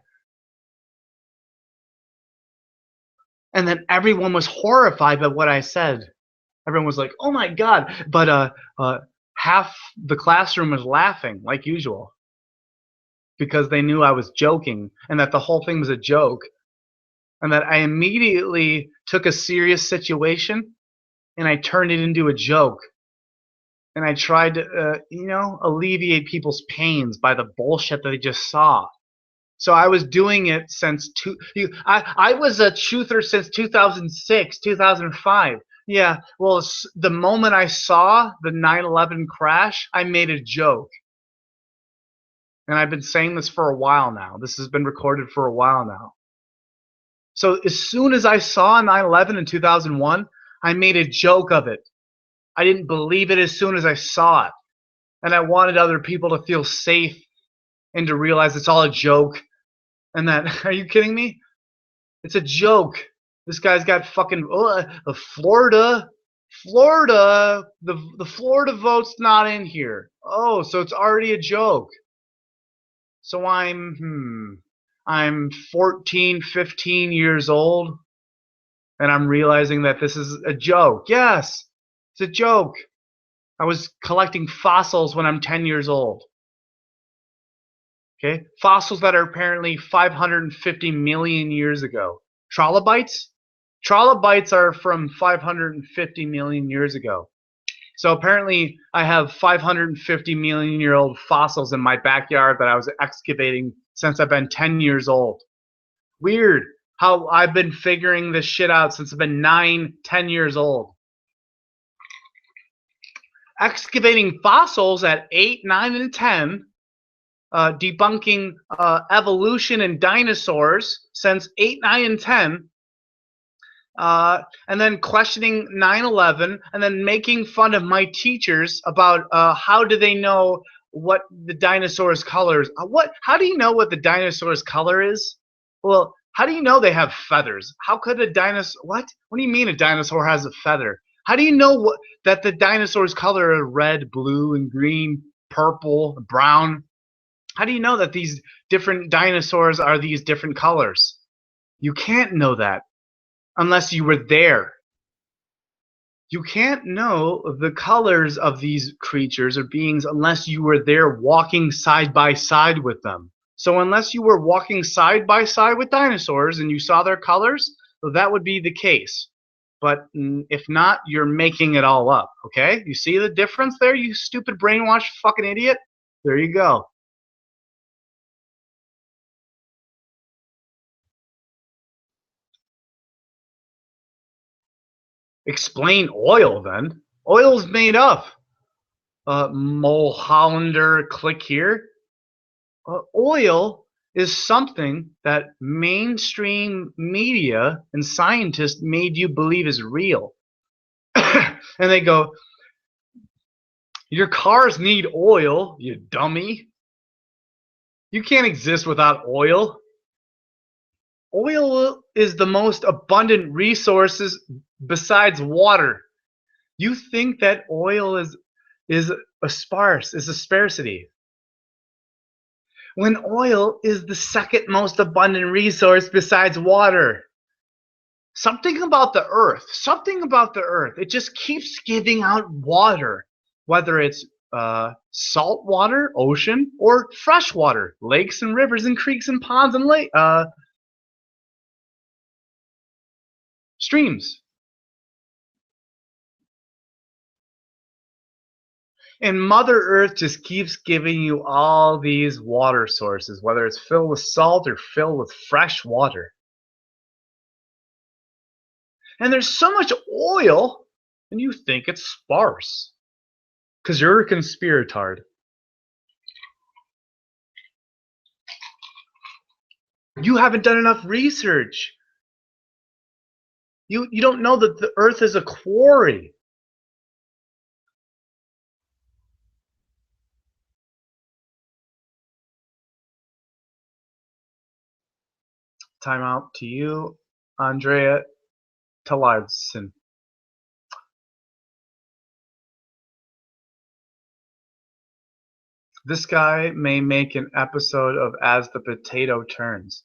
And then everyone was horrified by what I said. Everyone was like, "Oh my God!" But half the classroom was laughing like usual because they knew I was joking and that the whole thing was a joke, and that I immediately took a serious situation and I turned it into a joke. And I tried to, alleviate people's pains by the bullshit that they just saw. So I was doing it since I was a truther since 2006, 2005. Yeah, well, the moment I saw the 9/11 crash, I made a joke. And I've been saying this for a while now. This has been recorded for a while now. So as soon as I saw 9/11 in 2001, I made a joke of it. I didn't believe it as soon as I saw it. And I wanted other people to feel safe and to realize it's all a joke. And that, are you kidding me? It's a joke. This guy's got fucking Florida. The Florida vote's not in here. Oh, so it's already a joke. So I'm 14, 15 years old, and I'm realizing that this is a joke. Yes, it's a joke. I was collecting fossils when I'm 10 years old. Okay, fossils that are apparently 550 million years ago. Trilobites? Trilobites are from 550 million years ago. So apparently I have 550 million year old fossils in my backyard that I was excavating since I've been 10 years old. Weird how I've been figuring this shit out since I've been 9, 10 years old. Excavating fossils at 8, 9, and 10. Debunking evolution and dinosaurs since 8, 9, and 10. And then questioning 9/11, and then making fun of my teachers about how do they know what the dinosaur's colors. How do you know what the dinosaur's color is? Well, how do you know they have feathers? How could a dinosaur? What do you mean a dinosaur has a feather? How do you know that the dinosaur's color are red, blue, and green, purple, brown? How do you know that these different dinosaurs are these different colors? You can't know that unless you were there. You can't know the colors of these creatures or beings unless you were there walking side by side with them. So unless you were walking side by side with dinosaurs and you saw their colors, well, that would be the case. But if not, you're making it all up, okay? You see the difference there, you stupid brainwashed fucking idiot? There you go. Explain oil then. Oil's made up. Mulhollander, click here. Oil is something that mainstream media and scientists made you believe is real. And they go, your cars need oil, you dummy. You can't exist without oil. Oil is the most abundant resources besides water. You think that oil is a scarcity. When oil is the second most abundant resource besides water. Something about the earth, it just keeps giving out water, whether it's salt water, ocean, or fresh water, lakes and rivers and creeks and ponds and streams. And Mother Earth just keeps giving you all these water sources, whether it's filled with salt or filled with fresh water. And there's so much oil, and you think it's sparse. Because you're a conspiratard. You haven't done enough research. You don't know that the Earth is a quarry. Time out to you, Andrea Talardson. This guy may make an episode of As the Potato Turns.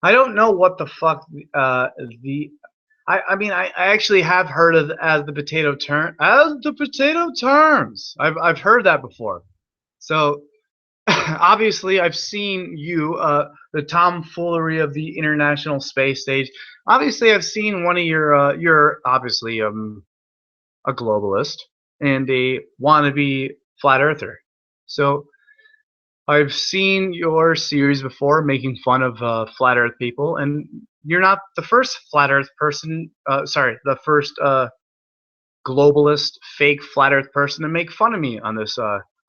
I don't know what the fuck I mean I actually have heard of As the Potato Turns. I've heard that before. So obviously I've seen you the tomfoolery of the International Space Stage. Obviously I've seen one of your you're obviously a globalist and a wannabe flat earther. So I've seen your series before making fun of flat earth people, and you're not the first flat earth person, the first globalist fake flat earth person to make fun of me on this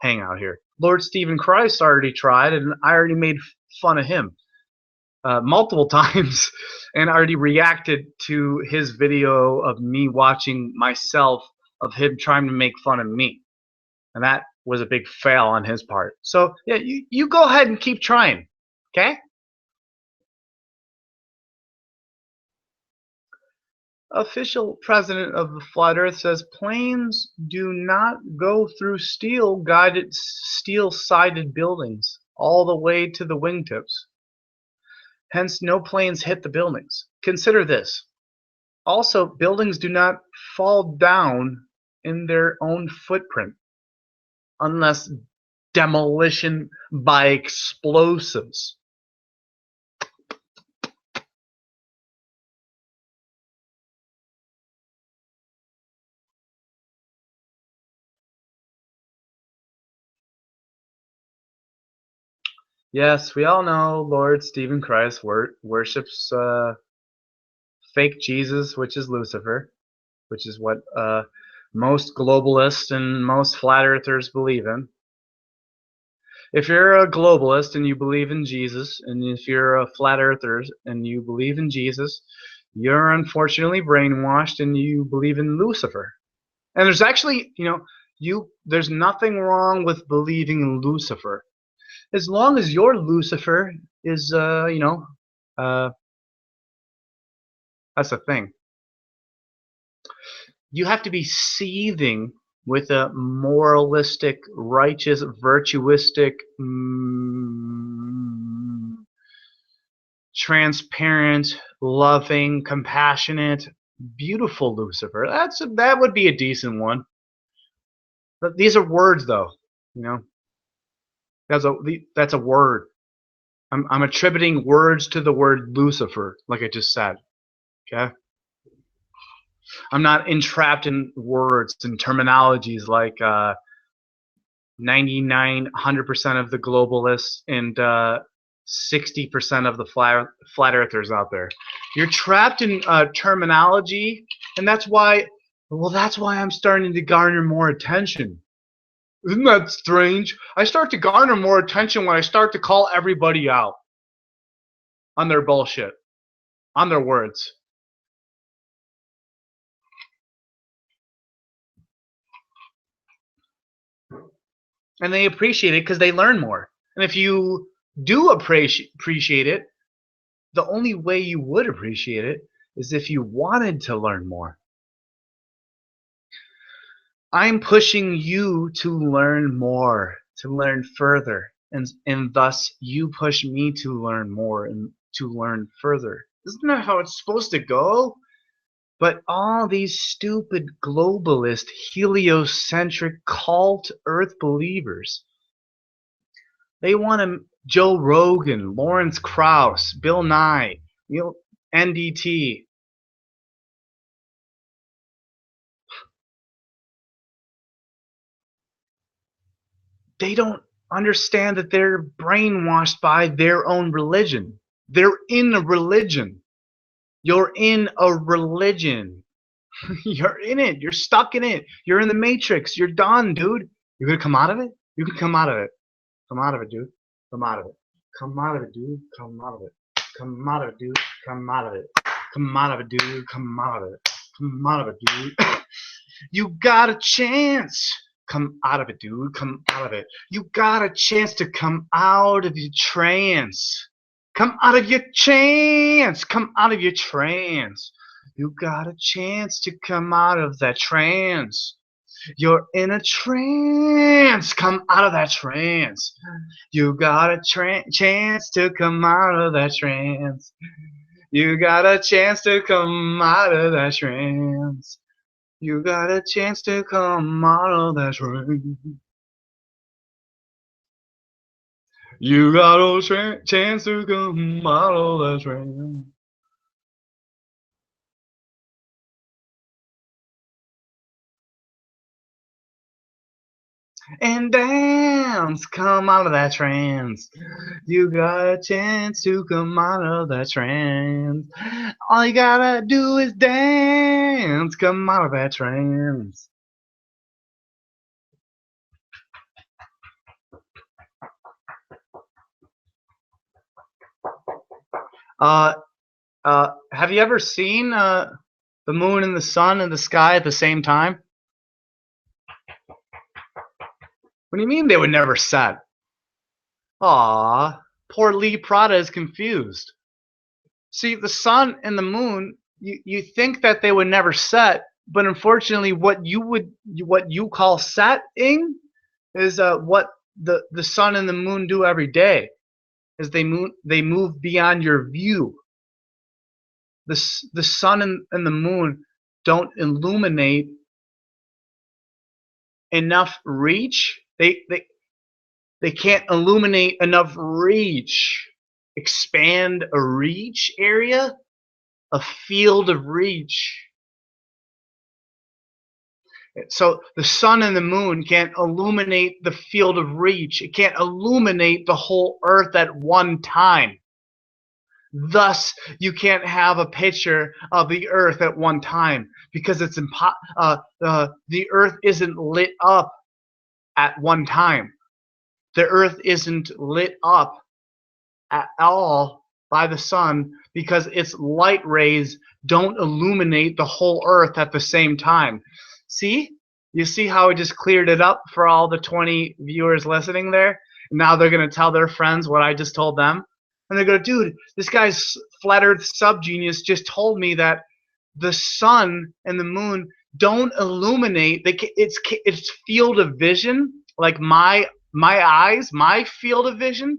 hangout here. Lord Stephen Christ already tried, and I already made fun of him multiple times, and already reacted to his video of me watching myself of him trying to make fun of me, and that was a big fail on his part. So yeah, you go ahead and keep trying, okay? Official president of the Flat Earth says planes do not go through steel-sided buildings all the way to the wingtips. Hence, no planes hit the buildings. Consider this. Also, buildings do not fall down in their own footprint unless demolition by explosives. Yes, we all know Lord Stephen Christ worships fake Jesus, which is Lucifer, which is what most globalists and most flat earthers believe in. If you're a globalist and you believe in Jesus, and if you're a flat earther and you believe in Jesus, you're unfortunately brainwashed and you believe in Lucifer. And there's actually, there's nothing wrong with believing in Lucifer. As long as your Lucifer is, that's the thing. You have to be seething with a moralistic, righteous, virtuistic, transparent, loving, compassionate, beautiful Lucifer. That would be a decent one. But these are words, though. That's a word. I'm attributing words to the word Lucifer, like I just said. Okay. I'm not entrapped in words and terminologies like 99, 100% of the globalists and 60% of the flat earthers out there. You're trapped in terminology, and that's why I'm starting to garner more attention. Isn't that strange? I start to garner more attention when I start to call everybody out. on their bullshit, on their words. And they appreciate it because they learn more. And if you do appreciate it, the only way you would appreciate it is if you wanted to learn more. I'm pushing you to learn more, to learn further, and thus you push me to learn more and to learn further. Isn't that how it's supposed to go? But all these stupid globalist, heliocentric cult earth believers, they want to Joe Rogan, Lawrence Krauss, Bill Nye, NDT. They don't understand that they're brainwashed by their own religion. They're in a religion. You're in a religion. You're in it. You're stuck in it. You're in the matrix. You're done, dude. You're gonna come out of it? You can come out of it. Come out of it, dude. Come out of it. Come out of it, dude. Come out of it. Come out of it, dude. Come out of it. Come out of it, dude. Come out of it. Come out of it, dude. You got a chance. Come out of it, dude. Come out of it. You got a chance to come out of your trance. Come out of your trance. Come out of your trance. You got a chance to come out of that trance. You're in a trance. Come out of that trance. You got a chance to come out of that trance. You got a chance to come out of that trance. You got a chance to come out of that trance. You got a chance to come out of that trance. And dance, come out of that trance. You got a chance to come out of that trance. All you gotta do is dance, come out of that trance. Have you ever seen the moon and the sun in the sky at the same time? What do you mean they would never set? Aw, poor Lee Prada is confused. See, the sun and the moon, you think that they would never set, but unfortunately what you call setting is what the sun and the moon do every day. Is they move beyond your view. The sun and the moon don't illuminate enough reach. They can't illuminate enough reach. Expand a reach area, a field of reach. So the sun and the moon can't illuminate the field of reach. It can't illuminate the whole earth at one time. Thus, you can't have a picture of the earth at one time because it's the earth isn't lit up at one time. The earth isn't lit up at all by the sun because its light rays don't illuminate the whole earth at the same time. See? You see how I just cleared it up for all the 20 viewers listening there? Now they're going to tell their friends what I just told them. And they go, dude, this guy's flat earth subgenius just told me that the sun and the moon don't illuminate. Its field of vision, like my eyes, my field of vision,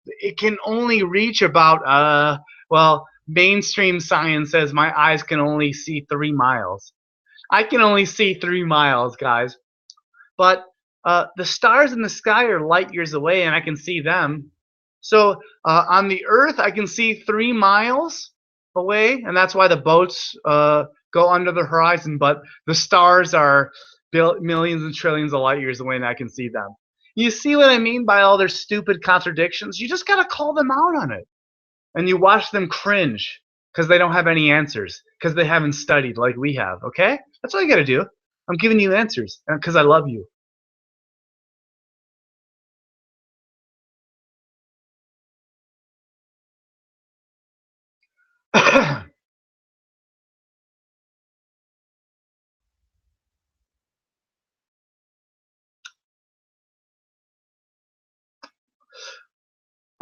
it can only reach about, well, mainstream science says my eyes can only see 3 miles. I can only see 3 miles, guys. But the stars in the sky are light years away, and I can see them. So on the Earth, I can see 3 miles away, and that's why the boats go under the horizon. But the stars are millions and trillions of light years away, and I can see them. You see what I mean by all their stupid contradictions? You just gotta call them out on it. And you watch them cringe because they don't have any answers, because they haven't studied like we have, okay? That's all you gotta do. I'm giving you answers because I love you.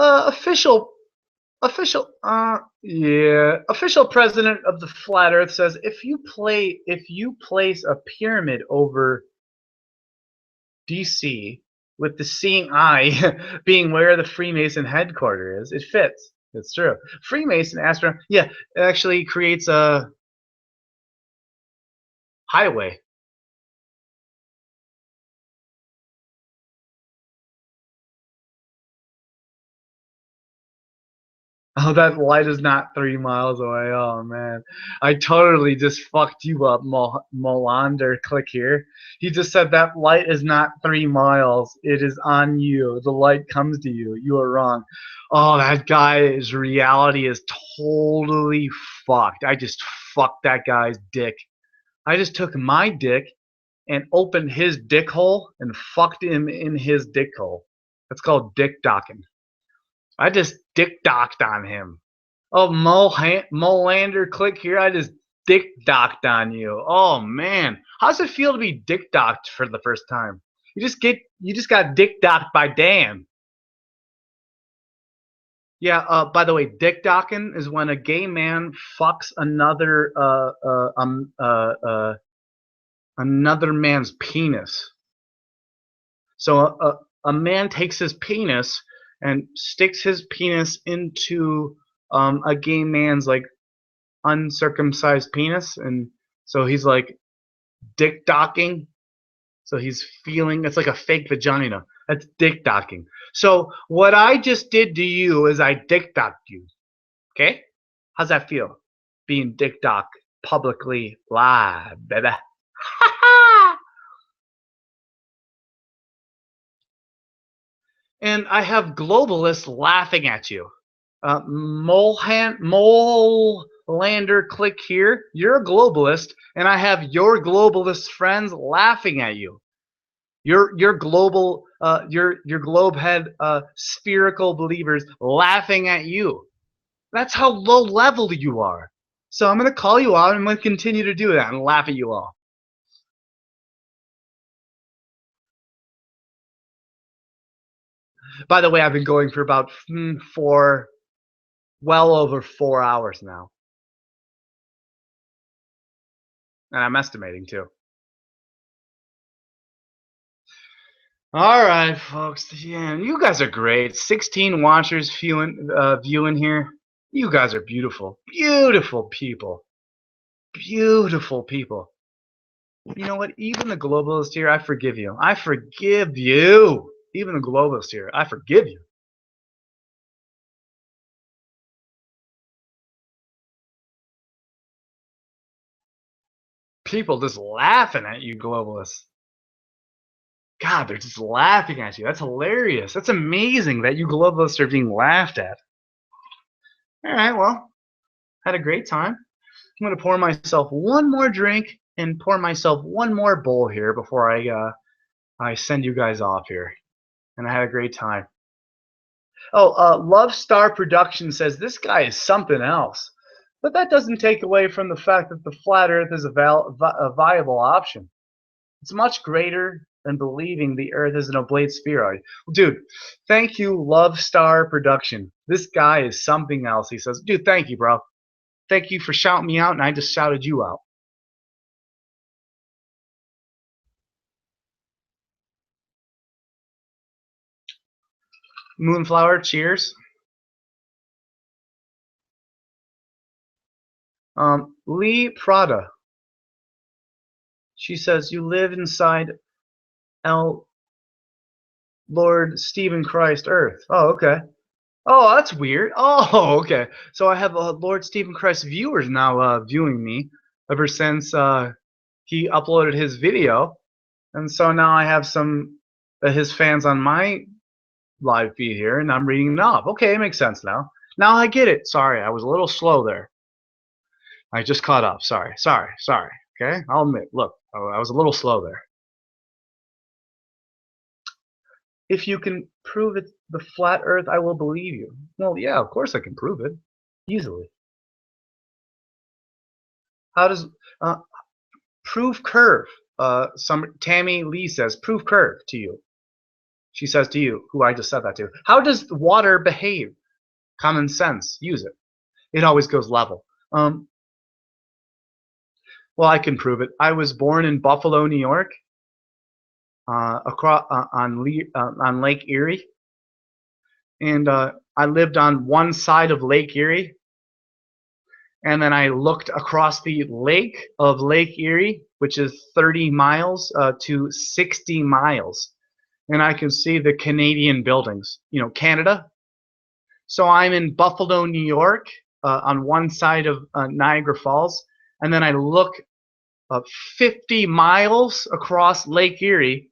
Official official president of the Flat Earth says if you place a pyramid over DC with the seeing eye being where the Freemason headquarters is, it fits. It's true. Freemason astronaut, yeah, it actually creates a highway. Oh, that light is not 3 miles away. Oh man, I totally just fucked you up, Molander. Click here. He just said that light is not 3 miles. It is on you. The light comes to you. You are wrong. Oh, that guy's reality is totally fucked. I just fucked that guy's dick. I just took my dick and opened his dick hole and fucked him in his dick hole. That's called dick docking. I just dick docked on him. Oh, Molander, click here. I just dick docked on you. Oh man, how does it feel to be dick docked for the first time? You just got dick docked by Dan. Yeah. By the way, dick docking is when a gay man fucks another man's penis. So a man takes his penis and sticks his penis into a gay man's like uncircumcised penis, and so he's like dick docking. So he's feeling it's like a fake vagina. That's dick docking. So what I just did to you is I dick docked you. Okay? How's that feel? Being dick docked publicly live, baby. And I have globalists laughing at you. Molander, click here. You're a globalist, and I have your globalist friends laughing at you. Your global, your globehead spherical believers laughing at you. That's how low level you are. So I'm gonna call you out, and I'm gonna continue to do that and laugh at you all. By the way, I've been going for about well over 4 hours now. And I'm estimating too. All right, folks. Yeah, you guys are great. 16 watchers viewing here. You guys are beautiful. Beautiful people. Beautiful people. You know what? Even the globalist here, I forgive you. I forgive you. Even the globalist here, I forgive you. People just laughing at you, globalists. God, they're just laughing at you. That's hilarious. That's amazing that you globalists are being laughed at. All right, well, had a great time. I'm going to pour myself one more drink and pour myself one more bowl here before I send you guys off here. And I had a great time. Oh, Love Star Production says this guy is something else. But that doesn't take away from the fact that the flat earth is a viable option. It's much greater than believing the earth is an oblate spheroid. Dude, thank you, Love Star Production. This guy is something else. He says, dude, thank you, bro. Thank you for shouting me out, and I just shouted you out. Moonflower, cheers. Lee Prada. She says, you live inside Lord Stephen Christ Earth. Oh, okay. Oh, that's weird. Oh, okay. So I have Lord Stephen Christ viewers now viewing me ever since he uploaded his video. And so now I have some his fans on my live feed here, and I'm reading them off. Okay, it makes sense now. Now I get it. Sorry, I was a little slow there. I just caught up. Sorry. Okay, I'll admit. Look, I was a little slow there. If you can prove it's the flat Earth, I will believe you. Well, yeah, of course I can prove it easily. How does prove curve? Some Tammy Lee says prove curve to you. She says to you, who I just said that to, how does water behave? Common sense, use it. It always goes level. Well, I can prove it. I was born in Buffalo, New York, across on Lake Erie, and I lived on one side of Lake Erie, and then I looked across the lake of Lake Erie, which is 30 miles to 60 miles, and I can see the Canadian buildings. You know, Canada. So I'm in Buffalo, New York, on one side of Niagara Falls, and then I look 50 miles across Lake Erie,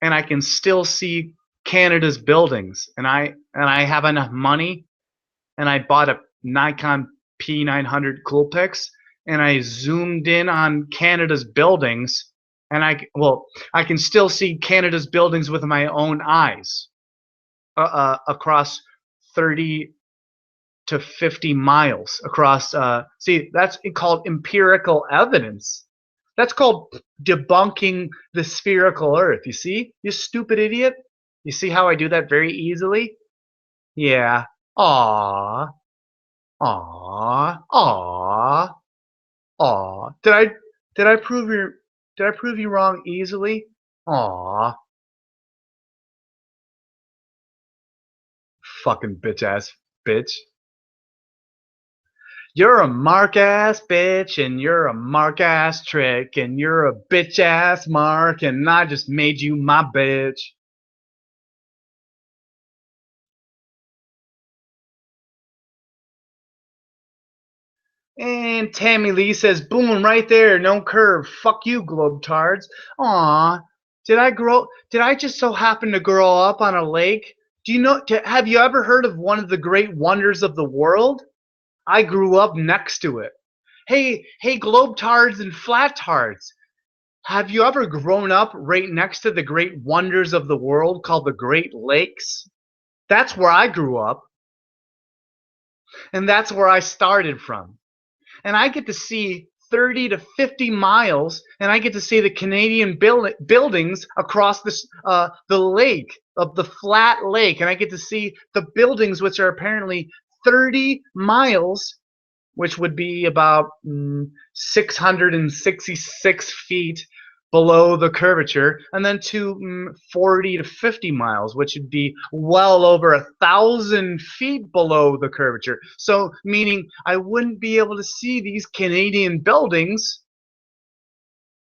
and I can still see Canada's buildings. And I have enough money, and I bought a Nikon P900 Coolpix, and I zoomed in on Canada's buildings, and I can still see Canada's buildings with my own eyes across 30 to 50 miles across. See, that's called empirical evidence. That's called debunking the spherical earth. You see, you stupid idiot? You see how I do that very easily? Yeah. Aww. Aww. Aww. Aww. Did I prove you wrong easily? Aww. Fucking bitch ass bitch. You're a mark ass bitch, and you're a mark ass trick, and you're a bitch ass mark, and I just made you my bitch. And Tammy Lee says, boom, right there, no curve. Fuck you, globetards. Aw, did I just so happen to grow up on a lake? Have you ever heard of one of the great wonders of the world? I grew up next to it. Hey, globetards and flattards. Have you ever grown up right next to the great wonders of the world called the Great Lakes? That's where I grew up. And that's where I started from. And I get to see 30 to 50 miles, and I get to see the Canadian buildings across the lake, of the flat lake, and I get to see the buildings, which are apparently 30 miles, which would be about 666 feet below the curvature, and then to 40 to 50 miles, which would be well over 1,000 feet below the curvature. So, meaning I wouldn't be able to see these Canadian buildings,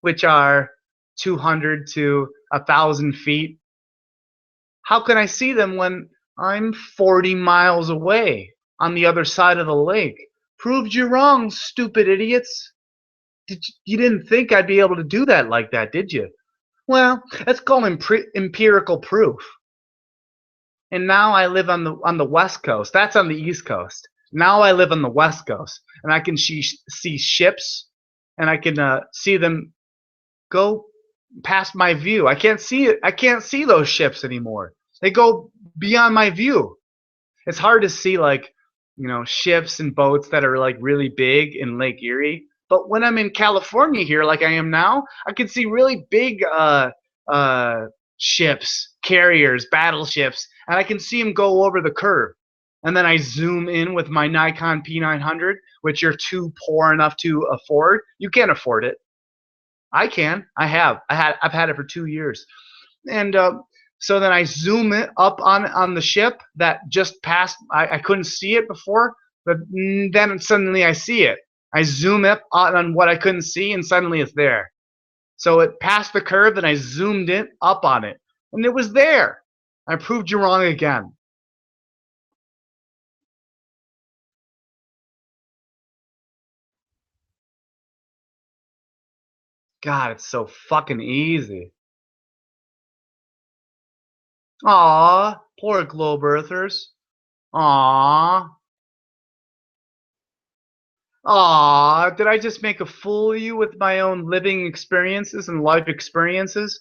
which are 200 to 1,000 feet. How can I see them when I'm 40 miles away on the other side of the lake? Proved you wrong, stupid idiots. You didn't think I'd be able to do that like that, did you? Well, that's called empirical proof. And now I live on the West Coast. That's on the East Coast. Now I live on the West Coast, and I can see ships, and I can see them go past my view. I can't see it. I can't see those ships anymore. They go beyond my view. It's hard to see, like, ships and boats that are like really big in Lake Erie. But when I'm in California here, like I am now, I can see really big ships, carriers, battleships, and I can see them go over the curve. And then I zoom in with my Nikon P900, which you're too poor enough to afford. You can't afford it. I can. I've had it for 2 years. And so then I zoom it up on the ship that just passed. I couldn't see it before, but then suddenly I see it. I zoom up on what I couldn't see, and suddenly it's there. So it passed the curve, and I zoomed in up on it, and it was there. I proved you wrong again. God, it's so fucking easy. Aw, poor globe earthers. Aw. Aw, did I just make a fool of you with my own living experiences and life experiences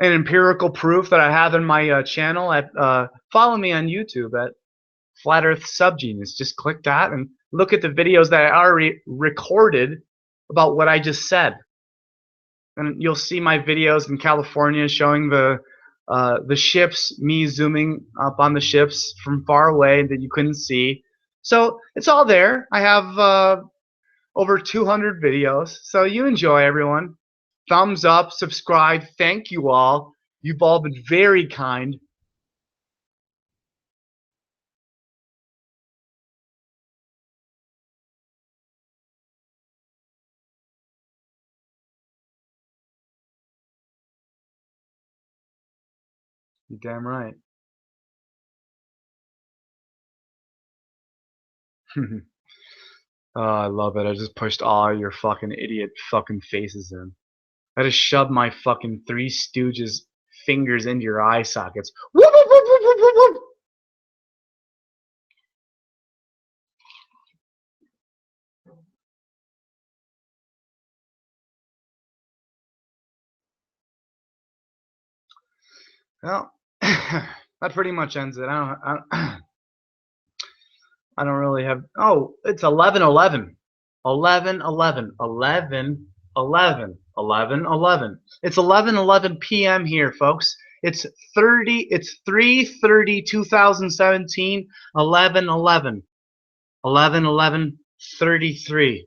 and empirical proof that I have in my channel? Follow me on YouTube at Flat Earth Subgenius. Just click that and look at the videos that I already recorded about what I just said. And you'll see my videos in California showing the the ships, me zooming up on the ships from far away that you couldn't see. So it's all there. I have over 200 videos. So you enjoy, everyone. Thumbs up, subscribe. Thank you all. You've all been very kind. You're damn right. Oh, I love it. I just pushed all your fucking idiot fucking faces in. I just shoved my fucking Three Stooges fingers into your eye sockets. Whoop, whoop, whoop, whoop, whoop, whoop, whoop. Well, that pretty much ends it. I don't really have. Oh, it's 11:11. 11:11. 11:11. It's 11:11 p.m. here, folks. It's 3:30 2017. 11:11. 11:11:33.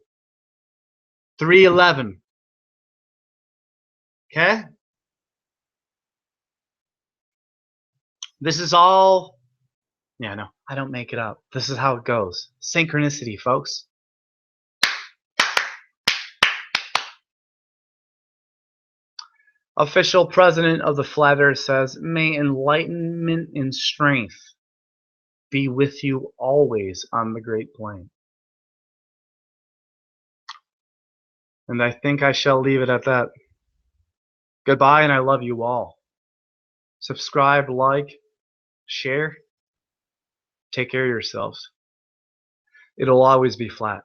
3:11. Okay? This is all. Yeah, no, I don't make it up. This is how it goes. Synchronicity, folks. Official president of the Flat Earth says, "May enlightenment and strength be with you always on the Great Plain." And I think I shall leave it at that. Goodbye, and I love you all. Subscribe, like, share. Take care of yourselves. It'll always be flat.